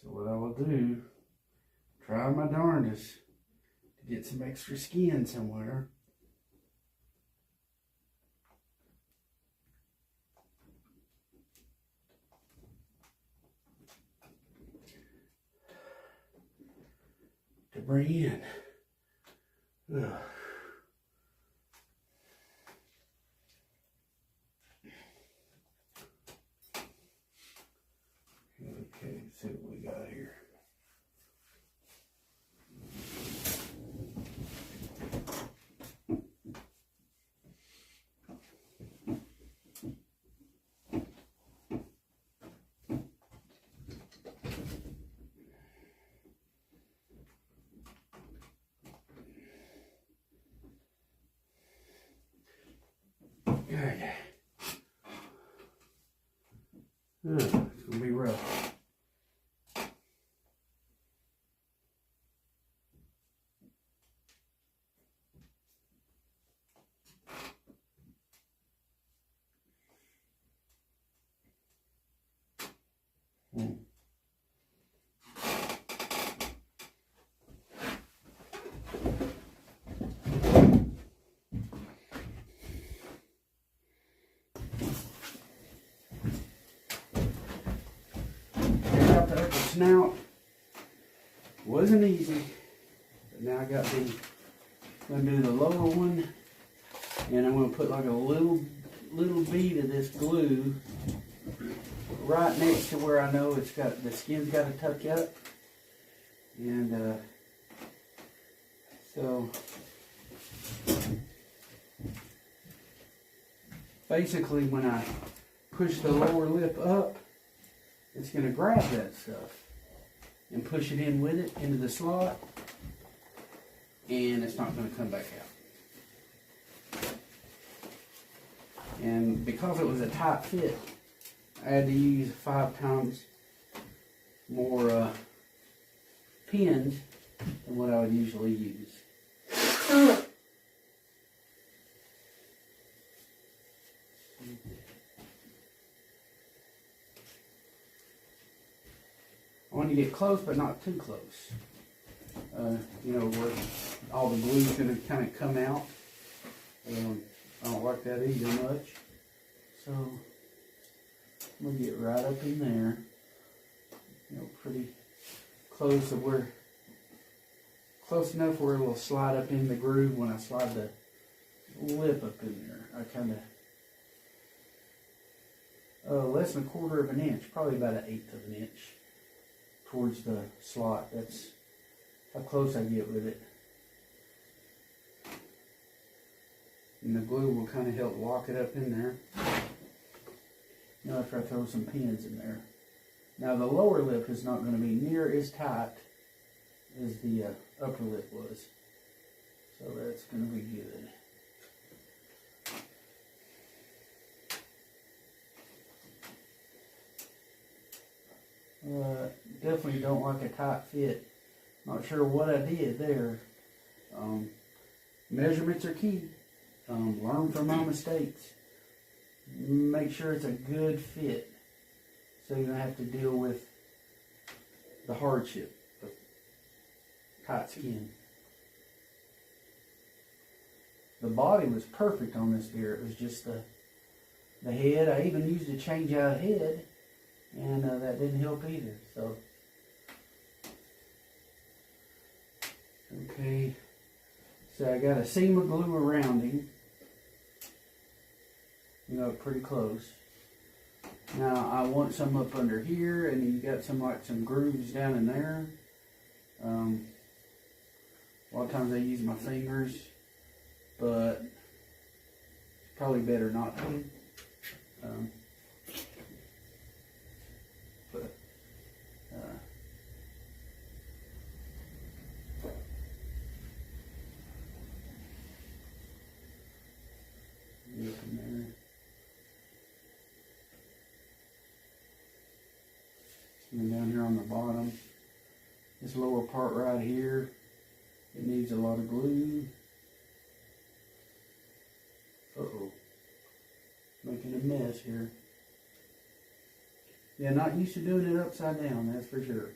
So what I will do, try my darndest to get some extra skin somewhere. To bring in. Ugh. Okay, let's see what we got here. Okay. It's gonna be rough. Snout wasn't easy, but now I got the, I'm gonna do the lower one, and I'm gonna put like a little bead of this glue right next to where I know it's got, the skin's got to tuck up, and so basically when I push the lower lip up, it's going to grab that stuff and push it in with it into the slot, and it's not going to come back out. And because it was a tight fit, I had to use 5 times more pins than what I would usually use. I want to get close, but not too close. You know, where all the glue's going to kind of come out. I don't like that either much. So, I'm going to get right up in there. You know, pretty close to where, close enough where it will slide up in the groove when I slide the lip up in there. I kind of, less than 1/4 of an inch, probably about 1/8 of an inch. Towards the slot. That's how close I get with it. And the glue will kind of help lock it up in there. Now after I throw some pins in there. Now the lower lip is not going to be near as tight as the upper lip was. So that's going to be good. Definitely don't like a tight fit. Not sure what I did there. Measurements are key. Learn from my mistakes. Make sure it's a good fit, so you don't have to deal with the hardship of tight skin. The body was perfect on this deer. It was just the head. I even used a change out head, and that didn't help either. So, okay. So I got a seam of glue around him. You know, pretty close. Now I want some up under here, and you got some grooves down in there. A lot of times I use my fingers, but it's probably better not to. And then down here on the bottom, this lower part right here, it needs a lot of glue. Uh-oh. Making a mess here. Yeah, not used to doing it upside down, that's for sure.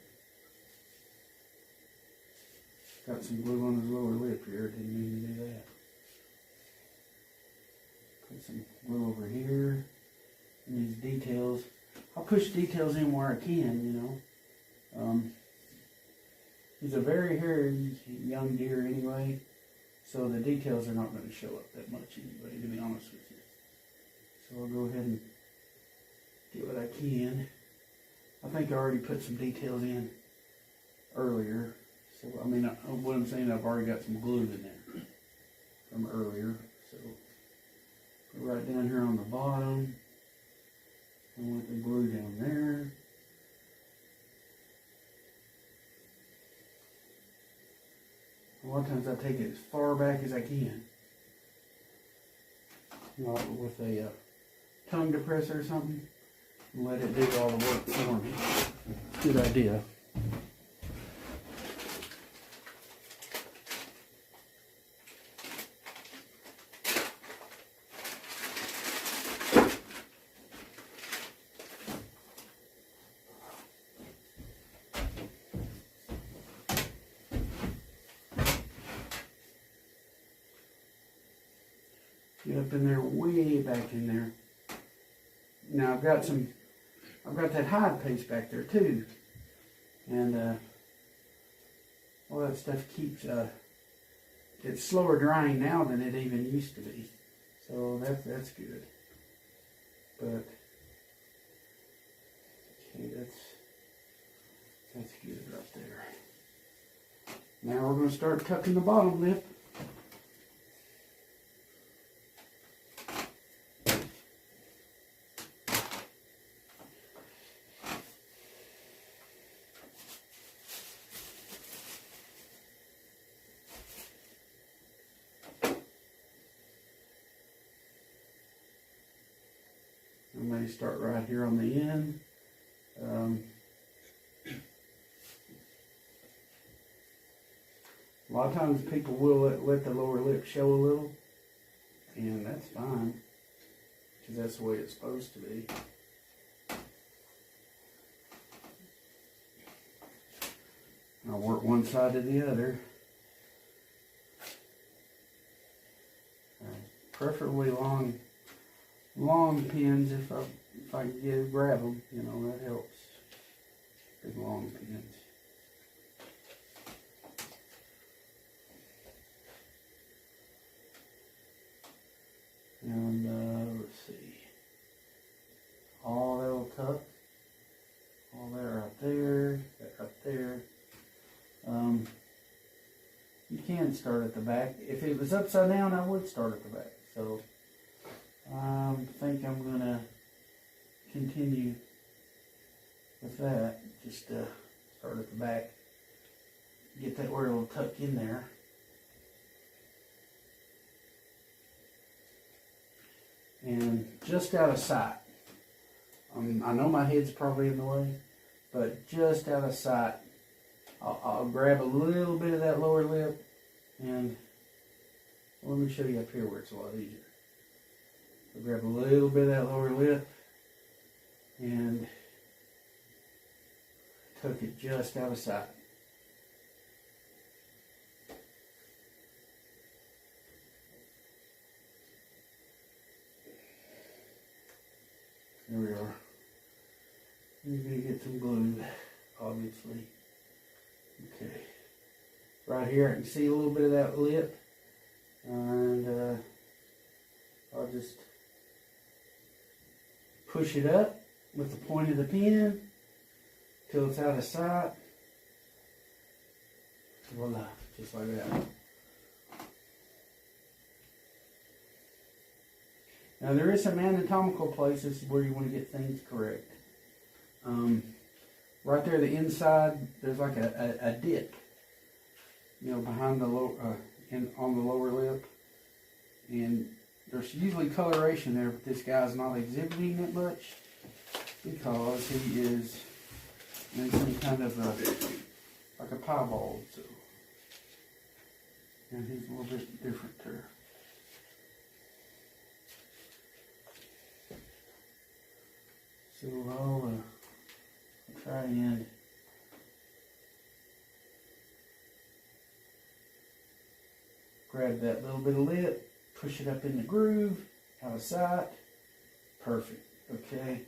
Got some glue on his lower lip here, didn't mean to do that. Put some glue over here. And these details, I'll push details in where I can, you know. He's a very hairy young deer anyway, so the details are not going to show up that much anyway, to be honest with you. So I'll go ahead and get what I can. I think I already put some details in earlier. So, I mean, what I'm saying, I've already got some glue in there from earlier. So, put right down here on the bottom. I want the glue down there. A lot of times I take it as far back as I can. Like with a tongue depressor or something. And let it do all the work for me. Good idea. Get up in there, way back in there. Now I've got that hide paste back there too. And all that stuff keeps, it's slower drying now than it even used to be. So that's good. But, okay, that's good right there. Now we're going to start tucking the bottom lip. I may start right here on the end. A lot of times people will let the lower lip show a little, and that's fine, because that's the way it's supposed to be. I'll work one side to the other. Preferably long pins if I can grab them, you know, that helps. Big long pins. And let's see. All that'll tuck. All that right there. That right there. You can start at the back. If it was upside down, I would start at the back. So I think I'm gonna continue with that. Just start at the back. Get that where it'll tuck in there. And just out of sight. I know my head's probably in the way, but just out of sight, I'll grab a little bit of that lower lip, and let me show you up here where it's a lot easier. I'll grab a little bit of that lower lip and tuck it just out of sight. There we are. You're going to get some glue, obviously. Okay. Right here I can see a little bit of that lip. And I'll just push it up with the point of the pen till it's out of sight. Voila, just like that. Now there is some anatomical places where you want to get things correct. Right there, the inside, there's like a dip, you know, behind the on the lower lip, and there's usually coloration there, but this guy's not exhibiting it much because he is and some kind of like a piebald. So, and he's a little bit different there. So I'll try and grab that little bit of lip, push it up in the groove, out of sight. Perfect. Okay.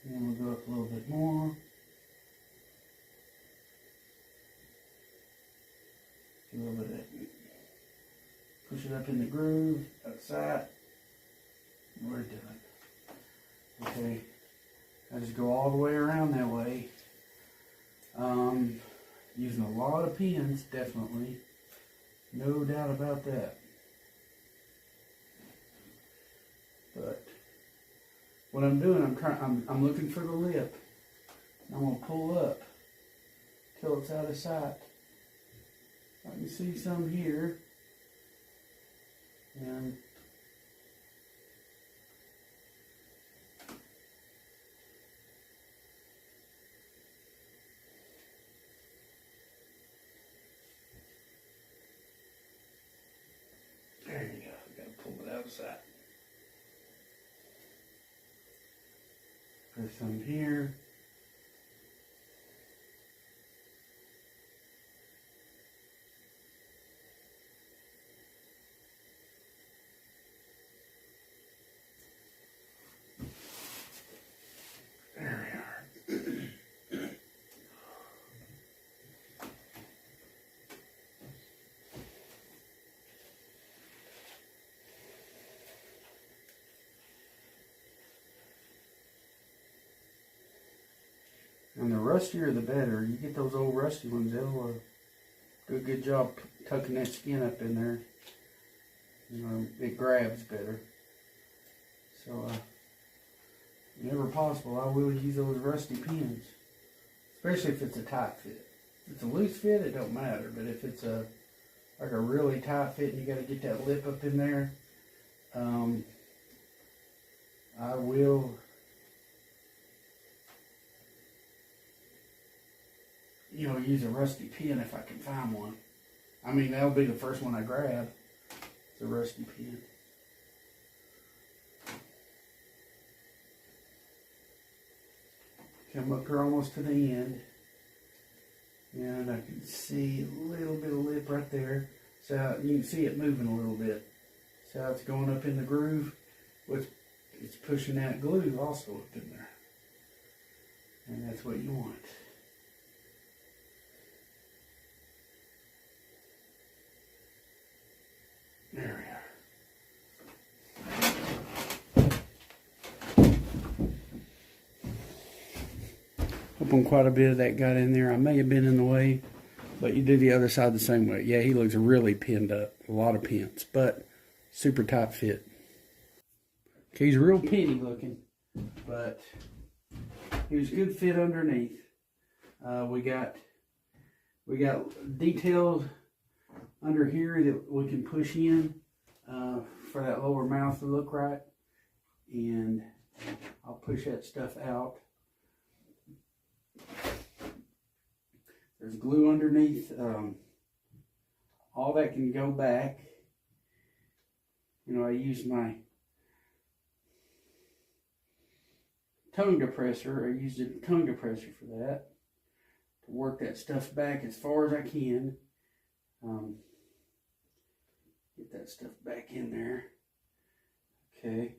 And then we'll go up a little bit more. A little bit of that. Push it up in the groove, out of sight. We're done. Okay. I just go all the way around that way. Using a lot of pins, definitely. No doubt about that. But what I'm doing, I'm looking for the lip. I'm gonna pull up till it's out of sight. I can see some here, and there you go. I gotta pull it out of sight. There's some here. There we are. And the rustier the better. You get those old rusty ones, they'll do a good job tucking that skin up in there. You know, it grabs better. So, whenever possible, I will use those rusty pins. Especially if it's a tight fit. If it's a loose fit, it don't matter. But if it's like a really tight fit and you got to get that lip up in there, I will use a rusty pin if I can find one. I mean, that'll be the first one I grab. It's a rusty pin. Come up here almost to the end. And I can see a little bit of lip right there. So you can see it moving a little bit. So it's going up in the groove. It's pushing that glue also up in there. And that's what you want. There we are. Hoping quite a bit of that got in there. I may have been in the way, but you do the other side the same way. Yeah, he looks really pinned up. A lot of pins, but super tight fit. Okay, he's real penny looking, but he was good fit underneath. We got details under here that we can push in for that lower mouth to look right, and I'll push that stuff out. There's glue underneath. All that can go back. I use my tongue depressor. I used a tongue depressor for that, to work that stuff back as far as I can. Get that stuff back in there. Okay.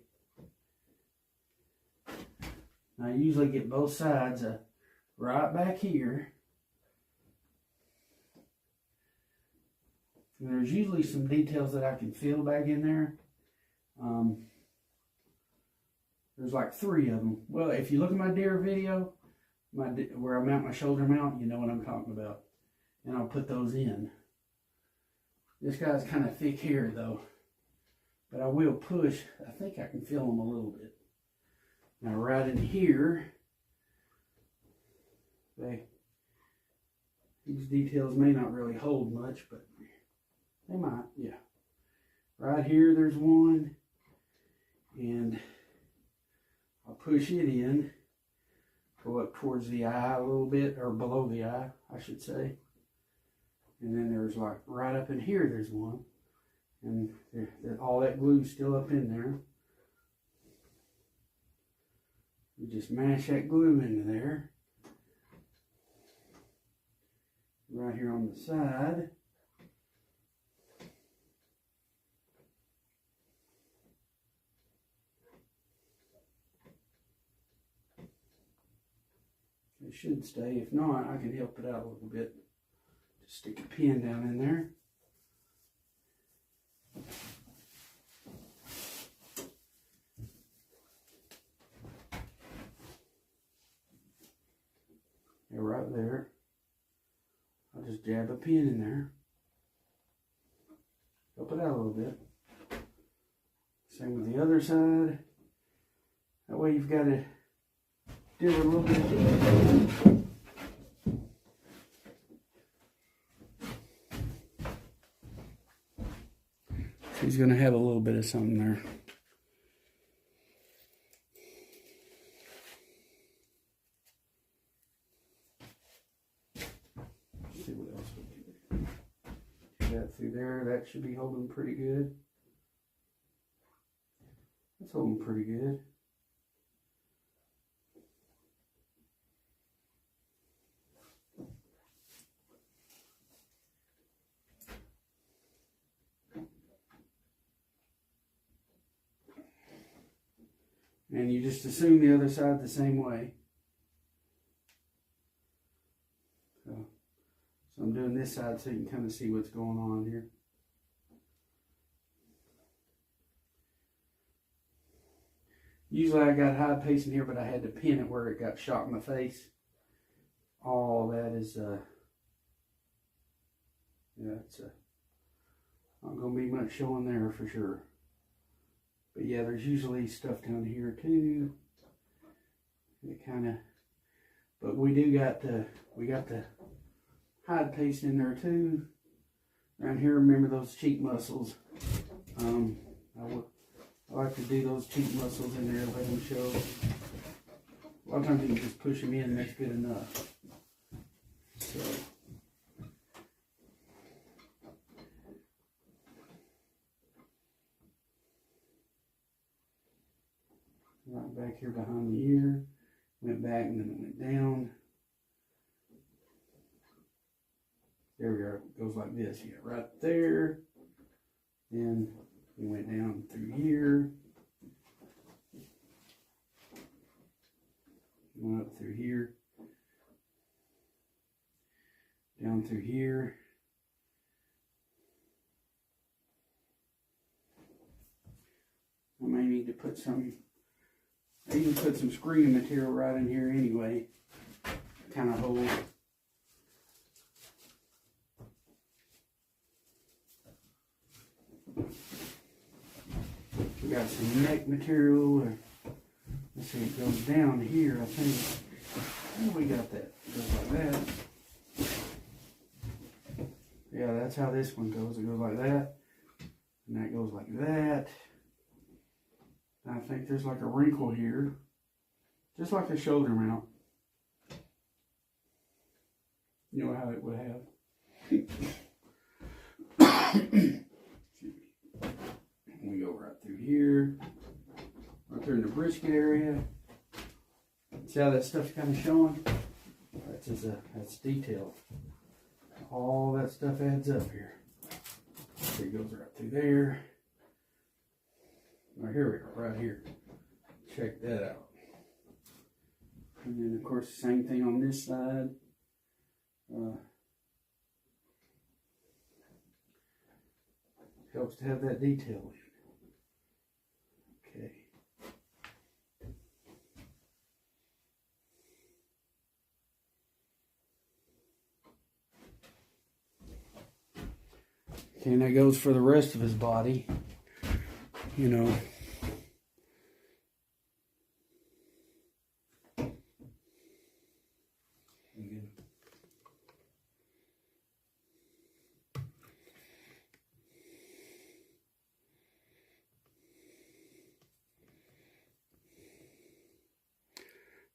I usually get both sides right back here. And there's usually some details that I can feel back in there. There's like 3 of them. Well, if you look at my deer video, where I mount my shoulder mount, you know what I'm talking about. And I'll put those in. This guy's kind of thick here though, but I will push. I think I can feel them a little bit. Now right in here, these details may not really hold much, but they might, yeah. Right here there's one, and I'll push it in. go up towards the eye a little bit, or below the eye, I should say. And then there's like right up in here, there's one. And all that glue's still up in there. You just mash that glue into there. Right here on the side. It should stay. If not, I can help it out a little bit. Just stick a pin down in there. Yeah, right there. I'll just jab a pin in there. Help it out a little bit. Same with the other side. That way you've got to do a little bit. She's going to have a little bit of something there. Let's see what else we can do. Do that through there. That should be holding pretty good. That's holding pretty good. And you just assume the other side the same way. So I'm doing this side so you can kind of see what's going on here. Usually I got hide paste in here, but I had to pin it where it got shot in the face. All that is, yeah, it's not going to be much showing there for sure. But yeah, there's usually stuff down here too. It kind of, but we got the hide paste in there too. Around here, remember those cheek muscles. I like to do those cheek muscles in there, let them show. A lot of times you can just push them in, and that's good enough. So. Right back here behind the ear. Went back and then it went down. There we go. It goes like this. You got right there. Then we went down through here. Went up through here. Down through here. I may need to put some, I even put some screening material right in here anyway. Kind of hold. We got some neck material. Let's see, it goes down here, I think. Oh, we got that. It goes like that. Yeah, that's how this one goes. It goes like that. And that goes like that. And I think there's like a wrinkle here. Just like the shoulder mount. You know how it would have. We go right through here. Right there in the brisket area. See how that stuff's kind of showing? That's detailed. All that stuff adds up here. So it goes right through there. Right here we go, right here. Check that out. And then of course the same thing on this side. Helps to have that detail in. Okay. Okay, and that goes for the rest of his body. You know.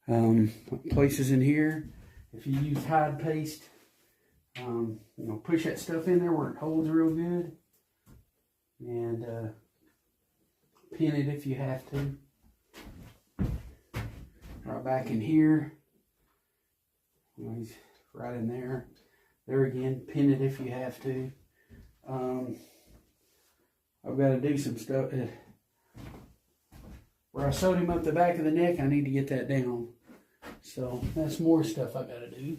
Places in here, if you use hide paste, push that stuff in there where it holds real good, and pin it if you have to. Right back in here, he's right in there. There again, pin it if you have to. I've got to do some stuff. Where I sewed him up the back of the neck, I need to get that down. So that's more stuff I got to do.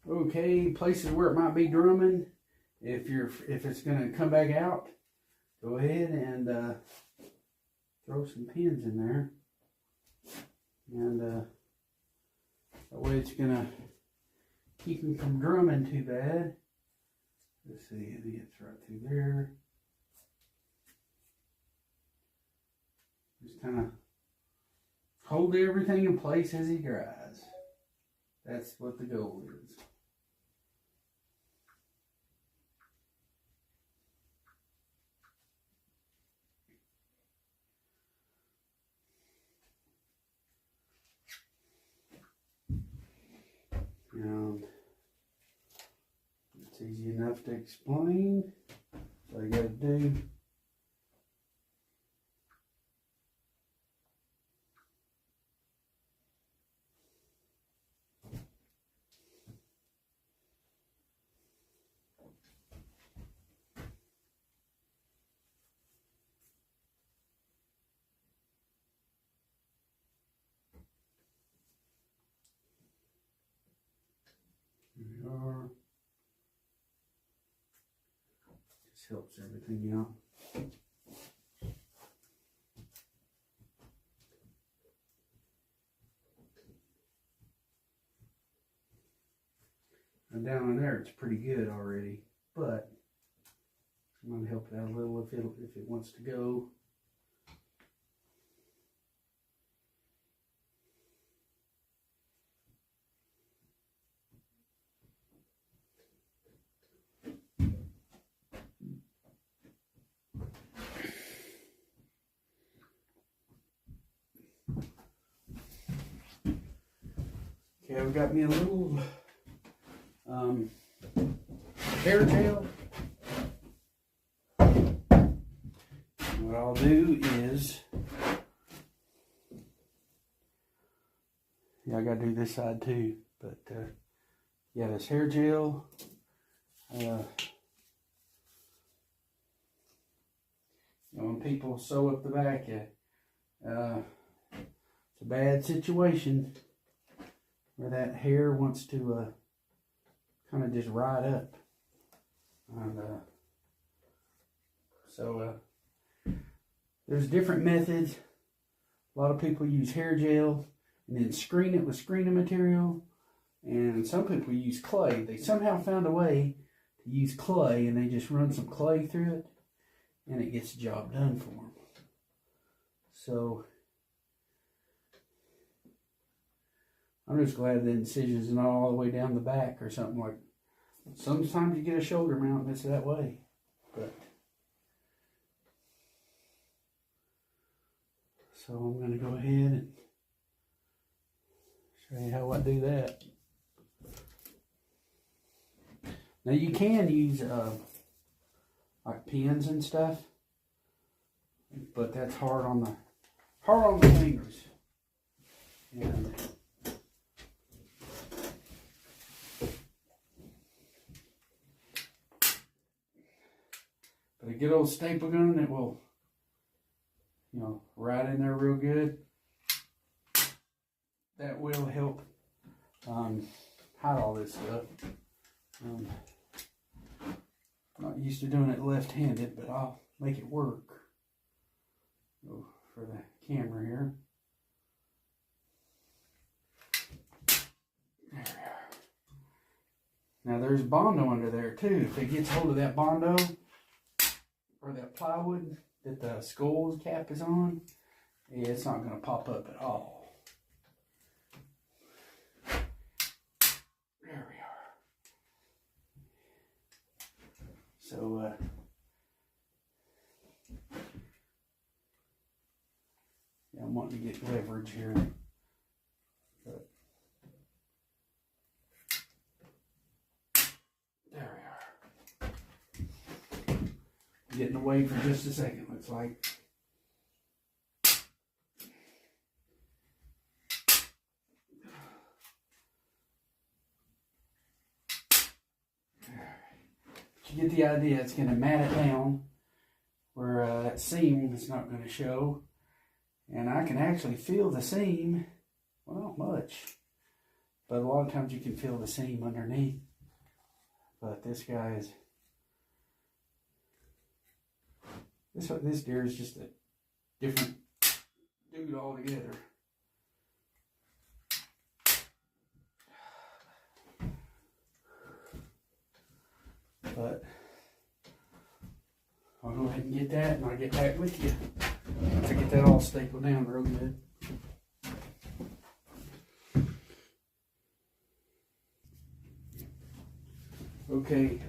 Okay, places where it might be drumming. If it's going to come back out, go ahead and throw some pins in there, and that way it's going to keep him from drumming too bad. Let's see, it gets right through there. Just kind of hold everything in place as he dries. That's what the goal is. And it's easy enough to explain. That's all you got to do. Here we are. Just helps everything out. And down in there, it's pretty good already, but I'm going to help it out a little if it wants to go. Okay, I've got me a little hair gel. What I'll do is, I gotta do this side too, but yeah, this hair gel, when people sew up the back, it's a bad situation where that hair wants to kind of just ride up. And so there's different methods. A lot of people use hair gel and then screen it with screening material. And some people use clay. They somehow found a way to use clay, and they just run some clay through it, and it gets the job done for them. So I'm just glad the incision's not all the way down the back or something like that. Sometimes you get a shoulder mount and it's that way. But so I'm going to go ahead and show you how I do that. Now you can use like pins and stuff, but that's hard on the fingers. And but a good old staple gun that will, ride in there real good, that will help hide all this stuff. I'm not used to doing it left-handed, but I'll make it work. Go for the camera here. There we are. Now there's Bondo under there too. If it gets hold of that Bondo or that plywood that the skull cap is on, yeah, it's not going to pop up at all. There we are. So Yeah, I'm wanting to get leverage here. But there we are. Getting away for just a second, looks like. You get the idea. It's going to mat it down where that seam is not going to show. And I can actually feel the seam. Well, not much. But a lot of times you can feel the seam underneath. But this guy is... This deer is just a different dude altogether. But I'll go ahead and get that, and I'll get back with you to get that all stapled down real good. Okay,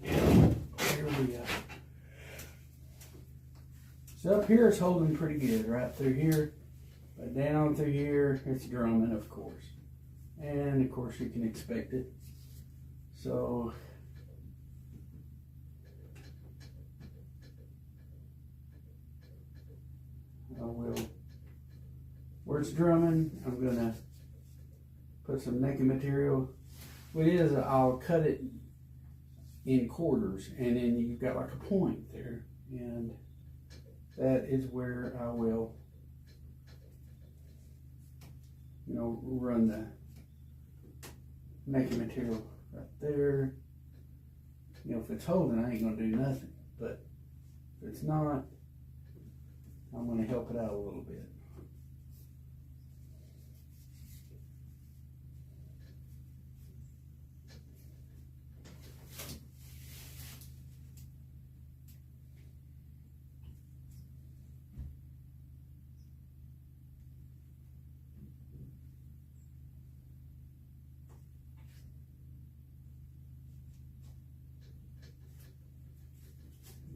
here we are. So up here it's holding pretty good, right through here, but down through here it's drumming, of course. And of course you can expect it. So I will, where it's drumming, I'm gonna put some necking material. What it is, I'll cut it in quarters, and then you've got like a point there, and that is where I will, you know, run the necking material right there. You know, if it's holding, I ain't gonna do nothing, but if it's not, I'm gonna help it out a little bit.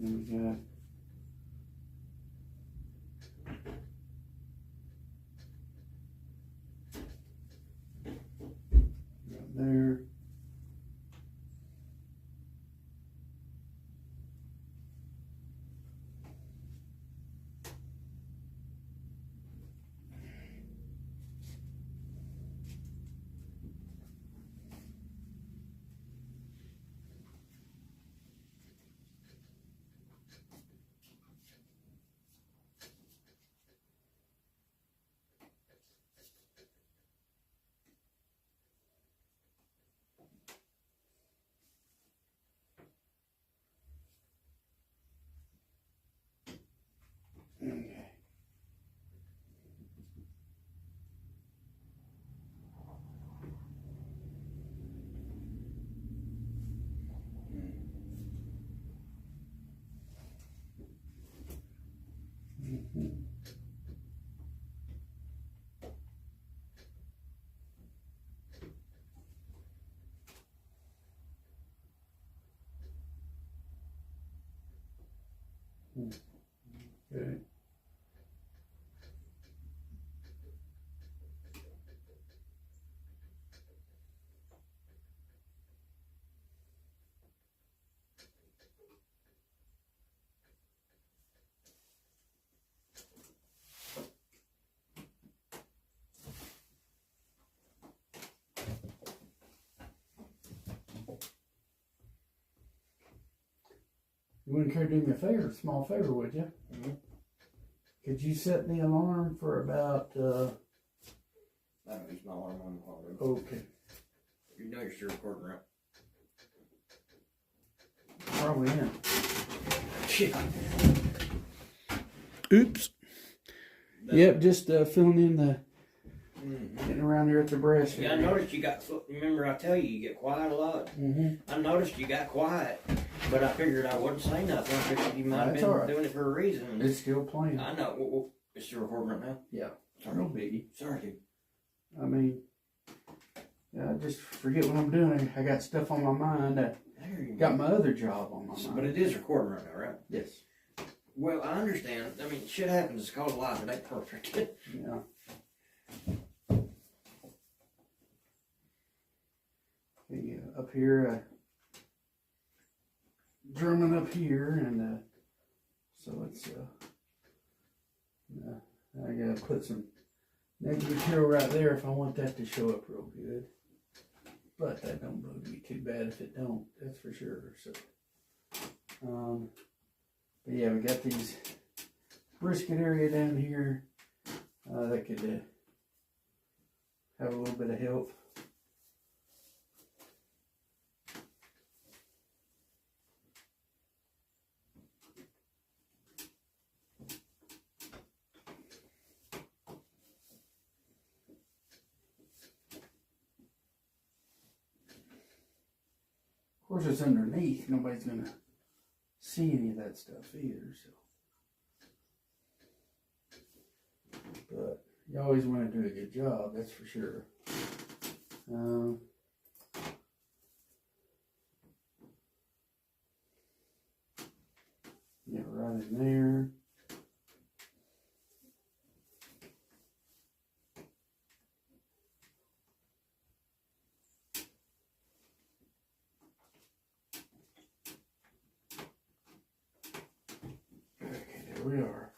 Then we got right there. Okay. Mm-hmm. Okay. You wouldn't care to do me a favor, small favor, would you? Mm-hmm. Could you set the alarm for about, I don't use my alarm on the phone. okay, You know you're still recording, right? probably in. Yeah. Oops. Yep, just filling in the, Mm-hmm. getting around there at the breast. Yeah, I noticed you got, remember I tell you, you get quiet a lot. Mm-hmm. I noticed you got quiet, but I figured I wouldn't say nothing. I figured you might have That's been all right. doing it for a reason. It's still playing. I know. It's still recording right now? Yeah. Sorry. No biggie. Sorry, dude. I mean, yeah, I just forget what I'm doing. I got stuff on my mind. I There you got go. my other job on my mind. But it is recording right now, right? Yes. Well, I understand. I mean, shit happens. It's called life. It ain't perfect. Yeah. Okay, up here, drumming up here, and so it's I gotta put some negative material right there if I want that to show up real good. But that don't bug me too bad if it don't. That's for sure. So, but yeah, we got these brisket area down here that could have a little bit of help. Of course, it's underneath. Nobody's gonna see any of that stuff either. So, but you always want to do a good job. That's for sure. Yeah, right in there. Okay, there we are.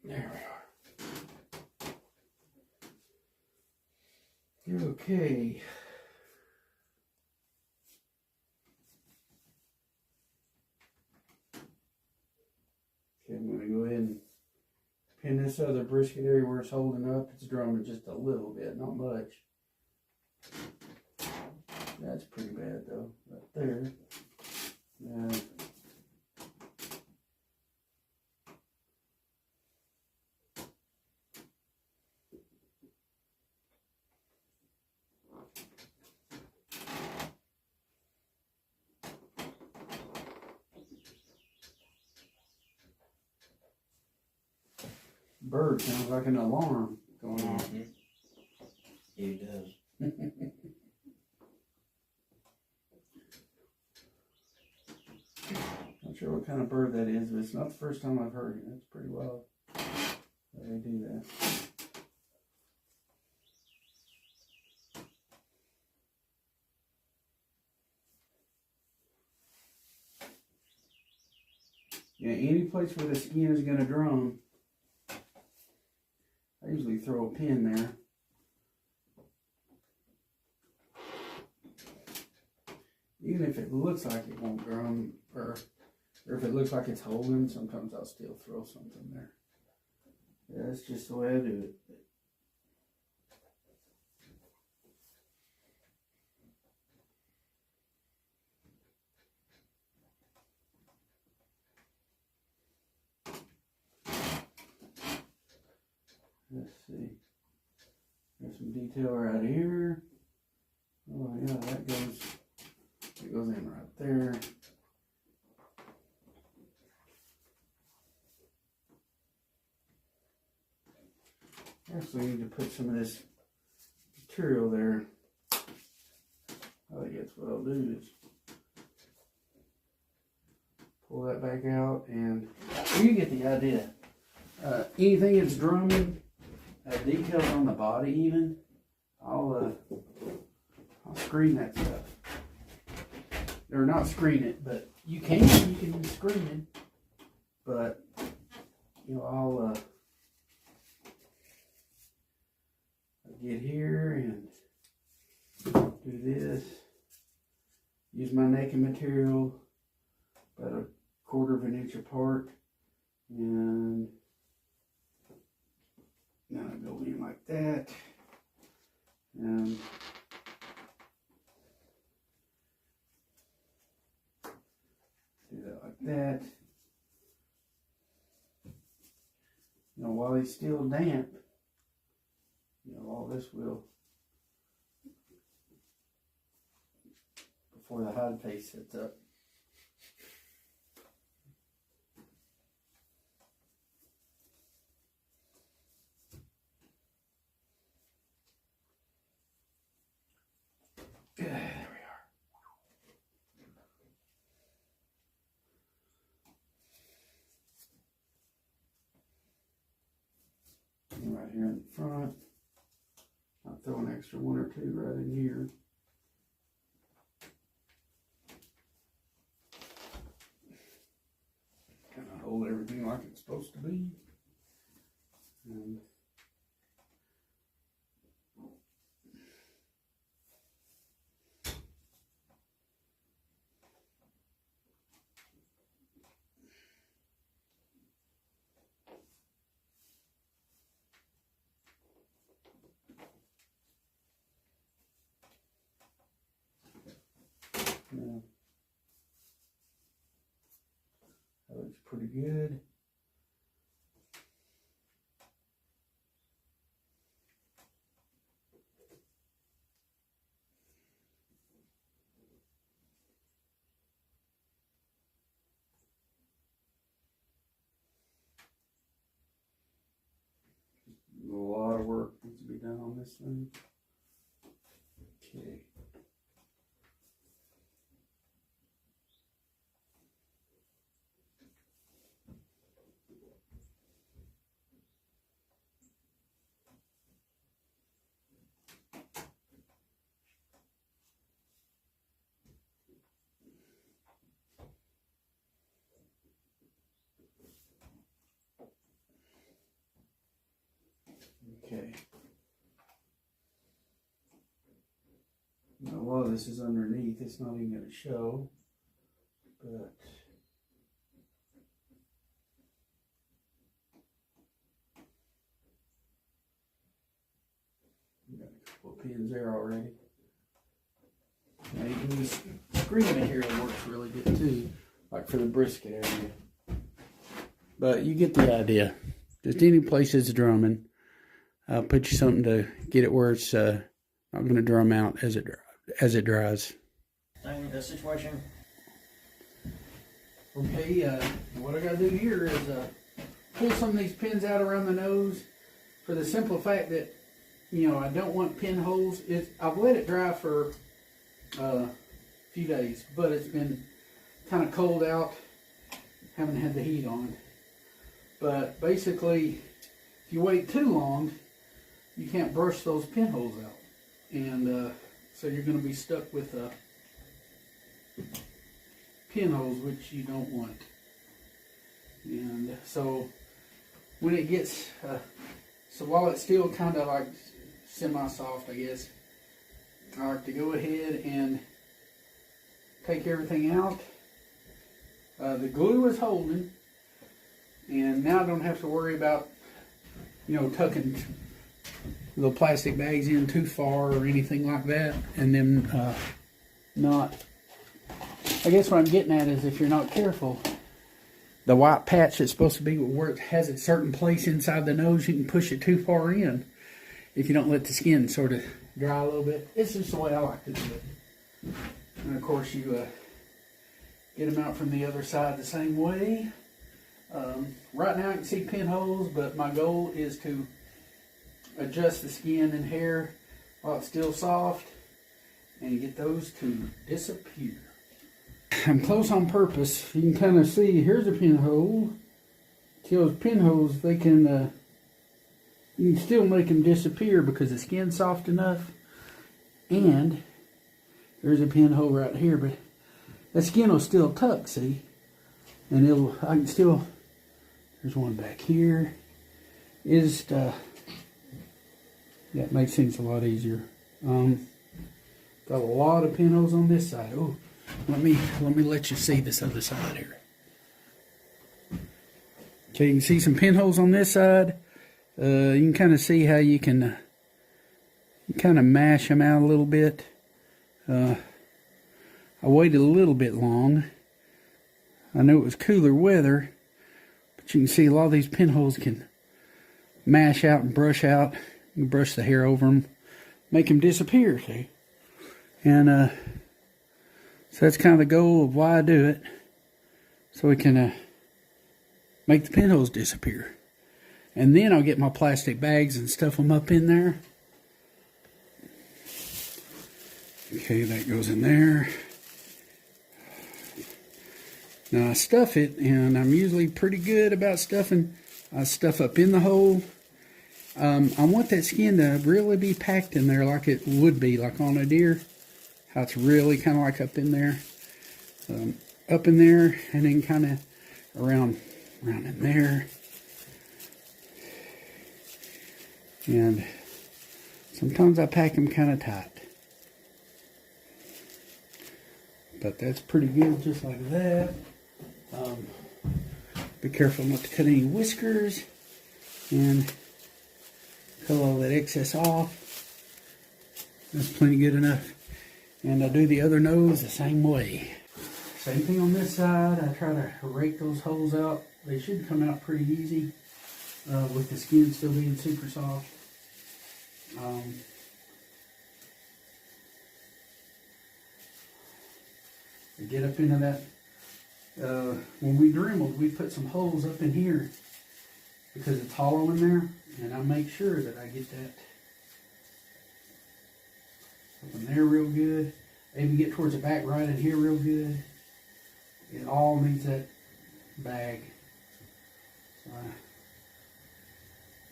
There we are. Okay. Okay, I'm going to go ahead and pin this other brisket area where it's holding up. It's drumming just a little bit, not much. That's pretty bad though, right there. Bird sounds like an alarm going on. Mm-hmm. Yeah, it does. Not sure what kind of bird that is, but it's not the first time I've heard it. That's pretty wild that they do that. Yeah, any place where the skin is going to drum, I usually throw a pin there. Even if it looks like it won't drum, or if it looks like it's holding, sometimes I'll still throw something there. Yeah, that's just the way I do it. Let's see. There's some detail right here. Oh yeah, it goes in right there. Actually need to put some of this material there. I guess what I'll do is pull that back out, and you get the idea. Anything that's drumming, details on the body even, I'll screen that stuff. Or not screen it, but you can screen it. But I'll get here and do this. Use my naked material about a 1/4 of an inch apart, and now I go in like that, and do that like that. While he's still damp, all this will before the hide face sets up. There we are. And right here in the front, I'll throw an extra one or two right in here. Kind of hold everything like it's supposed to be. And yeah, that looks pretty good. A lot of work needs to be done on this thing. Okay. Okay. Now, a lot of this is underneath. It's not even going to show, but we got a couple of pins there already. Now you can use screen material works really good too, like for the brisket area. But you get the idea. Just any place that's drumming. I'll put you something to get it where it's not going to drum out as it dries. The situation. Okay, what I got to do here is pull some of these pins out around the nose for the simple fact that, you know, I don't want pinholes. I've let it dry for a few days, but it's been kind of cold out. Haven't had the heat on. But basically, if you wait too long, you can't brush those pinholes out. And so you're going to be stuck with pinholes, which you don't want. And so when it gets, so while it's still kind of like semi-soft, I guess, I like to go ahead and take everything out. The glue is holding, and now I don't have to worry about, you know, tucking the plastic bags in too far or anything like that, and then not. I guess what I'm getting at is if you're not careful, the white patch that's supposed to be where it has a certain place inside the nose, you can push it too far in if you don't let the skin sort of dry a little bit. It's just the way I like to do it. And of course you get them out from the other side the same way. Right now I can see pinholes, but my goal is to adjust the skin and hair while it's still soft and get those to disappear. I'm close on purpose. You can kind of see, here's a pinhole. See those pinholes, they can, you can still make them disappear because the skin's soft enough. And there's a pinhole right here, but that skin will still tuck, see? And I can still, there's one back here. Yeah, it makes things a lot easier. Got a lot of pinholes on this side. Oh, let me let you see this other side here. Okay, you can see some pinholes on this side. You can kind of see how you can kind of mash them out a little bit. I waited a little bit long. I know it was cooler weather, but you can see a lot of these pinholes can mash out and brush out. brush the hair over them, make them disappear, see? And so that's kind of the goal of why I do it, so we can make the pinholes disappear. And then I'll get my plastic bags and stuff them up in there. Okay, that goes in there. Now I stuff it, and I'm usually pretty good about stuffing. I stuff up in the hole. I want that skin to really be packed in there like it would be, like on a deer. How it's really kind of like up in there. Up in there, and then kind of around in there. And sometimes I pack them kind of tight. But that's pretty good just like that. Be careful not to cut any whiskers. And cut all that excess off. That's plenty good enough. And I do the other nose the same way. Same thing on this side. I try to rake those holes out. They should come out pretty easy with the skin still being super soft. To get up into that, when we dremeled, we put some holes up in here because it's hollow in there, and I make sure that I get that up in there real good. I even get towards the back right in here real good. It all needs that bag. So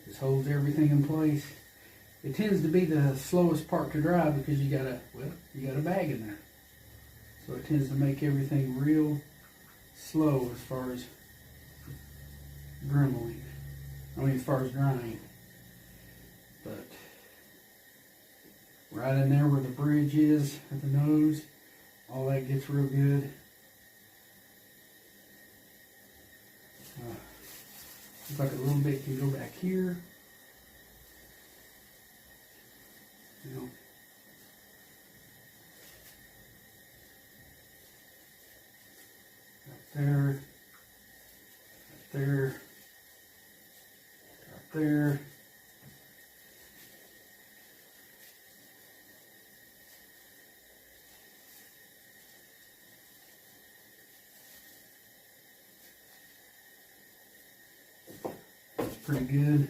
just holds everything in place. It tends to be the slowest part to dry because you got a bag in there. So it tends to make everything real slow as far as dremeling. I mean, as far as drying. But right in there where the bridge is at the nose, all that gets real good. Looks like a little bit can go back here. You know. There, right there, right there. That's pretty good.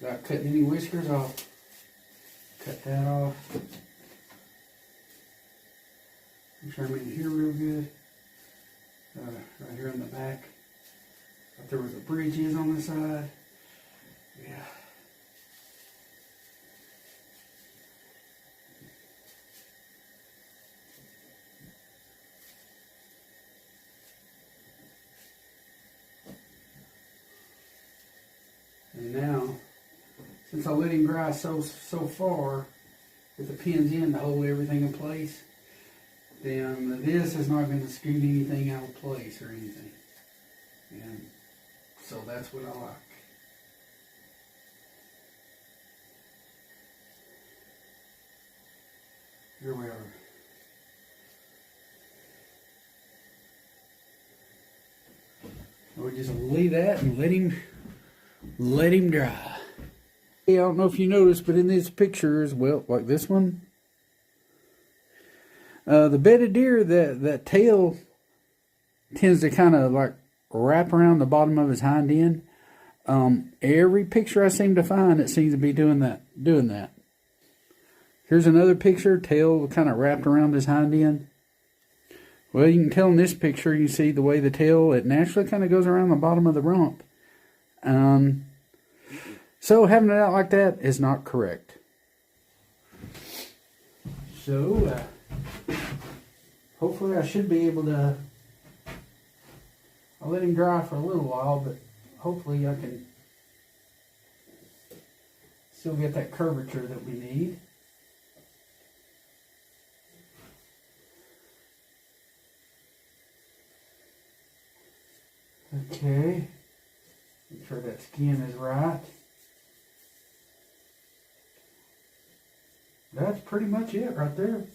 Without cutting any whiskers off. Cut that off. Make sure I'm in here real good. Right here on the back. Up there where the bridge is on the side. Yeah. And now, since I let him dry so far, with the pins in to hold everything in place, then this is not going to scoot anything out of place or anything. And so that's what I like. Here we are. So we just leave that and let him dry. Hey, I don't know if you noticed, but in these pictures, well, like this one, the bedded deer, that tail tends to kind of like wrap around the bottom of his hind end. Every picture I seem to find, it seems to be doing that. Here's another picture, tail kind of wrapped around his hind end. Well, you can tell in this picture, you see the way the tail, it naturally kind of goes around the bottom of the rump. So having it out like that is not correct. So, hopefully I should be able to, I'll let him dry for a little while, but hopefully I can still get that curvature that we need. Okay, make sure that skin is right. That's pretty much it right there.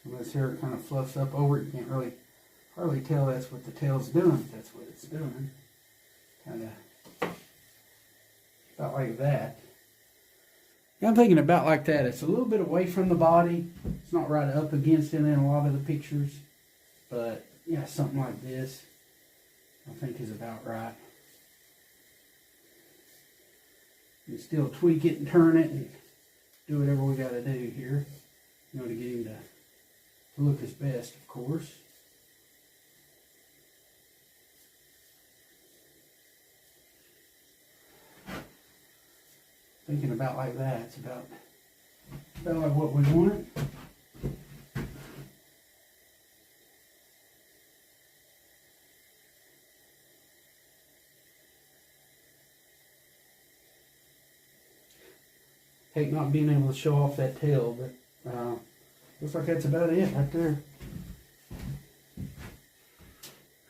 And this hair kind of fluffs up over it. You can't really hardly tell that's what the tail's doing. If that's what it's doing. Kind of about like that. Yeah, I'm thinking about like that. It's a little bit away from the body. It's not right up against it in a lot of the pictures. But yeah, something like this I think is about right. You can still tweak it and turn it and do whatever we got to do here. You know, to get him to look his best, of course. Thinking about like that. It's about like what we want. Hate not being able to show off that tail, but looks like that's about it right there.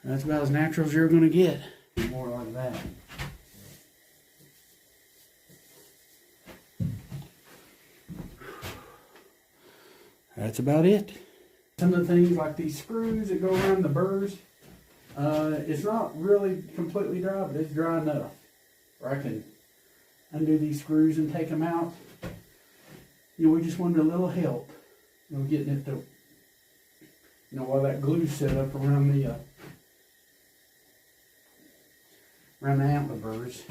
That's about as natural as you're going to get. More like that. That's about it. Some of the things like these screws that go around the burrs, it's not really completely dry, but it's dry enough where I can undo these screws and take them out. You know, we just wanted a little help, you know, getting it to, you know, while that glue's set up around the antler burrs.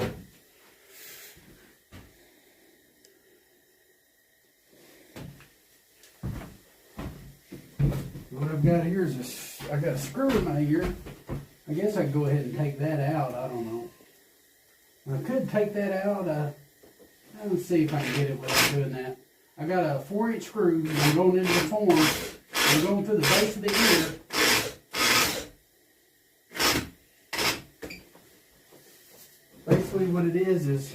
What I've got here is I got a screw in my ear. I guess I could go ahead and take that out. I don't know. I could take that out. Let's see if I can get it without doing that. I got a 4-inch screw. I'm going into the form. I'm going through the base of the ear. Basically what it is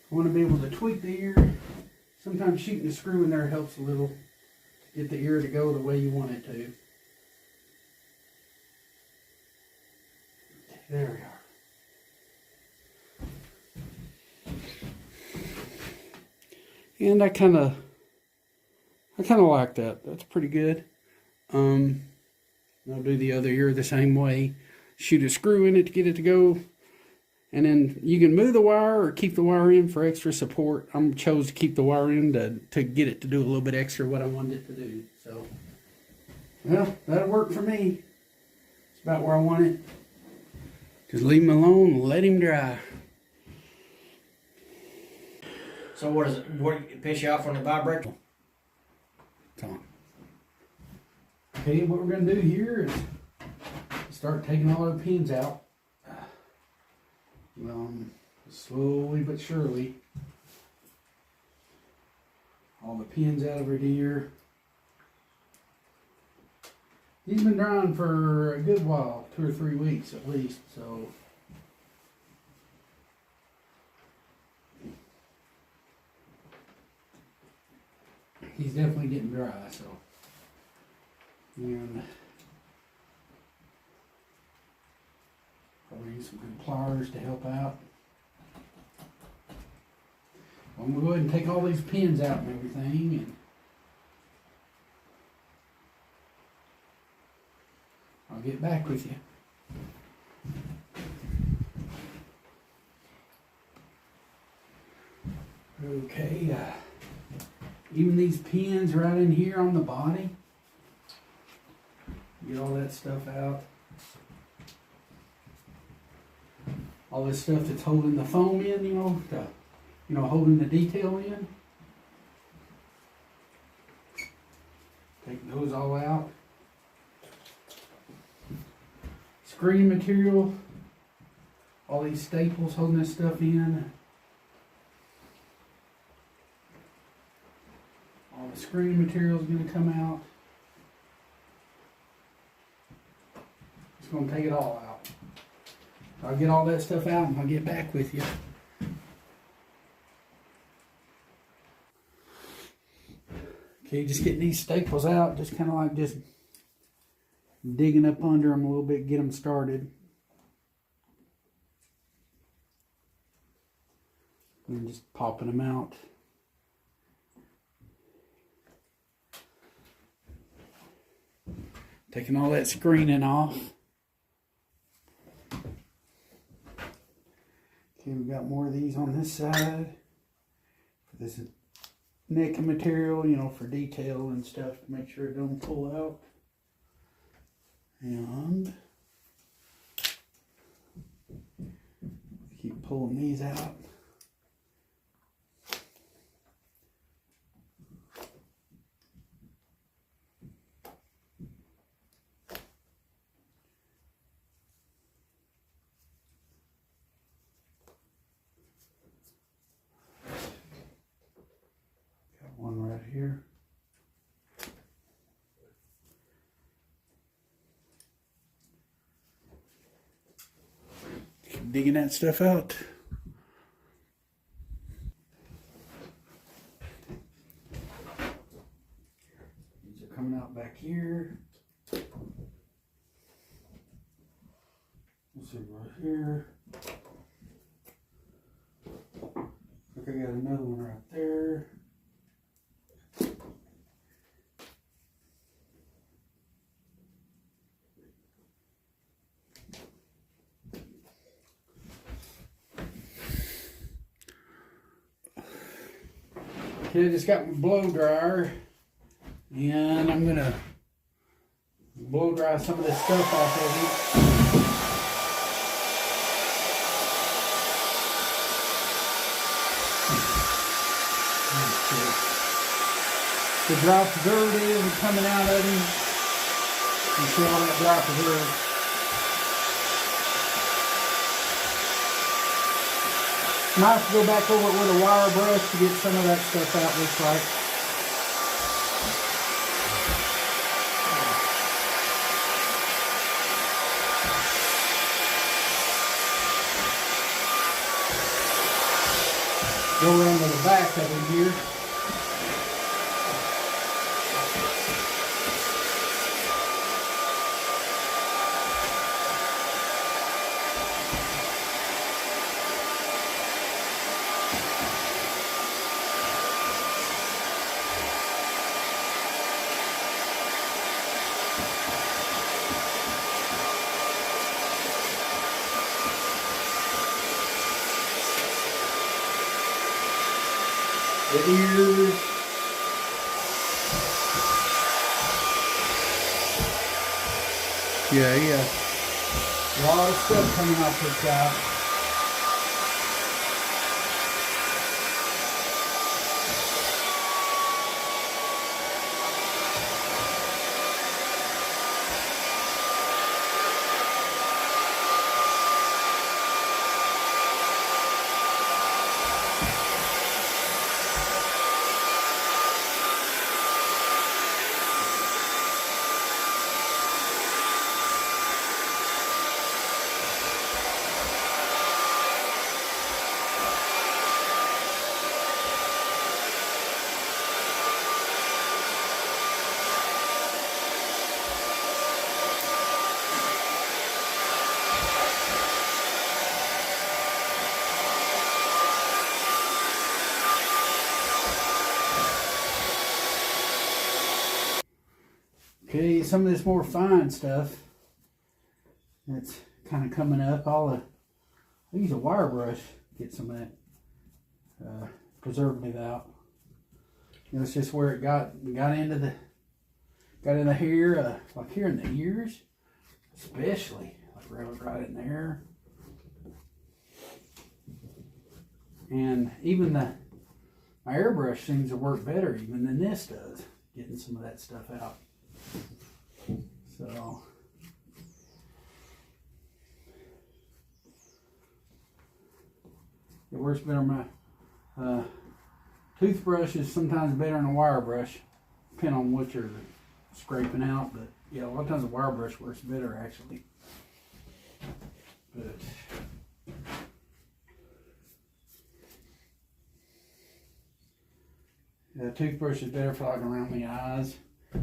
I want to be able to tweak the ear. Sometimes shooting a screw in there helps a little. Get the ear to go the way you want it to. There we are. And I kind of like that. That's pretty good. I'll do the other ear the same way. Shoot a screw in it to get it to go. And then you can move the wire or keep the wire in for extra support. I chose to keep the wire in to get it to do a little bit extra what I wanted it to do. So, well, that'll work for me. It's about where I want it. Just leave him alone and let him dry. So what is it? What piss you off when it vibrates? It's on. Okay, what we're going to do here is start taking all our pins out. Slowly but surely. All the pins out of her deer. He's been drying for a good while, 2 or 3 weeks at least, so. He's definitely getting dry, so. And probably use some good pliers to help out. I'm going to go ahead and take all these pins out and everything. And I'll get back with you. Okay, even these pins right in here on the body. Get all that stuff out. All this stuff that's holding the foam in, holding the detail in. Take those all out. Screen material. All these staples holding this stuff in. All the screen material is going to come out. Just going to take it all out. I'll get all that stuff out and I'll get back with you. Okay, just getting these staples out, just kind of like just digging up under them a little bit, get them started. And just popping them out. Taking all that screening off. Okay, we got more of these on this side. This is necking material, you know, for detail and stuff to make sure it don't pull out. And keep pulling these out. One right here. Keep digging that stuff out. These are coming out back here. Let's see right here. Look, I got another one right there. Okay, I just got my blow dryer, and I'm gonna blow dry some of this stuff off of it. The dry preservative is coming out of him. You see all that dry preservative. Nice to go back over it with a wire brush to get some of that stuff out, looks like. Go around to the back of it here. The ears. Yeah. A lot of stuff coming off this guy. Okay, some of this more fine stuff that's kind of coming up. I use a wire brush to get some of that preservative out. You know, it's just where it got into the hair, like here in the ears, especially like right in there. And even my airbrush seems to work better even than this does, getting some of that stuff out. So it works better. My toothbrush is sometimes better than a wire brush, depending on what you're scraping out. But yeah, a lot of times a wire brush works better actually. But yeah, toothbrush is better for like around the eyes.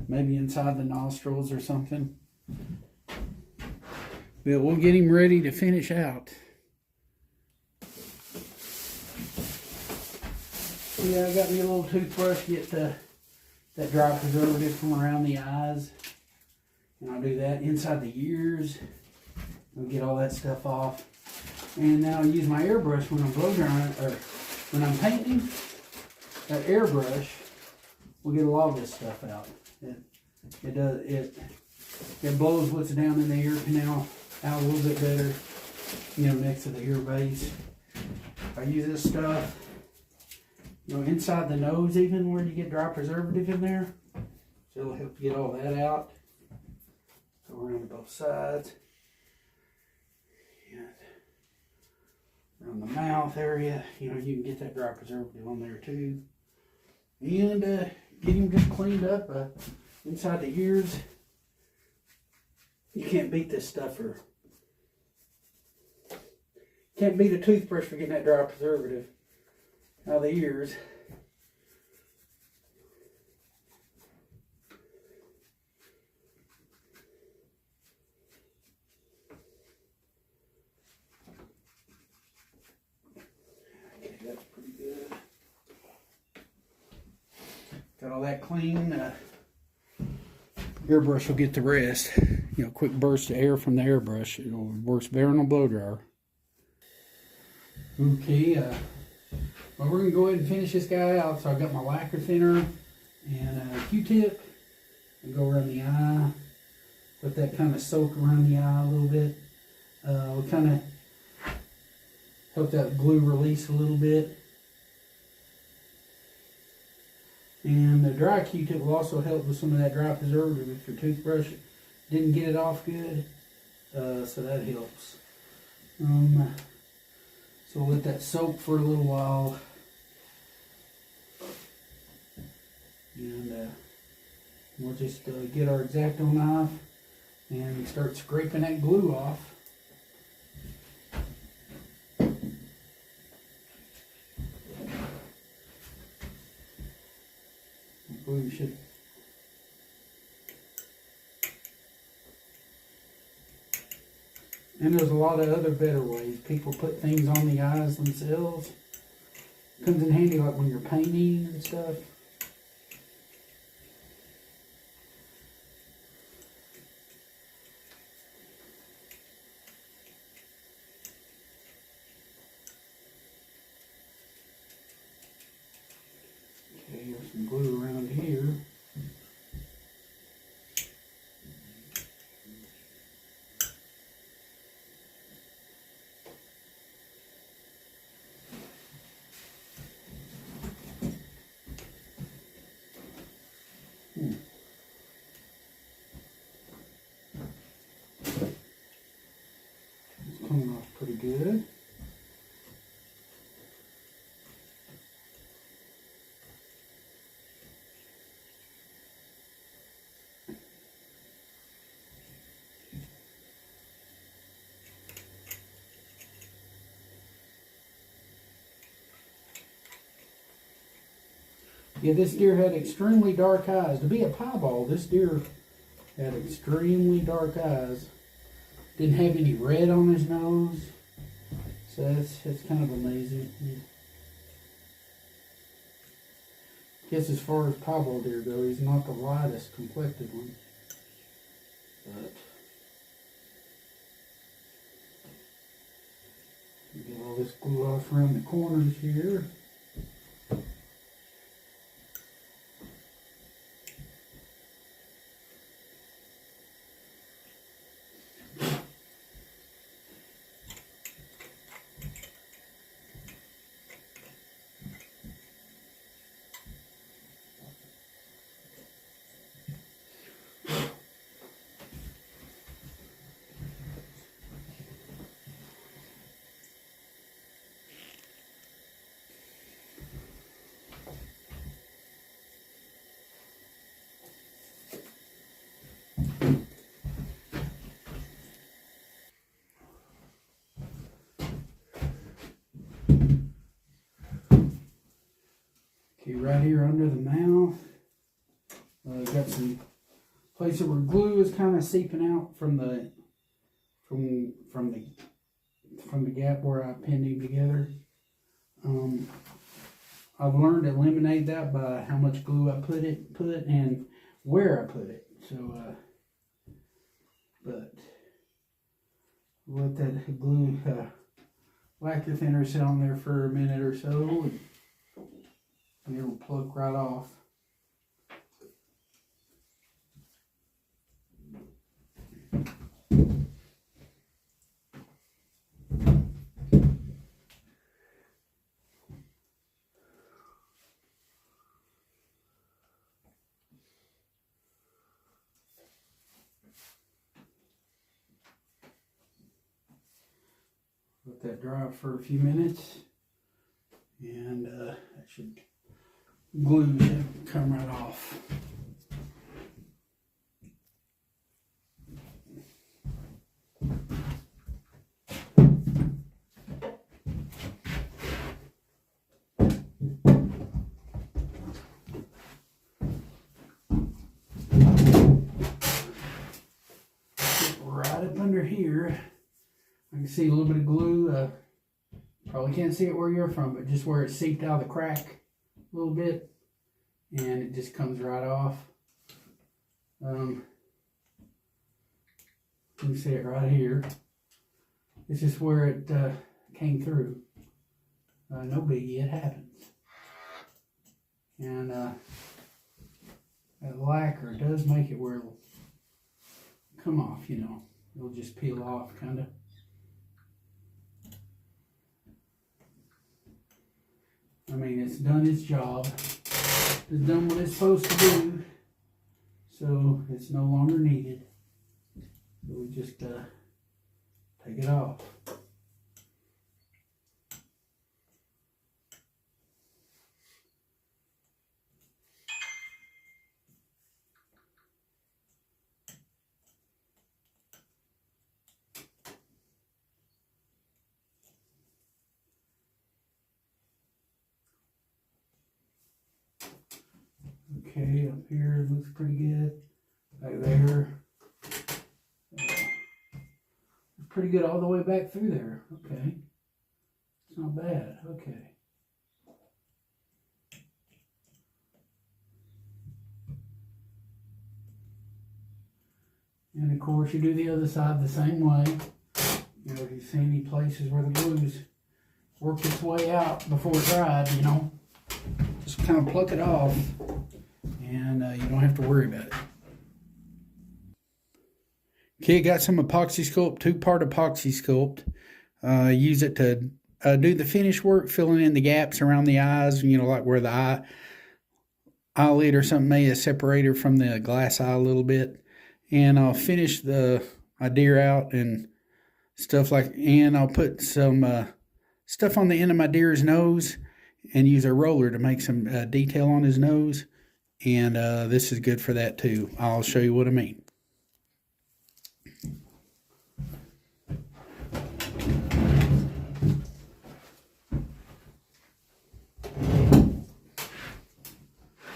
Maybe inside the nostrils or something. But we'll get him ready to finish out. Yeah, I got me a little toothbrush to get that dry preservative from around the eyes. And I'll do that inside the ears. I'll get all that stuff off. And now I'll use my airbrush when I'm blow drying, or when I'm painting. That airbrush will get a lot of this stuff out. It blows what's down in the ear canal out a little bit better, you know, next to the ear base. I use this stuff, you know, inside the nose even where you get dry preservative in there. So it'll help get all that out. Go around to both sides. And around the mouth area, you know, you can get that dry preservative on there too. And get him just cleaned up inside the ears. You can't beat this stuff for, can't beat a toothbrush for getting that dry preservative out of the ears. Okay, that's pretty good. Got all that clean. Airbrush will get the rest. You know, quick burst of air from the airbrush. It works better on a blow dryer. Okay, well, we're going to go ahead and finish this guy out. So I got my lacquer thinner and a Q-tip. And go around the eye. Let that kind of soak around the eye a little bit. We'll kind of help that glue release a little bit. And the dry Q-tip will also help with some of that dry preservative if your toothbrush didn't get it off good. So that helps. So we'll let that soak for a little while. And we'll just get our X-Acto knife and start scraping that glue off. We should. And there's a lot of other better ways. People put things on the eyes themselves. Comes in handy like when you're painting and stuff. Okay, here's some glue around here. It's coming off pretty good. Yeah, this deer had extremely dark eyes. To be a piebald, this deer had extremely dark eyes. Didn't have any red on his nose. So that's kind of amazing. Guess as far as piebald deer go, he's not the lightest complected one. But get all this glue off around the corners here. Okay, right here under the mouth, got some places where glue is kind of seeping out from the gap where I pinned him together. I've learned to eliminate that by how much glue I put and where I put it. So but let that glue lacquer thinner sit on there for a minute or so, and it'll pluck right off. Let that dry for a few minutes, and that glue should come right off. Right up under here, I can see a little bit of glue. Probably can't see it where you're from, but just where it seeped out of the crack a little bit, and it just comes right off. You can see it right here. It's just where it came through. No biggie, it happens. And that lacquer does make it where it'll come off, you know. It'll just peel off, kind of. I mean, it's done its job. It's done what it's supposed to do. So it's no longer needed. So we just take it off. Okay, up here it looks pretty good. Back there. Pretty good all the way back through there. Okay. It's not bad. Okay. And of course you do the other side the same way. You know, if you see any places where the glue's worked its way out before it dried, you know, just kind of pluck it off, and you don't have to worry about it. Okay, got some epoxy sculpt, 2-part epoxy sculpt. Use it to do the finish work, filling in the gaps around the eyes, you know, like where the eyelid or something may have separated from the glass eye a little bit. And I'll finish my deer out and stuff and I'll put some stuff on the end of my deer's nose and use a roller to make some detail on his nose. And this is good for that too. I'll show you what I mean.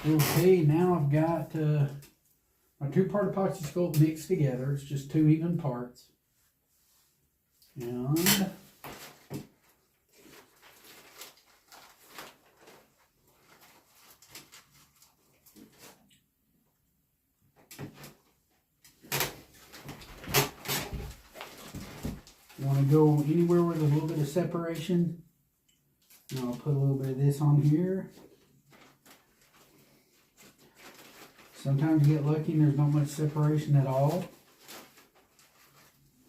Okay, now I've got my 2-part epoxy sculpt mixed together. It's just 2 even parts. And you want to go anywhere with a little bit of separation. And I'll put a little bit of this on here. Sometimes you get lucky and there's not much separation at all.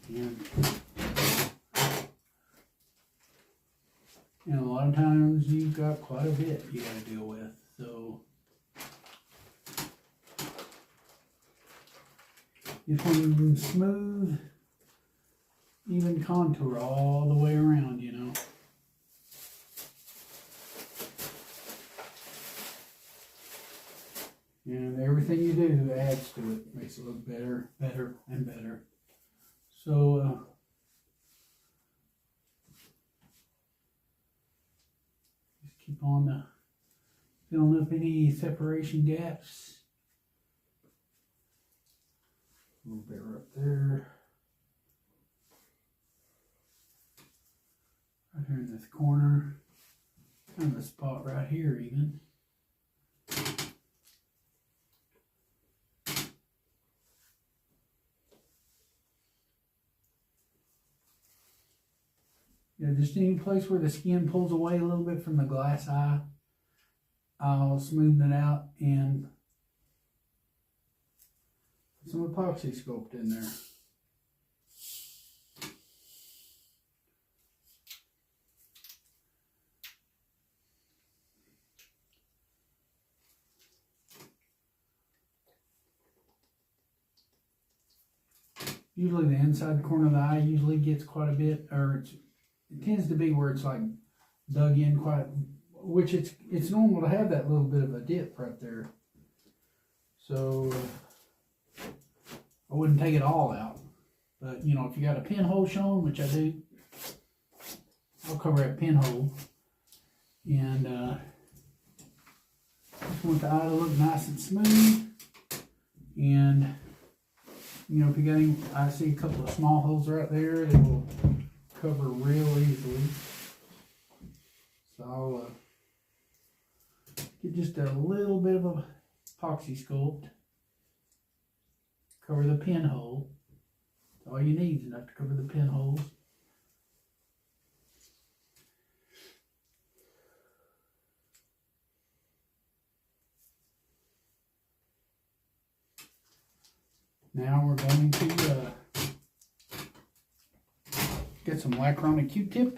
And a lot of times you've got quite a bit you got to deal with. So just want smooth, even contour all the way around, you know. And everything you do adds to it, makes it look better, better, and better. So, just keep on filling up any separation gaps. A little bit right there. Right here in this corner. Kind of a spot right here even. Yeah, just any place where the skin pulls away a little bit from the glass eye, I'll smoothen it out and put some epoxy sculpt in there. Usually the inside corner of the eye usually gets quite a bit, or it tends to be where it's like dug in quite, which it's normal to have that little bit of a dip right there. So I wouldn't take it all out, but you know, if you got a pinhole shown, which I do, I'll cover that pinhole, and just want the eye to look nice and smooth. And you know, if you got any, I see a couple of small holes right there that will cover real easily. So I'll get just a little bit of a epoxy sculpt, cover the pinhole. That's all you need is enough to cover the pinholes. Now we're going to get some lacquer on a Q-tip.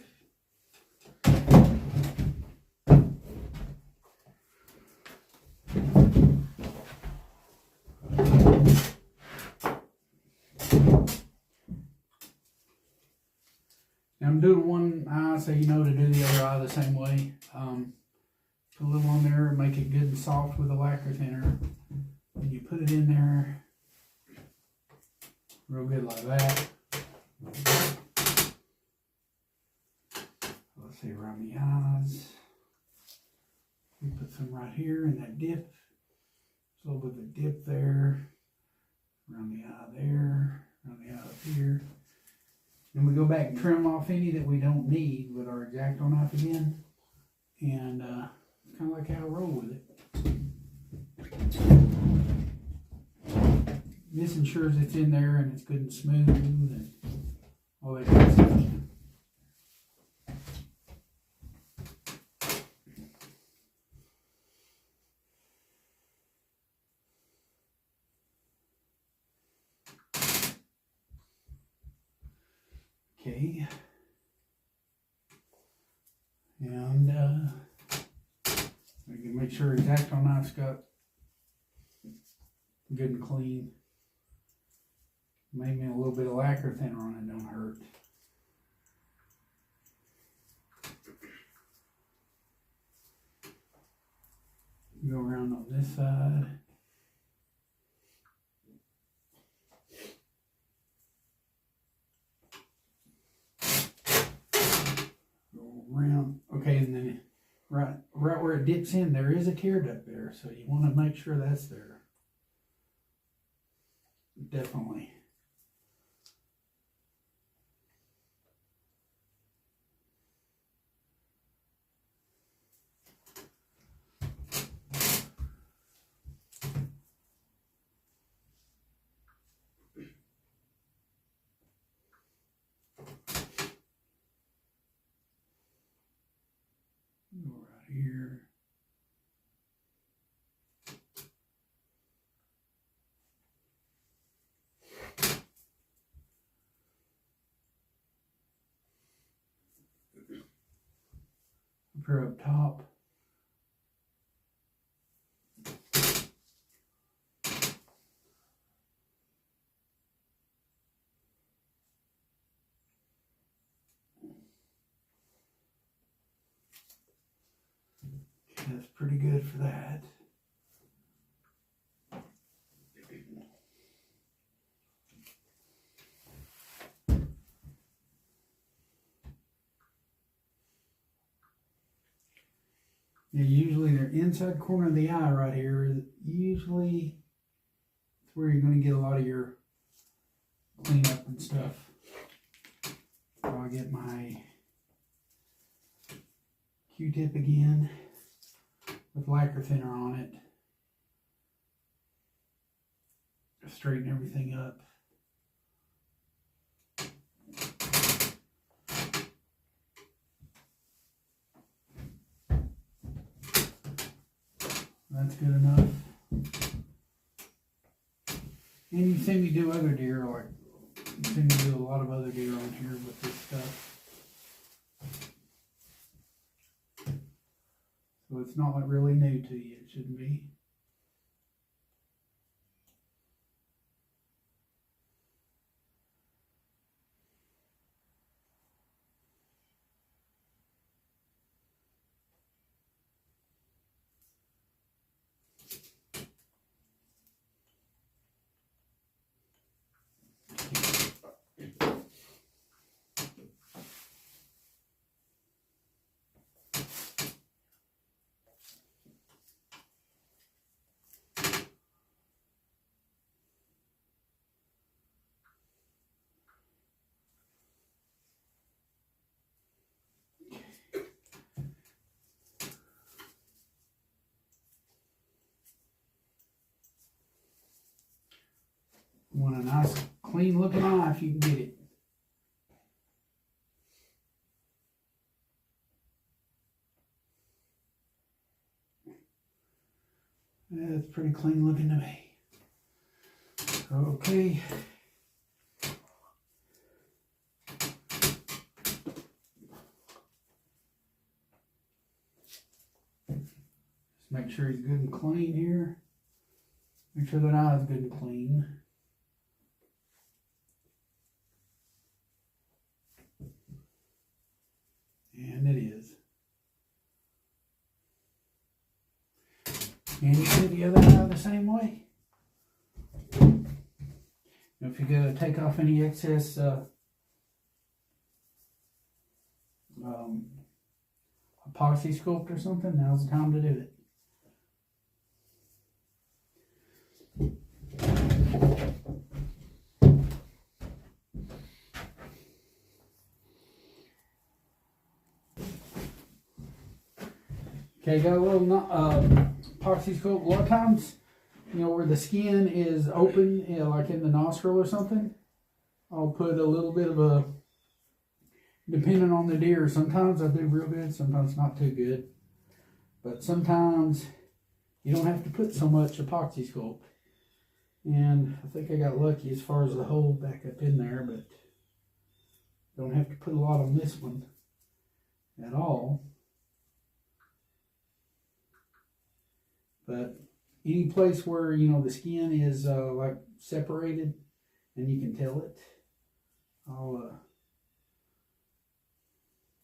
Now I'm doing one eye so you know to do the other eye the same way. Put a little on there and make it good and soft with a lacquer thinner. And you put it in there real good like that. Let's see, around the eyes. We put some right here in that dip. There's a little bit of a dip there. Around the eye there. Around the eye up here. Then we go back and trim off any that we don't need with our X-Acto knife again. And it's kind of like how I roll with it. This ensures it's in there and it's good and smooth and all that good stuff. Okay. And we can make sure X-Acto knife's got good and clean. Maybe a little bit of lacquer thinner on it don't hurt. Go around on this side. Go around. Okay, and then right where it dips in, there is a tear duct there, so you want to make sure that's there. Definitely. Go right here. Up here up top. That's pretty good for that. Yeah, usually the inside corner of the eye right here is usually it's where you're going to get a lot of your cleanup and stuff. So I'll get my Q-tip again with lacquer thinner on it. Straighten everything up. And you see me do other deer, like you see me do a lot of other deer on here with this stuff. So it's not like really new to you, it shouldn't be. You want a nice, clean looking eye if you can get it. That's pretty clean looking to me. Okay. Just make sure he's good and clean here. Make sure that eye is good and clean. And it is. And you do the other eye the same way. If you're going to take off any excess epoxy sculpt or something, now's the time to do it. Okay, got a little epoxy sculpt. A lot of times, you know, where the skin is open, you know, like in the nostril or something, I'll put a little bit of a, depending on the deer, sometimes I do real good, sometimes not too good. But sometimes you don't have to put so much epoxy sculpt. And I think I got lucky as far as the hole back up in there, but don't have to put a lot on this one at all. But any place where, you know, the skin is like separated and you can tell it, I'll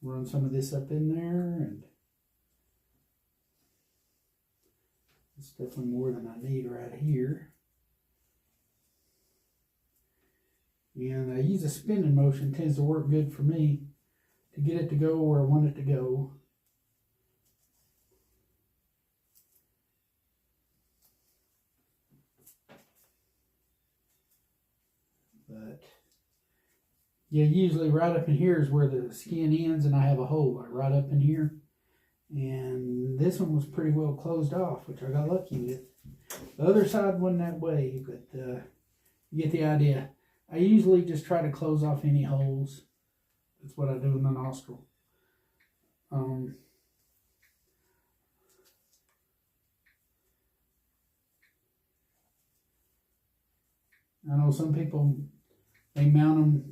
run some of this up in there, and it's definitely more than I need right here. And I use a spinning motion, tends to work good for me to get it to go where I want it to go. But yeah, usually right up in here is where the skin ends, and I have a hole like right up in here. And this one was pretty well closed off, which I got lucky with. The other side wasn't that way, but you get the idea. I usually just try to close off any holes. That's what I do in the nostril. I know some people, they mount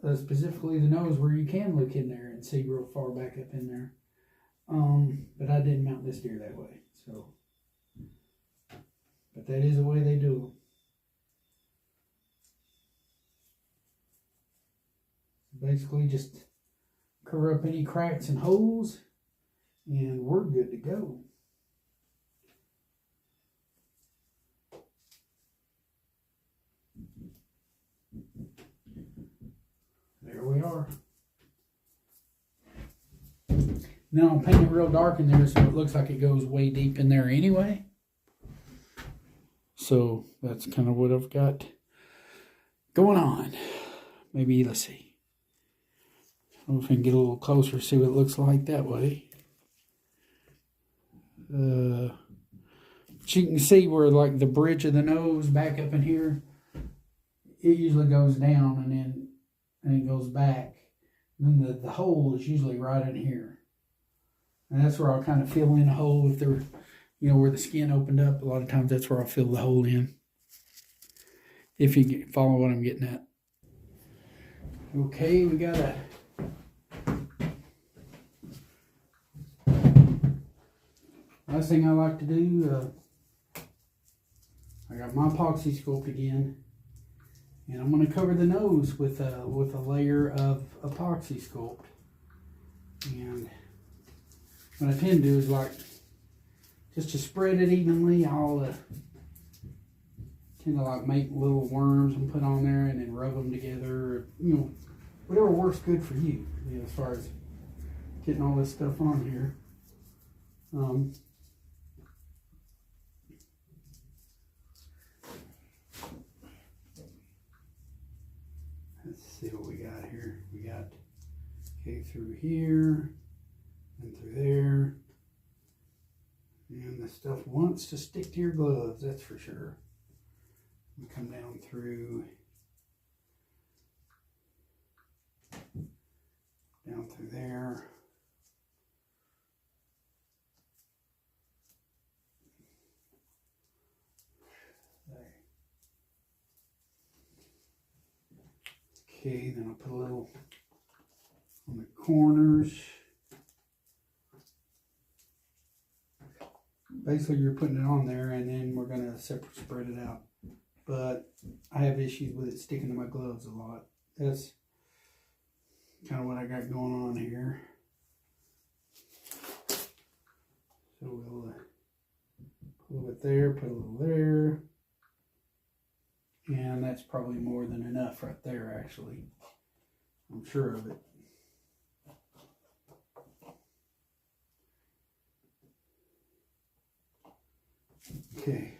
them specifically the nose where you can look in there and see real far back up in there. But I didn't mount this deer that way. So, but that is the way they do them. Basically just cover up any cracks and holes, and we're good to go. There we are. Now I'm painting real dark in there, so it looks like it goes way deep in there anyway. So that's kind of what I've got going on. Maybe, let's see. I don't know if I can get a little closer, see what it looks like that way. But you can see where like the bridge of the nose back up in here, it usually goes down and then it goes back. And then the hole is usually right in here. And that's where I'll kind of fill in a hole if there, you know, where the skin opened up. A lot of times that's where I'll fill the hole in. if you follow what I'm getting at. Okay, we got a last thing I like to do, I got my epoxy sculpt again, and I'm going to cover the nose with a layer of epoxy sculpt. And what I tend to do is, like, just to spread it evenly, I'll tend to like make little worms and put on there and then rub them together, you know, whatever works good for you, you know, as far as getting all this stuff on here. Let's see what we got here. We got, okay, through here and through there. And the stuff wants to stick to your gloves, that's for sure. We come down through there. Okay, then I'll put a little on the corners. Basically, you're putting it on there, and then we're going to separate spread it out. But I have issues with it sticking to my gloves a lot. That's kind of what I got going on here. So we'll put a little bit there, put a little there. And that's probably more than enough right there, actually. I'm sure of it. Okay.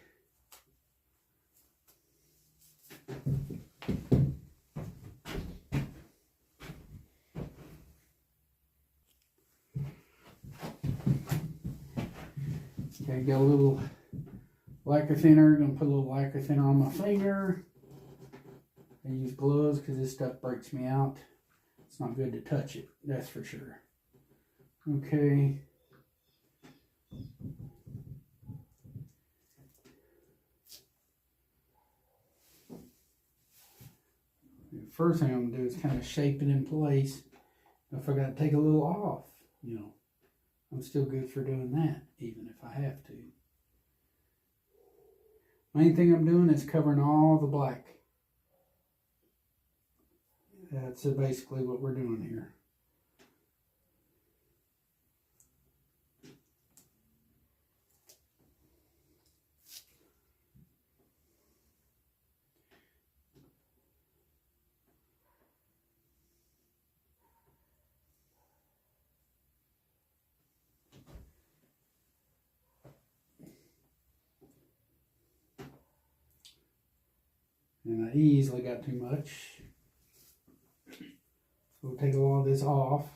Okay, got a little lacquer thinner. Gonna put a little lacquer thinner on my finger. I use gloves because this stuff breaks me out. It's not good to touch it, that's for sure. Okay. The first thing I'm gonna do is kind of shape it in place. If I gotta take a little off, you know, I'm still good for doing that, even if I have to. Main thing I'm doing is covering all the black. That's basically what we're doing here. And I easily got too much. So we'll take all this off.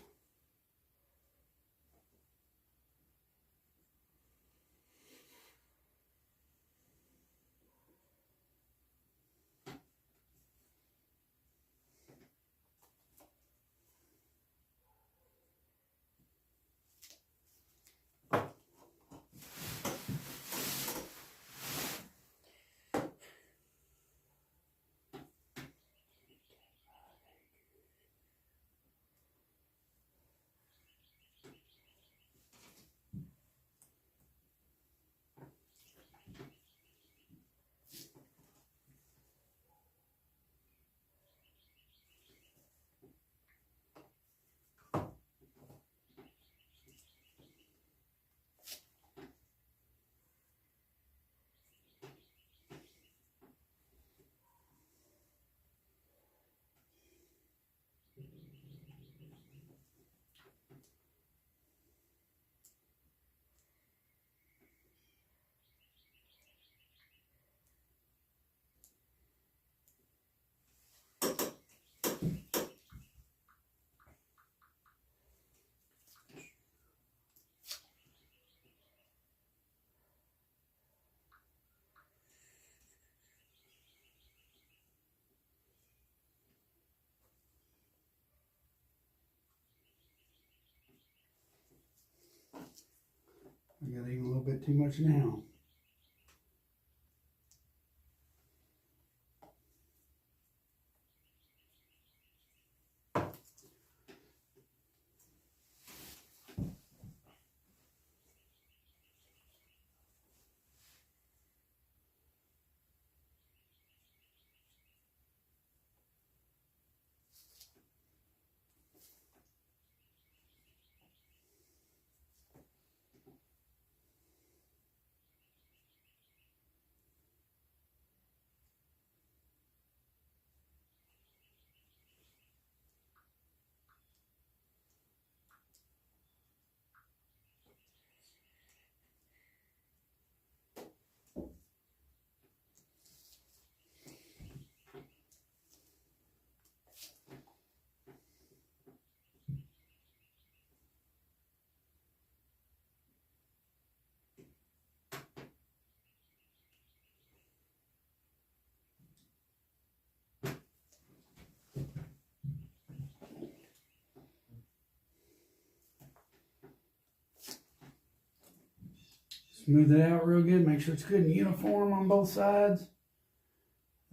I got even a little bit too much now. Smooth it out real good. Make sure it's good and uniform on both sides.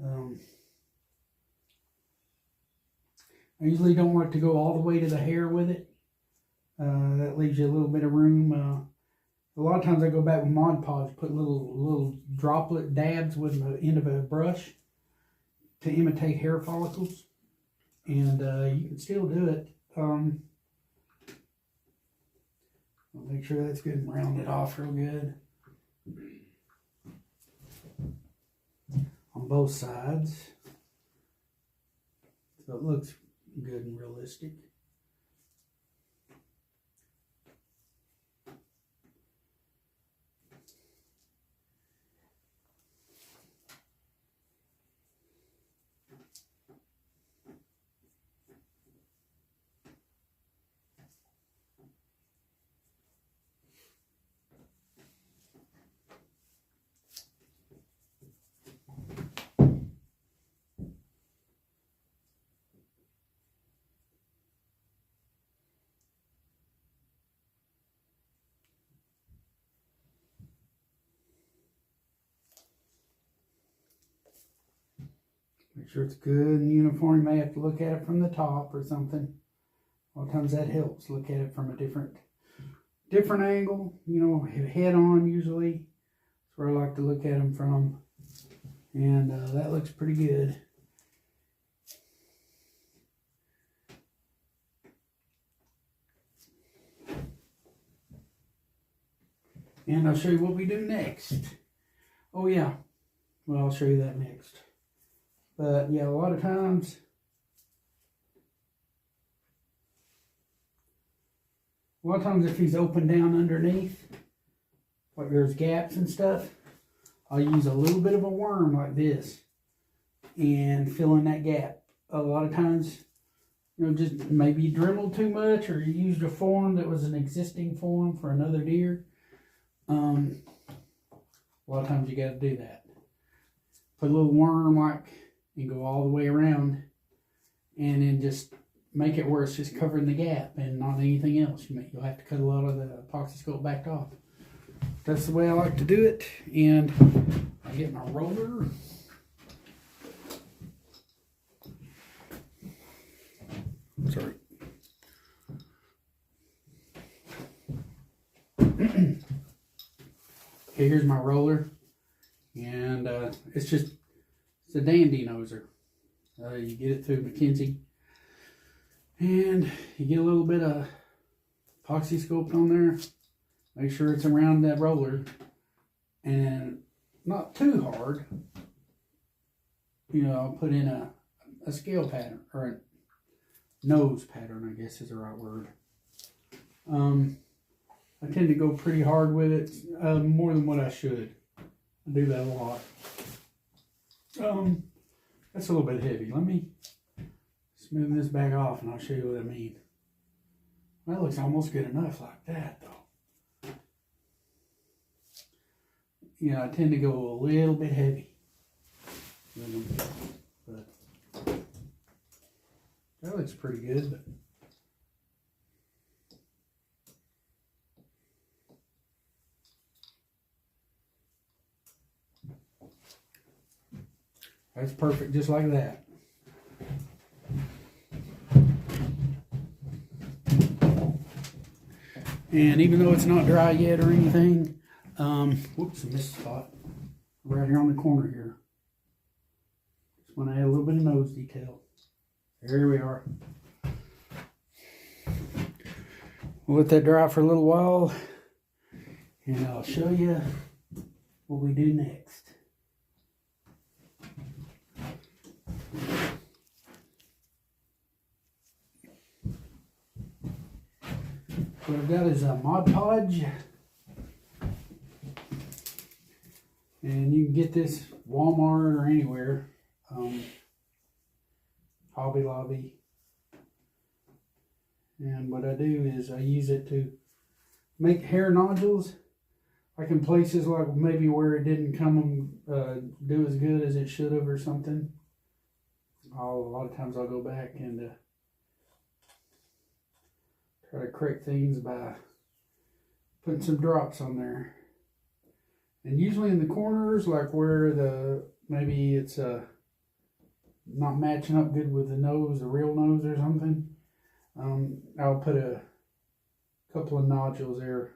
I usually don't like to go all the way to the hair with it. That leaves you a little bit of room. A lot of times I go back with Mod Podge, put little droplet dabs with the end of a brush to imitate hair follicles. And you can still do it. I'll make sure that's good and round it off real good. On both sides. So it looks good and realistic. Make sure it's good and uniform. You may have to look at it from the top or something. A lot of times that helps. Look at it from a different angle. You know, head on usually. That's where I like to look at them from. And that looks pretty good. And I'll show you what we do next. Oh yeah. Well, I'll show you that next. But yeah, a lot of times if he's open down underneath, like there's gaps and stuff, I'll use a little bit of a worm like this and fill in that gap. A lot of times, you know, just maybe you dremeled too much or you used a form that was an existing form for another deer. A lot of times you got to do that. Put a little worm like and go all the way around and then just make it where it's just covering the gap and not anything else. You'll have to cut a lot of the epoxy scope back off. That's the way I like to do it. And I get my roller. Sorry. Okay, here's my roller. And it's a dandy noser. You get it through McKinsey. And you get a little bit of epoxy scope on there. Make sure it's around that roller. And not too hard. You know, I'll put in a scale pattern. Or a nose pattern, I guess is the right word. I tend to go pretty hard with it. More than what I should. I do that a lot. That's a little bit heavy. Let me smooth this back off and I'll show you what I mean. That looks almost good enough like that though. Yeah, I tend to go a little bit heavy. But that looks pretty good. But that's perfect, just like that. And even though it's not dry yet or anything, whoops, I missed a spot. Right here on the corner here. Just want to add a little bit of nose detail. There we are. We'll let that dry for a little while, and I'll show you what we do next. What I've got is a Mod Podge, and you can get this Walmart or anywhere, Hobby Lobby. And what I do is I use it to make hair nodules, like in places like maybe where it didn't come do as good as it should have or something. A lot of times I'll go back and try to correct things by putting some drops on there. And usually in the corners, like where maybe it's not matching up good with the nose, the real nose or something, I'll put a couple of nodules there,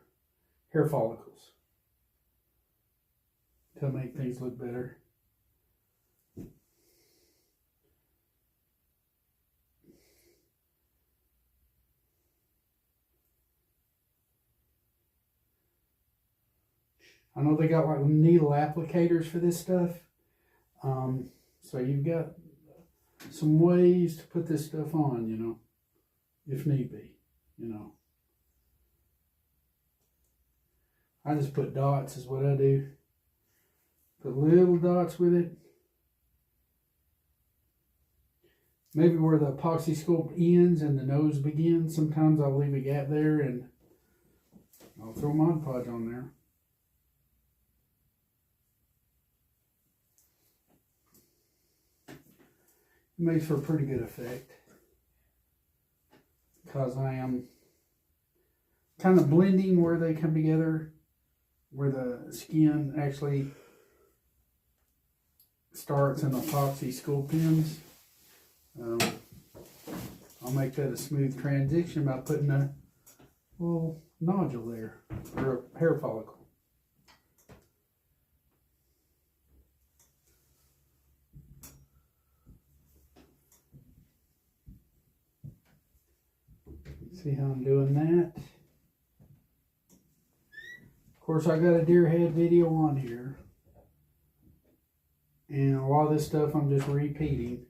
hair follicles, to make things look better. I know they got like needle applicators for this stuff. So you've got some ways to put this stuff on, you know, if need be, you know. I just put dots is what I do. Put little dots with it. Maybe where the epoxy sculpt ends and the nose begins, sometimes I'll leave a gap there and I'll throw Mod Podge on there. It makes for a pretty good effect because I am kind of blending where they come together, where the skin actually starts and the epoxy sculpt ends. I'll make that a smooth transition by putting a little nodule there, or a hair follicle. See how I'm doing that? Of course, I got a deer head video on here, and a lot of this stuff I'm just repeating.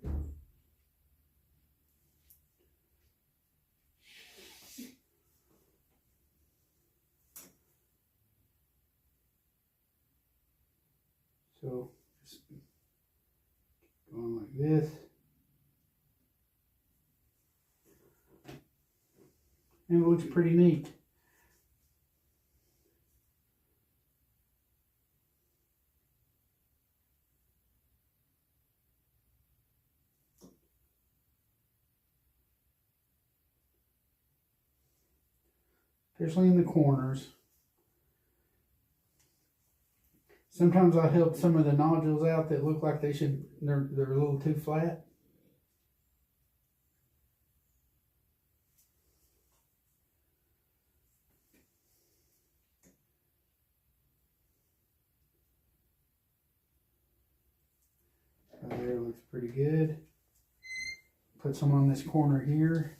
So just going like this. And it looks pretty neat. Especially in the corners. Sometimes I help some of the nodules out that look like they're a little too flat. Right there looks pretty good. Put some on this corner here.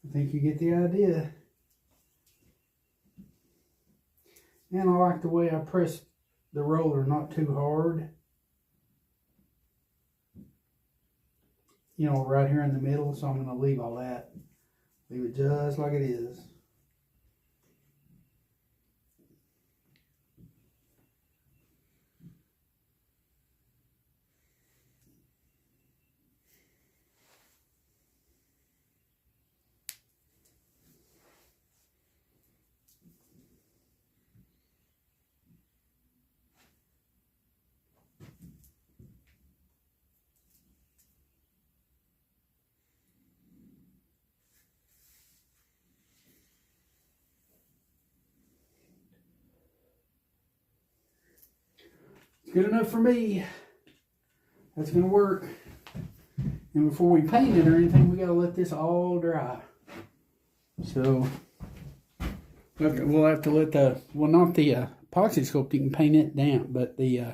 I think you get the idea. And I like the way I press the roller, not too hard. You know, right here in the middle, so I'm going to leave all that. Leave it just like it is. Good enough for me. That's gonna work. And before we paint it or anything, we gotta let this all dry. So we'll have to let the, well, not the epoxy sculpt, you can paint it damp, but the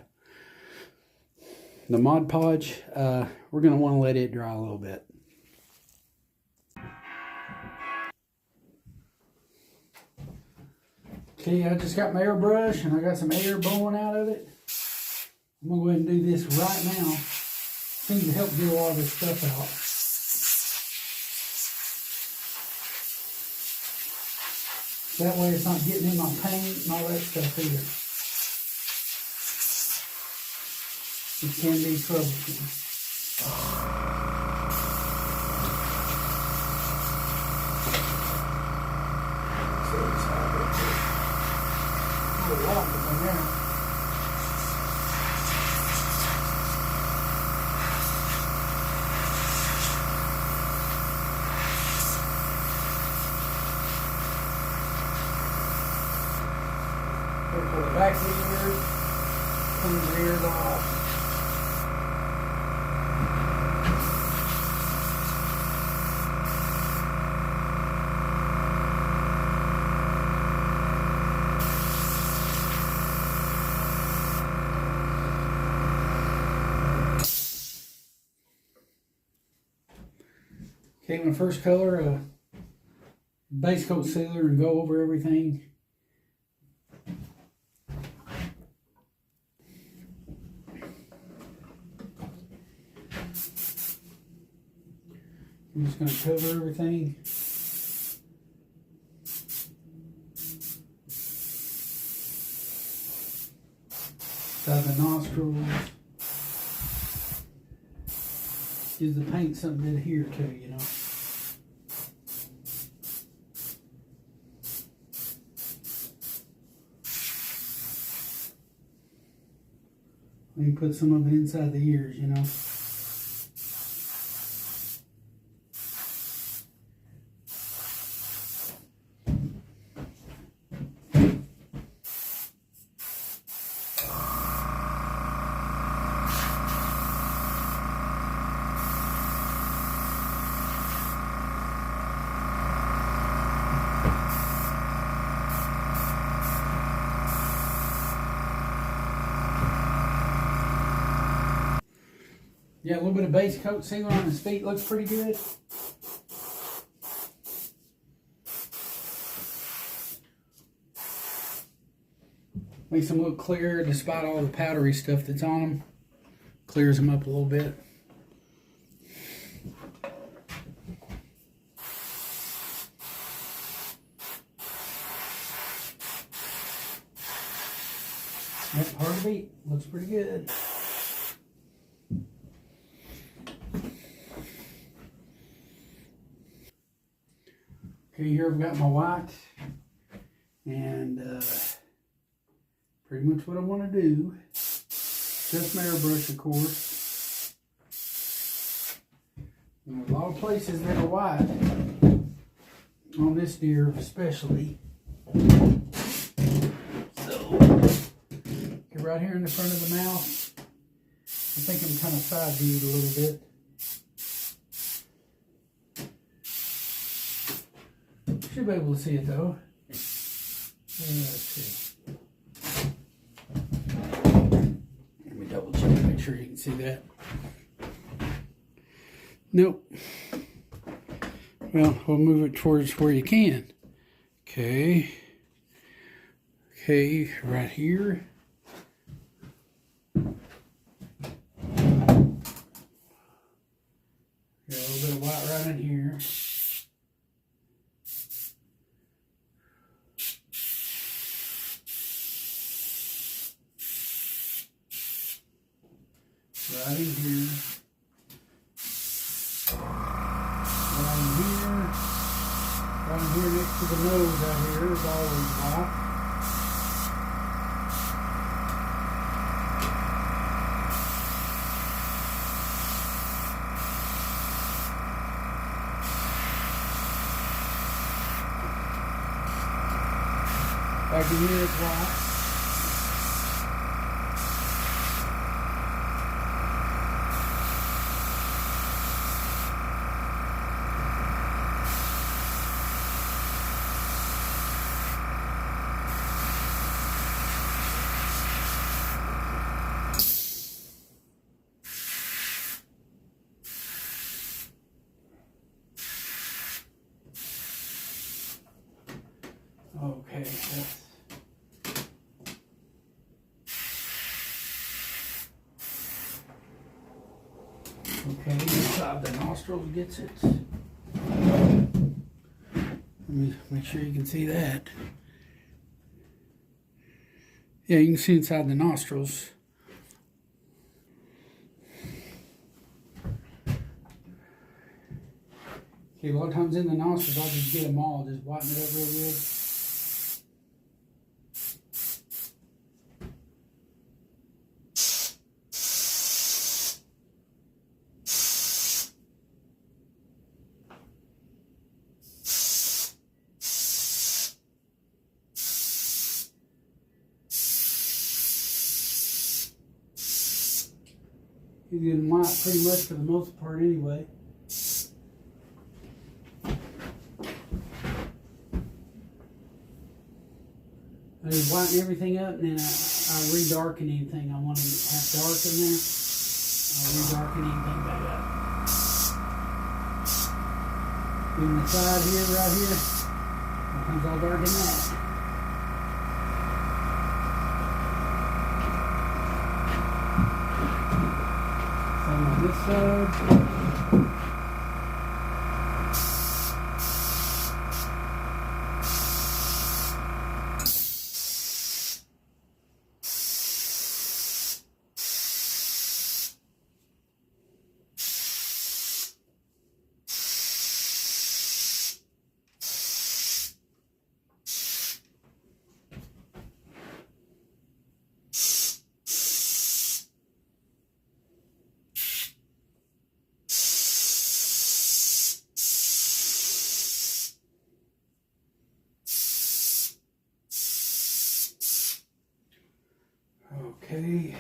Mod Podge, we're gonna want to let it dry a little bit. Okay, I just got my airbrush and I got some air blowing out of it. I'm going to go ahead and do this right now. Seems to help get a lot of this stuff out. That way it's not getting in my paint and all that stuff either. It can be troublesome. A lot in there. Pull the back ears, clean the ears off. Okay, my first color, base coat sealer, and go over everything. I'm just going to cover everything. Got the nostrils. Gives the paint something to adhere to, you know. You can put some of it inside the ears, you know. Yeah, a little bit of base coat sealer on his feet looks pretty good. Makes them look clear despite all the powdery stuff that's on them. Clears them up a little bit. That part of it looks pretty good. Okay, here I've got my white, and pretty much what I want to do, just my airbrush, of course. And there's a lot of places that are white, on this deer especially. So, get right here in the front of the mouth. I think I'm kind of side viewed a little bit. Should be able to see it though. Let's see. Let me double check, make sure you can see that. Nope. Well, we'll move it towards where you can. Okay. Okay, right here. Got a little bit of white right in here. Right in here. Right in here. Right in here next to the nose out here is always white. Back in here is white. Okay, that's okay. Inside the nostrils gets it. Let me make sure you can see that. Yeah, you can see inside the nostrils. Okay, a lot of times in the nostrils, I'll just get them all, just whiten it up real good. He's getting white pretty much for the most part anyway. I just whiten everything up, and then I re-darken anything I want to have dark in there. I'll re-darken anything back up. Even the side here, right here, sometimes I'll darken that. Same on this side. Okay.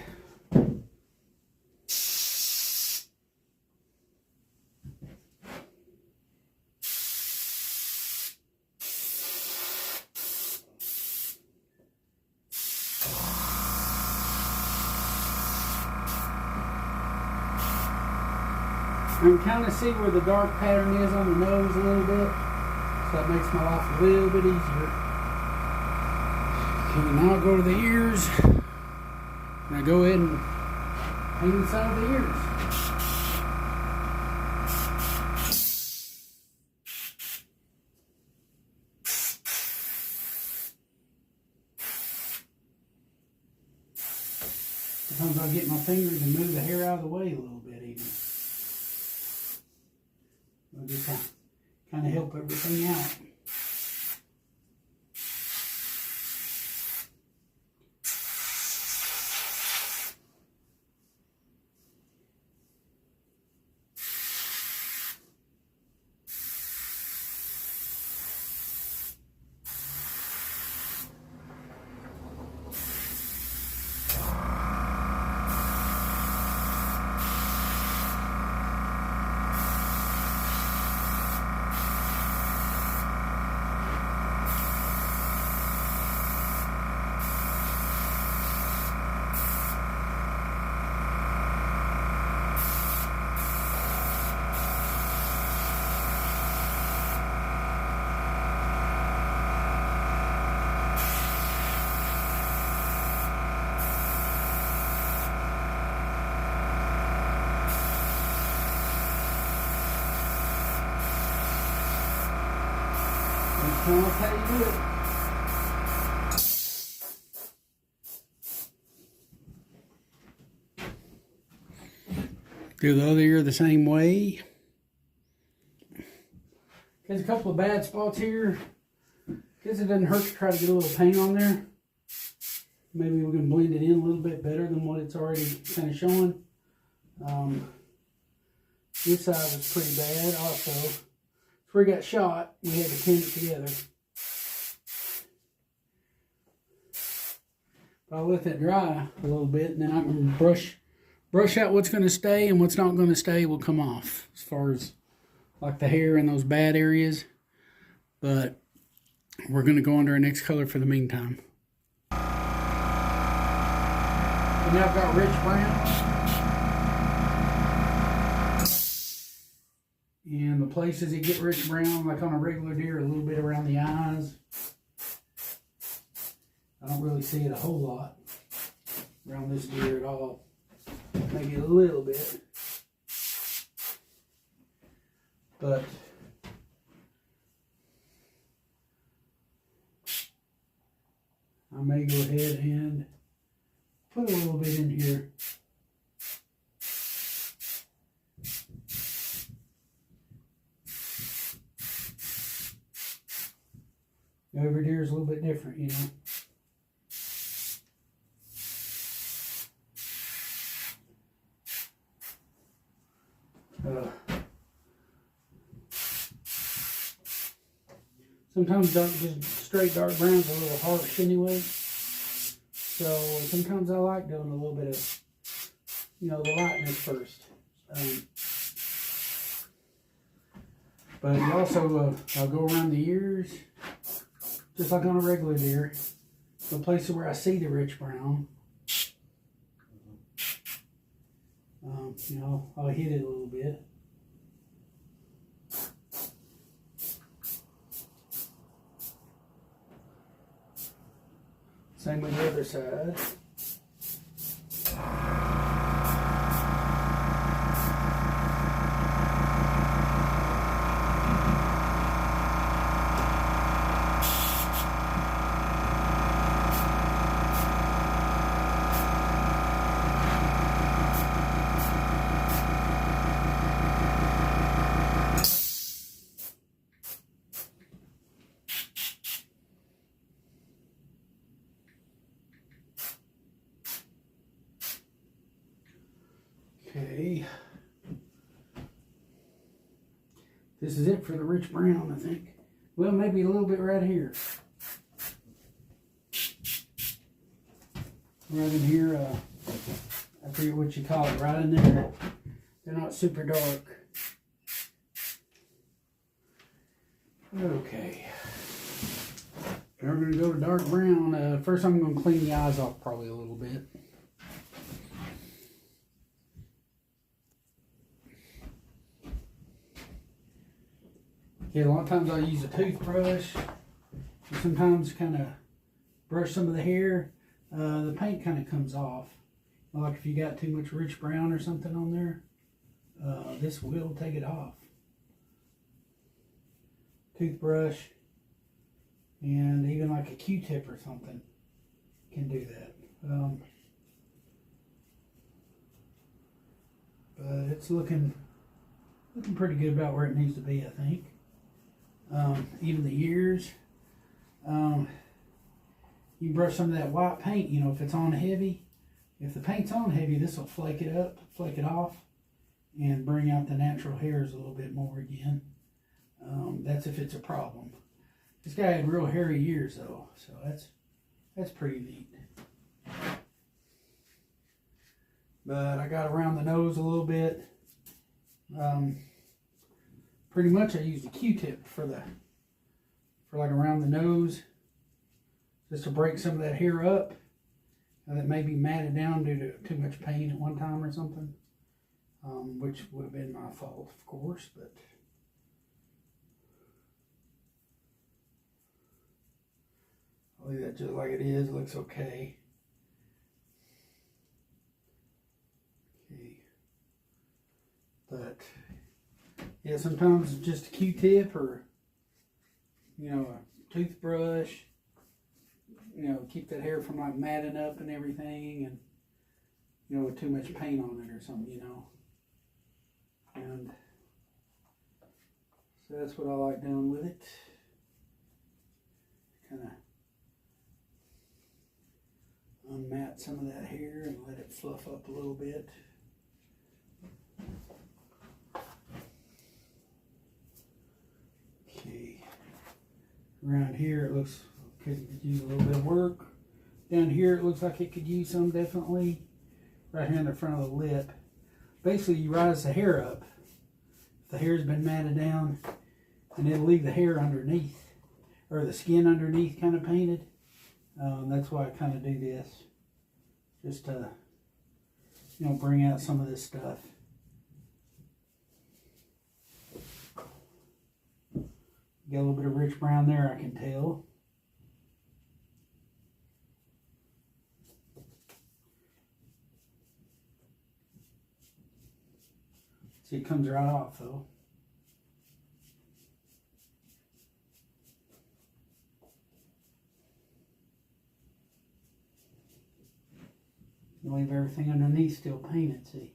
I can kind of see where the dark pattern is on the nose a little bit, so that makes my life a little bit easier. Okay, now I'll go to the ears, and I go ahead and paint inside of the ears. Sometimes I'll get my fingers and move the hair out of the way a little bit even. It'll just kind of help everything out. That's how you do it. Do the other ear the same way. There's a couple of bad spots here. Guess it doesn't hurt to try to get a little paint on there. Maybe we can blend it in a little bit better than what it's already kind of showing. This side was pretty bad also. Before he got shot, we had to pin it together. But I'll let that dry a little bit, and then I can brush out what's going to stay, and what's not going to stay will come off, as far as like the hair and those bad areas. But we're going to go on to our next color for the meantime. And now I've got rich brown. And the places that get rich brown, like on a regular deer, a little bit around the eyes. I don't really see it a whole lot around this deer at all. Maybe a little bit. But I may go ahead and put a little bit in here. Every deer is a little bit different, you know. Sometimes just straight dark brown's a little harsh anyway. So sometimes I like doing a little bit of, you know, the lightness first. But you also, I'll go around the ears, just like on a regular deer. The places where I see the rich brown, you know, I'll hit it a little bit. Same with the other side. Okay, this is it for the rich brown, I think. Well, maybe a little bit right here. Right in here, I forget what you call it, right in there. They're not super dark. Okay. We're going to go to dark brown. First I'm going to clean the eyes off probably a little bit. Yeah, a lot of times I use a toothbrush. Sometimes kind of brush some of the hair. The paint kind of comes off. Like if you got too much rich brown or something on there, this will take it off. Toothbrush and even like a Q-tip or something can do that. But it's looking pretty good about where it needs to be, I think. Even the ears, you brush some of that white paint, you know, if it's on heavy. If the paint's on heavy, this will flake it off, and bring out the natural hairs a little bit more again. That's if it's a problem. This guy had real hairy ears though, so that's pretty neat. But I got around the nose a little bit. Pretty much I used a Q-tip for like around the nose, just to break some of that hair up that may be matted down due to too much pain at one time or something, which would have been my fault, of course. But I'll leave that just like it is. It looks okay. Okay, but yeah, sometimes just a Q-tip or, you know, a toothbrush, you know, keep that hair from like matting up and everything, and, you know, with too much paint on it or something, you know. And so that's what I like doing with it. Kind of unmat some of that hair and let it fluff up a little bit. Okay, around here it looks like it could use a little bit of work. Down here it looks like it could use some, definitely. Right here in the front of the lip. Basically you rise the hair up. If the hair's been matted down, and it'll leave the hair underneath, or the skin underneath kind of painted. That's why I kind of do this. Just to, you know, bring out some of this stuff. Got a little bit of rich brown there, I can tell. See, it comes right off though. Leave everything underneath still painted, see.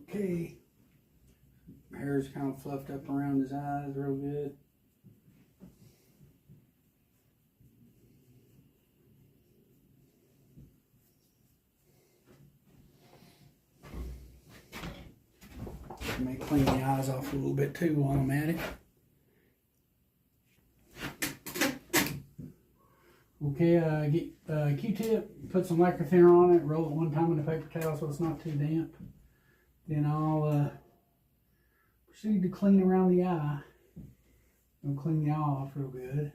Okay. Hair's kind of fluffed up around his eyes real good. I may clean the eyes off a little bit too while I'm at it. Okay, get a Q-tip, put some lacquer thinner on it, roll it one time in a paper towel so it's not too damp. Then I'll proceed to clean around the eye. I'll clean the eye off real good.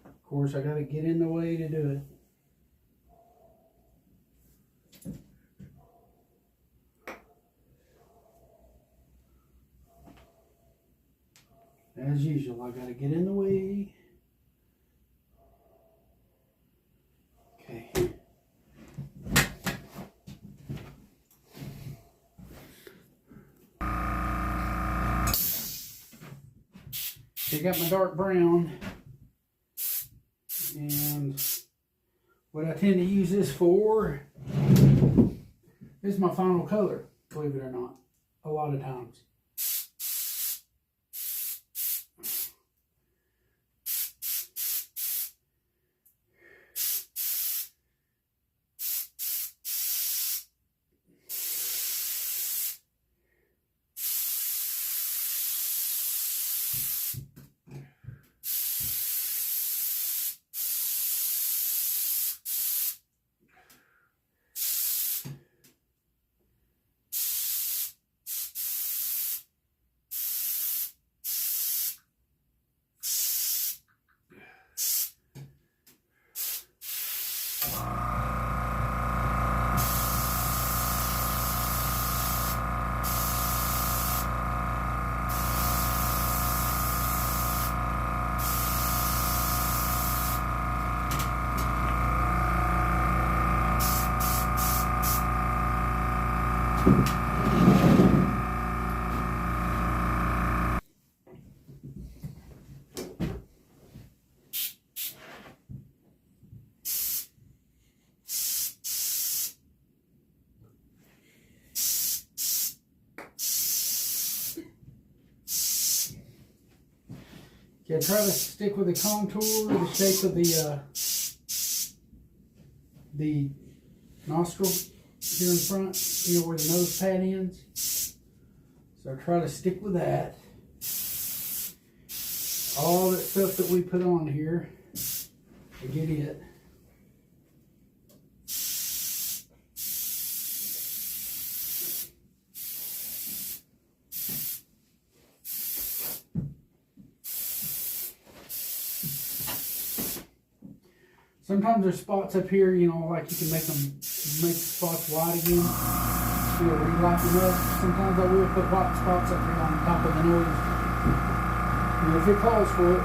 Of course, I gotta get in the way to do it. As usual, I gotta get in the way. Okay. I got my dark brown, and what I tend to use this for, this is my final color, believe it or not, a lot of times. Yeah, try to stick with the contour, the shape of the nostril here in front, you know, where the nose pad ends. So try to stick with that. All that stuff that we put on here to get it. Sometimes there's spots up here, you know, like you can make the spots white again. You know, relight them up. Sometimes I will put white spots up here on top of the nose. You know, if it calls for it.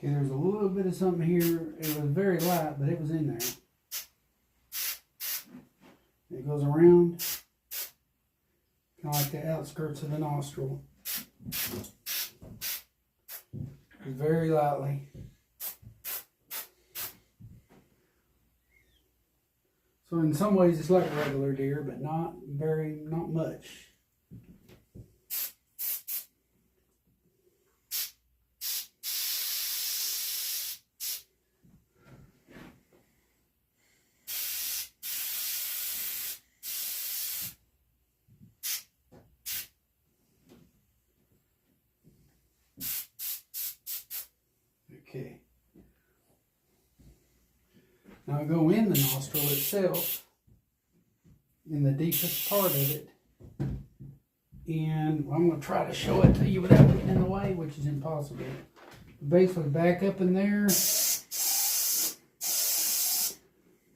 Okay, there's a little bit of something here. It was very light, but it was in there. It goes around, kind of like the outskirts of the nostril. Very lightly. So in some ways it's like a regular deer, but not much. Okay. Now I go in the nostril itself, in the deepest part of it, and I'm going to try to show it to you without getting in the way, which is impossible. Basically back up in there,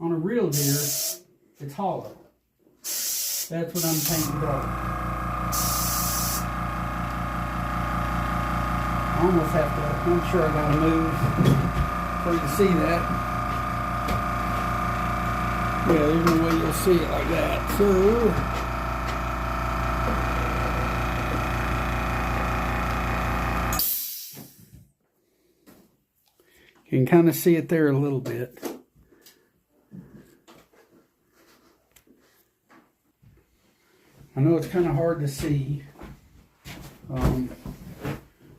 on a real deer, it's hollow. That's what I'm painting dark. I almost have to, I'm sure I got to move for you to see that. Yeah, there's no way you'll see it like that. So, you can kind of see it there a little bit. I know it's kind of hard to see.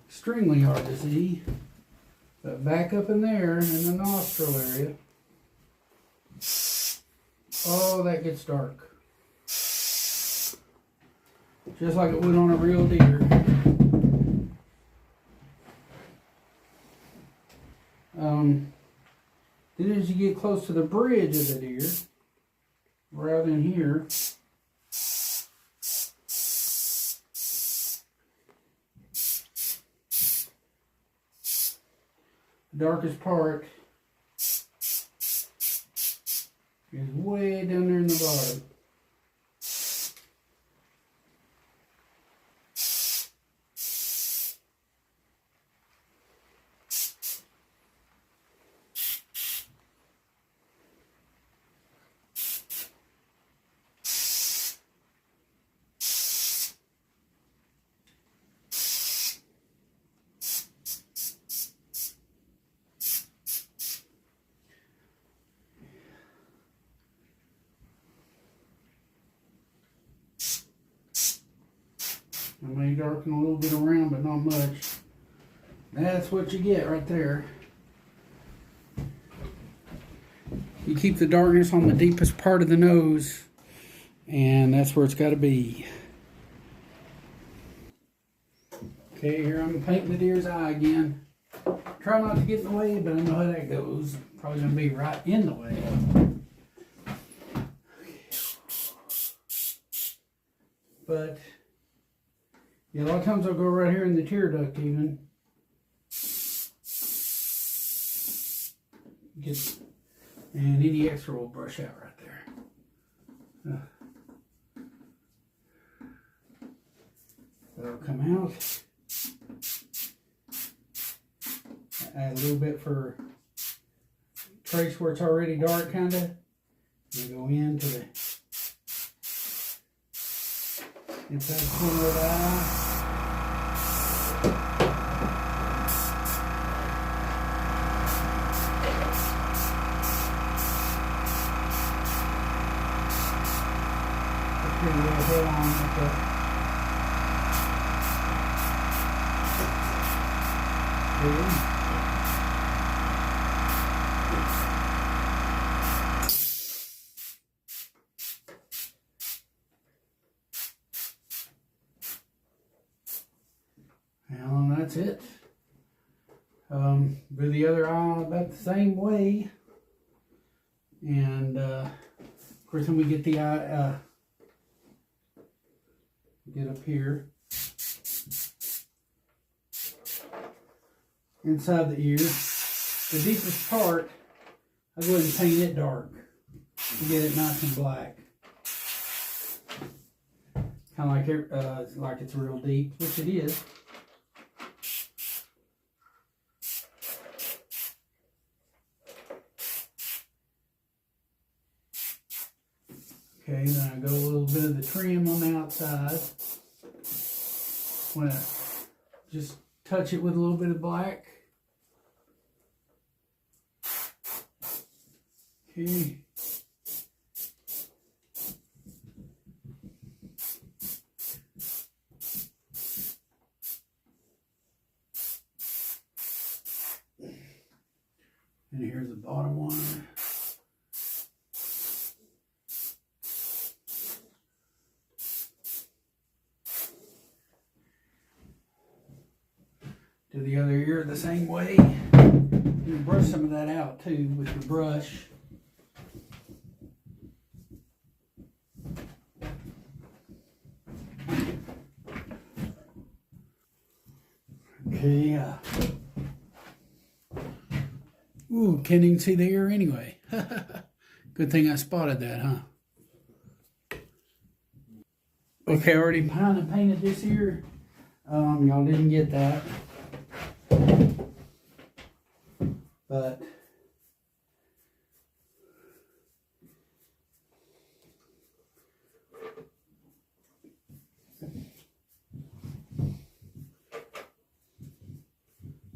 Extremely hard to see. But back up in there in the nostril area. Oh, that gets dark. Just like it would on a real deer. Then as you get close to the bridge of the deer, right in here, the darkest part is way down there in the bottom. I may darken a little bit around, but not much. That's what you get right there. You keep the darkness on the deepest part of the nose, and that's where it's got to be. Okay, here I'm painting the deer's eye again. Try not to get in the way, but I know how that goes. Probably going to be right in the way. But yeah, a lot of times I'll go right here in the tear duct even. And any extra will brush out right there. That'll come out. Add a little bit for trace where it's already dark kinda. And go into the inside corner of the eye. Put a little head on like that. There. And that's it. Do the other eye about the same way. And of course, when we get the eye, get up here inside the ear, the deepest part, I go ahead and paint it dark to get it nice and black. Kind of like it's real deep, which it is. Okay, then I go a little bit of the trim on the outside. Want to just touch it with a little bit of black. Okay. And here's the bottom one. Do the other ear the same way. You brush some of that out too with your brush. Okay. Ooh, can't even see the ear anyway. Good thing I spotted that, huh? Okay, I already kind of painted this ear. Y'all didn't get that. But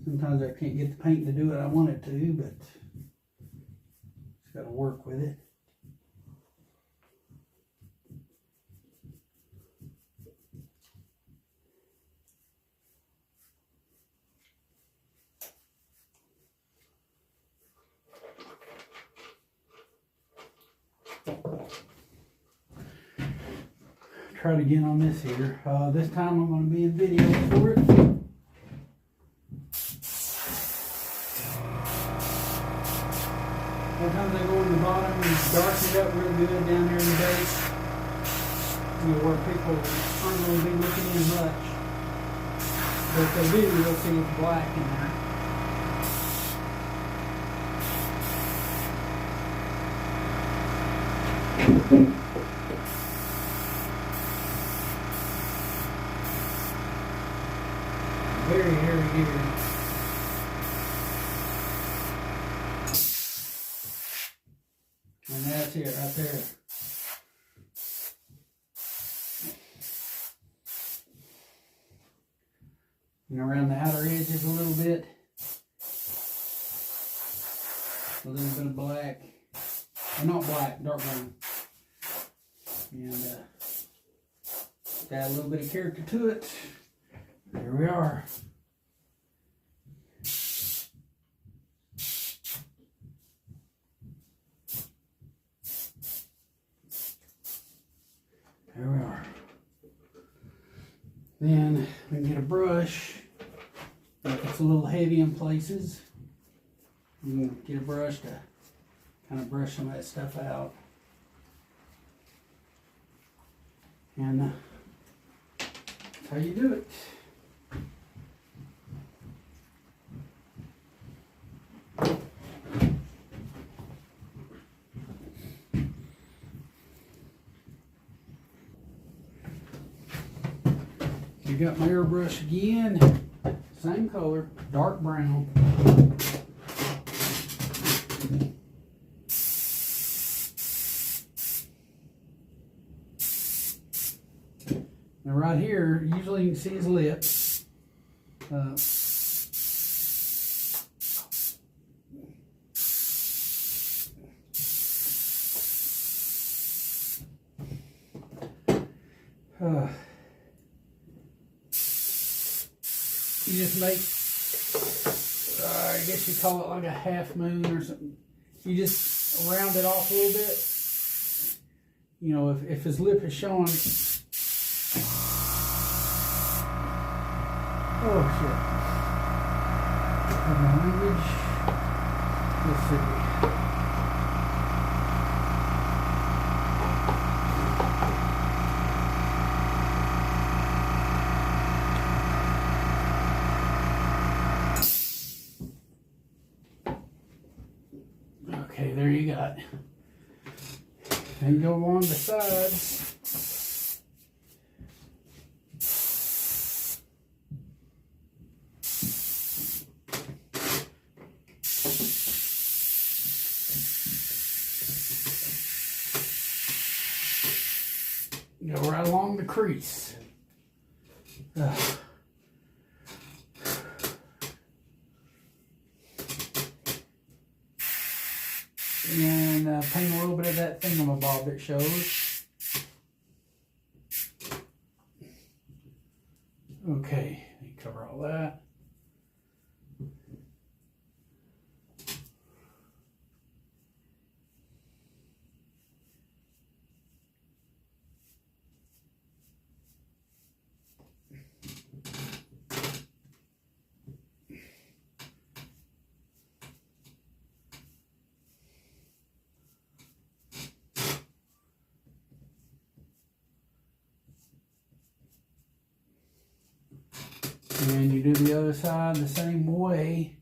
sometimes I can't get the paint to do what I want it to, but just got to work with it. Try it again on this here. This time I'm going to be in video for it. Sometimes I go in the bottom and darken it up real good down there in the base. You know, where people aren't going to be looking in much. But if they do, you'll see it's black in there. Very hairy deer. And that's it right there. And around the outer edges a little bit. A little bit of black. Well, not black, dark brown. And add a little bit of character to it. There we are. There we are. Then we can get a brush. If it's a little heavy in places, you can get a brush to kind of brush some of that stuff out. And that's how you do it. You got my airbrush again, same color, dark brown. Now right here, usually you can see his lips. You just make, I guess you call it like a half moon or something. You just round it off a little bit. You know, if his lip is showing. Oh shit. My language. Let's see. Okay, there you got. And go along the sides. Go right along the crease. And paint a little bit of that thingamabob that shows. Okay, cover all that. And you do the other side the same way.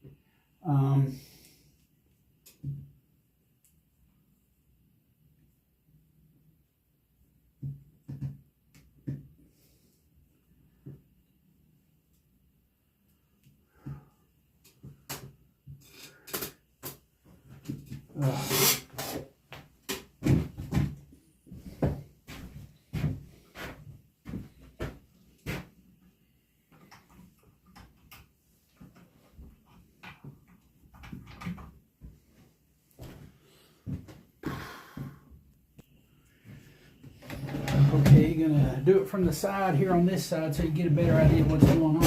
Okay, you're gonna do it from the side here on this side so you get a better idea of what's going on.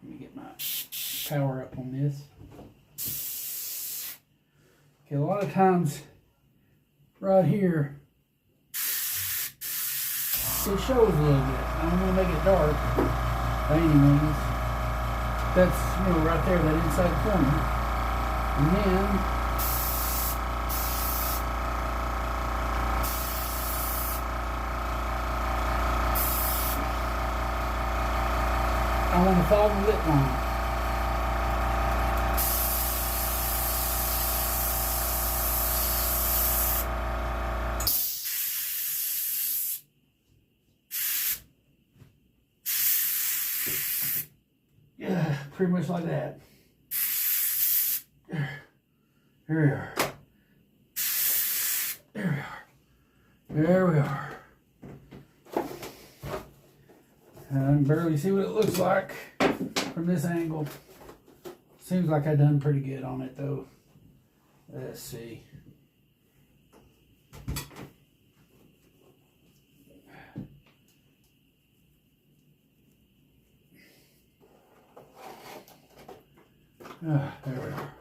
Let me get my power up on this. Okay, a lot of times right here it shows a little bit. I'm gonna make it dark by any means. That's, you know, right there, that inside corner. And then I want to follow the lip line. Yeah, pretty much like that. There we are. There we are. There we are. I can barely see what it looks like from this angle. Seems like I done pretty good on it though. Let's see. There we are.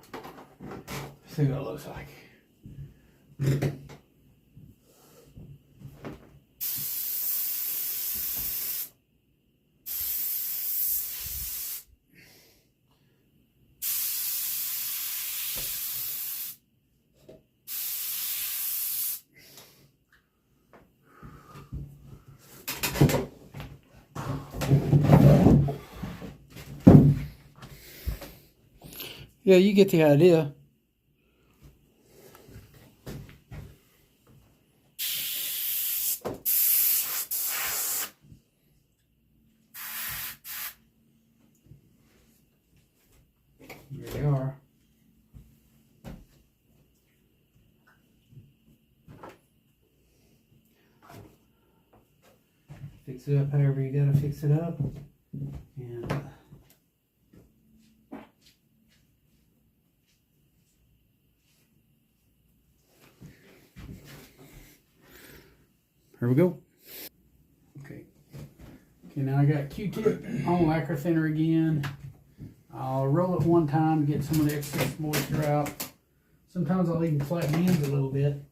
See what it looks like. Yeah, you get the idea. Here they are. Fix it up however you gotta fix it up. And here we go. Okay, now I got Q-tip on lacquer thinner again. I'll roll it one time to get some of the excess moisture out. Sometimes I'll even flatten the ends a little bit,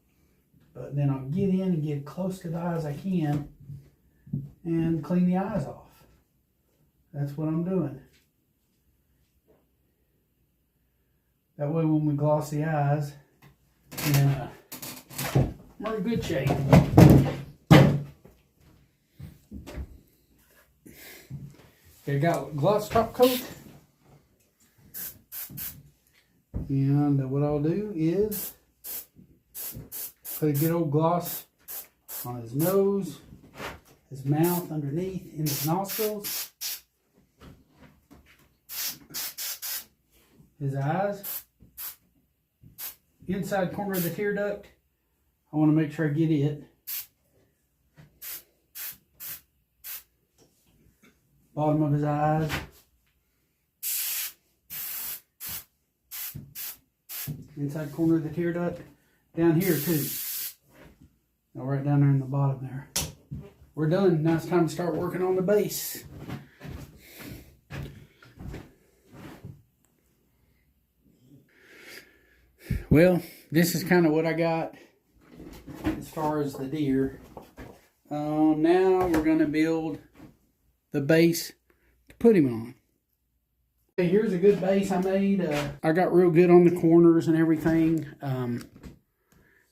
but then I'll get in and get close to the eye as I can and clean the eyes off. That's what I'm doing. That way when we gloss the eyes, we're in good shape. Okay, got gloss top coat. And what I'll do is put a good old gloss on his nose, his mouth underneath, in his nostrils, his eyes, inside corner of the tear duct. I want to make sure I get it. Bottom of his eyes. Inside corner of the tear duct. Down here too. Now right down there in the bottom there. We're done. Now it's time to start working on the base. Well, this is kind of what I got as far as the deer. Now we're going to build the base to put him on. Okay, here's a good base I made. I got real good on the corners and everything.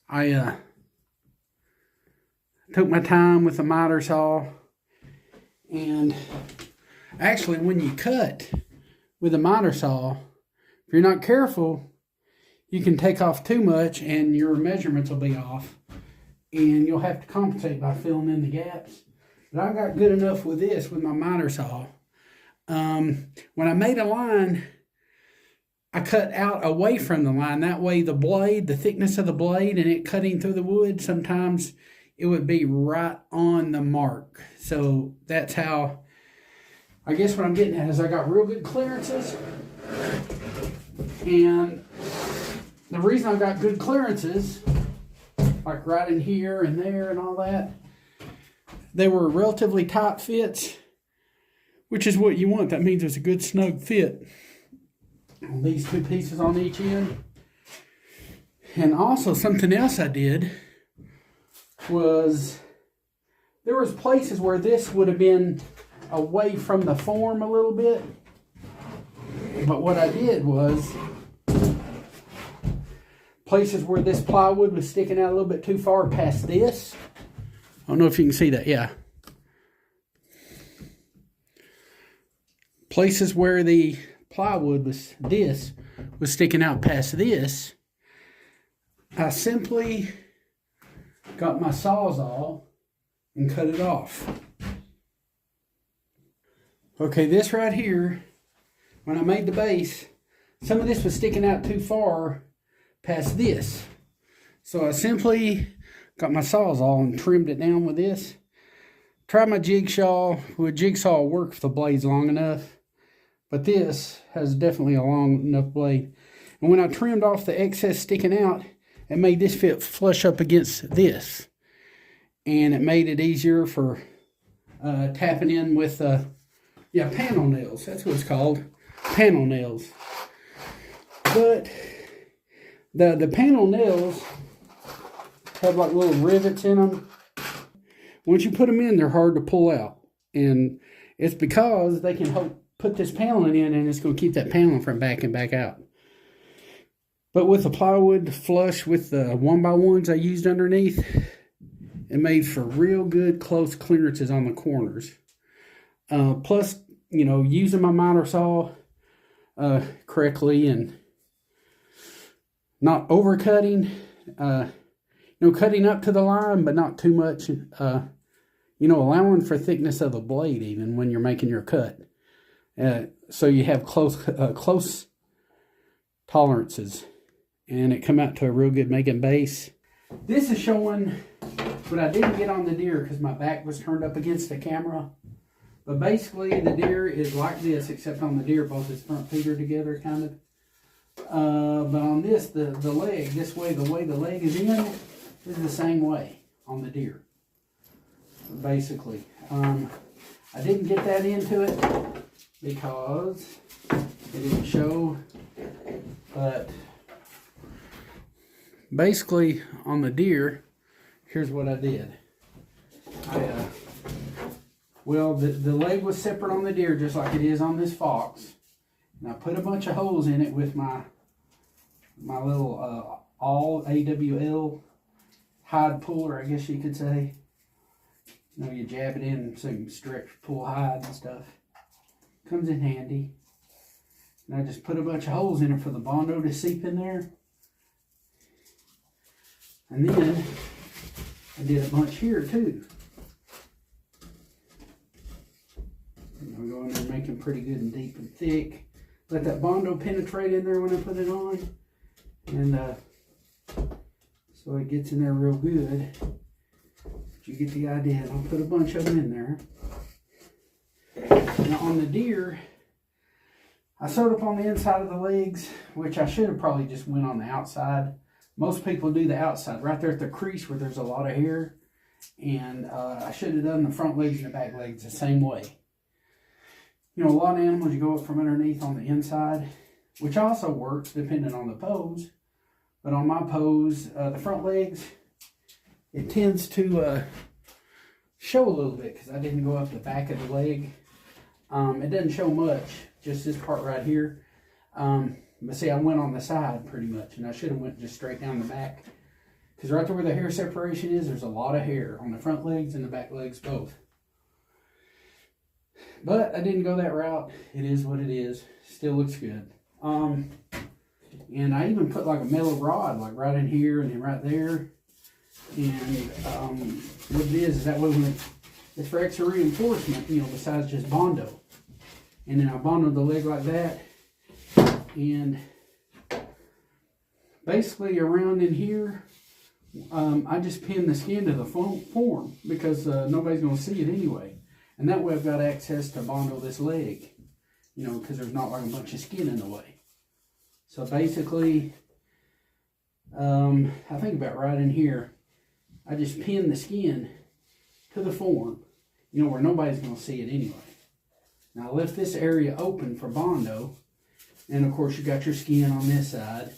I took my time with the miter saw, and actually when you cut with a miter saw, if you're not careful, you can take off too much and your measurements will be off, and you'll have to compensate by filling in the gaps. But I got good enough with this, with my miter saw. When I made a line, I cut out away from the line. That way the blade, the thickness of the blade and it cutting through the wood, sometimes it would be right on the mark. So that's how, I guess what I'm getting at is I got real good clearances. And the reason I got good clearances, like right in here and there and all that, they were relatively tight fits, which is what you want. That means it's a good snug fit. These two pieces on each end. And also something else I did was, there was places where this would have been away from the form a little bit. But what I did was, places where this plywood was sticking out a little bit too far past this. I don't know if you can see that, yeah. Places where the plywood was sticking out past this, I simply got my Sawzall and cut it off. Okay, this right here, when I made the base, some of this was sticking out too far past this. So I simply got my Sawzall and trimmed it down with this. Tried my jigsaw. With jigsaw work if the blade's long enough. But this has definitely a long enough blade. And when I trimmed off the excess sticking out, it made this fit flush up against this. And it made it easier for tapping in with, panel nails. That's what it's called. Panel nails. But the panel nails have like little rivets in them. Once you put them in, they're hard to pull out. And it's because they can put this paneling in and it's going to keep that paneling from backing back out. But with the plywood flush with the 1x1s I used underneath, it made for real good close clearances on the corners. Plus, using my miter saw correctly and not overcutting, cutting up to the line, but not too much, allowing for thickness of the blade even when you're making your cut. So you have close tolerances, and it come out to a real good making base. This is showing what I didn't get on the deer because my back was turned up against the camera. But basically the deer is like this, except on the deer both his front feet are together kind of. But on this, the leg, the way the leg is in is the same way on the deer. Basically. I didn't get that into it because it didn't show, but basically on the deer, here's what I did. The leg was separate on the deer just like it is on this fox. And I put a bunch of holes in it with my little AWL hide puller, I guess you could say. You jab it in so you can stretch, pull hide and stuff. Comes in handy. And I just put a bunch of holes in it for the Bondo to seep in there. And then I did a bunch here too. I'm going in there making pretty good and deep and thick. Let that Bondo penetrate in there when I put it on. And so so it gets in there real good. You get the idea. I'll put a bunch of them in there. Now on the deer, I sewed up on the inside of the legs, which I should have probably just went on the outside. Most people do the outside, right there at the crease where there's a lot of hair. And I should have done the front legs and the back legs the same way. You know, a lot of animals, you go up from underneath on the inside, which also works depending on the pose. But on my pose, the front legs, it tends to show a little bit because I didn't go up the back of the leg. It doesn't show much, just this part right here. But see, I went on the side pretty much, and I should have went just straight down the back. Because right there where the hair separation is, there's a lot of hair on the front legs and the back legs both. But I didn't go that route. It is what it is. Still looks good. And I even put like a metal rod, like right in here and then right there. And what it is that way when it's for extra reinforcement, you know, besides just Bondo. And then I Bondoed the leg like that. And basically around in here, I just pin the skin to the form because nobody's going to see it anyway. And that way I've got access to Bondo this leg, you know, because there's not like a bunch of skin in the way. So basically, I think about right in here, I just pin the skin to the form, you know, where nobody's going to see it anyway. Now I left this area open for Bondo, and of course you got your skin on this side.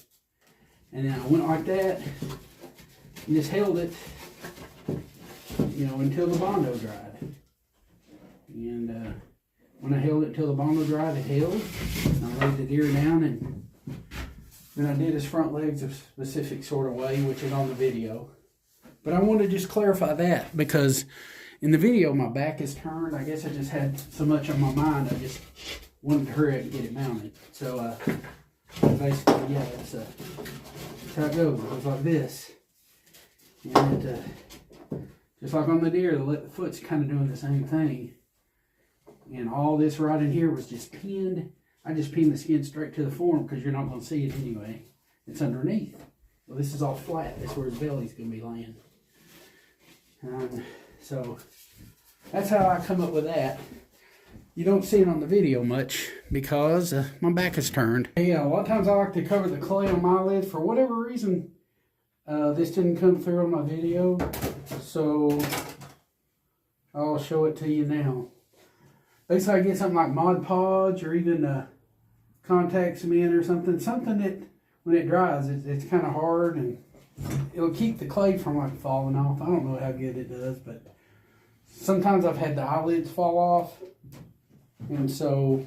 And then I went like that, and just held it, you know, until the Bondo dried. And when I held it until the Bondo dried, it held. And I laid the deer down, and then I did his front legs a specific sort of way, which is on the video. But I want to just clarify that because in the video my back is turned. I guess I just had so much on my mind, I just wanted to hurry up and get it mounted. So basically, yeah, that's how it goes. It goes like this. And just like on the deer, the foot's kind of doing the same thing. And all this right in here was just pinned. I just pinned the skin straight to the form because you're not going to see it anyway. It's underneath. Well, this is all flat. That's where his belly's going to be laying. So that's how I come up with that. You don't see it on the video much because my back is turned. Yeah, a lot of times I like to cover the clay on my lid. For whatever reason, this didn't come through on my video, so I'll show it to you now. Basically, I get something like Mod Podge or even contact cement or something that when it dries, it's kind of hard and it'll keep the clay from like falling off. I don't know how good it does, but sometimes I've had the eyelids fall off. And so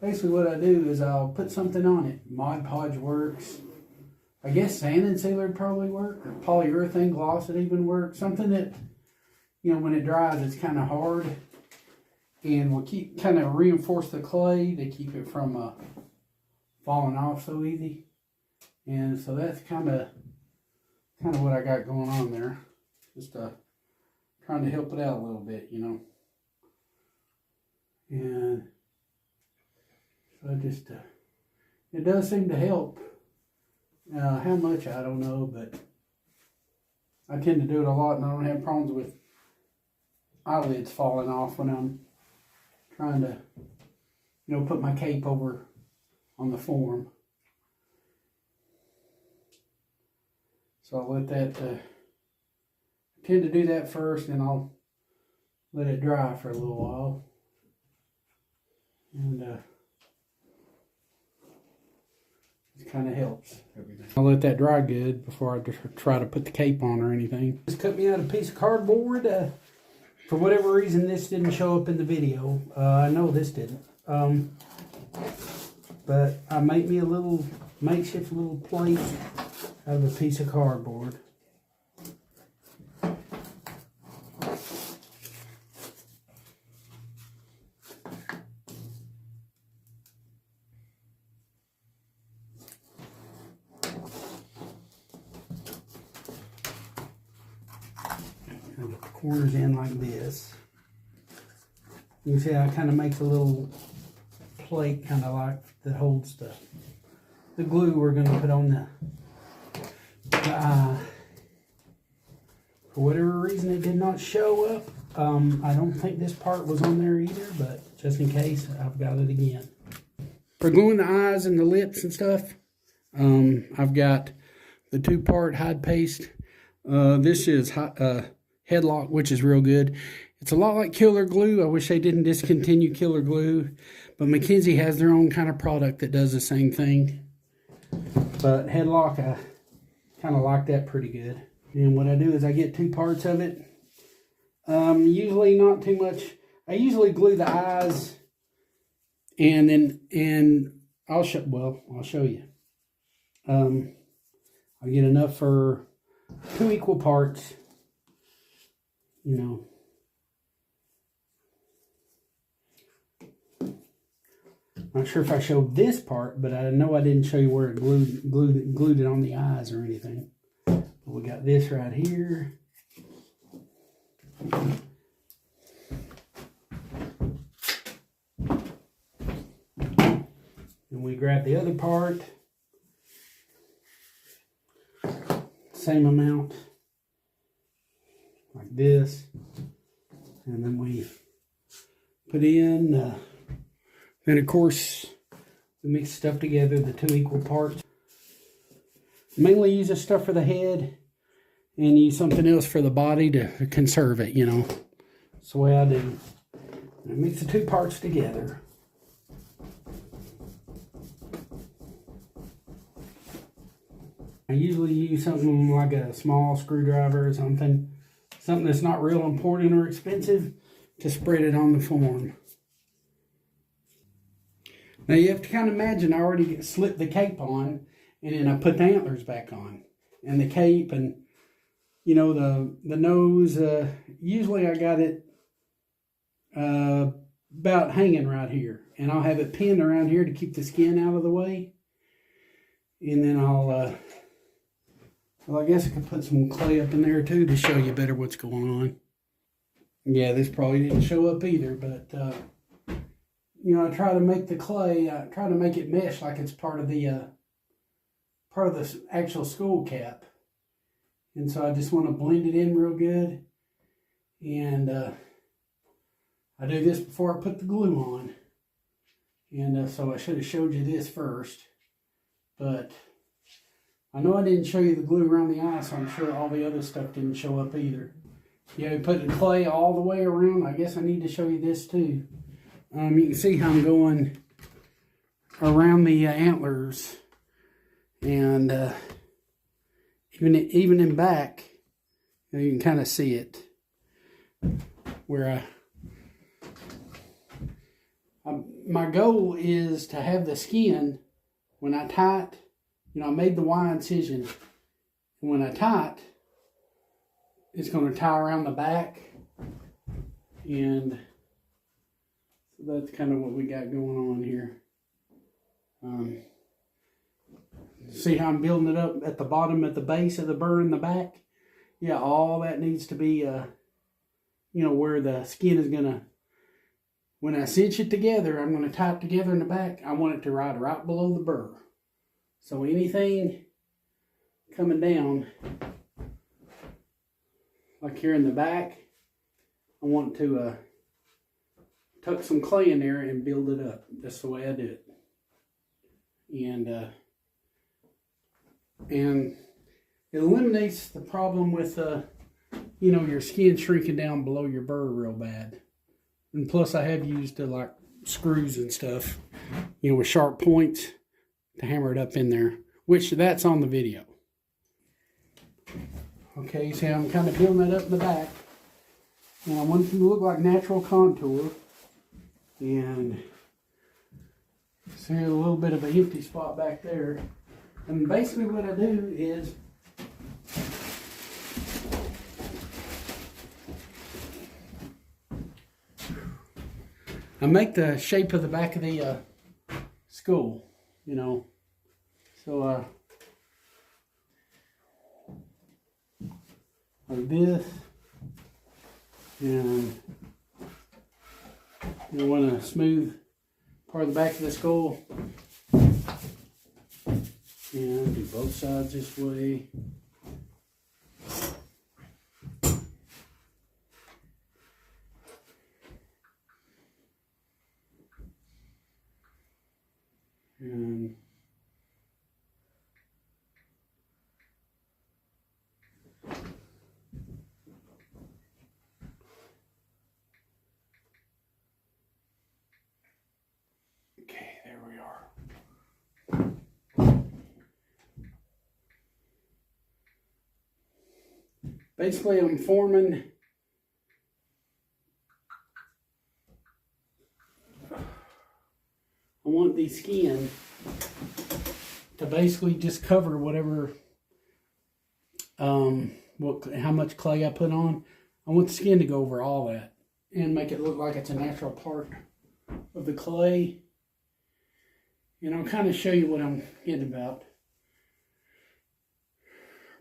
basically what I do is I'll put something on it. Mod Podge works. I guess sand and sealer would probably work, or polyurethane gloss would even work. Something that, you know, when it dries, it's kind of hard and will keep kind of reinforce the clay to keep it from falling off so easy. And so that's kind of what I got going on there. Just trying to help it out a little bit, you know. And so I just, it does seem to help. How much, I don't know, but I tend to do it a lot and I don't have problems with eyelids falling off when I'm trying to, you know, put my cape over on the form. So I'll let that, tend to do that first, and I'll let it dry for a little while. And it kind of helps everything. I'll let that dry good before I try to put the cape on or anything. Just cut me out a piece of cardboard. For whatever reason, this didn't show up in the video. I know this didn't. But I made me a little makeshift little plate out of a piece of cardboard. I'll get the corners in like this. You can see how it kind of makes a little plate, kind of like that holds the glue we're going to put on the eye. For whatever reason, it did not show up. I don't think this part was on there either, but just in case, I've got it again. For gluing the eyes and the lips and stuff, I've got the 2-part hide paste. This is Headlock, which is real good. It's a lot like Killer Glue. I wish they didn't discontinue Killer Glue, but Mackenzie has their own kind of product that does the same thing. But Headlock, I kind of like that pretty good. And what I do is I get 2 parts of it. Usually not too much. I usually glue the eyes, and I'll show you. I get enough for 2 equal parts. You know. Not sure if I showed this part, but I know I didn't show you where it glued it on the eyes or anything. But we got this right here. And we grab the other part. Same amount. Like this. And then we put in, then of course, we mix stuff together, the 2 equal parts. Mainly use this stuff for the head and use something else for the body to conserve it, you know. That's the way I do. I mix the 2 parts together. I usually use something like a small screwdriver or something that's not real important or expensive to spread it on the form. Now you have to kind of imagine I already slipped the cape on, and then I put the antlers back on, and the cape, and you know the nose. Usually I got it about hanging right here, and I'll have it pinned around here to keep the skin out of the way, and then I'll. Well, I guess I could put some clay up in there too to show you better what's going on. Yeah, this probably didn't show up either, but you know, I try to make the clay, I try to make it mesh like it's part of the actual skull cap. And so I just want to blend it in real good. And I do this before I put the glue on. And so I should have showed you this first, but I know I didn't show you the glue around the eye, so I'm sure all the other stuff didn't show up either. Yeah, we put the clay all the way around. I guess I need to show you this too. You can see how I'm going around the antlers, and even in back, you can kind of see it where my goal is to have the skin when I tie it. You know, I made the Y incision, and when I tie it, it's going to tie around the back, and so that's kind of what we got going on here. See how I'm building it up at the bottom, at the base of the burr in the back? Yeah, all that needs to be, you know, where the skin is going to, when I cinch it together, I'm going to tie it together in the back. I want it to ride right below the burr. So anything coming down, like here in the back, I want to tuck some clay in there and build it up. That's the way I do it. And it eliminates the problem with, you know, your skin shrinking down below your burr real bad. And plus I have used like screws and stuff, you know, with sharp points to hammer it up in there, which that's on the video. Okay, see I'm kind of building that up in the back. And I want it to look like natural contour. And see a little bit of an empty spot back there. And basically what I do is I make the shape of the back of the skull, you know. So like this, and you want a smooth part of the back of the skull, and do both sides this way. basically I'm forming I want the skin to basically just cover whatever, how much clay I put on. I want the skin to go over all that and make it look like it's a natural part of the clay. And I'll kind of show you what I'm getting about.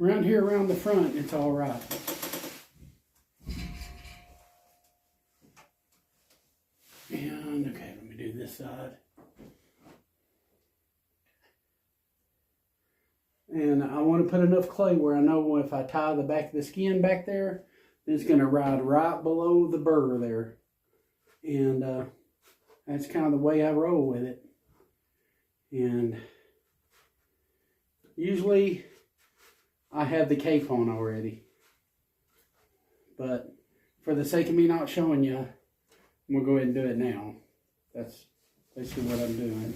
Around here, around the front, it's all right. And okay, let me do this side. And I want to put enough clay where I know if I tie the back of the skin back there, it's going to ride right below the burr there. And that's kind of the way I roll with it. And usually I have the cape on already. But for the sake of me not showing you, I'm going to go ahead and do it now. That's basically what I'm doing.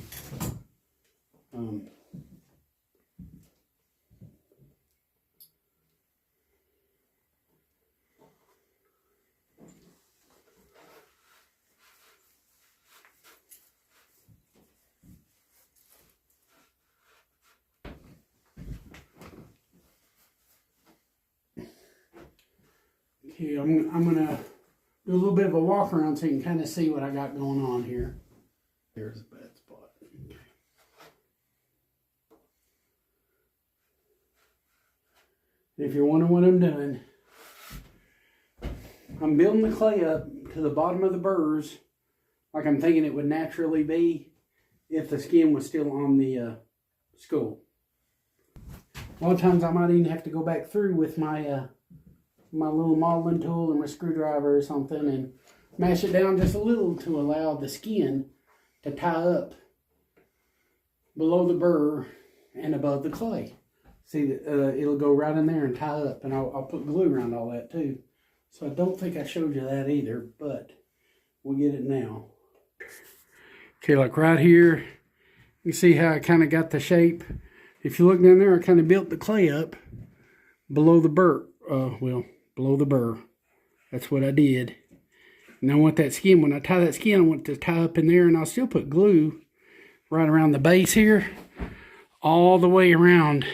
Okay, I'm gonna do a little bit of a walk around so you can kind of see what I got going on here. There's a bad spot. Okay. If you're wondering what I'm doing, I'm building the clay up to the bottom of the burrs like I'm thinking it would naturally be if the skin was still on the skull. A lot of times I might even have to go back through with my my little modeling tool and my screwdriver or something and mash it down just a little to allow the skin to tie up below the burr and above the clay. See, it'll go right in there and tie up, and I'll put glue around all that too. So I don't think I showed you that either, but we'll get it now. Okay, like right here, you see how I kind of got the shape. If you look down there, I kind of built the clay up below the burr. Below the burr. That's what I did. And I want that skin, when I tie that skin, I want to tie up in there, and I'll still put glue right around the base here, all the way around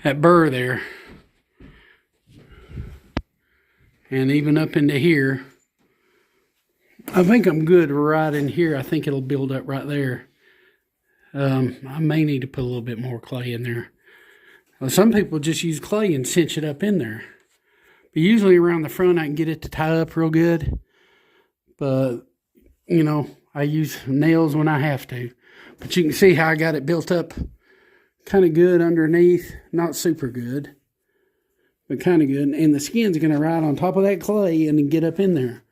that burr there. And even up into here. I think I'm good right in here. I think it'll build up right there. I may need to put a little bit more clay in there. Well, some people just use clay and cinch it up in there. But usually around the front I can get it to tie up real good. But, you know, I use nails when I have to. But you can see how I got it built up kind of good underneath. Not super good, but kind of good. And the skin's going to ride on top of that clay and then get up in there.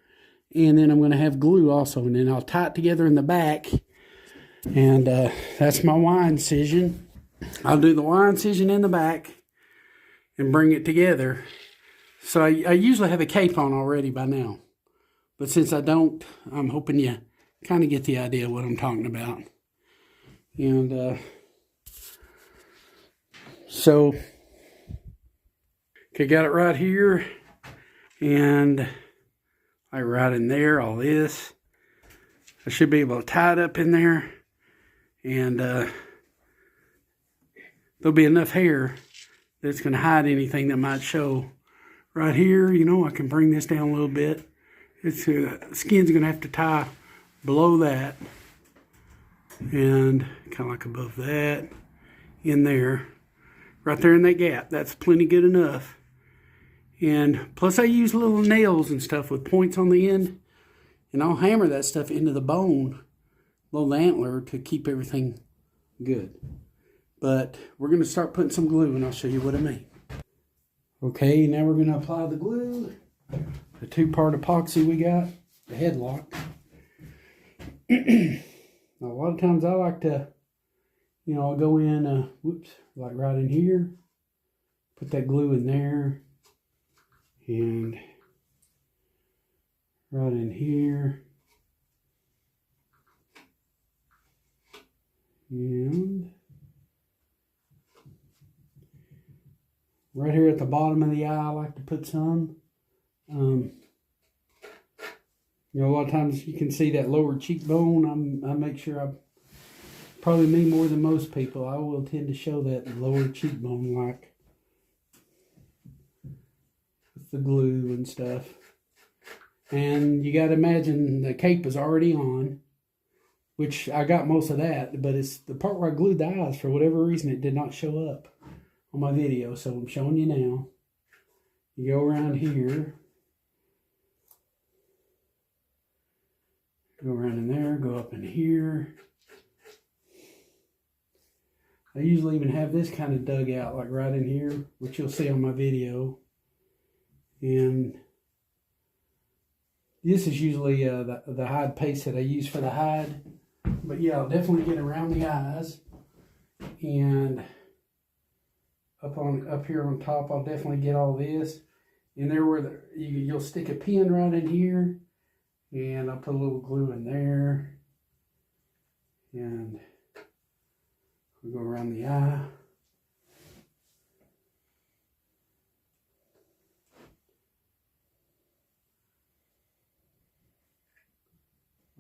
And then I'm going to have glue also. And then I'll tie it together in the back. And that's my Y incision. I'll do the Y incision in the back and bring it together. So I usually have a cape on already by now. But since I don't, I'm hoping you kind of get the idea of what I'm talking about. And so, okay, got it right here. And I right in there, all this. I should be able to tie it up in there. And there'll be enough hair that's going to hide anything that might show. Right here, you know, I can bring this down a little bit. It's skin's going to have to tie below that. And kind of like above that. In there. Right there in that gap. That's plenty good enough. And plus I use little nails and stuff with points on the end. And I'll hammer that stuff into the bone, little antler, to keep everything good. But we're going to start putting some glue and I'll show you what I mean. Okay, now we're going to apply the glue. The 2-part epoxy we got, the headlock. Now, a lot of times I like to, you know, I'll go in, like right in here. Put that glue in there. And right in here. And Right here at the bottom of the eye, I like to put some. You know, a lot of times you can see that lower cheekbone. I make sure I, probably me more than most people, I will tend to show that lower cheekbone like with the glue and stuff. And you got to imagine the cape is already on, which I got most of that, but it's the part where I glued the eyes. For whatever reason, it did not show up on my video, so I'm showing you now. You go around here, go around in there, go up in here. I usually even have this kind of dug out, like right in here, which you'll see on my video. And this is usually the hide paste that I use for the hide. But yeah, I'll definitely get around the eyes. And up here on top, I'll definitely get all this. And there where you'll stick a pin right in here. And I'll put a little glue in there. And we'll go around the eye.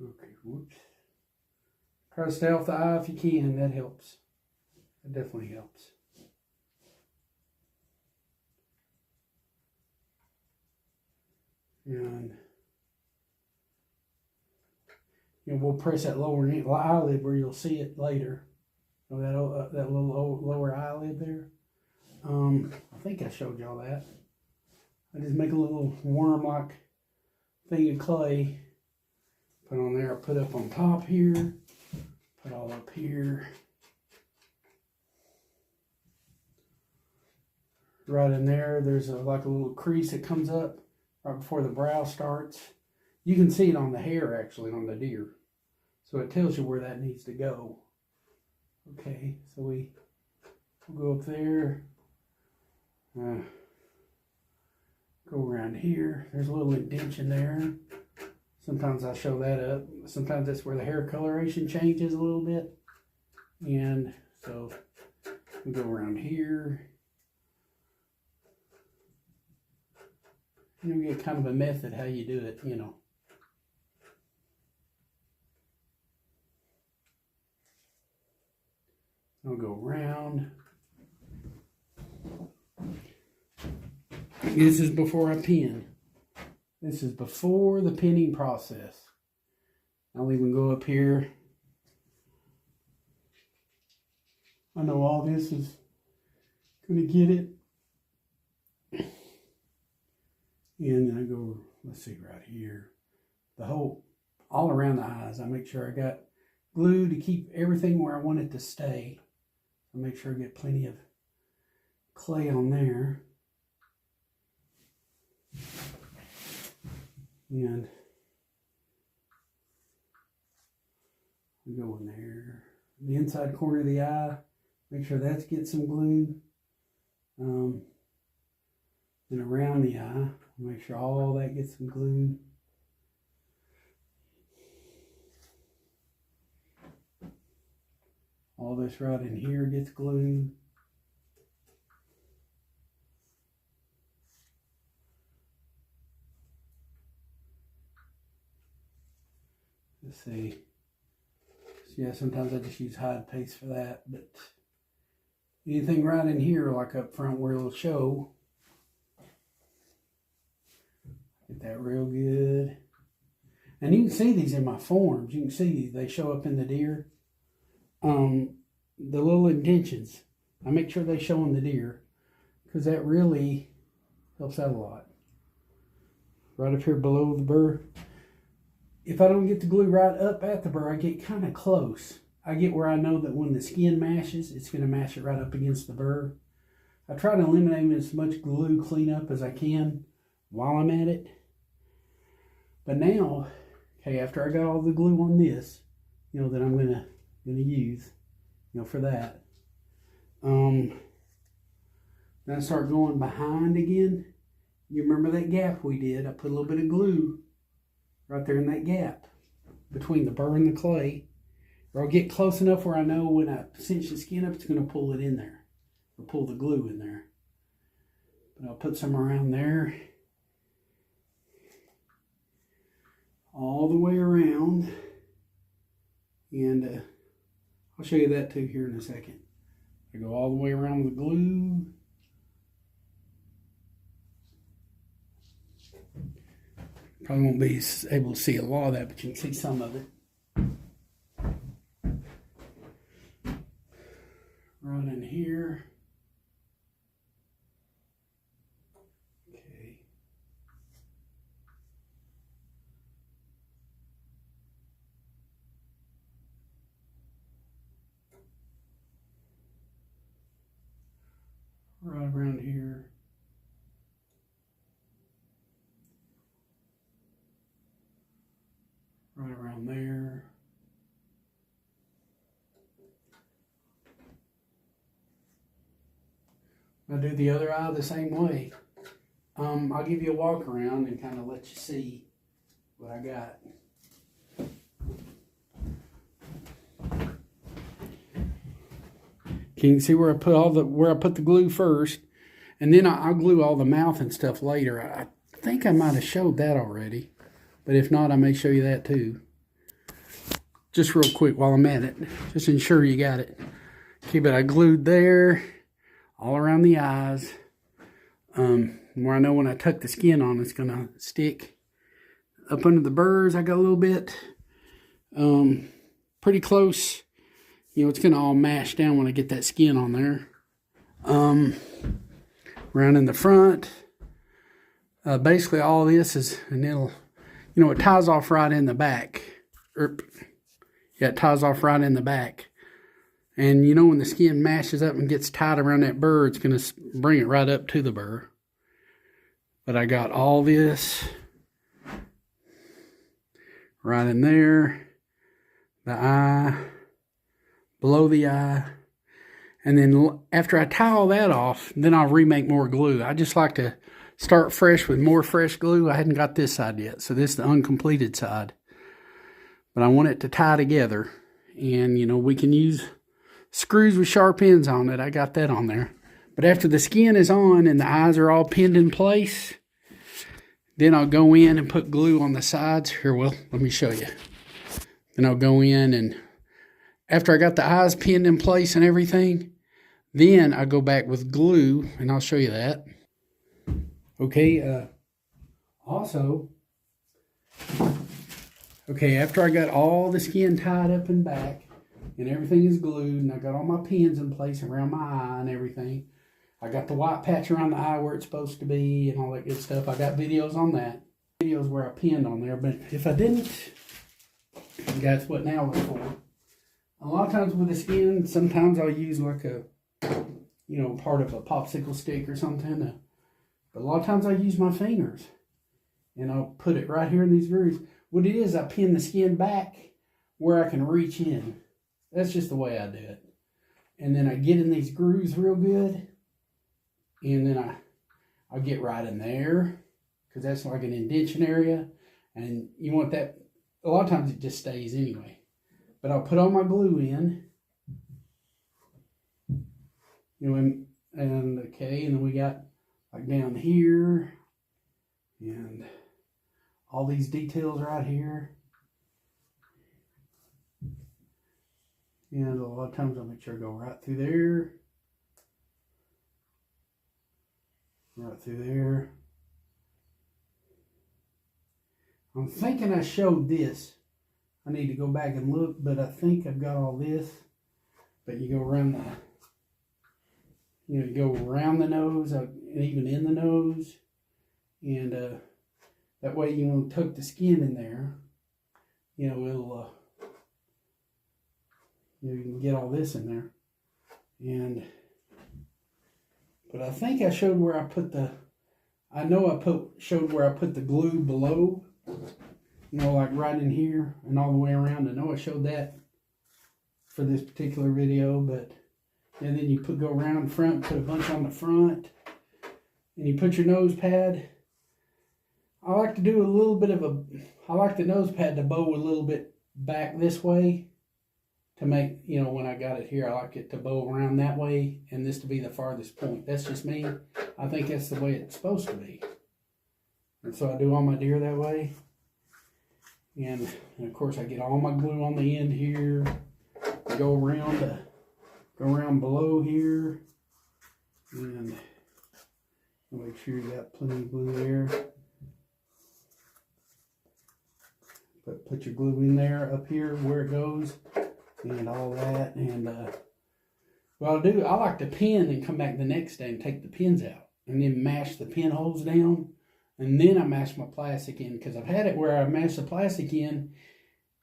Okay, whoops. Try to stay off the eye if you can. That helps. That definitely helps. And you know, we'll press that lower eyelid where you'll see it later. So that little lower eyelid there. I think I showed y'all that. I just make a little worm-like thing of clay. Put on there. I put up on top here. Put all up here. Right in there, there's like a little crease that comes up right before the brow starts. You can see it on the hair, actually, on the deer. So it tells you where that needs to go. Okay, so we'll go up there. Go around here. There's a little indentation there. Sometimes I show that up. Sometimes that's where the hair coloration changes a little bit. And so we go around here. You get kind of a method how you do it, you know. I'll go around. This is before I pin. This is before the pinning process. I'll even go up here. I know all this is going to get it. And then I go, let's see, right here. The whole, all around the eyes. I make sure I got glue to keep everything where I want it to stay. I make sure I get plenty of clay on there. And we go in there. The inside corner of the eye, make sure that's get some glue. And around the eye, make sure all that gets some glue. All this right in here gets glued. Let's see. So yeah, sometimes I just use hide paste for that, but anything right in here, like up front where it'll show, get that real good. And you can see these in my forms. You can see these. They show up in the deer. The little indentions. I make sure they show in the deer because that really helps out a lot. Right up here below the burr. If I don't get the glue right up at the burr, I get kind of close. I get where I know that when the skin mashes, it's going to mash it right up against the burr. I try to eliminate as much glue cleanup as I can while I'm at it. But now, okay, after I got all the glue on this, you know, that I'm gonna use, you know, for that. Then I start going behind again. You remember that gap we did? I put a little bit of glue right there in that gap between the burr and the clay. Or I'll get close enough where I know when I cinch the skin up, it's going to pull it in there. Or pull the glue in there. But I'll put some around there. All the way around. And I'll show you that too here in a second. I go all the way around with the glue. Probably won't be able to see a lot of that, but you can see some of it. Right in here. Okay. Right around here. Right around there. I'll do the other eye the same way. I'll give you a walk around and kind of let you see what I got. Can you see where I put the glue first, and then I'll glue all the mouth and stuff later. I think I might have showed that already, but if not, I may show you that too. Just real quick while I'm at it, just ensure you got it. Okay, but I glued there, all around the eyes, where I know when I tuck the skin on, it's gonna stick. Up under the burrs, I got a little bit, pretty close. You know, it's gonna all mash down when I get that skin on there. Around in the front, basically all this is, and it'll, you know, it ties off right in the back. Yeah, it ties off right in the back. And you know, when the skin mashes up and gets tight around that burr, it's going to bring it right up to the burr. But I got all this right in there, the eye, below the eye. And then after I tie all that off, then I'll remake more glue. I just like to start fresh with more fresh glue. I hadn't got this side yet, so this is the uncompleted side. But I want it to tie together. And, you know, we can use screws with sharp ends on it. I got that on there. But after the skin is on and the eyes are all pinned in place, then I'll go in and put glue on the sides. Here, well, let me show you. Then I'll go in, and after I got the eyes pinned in place and everything, then I go back with glue, and I'll show you that. Okay, also, okay, after I got all the skin tied up and back, and everything is glued, and I got all my pins in place around my eye and everything, I got the white patch around the eye where it's supposed to be and all that good stuff. I got videos on that. Videos where I pinned on there, but if I didn't, that's what now is for. A lot of times with the skin, sometimes I'll use like a, you know, part of a popsicle stick or something. But a lot of times I use my fingers. And I'll put it right here in these grooves. What it is, I pin the skin back where I can reach in. That's just the way I do it. And then I get in these grooves real good. And then I'll get right in there, because that's like an indentation area. And you want that, a lot of times it just stays anyway. But I'll put all my glue in. You know, and okay, and then we got like down here. And all these details right here. And a lot of times I'll make sure I go right through there. Right through there. I'm thinking I showed this. I need to go back and look, but I think I've got all this. But you go around the, you know, you go around the nose, and even in the nose. And that way you want to tuck the skin in there. You know, it'll, you know, you can get all this in there. And but I think I showed where I put the, I know I showed where I put the glue below, you know, like right in here and all the way around. I know I showed that for this particular video, but, and then you go around the front, put a bunch on the front, and you put your nose pad. I like to do a little bit of I like the nose pad to bow a little bit back this way. to make, you know, when I got it here, I like it to bow around that way and this to be the farthest point. That's just me. I think that's the way it's supposed to be. And so I do all my deer that way. And of course I get all my glue on the end here. Go around below here. And make sure you got plenty of glue there. Put your glue in there up here where it goes and all that. And what I like to pin and come back the next day and take the pins out and then mash the pin holes down. And then I mash my plastic in, because I've had it where I mash the plastic in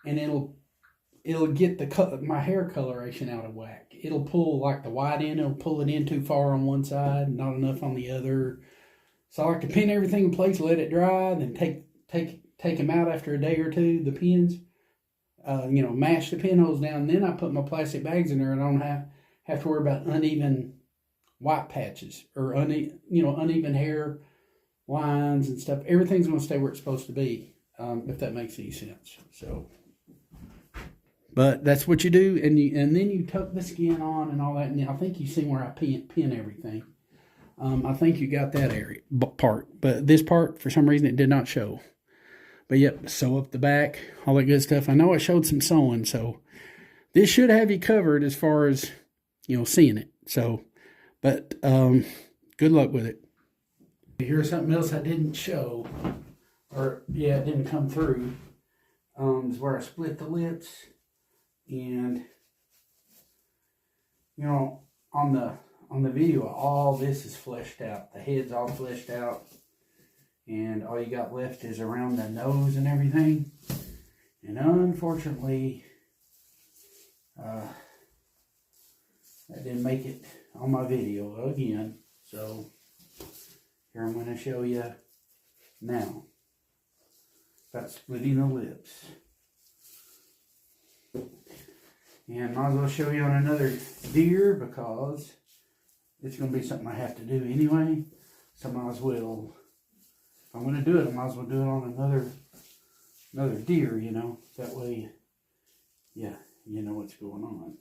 and it'll get my hair coloration out of whack. It'll pull like the white in, it'll pull it in too far on one side, not enough on the other. So I like to pin everything in place, let it dry, then take them out after a day or two, the pins. Mash the pinholes down. Then I put my plastic bags in there, and I don't have to worry about uneven white patches or uneven hair lines and stuff. Everything's going to stay where it's supposed to be, if that makes any sense. So, but that's what you do, and then you tuck the skin on and all that. And I think you see where I pin everything. I think you got that part, but this part for some reason it did not show. But yep, sew up the back, all that good stuff. I know I showed some sewing, so this should have you covered as far as, seeing it. So, but good luck with it. Here's something else I didn't show, it didn't come through. Is where I split the lips, and on the video, all this is fleshed out. The head's all fleshed out. And all you got left is around the nose and everything. And unfortunately, that didn't make it on my video again. So here I'm going to show you now about splitting the lips. And might as well show you on another deer, because it's going to be something I have to do anyway. So might as well. I'm going to do it, I might as well do it on another deer, That way, yeah, you know what's going on.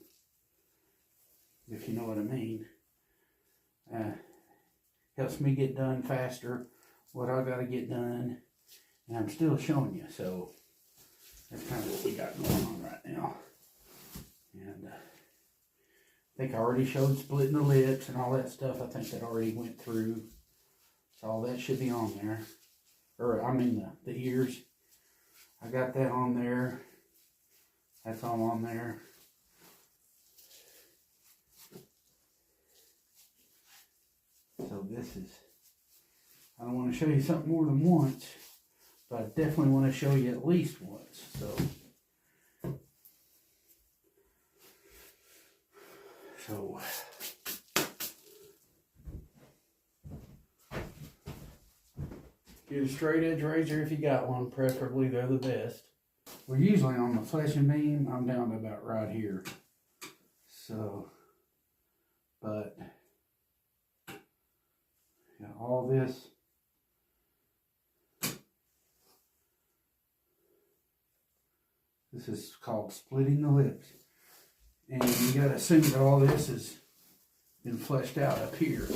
If you know what I mean. Helps me get done faster, what I got to get done. And I'm still showing you, so that's kind of what we got going on right now. And I think I already showed splitting the lips and all that stuff. I think that already went through. So all that should be on there. The ears. I got that on there. That's all on there. So I don't want to show you something more than once, but I definitely want to show you at least once. So get a straight edge razor if you got one, preferably they're the best. We're usually on the fleshing beam, I'm down to about right here. So, but all this. This is called splitting the lips. And you got to assume that all this has been fleshed out up here.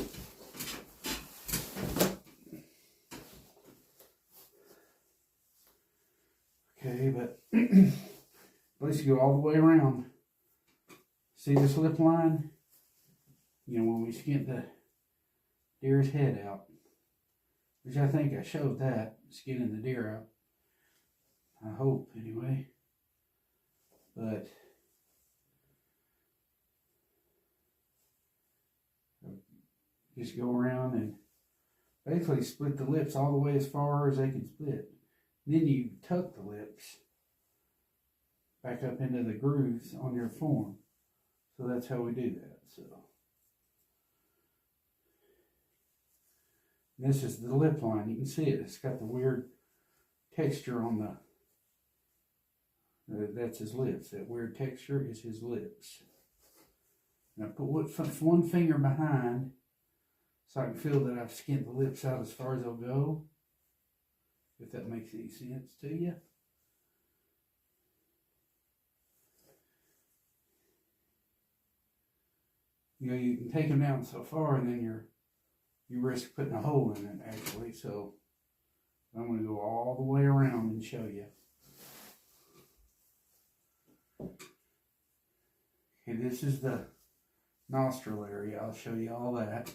Okay, but at least you go all the way around. See this lip line? When we skint the deer's head out, which I think I showed that, skinning the deer out. I hope, anyway. But just go around and basically split the lips all the way as far as they can split. Then you tuck the lips back up into the grooves on your form. So that's how we do that. So this is the lip line. You can see it. It's got the weird texture on that's his lips. That weird texture is his lips. Now put one finger behind so I can feel that I've skinned the lips out as far as they'll go. If that makes any sense to you. you know, you can take them down so far, and then you risk putting a hole in it actually. So I'm going to go all the way around and show you. Okay, this is the nostril area. I'll show you all that.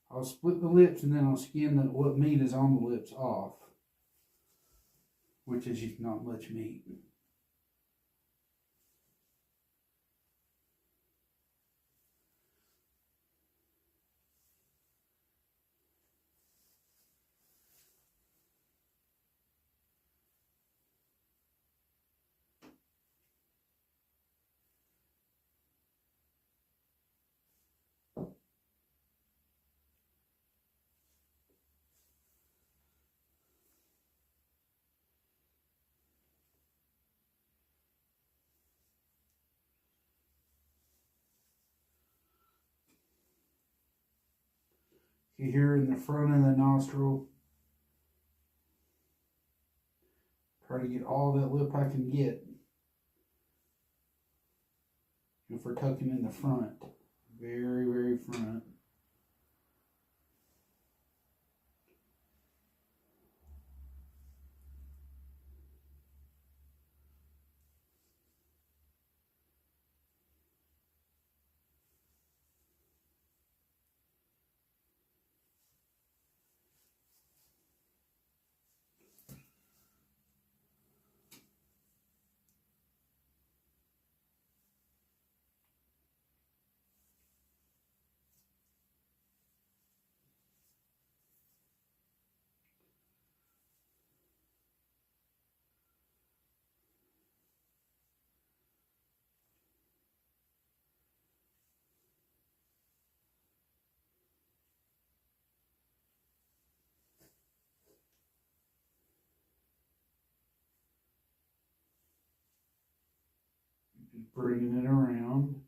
I'll split the lips and then I'll skin what meat is on the lips off, which is not much meat. Here in the front of the nostril, try to get all that lip I can get. If we're tucking in the front, very, very front. Just bringing it around.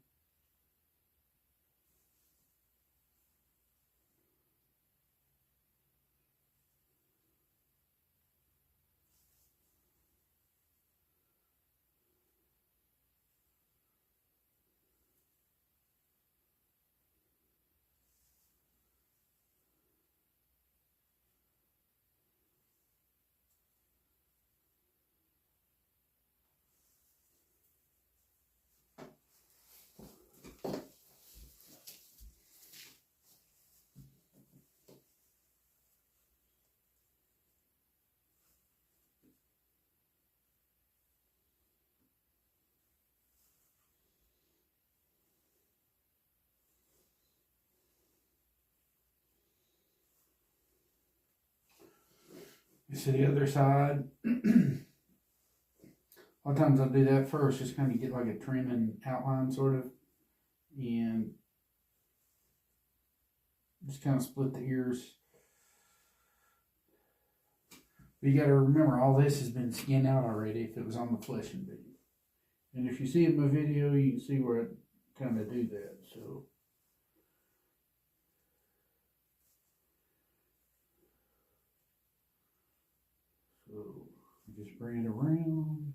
You see the other side. A lot of times I'll do that first, just kind of get like a trimming outline sort of, and just kind of split the ears. But you got to remember, all this has been skinned out already if it was on the flesh and beef. And if you see in my video, you can see where I kind of do that. So just bring it around.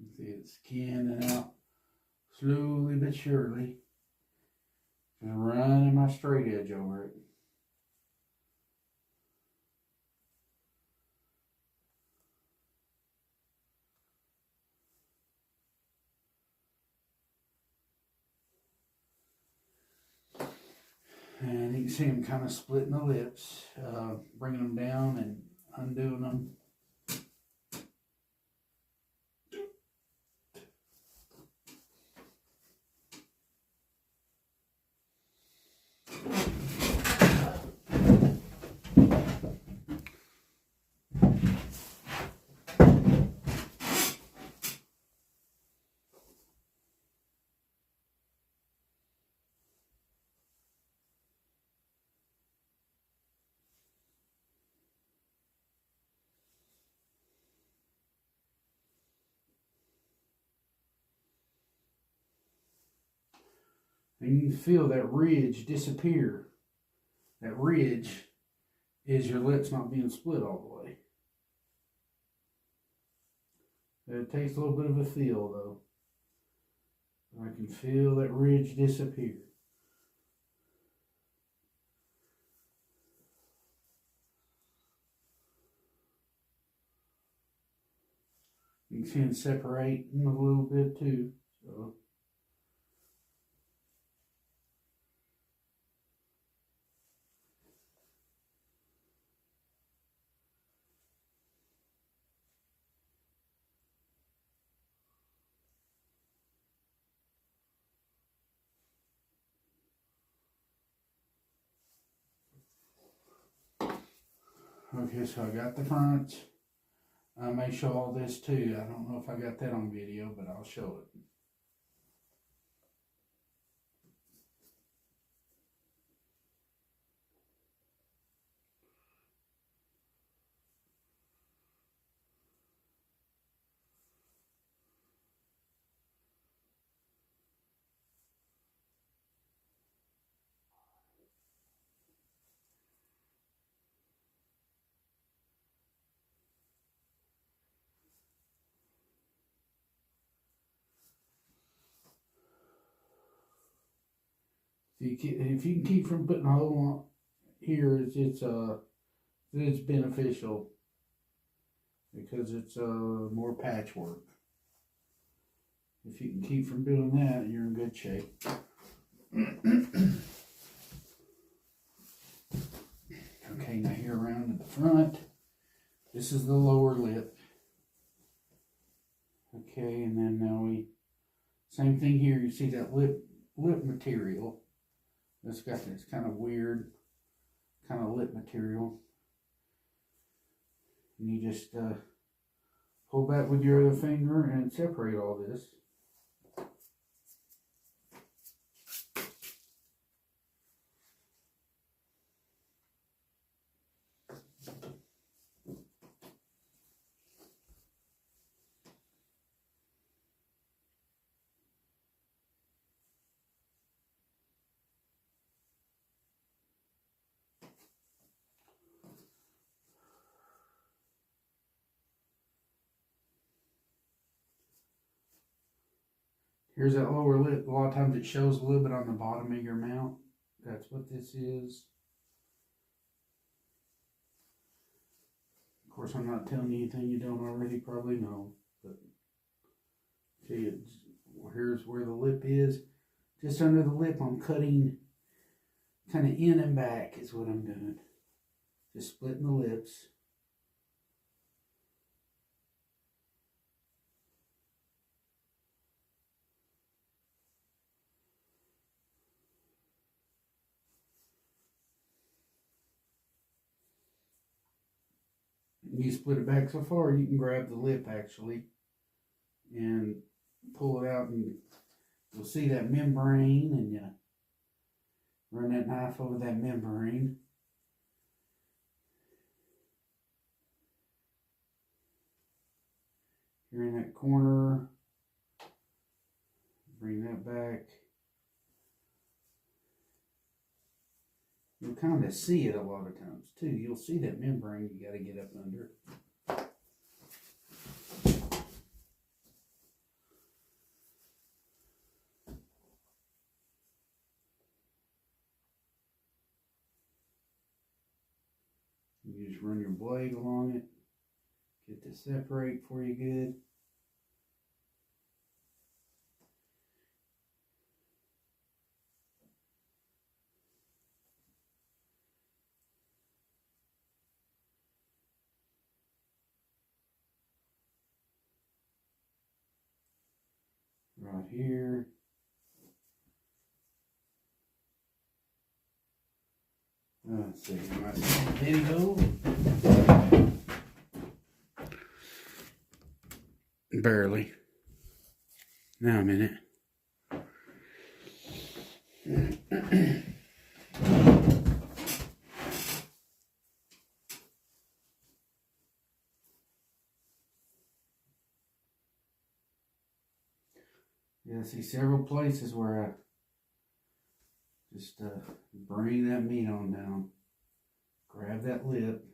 You see it skinning out slowly but surely. Just running my straight edge over it. And you can see them kind of splitting the lips, bringing them down and undoing them. And you can feel that ridge disappear. That ridge is your lips not being split all the way. It takes a little bit of a feel though. I can feel that ridge disappear. You can see it separating a little bit too. So. Okay, so I got the front. I may show all this too. I don't know if I got that on video, but I'll show it. If you can keep from putting a hole on here, it's beneficial because it's more patchwork. If you can keep from doing that, you're in good shape. Okay, now here around to the front. This is the lower lip. Okay, and then now same thing here. You see that lip material. It's got this kind of weird kind of lip material. And you just pull back with your other finger and separate all this. Here's that lower lip. A lot of times it shows a little bit on the bottom of your mouth. That's what this is. Of course, I'm not telling you anything you don't already probably know. But see, here's where the lip is. Just under the lip, I'm cutting kind of in and back is what I'm doing. Just splitting the lips. You split it back so far, you can grab the lip actually and pull it out, and you'll see that membrane, and you run that knife over that membrane. Here in that corner, bring that back. You'll kind of see it a lot of times too. You'll see that membrane you got to get up under. You just run your blade along it. Get this separate for you good. Right here. Let's see, I see the video. Barely. Now a minute. Yeah, I see several places where Just bring that meat on down. Grab that lip.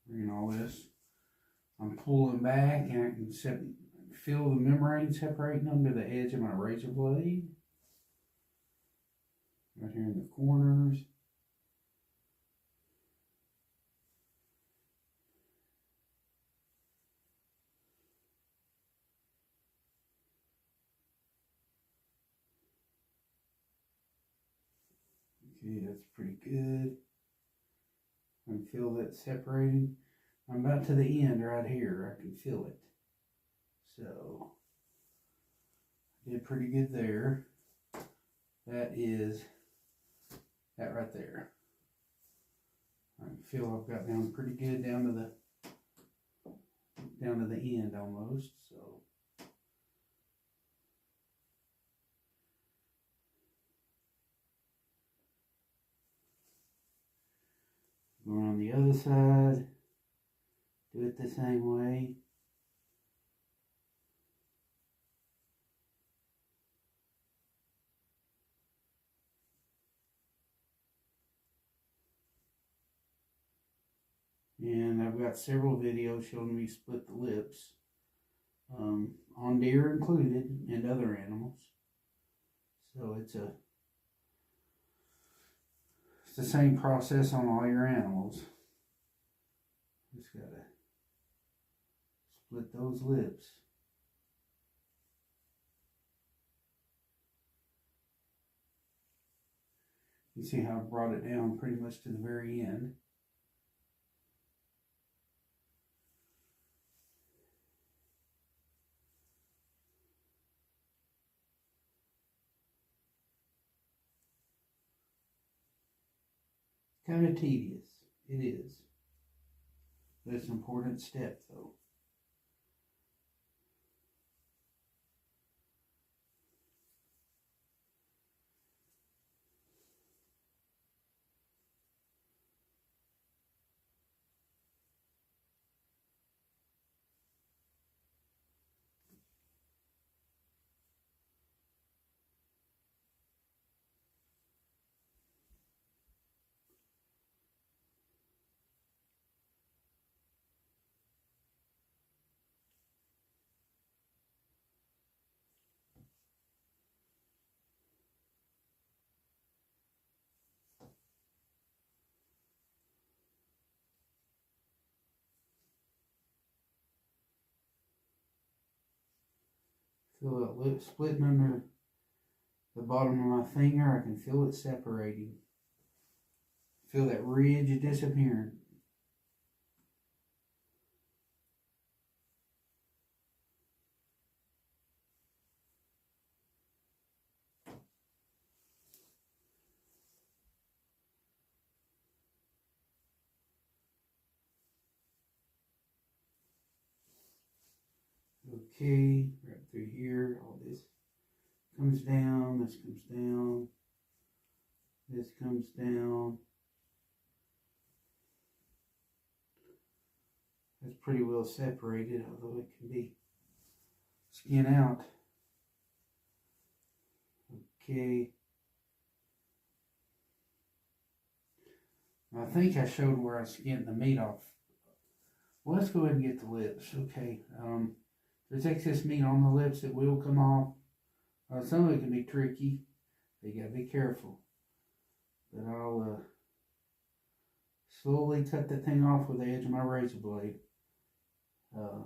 Bring all this. I'm pulling back and I can feel the membrane separating under the edge of my razor blade. Right here in the corners. Okay, that's pretty good. I can feel that separating. I'm about to the end right here. I can feel it. So, I did pretty good there. That is that right there. I can feel I've got down pretty good down to the end almost. So, going on the other side, do it the same way. And I've got several videos showing me split the lips, on deer included and other animals. So it's the same process on all your animals. Just gotta split those lips. You see how I brought it down pretty much to the very end. Kind of tedious, it is. But it's an important step though. Feel that lip splitting under the bottom of my finger. I can feel it separating. Feel that ridge disappearing. Okay, right through here, all this comes down, this comes down, this comes down. That's pretty well separated, although it can be skin out. Okay. I think I showed where I skinned the meat off. Well, let's go ahead and get the lips. Okay. There's excess meat on the lips that will come off. Some of it can be tricky. You gotta be careful. But I'll slowly cut the thing off with the edge of my razor blade. And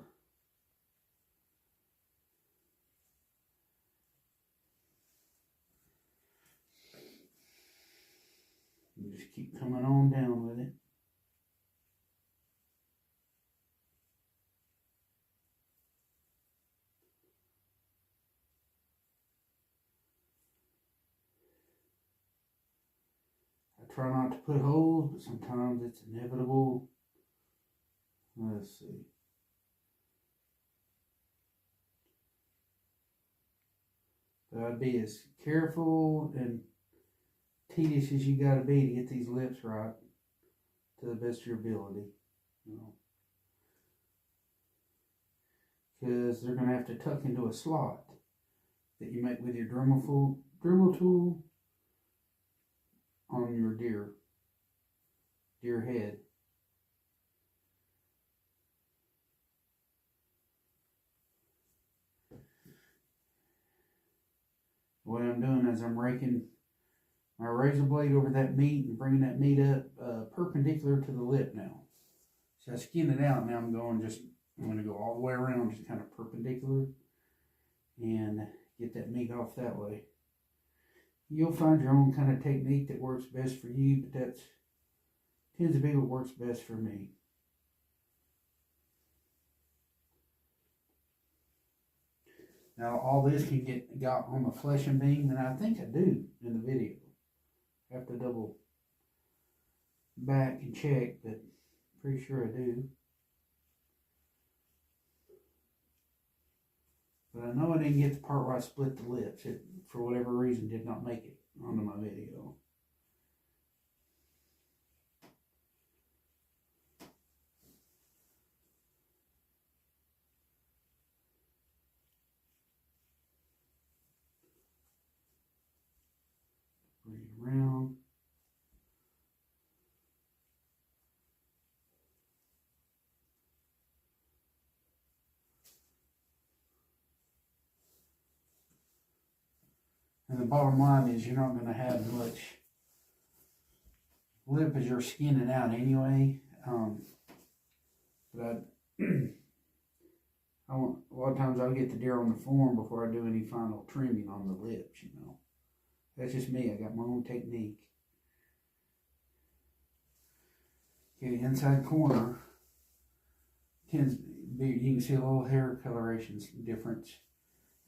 just keep coming on down with it. I try not to put holes, but sometimes it's inevitable. Let's see. But I'd be as careful and tedious as you gotta be to get these lips right to the best of your ability, you know. Because they're gonna have to tuck into a slot that you make with your Dremel tool on your deer head. What I'm doing is I'm raking my razor blade over that meat and bringing that meat up perpendicular to the lip now. So I skin it out. Now I'm going to go all the way around, just kind of perpendicular, and get that meat off that way. You'll find your own kind of technique that works best for you, but that tends to be what works best for me. Now all this can get got on the flesh and beam, and I think I do in the video. I have to double back and check, but pretty sure I do. But I know I didn't get the part where I split the lips. It, for whatever reason, did not make it onto my video. Bring it around. And the bottom line is you're not going to have much lip as you're skinning out anyway. But a lot of times I'll get the deer on the form before I do any final trimming on the lips, you know. That's just me. I got my own technique. Okay, the inside corner tends to be, you can see a little hair coloration difference.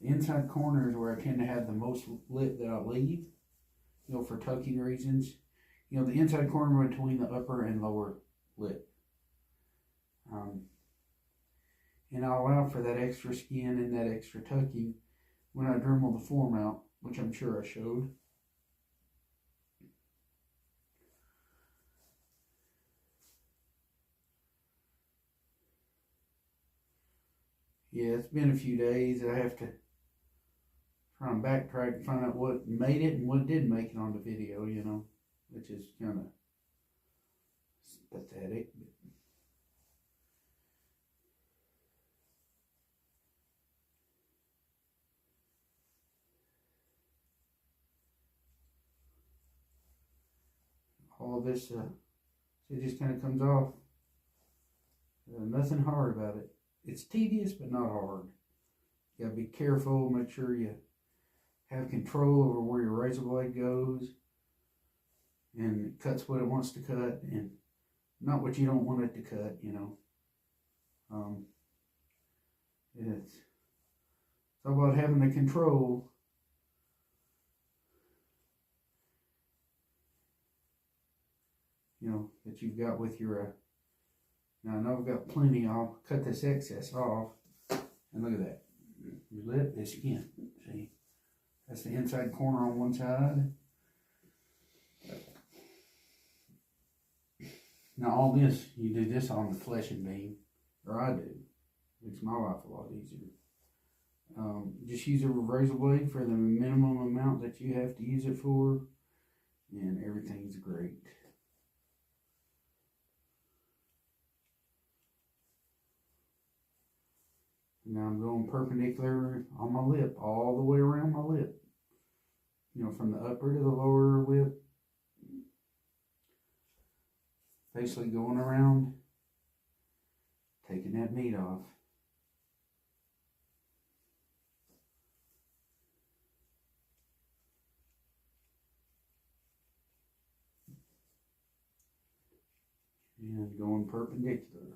The inside corner is where I tend to have the most lip that I leave, you know, for tucking reasons. You know, the inside corner between the upper and lower lip. And I'll allow for that extra skin and that extra tucking when I Dremel the form out, which I'm sure I showed. Yeah, it's been a few days. I have to try and backtrack and find out what made it and what didn't make it on the video, you know, which is kind of pathetic. All of this, it just kind of comes off. Nothing hard about it. It's tedious, but not hard. You gotta be careful, make sure you have control over where your razor blade goes and it cuts what it wants to cut and not what you don't want it to cut, you know. It's all about having the control. You know, that you've got with your, now I know I've got plenty. I'll cut this excess off, and look at that. Your lip is skin, see? That's the inside corner on one side. Now all this, you do this on the flesh and beam, or I do. Makes my life a lot easier. Just use a razor blade for the minimum amount that you have to use it for, and everything's great. Now I'm going perpendicular on my lip, all the way around my lip. You know, from the upper to the lower lip, Basically going around, taking that meat off. And going perpendicular.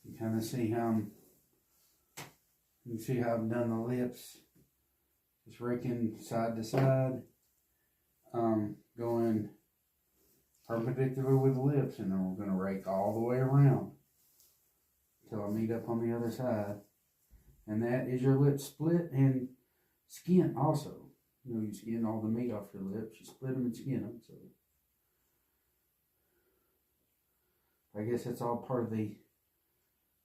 You kind of see how you can see how I've done the lips. Just raking side to side, going perpendicular with the lips, and then we're going to rake all the way around until I meet up on the other side. And that is your lip split and skin also. You know, you skin all the meat off your lips, you split them and skin them. So I guess that's all part of the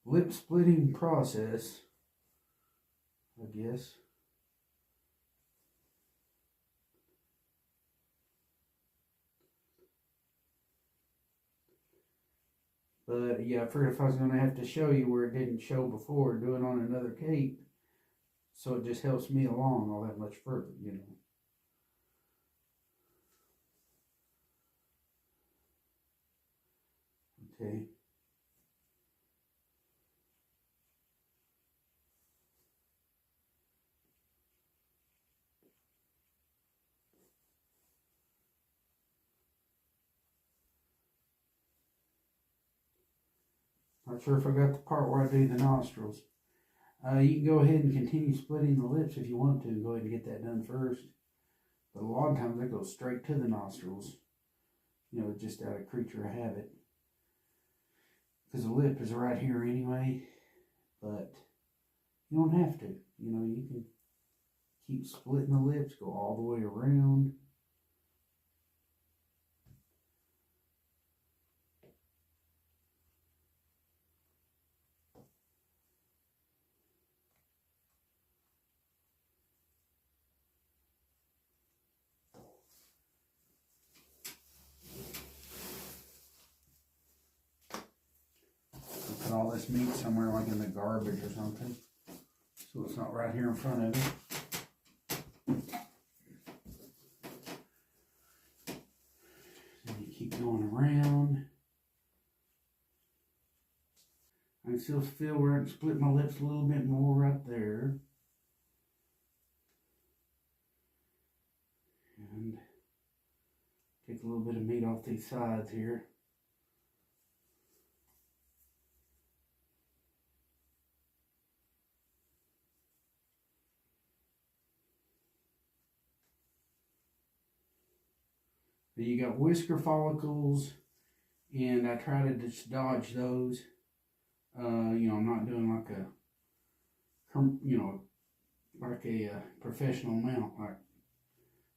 lip splitting process, I guess. But yeah, I figured if I was going to have to show you where it didn't show before, do it on another cape, so it just helps me along all that much further, you know. Okay. Not sure if I got the part where I do the nostrils. You can go ahead and continue splitting the lips if you want to. Go ahead and get that done first. But a lot of times I go straight to the nostrils. You know, just out of creature of habit. Because the lip is right here anyway. But you don't have to. You know, you can keep splitting the lips, go all the way around. Put all this meat somewhere like in the garbage or something, so it's not right here in front of you. And you keep going around. I can still feel where I can split my lips a little bit more right there. And take a little bit of meat off these sides here. You got whisker follicles, and I try to just dodge those. You know, I'm not doing like a, you know, like a professional mount,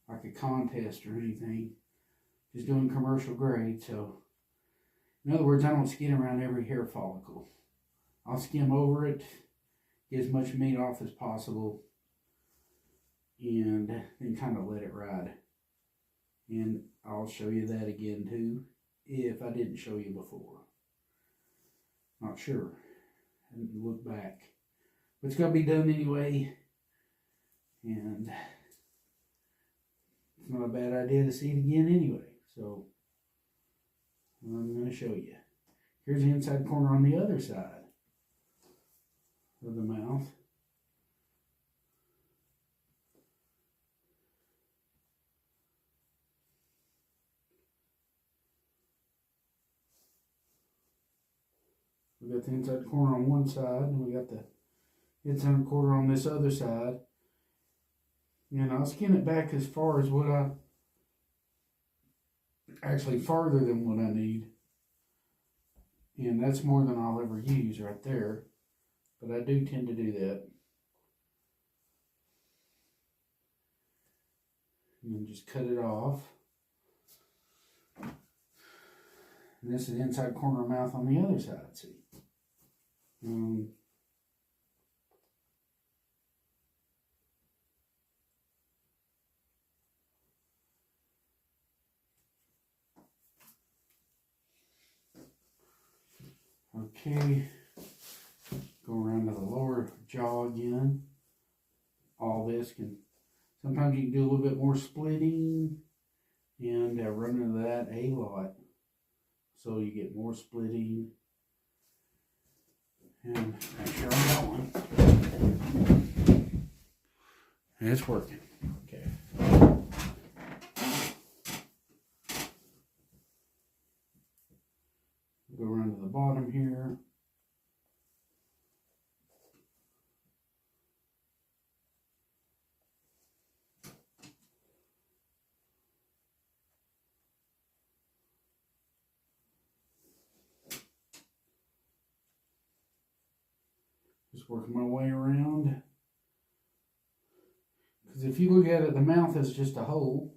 like a contest or anything. Just doing commercial grade. So, in other words, I don't skin around every hair follicle. I'll skim over it, get as much meat off as possible, and then kind of let it ride. And I'll show you that again too, if I didn't show you before. Not sure. I didn't look back. But it's going to be done anyway. And it's not a bad idea to see it again anyway. So, I'm going to show you. Here's the inside corner on the other side of the mouth. We got the inside corner on one side, and we got the inside corner on this other side. And I'll skin it back as far as what I, actually farther than what I need. And that's more than I'll ever use right there. But I do tend to do that. And then just cut it off. And this is the inside corner of the mouth on the other side, see. Okay, go around to the lower jaw again. All this can, sometimes you can do a little bit more splitting, and run into that a lot. So you get more splitting. And make sure I'm going. And it's working. Okay. Go around to the bottom here. Just working my way around. Because if you look at it, the mouth is just a hole.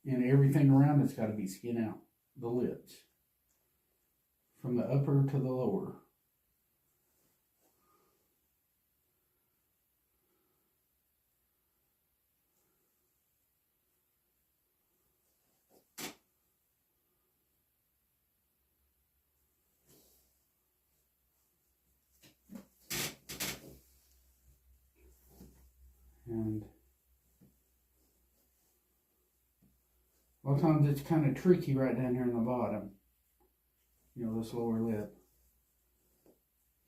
And everything around it's got to be skin out. The lips. From the upper to the lower. And a lot of times it's kind of tricky right down here in the bottom. You know, this lower lip.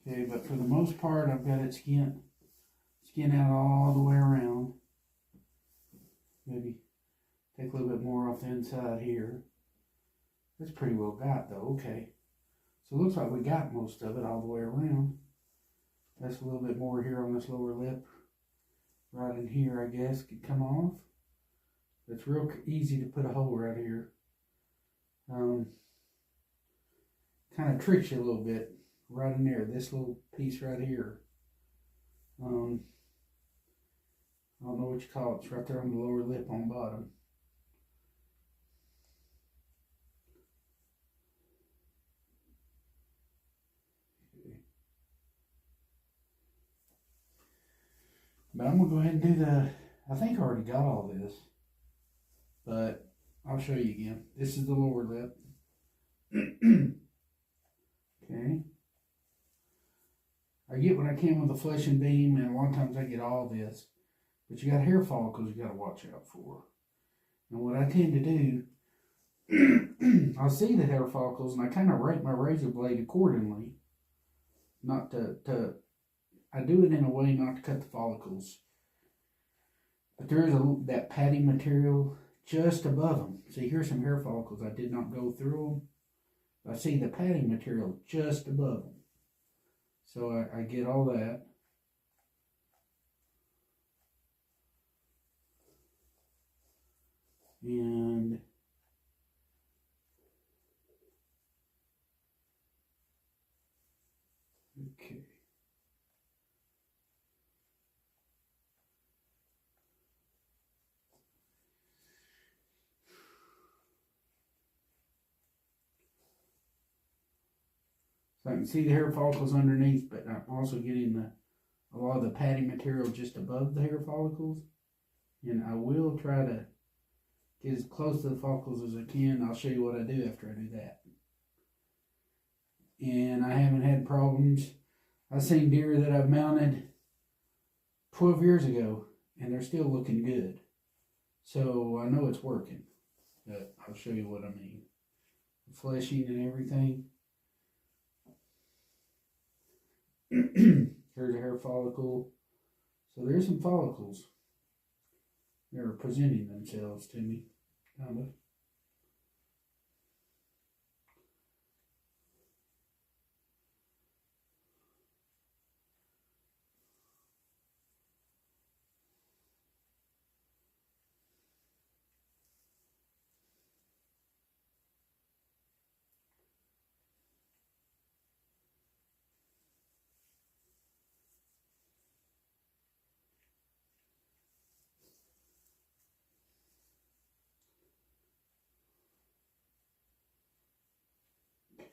Okay, but for the most part, I've got it skin out all the way around. Maybe take a little bit more off the inside here. That's pretty well got though, okay. So it looks like we got most of it all the way around. That's a little bit more here on this lower lip. Right in here, I guess, could come off. It's real easy to put a hole right here. Kind of tricks you a little bit. Right in there, this little piece right here. I don't know what you call it. It's right there on the lower lip on bottom. But I'm going to go ahead and do I think I already got all this. But I'll show you again. This is the lower lip. Okay. I get what I can with the flesh and beam, and a lot of times I get all this. But you got hair follicles you got to watch out for. And what I tend to do, I'll see the hair follicles, and I kind of rate my razor blade accordingly. Not to I do it in a way not to cut the follicles. But there is that padding material just above them. See, here's some hair follicles. I did not go through them. I see the padding material just above them. So I get all that. And okay. So I can see the hair follicles underneath, but I'm also getting a lot of the padding material just above the hair follicles. And I will try to get as close to the follicles as I can. I'll show you what I do after I do that. And I haven't had problems. I've seen deer that I've mounted 12 years ago, and they're still looking good. So I know it's working. But I'll show you what I mean. The fleshing and everything. Here's a hair follicle. So there's some follicles. They're presenting themselves to me, kind of. Okay.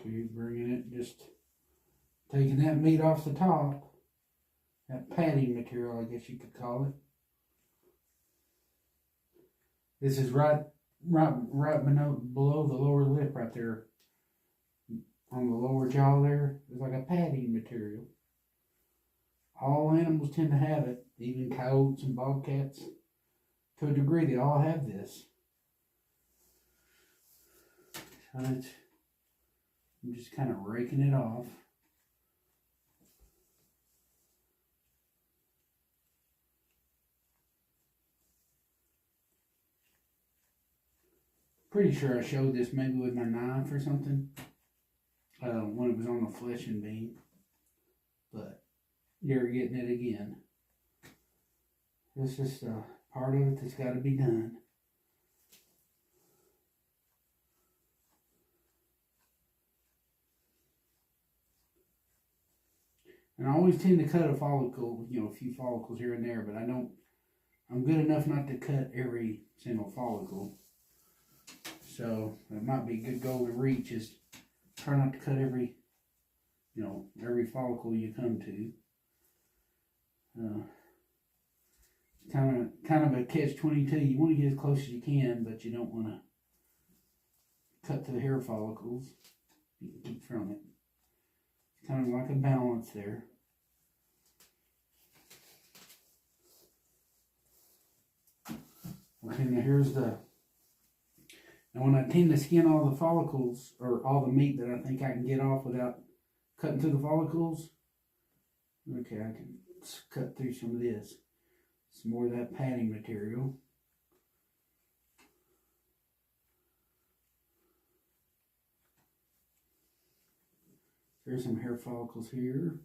Okay, bringing it, just taking that meat off the top. That padding material, I guess you could call it. This is right below the lower lip right there. On the lower jaw there, it's like a padding material. All animals tend to have it, even coyotes and bobcats. To a degree, they all have this. So I'm just kind of raking it off. Pretty sure I showed this maybe with my knife or something. When it was on the fleshing beam. But you're getting it again. This is part of it that's got to be done. And I always tend to cut a follicle, a few follicles here and there, but I'm good enough not to cut every single follicle. So it might be a good goal to reach is try not to cut every follicle you come to. Kind of a catch-22. You want to get as close as you can, but you don't want to cut to the hair follicles. You can keep from it. It's kind of like a balance there. Okay, now here's the... Now when I tend to skin all the follicles, or all the meat that I think I can get off without cutting through the follicles, okay, I can cut through some of this. Some more of that padding material. There's some hair follicles here.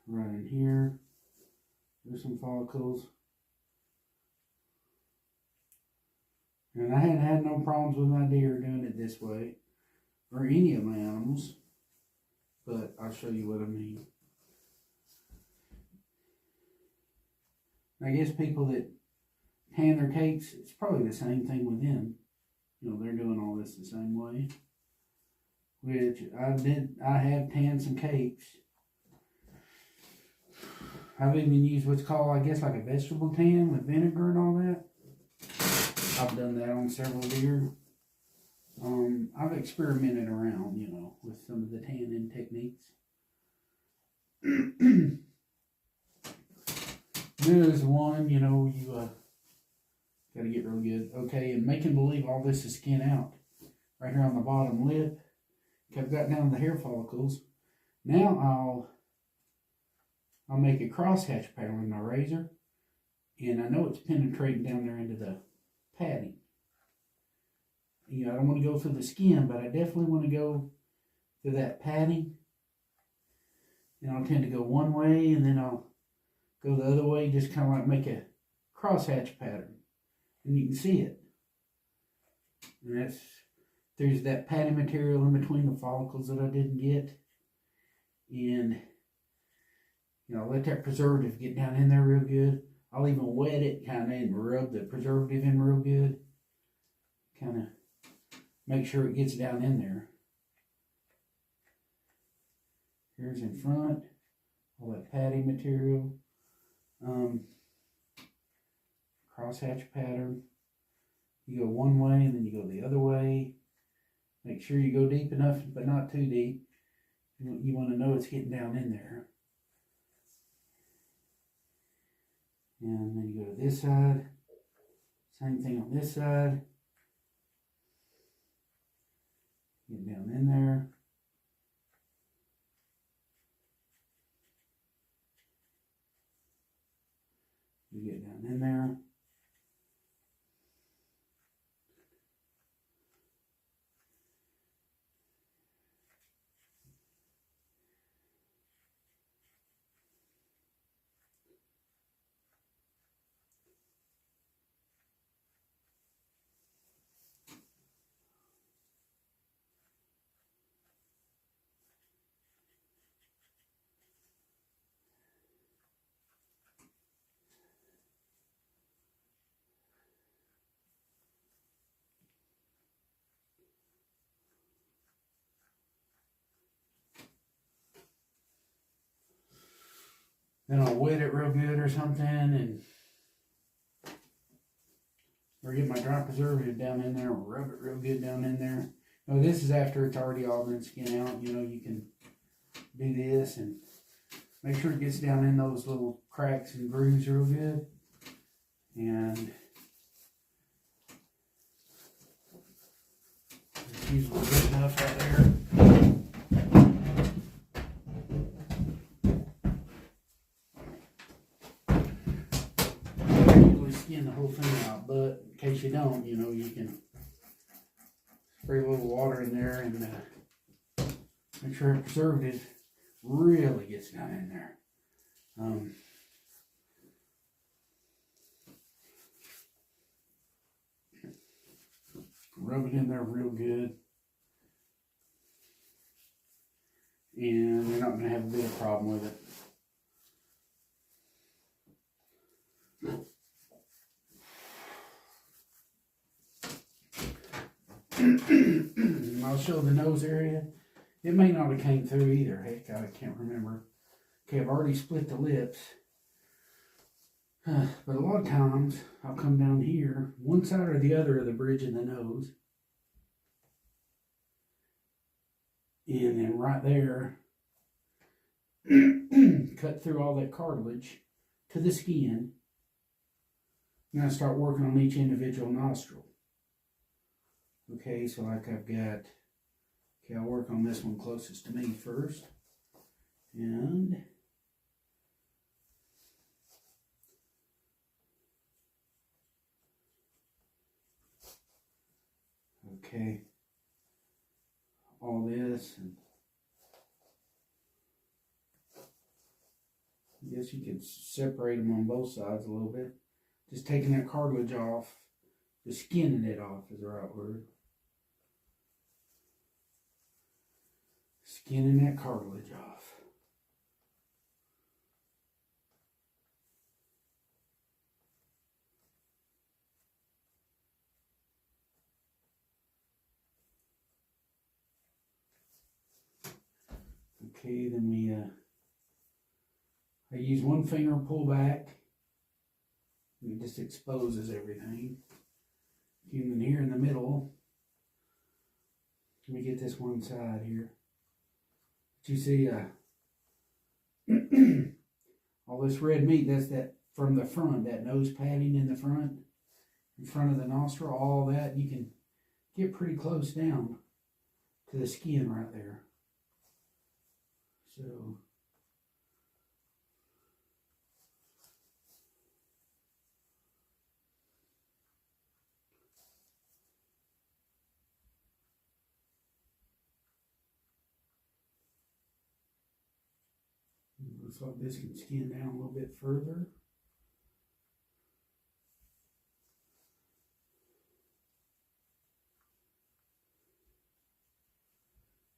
Right in here. There's some follicles. And I hadn't had no problems with my deer doing it this way. Or any of my animals. But I'll show you what I mean. I guess people that tan their cakes, it's probably the same thing with them. They're doing all this the same way. Which I have tanned some cakes. I've even used what's called, I guess, like a vegetable tan with vinegar and all that. I've done that on several deer. I've experimented around, with some of the tanning techniques. There's one, you gotta get real good. Okay, and making believe all this is skin out. Right here on the bottom lip. I've got down the hair follicles. Now I'll make a crosshatch pattern with my razor. And I know it's penetrating down there into the padding. I don't want to go through the skin, but I definitely want to go through that padding. And I'll tend to go one way, and then I'll go the other way, just kind of like make a crosshatch pattern. And you can see it. And there's that padding material in between the follicles that I didn't get. And, let that preservative get down in there real good. I'll even wet it kind of and rub the preservative in real good. Kind of make sure it gets down in there. Here's in front, all that padding material. Crosshatch pattern. You go one way and then you go the other way. Make sure you go deep enough, but not too deep. You want to know it's getting down in there. And then you go to this side. Same thing on this side. Get down in there. You get down in there. Then I'll wet it real good or something, and or get my dry preservative down in there, rub it real good down in there. Now this is after it's already all been skinned out. You know, you can do this and make sure it gets down in those little cracks and grooves real good. And just use good enough right there. Skin the whole thing out, but in case you don't, you know, you can spray a little water in there and make sure the preservative really gets down in there. Rub it in there real good, and you're not going to have a bit of problem with it. I'll show the nose area. It may not have came through either. Heck, I can't remember. Okay, I've already split the lips. But a lot of times, I'll come down here, one side or the other of the bridge of the nose. And then right there, cut through all that cartilage to the skin. And I start working on each individual nostril. Okay, so like I've got, okay, I'll work on this one closest to me first. And okay, all this, and I guess you could separate them on both sides a little bit. Just taking that cartilage off, just skinning it off is the right word. Skinning that cartilage off. Okay, then I use one finger, pull back, and it just exposes everything. And then here in the middle, let me get this one side here. But you see, all this red meat, that's that from the front, that nose padding in front of the nostril, all that, you can get pretty close down to the skin right there. So, looks like this can skin down a little bit further.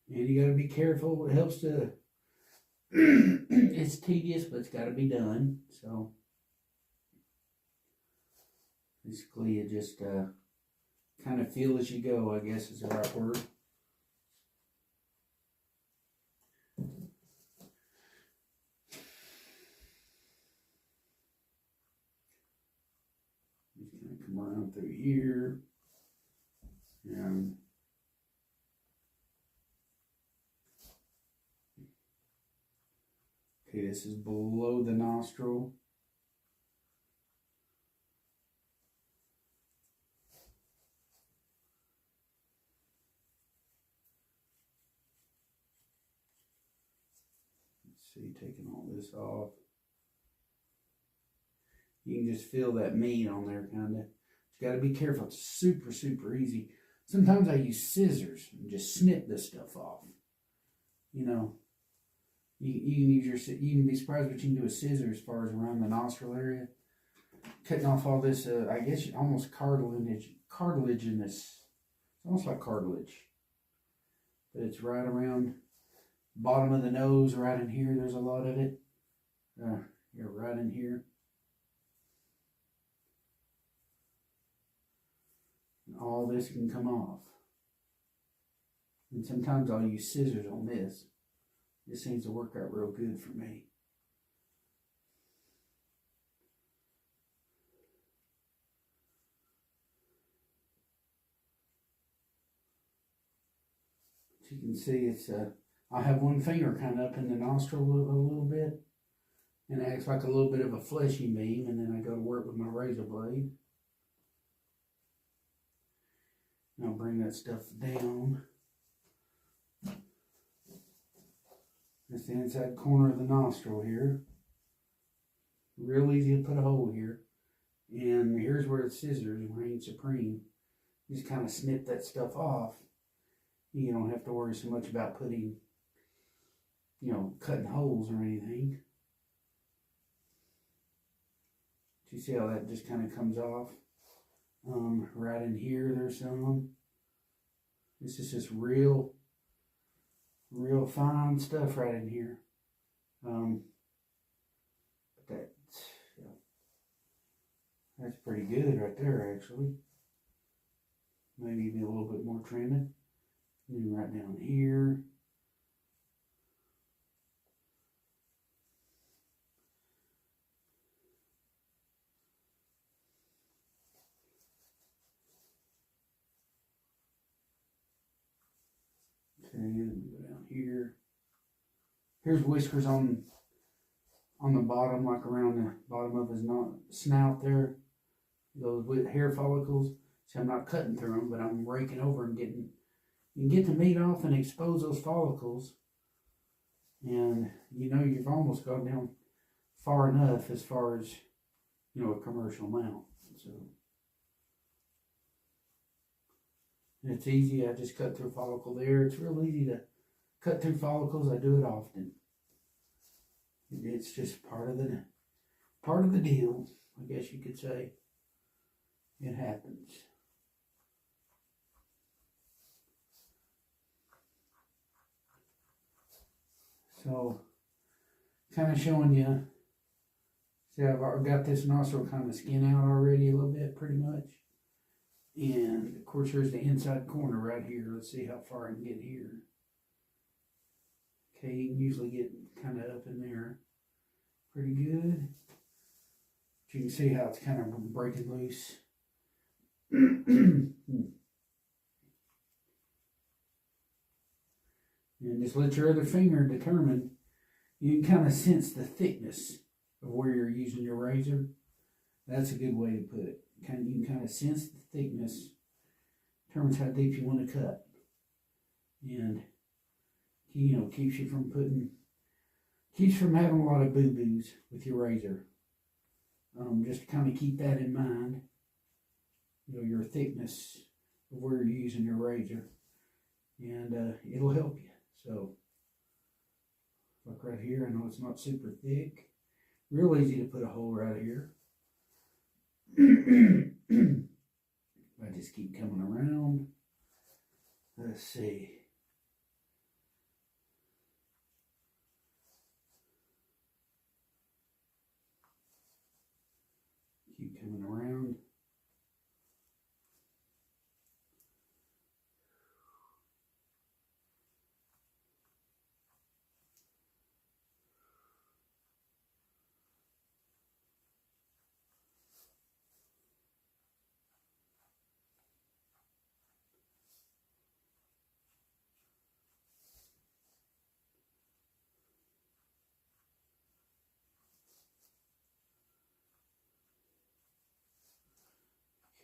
And you got to be careful. It helps to, it's tedious, but it's got to be done. So, basically you just kind of feel as you go, I guess is the right word. Just kind of come around through here. And okay, this is below the nostril. Let's see, taking all this off. You can just feel that meat on there, kind of. You got to be careful. It's super, super easy. Sometimes I use scissors and just snip this stuff off. You know, you can use you can be surprised what you can do with scissors as far as around the nostril area. Cutting off all this, I guess almost cartilage in this. It's almost like cartilage. But it's right around the bottom of the nose, right in here. There's a lot of it. Here, right in here. All this can come off. And sometimes I'll use scissors on this. This seems to work out real good for me. As you can see, it's I have one finger kind of up in the nostril a little bit, and it acts like a little bit of a fleshy beam, and then I go to work with my razor blade. And I'll bring that stuff down. That's the inside corner of the nostril here. Real easy to put a hole here. And here's where the scissors reign supreme. Just kind of snip that stuff off. You don't have to worry so much about putting, cutting holes or anything. You see how that just kind of comes off? Right in here, there's some. This is just real fine stuff right in here. But that's pretty good right there, actually. Maybe even a little bit more trimming. And then right down here. Okay, then we go down here. Here's whiskers on the bottom, like around the bottom of his snout there. Those with hair follicles. See, I'm not cutting through them, but I'm raking over and you can get the meat off and expose those follicles. And you've almost gone down far enough as far as, a commercial mount. So, and it's easy. I just cut through a follicle there. It's real easy to cut through follicles. I do it often. It's just part of the deal, I guess you could say. It happens. So, kind of showing you. See, I've got this nostril kind of skin out already a little bit, pretty much. And of course, here's the inside corner right here. Let's see how far I can get here. Okay, you can usually get kind of up in there pretty good. But you can see how it's kind of breaking loose. And just let your other finger determine. You can kind of sense the thickness of where you're using your razor. That's a good way to put it. You can kind of sense the thickness. Determines how deep you want to cut. And keeps you from having a lot of boo-boos with your razor. Just kind of keep that in mind. Your thickness of where you're using your razor. And it'll help you. So, look right here. I know it's not super thick. Real easy to put a hole right here. I just keep coming around. Let's see. Keep coming around.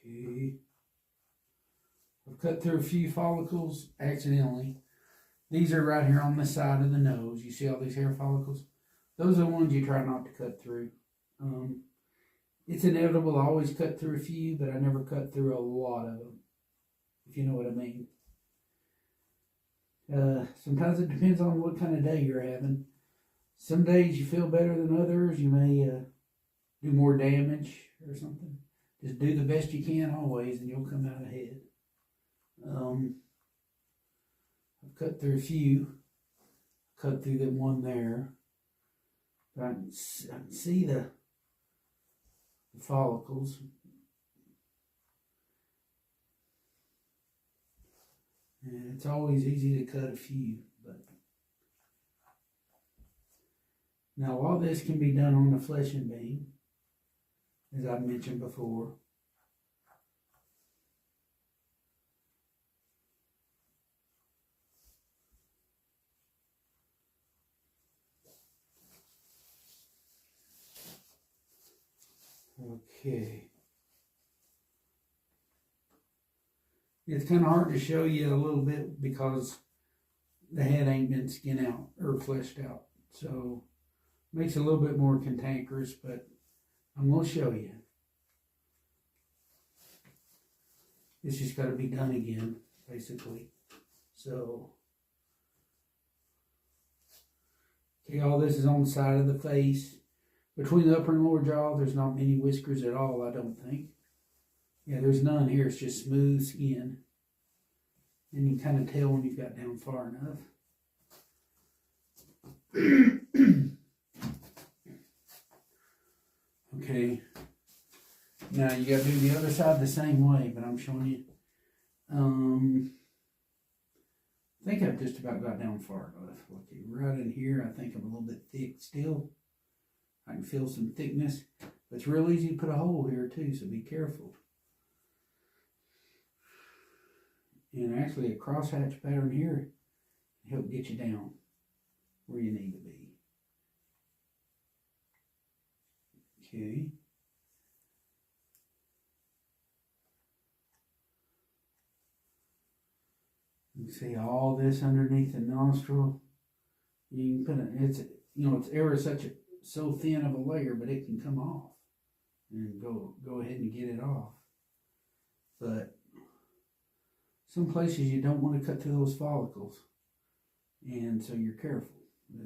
Okay. I've cut through a few follicles accidentally. These are right here on the side of the nose. You see all these hair follicles? Those are the ones you try not to cut through. It's inevitable. I always cut through a few, but I never cut through a lot of them, if you know what I mean. Sometimes it depends on what kind of day you're having. Some days you feel better than others. You may do more damage or something. Just do the best you can always, and you'll come out ahead. I've cut through a few. Cut through that one there. But I can see the follicles. And it's always easy to cut a few. But now all this can be done on the fleshing beam, as I've mentioned before. Okay. It's kind of hard to show you a little bit because the head ain't been skinned out or fleshed out. So makes it a little bit more cantankerous, but I'm going to show you. It's just got to be done again, basically. So, okay, all this is on the side of the face. Between the upper and lower jaw, there's not many whiskers at all, I don't think. Yeah, there's none here. It's just smooth skin. And you can kind of tell when you've got down far enough. Okay. Now you got to do the other side the same way, but I'm showing you. I think I've just about got down far enough. Okay, right in here, I think I'm a little bit thick still. I can feel some thickness. But it's real easy to put a hole here too, so be careful. And actually a crosshatch pattern here can help get you down where you need to be. Okay. You can see all this underneath the nostril. You can put it, it's, you know, it's ever so thin of a layer, but it can come off. And go ahead and get it off. But some places you don't want to cut through those follicles. And so you're careful. I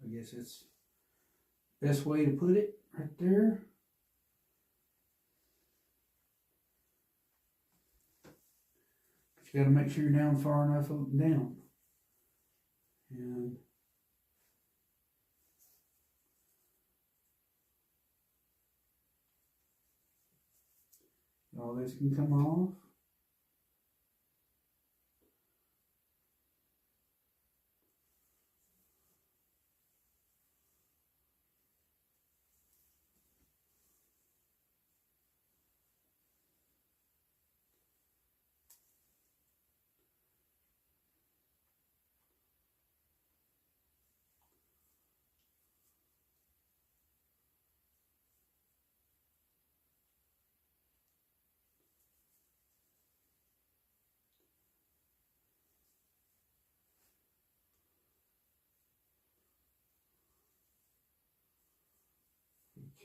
guess it's the best way to put it right there. But you got to make sure you're down far enough down. And all this can come off.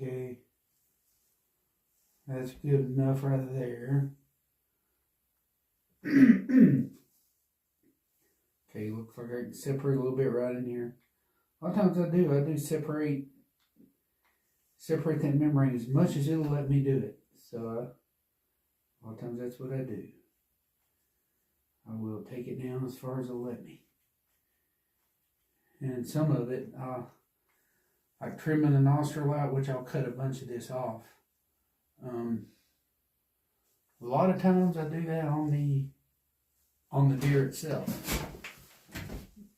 Okay, that's good enough right there. Okay, looks like I can separate a little bit right in here. A lot of times I do separate that membrane as much as it'll let me do it. So a lot of times that's what I do. I will take it down as far as it'll let me. And some of it, like trimming the nostril out, which I'll cut a bunch of this off. A lot of times I do that on the deer itself.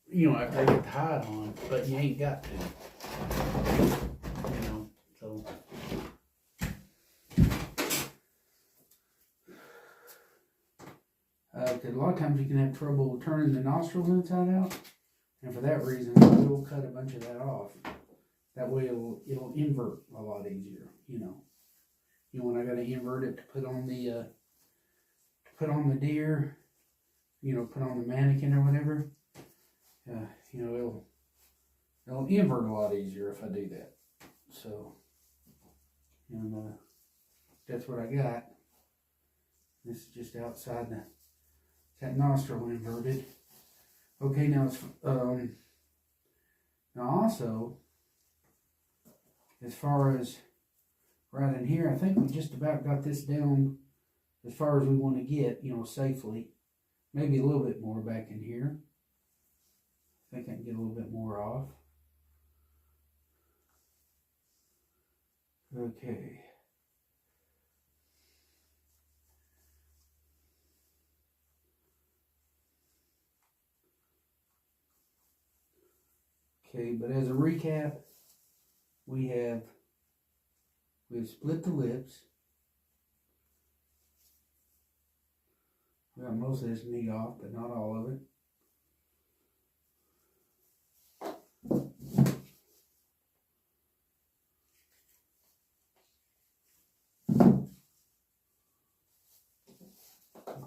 You know, after I get the hide on, but you ain't got to. You know, so. Because a lot of times you can have trouble turning the nostrils inside out. And for that reason, I will cut a bunch of that off. That way it'll invert a lot easier, you know. You know, when I got to invert it to put on the deer, you know, put on the mannequin or whatever, you know, it'll invert a lot easier if I do that. So, and that's what I got. This is just outside that nostril inverted. Okay, now it's now also, as far as right in here, I think we just about got this down as far as we want to get, you know, safely. Maybe a little bit more back in here. I think I can get a little bit more off. Okay. Okay, but as a recap, we've split the lips. We got most of this meat off, but not all of it.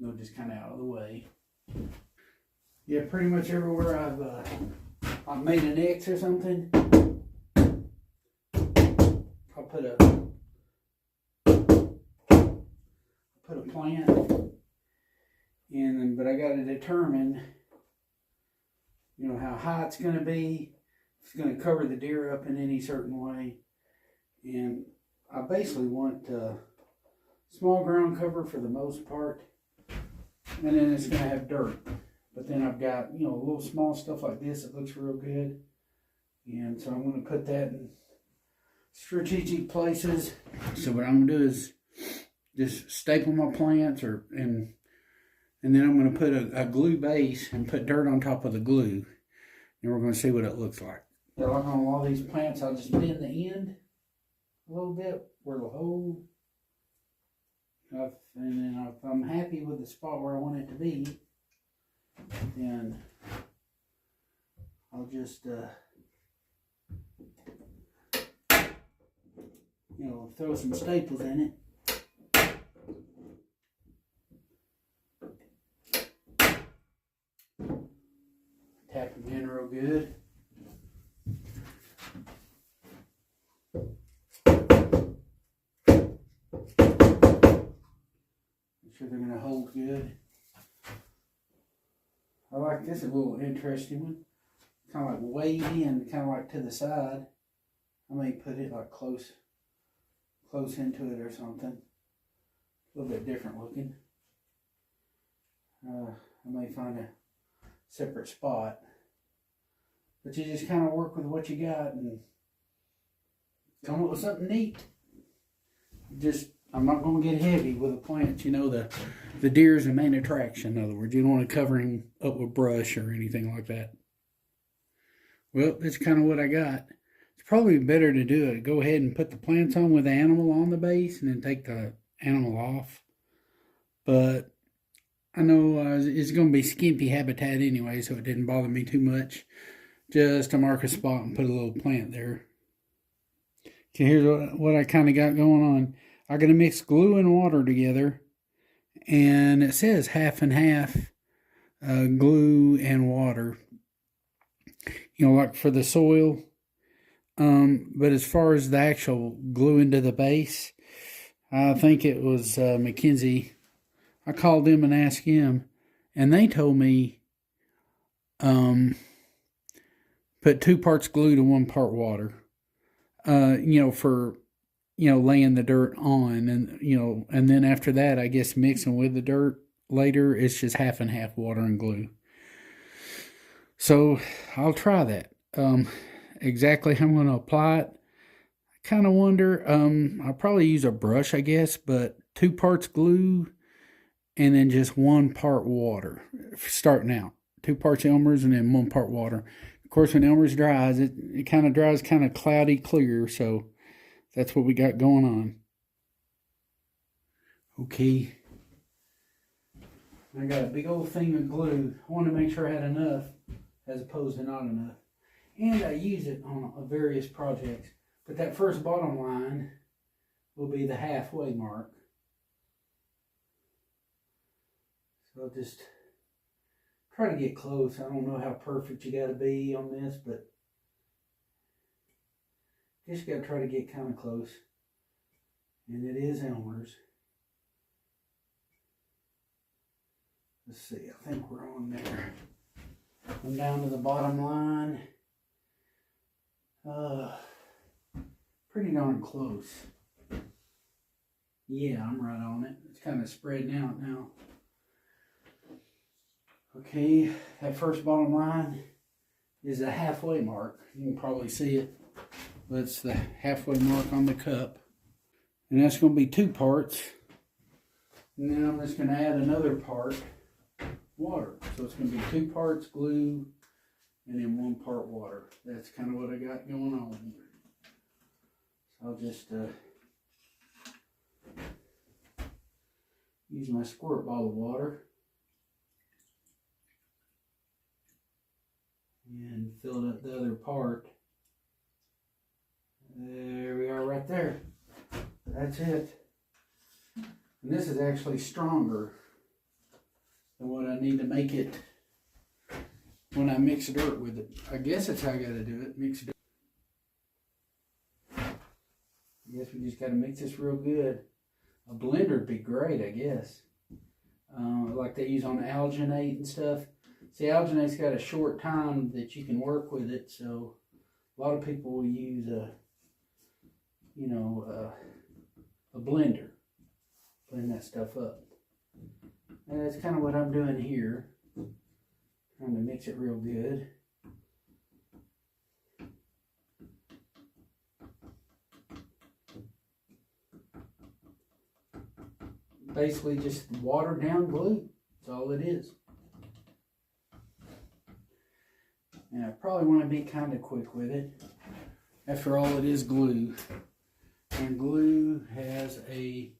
They'll just kind of out of the way. Yeah, pretty much everywhere I've made an X or something, I'll put a plant, and then, but I got to determine, you know, how high it's going to be. If it's going to cover the deer up in any certain way, and I basically want small ground cover for the most part, and then it's going to have dirt. But then I've got, you know, little small stuff like this that looks real good. And so I'm going to put that in strategic places. So what I'm going to do is just staple my plants, and then I'm going to put a glue base and put dirt on top of the glue. And we're going to see what it looks like. Yeah, like on all these plants, I'll just bend the end a little bit where it'll hold. And then if I'm happy with the spot where I want it to be, then I'll just, you know, throw some staples in it. Tap them in real good. Make sure they're going to hold good. I like this, a little interesting one. Kind of like way in, kind of like to the side. I may put it like close into it or something. A little bit different looking. I may find a separate spot. But you just kind of work with what you got and come up with something neat. I'm not going to get heavy with the plants. You know, the deer is the main attraction. In other words, you don't want to cover him up with brush or anything like that. Well, that's kind of what I got. It's probably better to do it. Go ahead and put the plants on with the animal on the base and then take the animal off. But I know it's going to be skimpy habitat anyway, so it didn't bother me too much. Just to mark a spot and put a little plant there. Okay, here's what I kind of got going on. I'm going to mix glue and water together. And it says half and half glue and water. You know, like for the soil. But as far as the actual glue into the base, I think it was McKinsey. I called them and asked him. And they told me put 2 parts glue to 1 part water. You know, for, you know, laying the dirt on, and, you know, and then after that, I guess mixing with the dirt later, it's just half and half water and glue. So I'll try that. Exactly how I'm going to apply it, I kind of wonder. I'll probably use a brush, I guess, but 2 parts glue and then just 1 part water starting out. 2 parts Elmer's and then 1 part water. Of course, when Elmer's dries, it kind of dries kind of cloudy clear, so that's what we got going on. Okay. I got a big old thing of glue. I wanted to make sure I had enough as opposed to not enough. And I use it on various projects. But that first bottom line will be the halfway mark. So I'll just try to get close. I don't know how perfect you got to be on this, but just got to try to get kind of close. And it is Elmer's. Let's see, I think we're on there. I'm down to the bottom line. Pretty darn close. Yeah, I'm right on it. It's kind of spreading out now. Okay, that first bottom line is the halfway mark. You can probably see it. That's the halfway mark on the cup. And that's going to be 2 parts. And then I'm just going to add another part, water. So it's going to be 2 parts glue and then 1 part water. That's kind of what I got going on here. So I'll just use my squirt bottle of water and fill up the other part. There we are right there. That's it. And this is actually stronger than what I need to make it when I mix dirt with it. I guess that's how I gotta do it, mix dirt. I guess we just gotta mix this real good. A blender would be great, I guess. Like they use on alginate and stuff. See, alginate's got a short time that you can work with it, so a lot of people will use a blender, blend that stuff up. And that's kind of what I'm doing here, trying to mix it real good. Basically just watered down glue. That's all it is. And I probably want to be kind of quick with it. After all, it is glue. And glue has a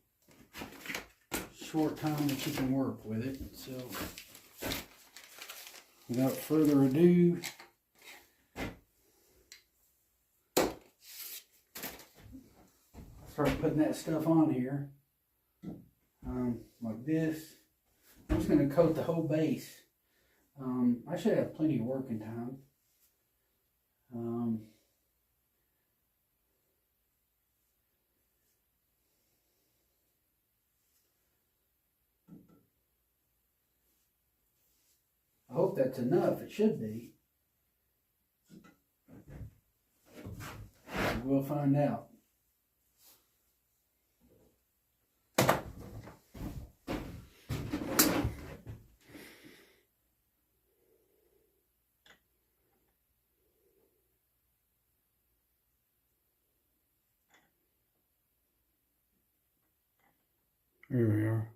short time that you can work with it. So, without further ado, start putting that stuff on here. Like this. I'm just going to coat the whole base. I should have plenty of working time. I hope that's enough. It should be. We'll find out. There we are.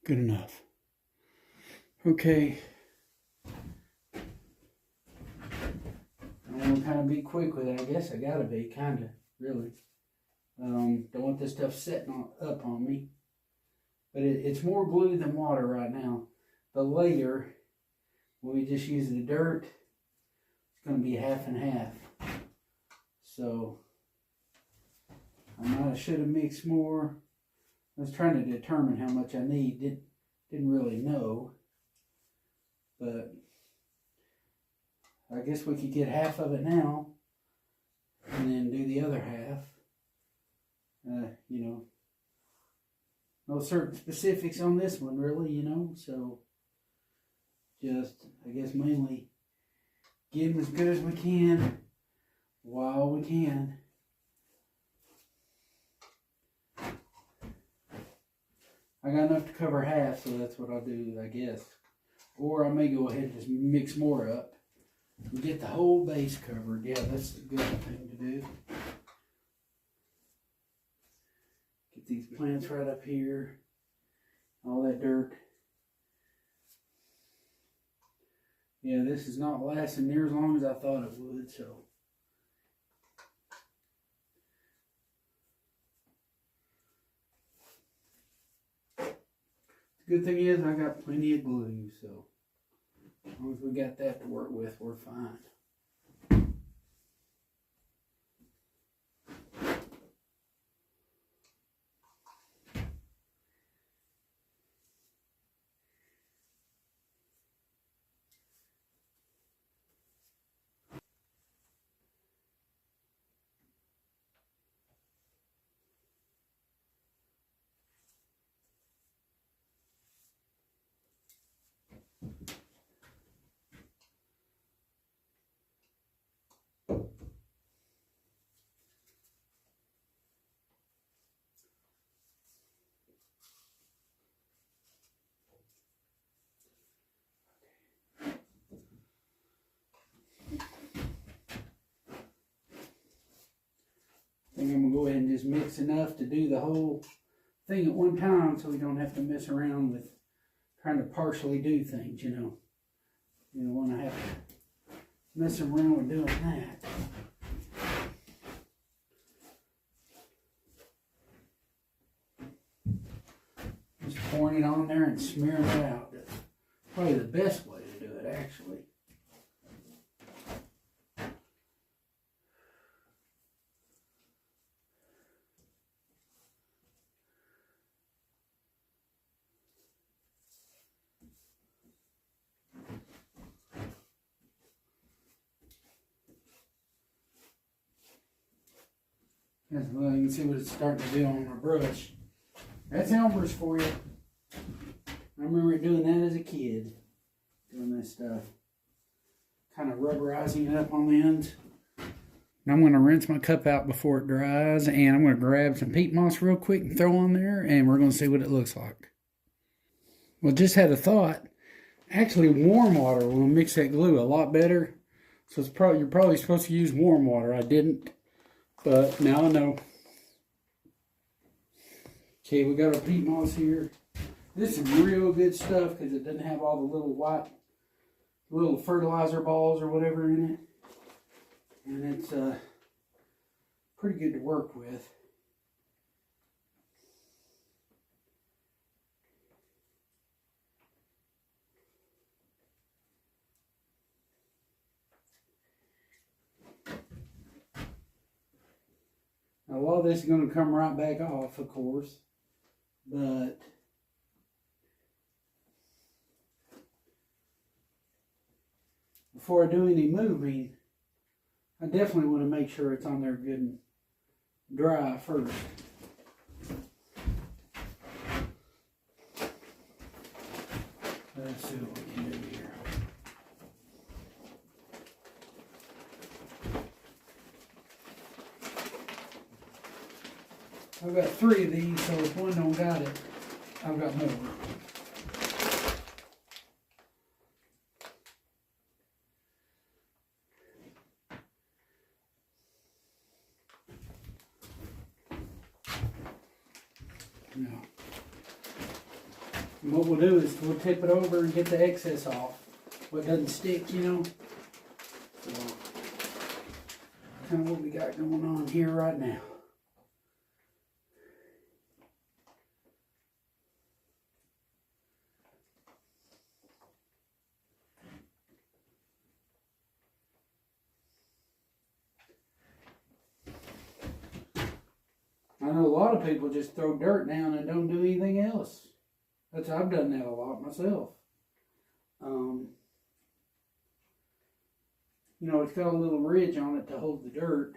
Good enough. Okay. I'm gonna kind of be quick with it. I guess I gotta be, kind of, really. Don't want this stuff setting up on me. But it's more glue than water right now. But later, when we just use the dirt, it's gonna be half and half. So I should have mixed more. I was trying to determine how much I need. Didn't really know. But I guess we could get half of it now and then do the other half. No certain specifics on this one really, so just, I guess, mainly get them as good as we can while we can. I got enough to cover half, so that's what I'll do, I guess. Or I may go ahead and just mix more up and get the whole base covered. Yeah, that's a good thing to do. Get these plants right up here. All that dirt. Yeah, this is not lasting near as long as I thought it would, so. The good thing is I got plenty of glue, so as long as we got that to work with, we're fine. I think I'm going to go ahead and just mix enough to do the whole thing at one time so we don't have to mess around with trying to partially do things, You don't want to have to mess around with doing that. Just pouring it on there and smearing it out. That's probably the best way to do it, actually. That's, well, you can see what it's starting to do on my brush. That's Elmer's for you. I remember doing that as a kid. Doing this stuff. Kind of rubberizing it up on the ends. And I'm going to rinse my cup out before it dries. And I'm going to grab some peat moss real quick and throw on there. And we're going to see what it looks like. Well, just had a thought. Actually, warm water will mix that glue a lot better. So you're probably supposed to use warm water. I didn't. But now I know. Okay, we got our peat moss here. This is real good stuff because it doesn't have all the little white, little fertilizer balls or whatever in it. And it's pretty good to work with. Now, a lot of this is going to come right back off, of course. But before I do any moving, I definitely want to make sure it's on there good and dry first. Let's see what we can do here. I've got 3 of these, so if one don't got it, I've got more. Now, what we'll do is we'll tip it over and get the excess off. What doesn't stick, you know. So, kind of what we got going on here right now. I know a lot of people just throw dirt down and don't do anything else. I've done that a lot myself. You know, it's got a little ridge on it to hold the dirt.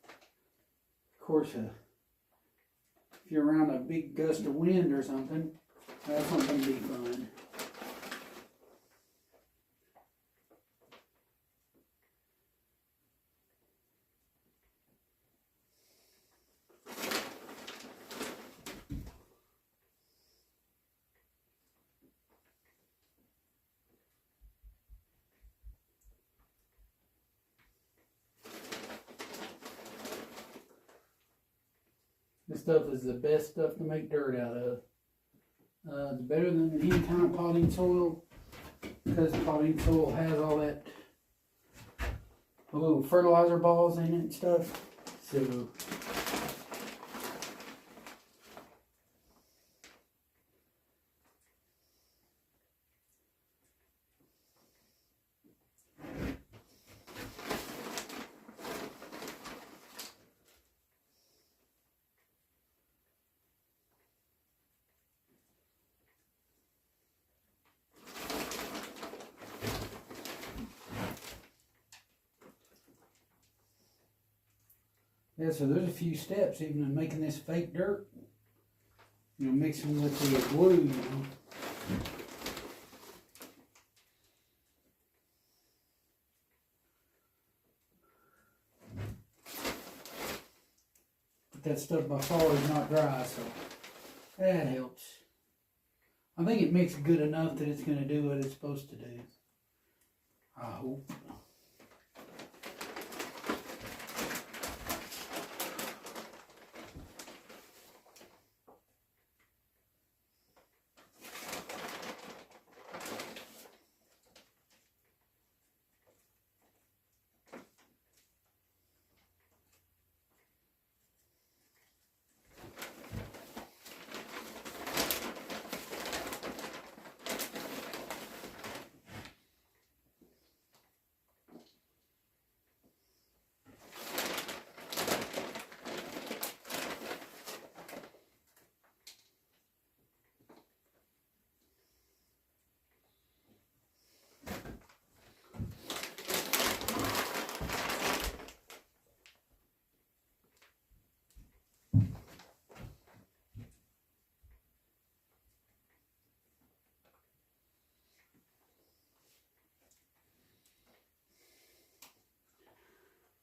Of course, if you're around a big gust of wind or something, that's not going to be fun. This stuff is the best stuff to make dirt out of. It's better than any kind of potting soil because potting soil has all that little fertilizer balls in it and stuff. So yeah, so there's a few steps even in making this fake dirt. You know, mixing with the glue, you know. But that stuff by far is not dry, so that helps. I think it mixed good enough that it's going to do what it's supposed to do. I hope.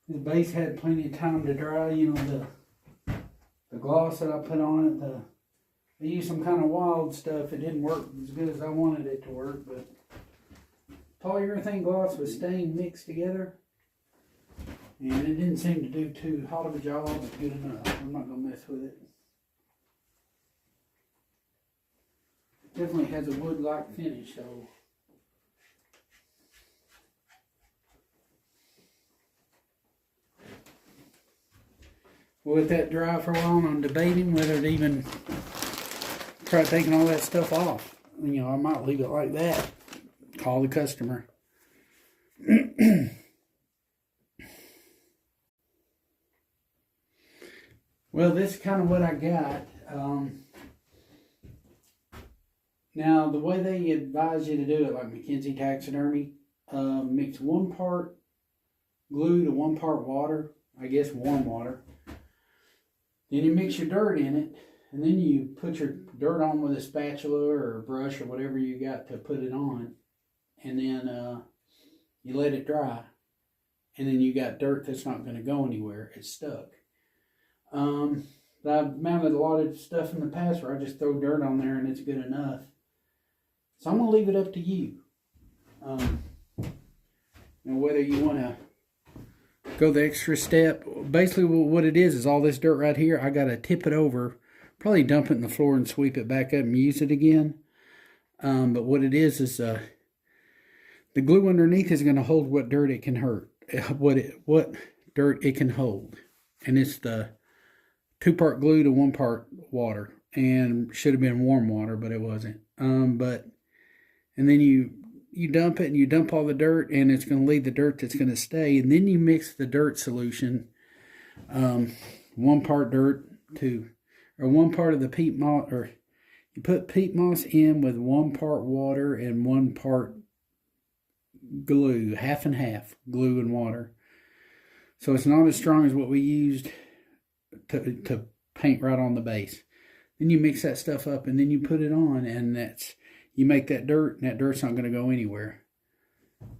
This base had plenty of time to dry. You know, the gloss that I put on it, I used some kind of wild stuff. It didn't work as good as I wanted it to work, but polyurethane gloss with stain mixed together, and it didn't seem to do too hot of a job, but good enough. I'm not going to mess with it. Definitely has a wood-like finish, though. We'll let that dry for a while, and I'm debating whether to even try taking all that stuff off. You know, I might leave it like that. Call the customer. Well, this is kind of what I got. Now, the way they advise you to do it, like McKenzie Taxidermy, mix 1 part glue to 1 part water. I guess warm water. Then you mix your dirt in it, and then you put your dirt on with a spatula or a brush or whatever you got to put it on. And then you let it dry. And then you got dirt that's not going to go anywhere. It's stuck. I've mounted a lot of stuff in the past where I just throw dirt on there and it's good enough. So I'm going to leave it up to you. Whether you want to go the extra step. Basically what it is all this dirt right here. I got to tip it over, probably dump it in the floor and sweep it back up and use it again. But what it is the glue underneath is going to hold what dirt it can hurt, what dirt it can hold. And it's the 2-part glue to 1 part water, and should have been warm water, but it wasn't. And then you dump it, and you dump all the dirt, and it's going to leave the dirt that's going to stay. And then you mix the dirt solution, 1 part dirt to, or 1 part of the peat moss, or you put peat moss in with 1 part water and 1 part glue, half and half, glue and water. So it's not as strong as what we used to paint right on the base. Then you mix that stuff up, and then you put it on, and you make that dirt, and that dirt's not going to go anywhere.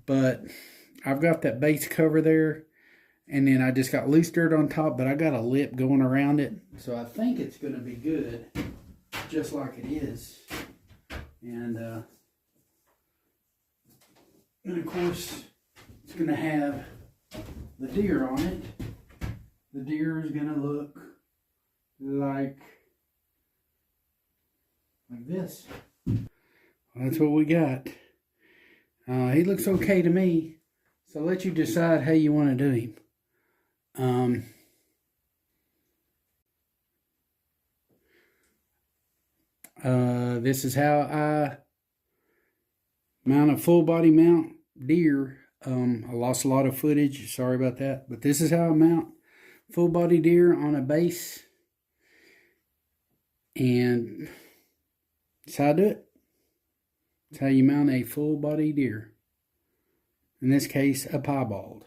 But I've got that base cover there, and then I just got loose dirt on top, but I got a lip going around it, so I think it's going to be good, just like it is. And of course, it's going to have the deer on it. The deer is going to look like this. Well, that's what we got. He looks okay to me. So I'll let you decide how you want to do him. This is how I mount a full body mount deer. I lost a lot of footage. Sorry about that. But this is how I mount full body deer on a base. And that's how I do it. That's how you mount a full body deer. In this case, a piebald.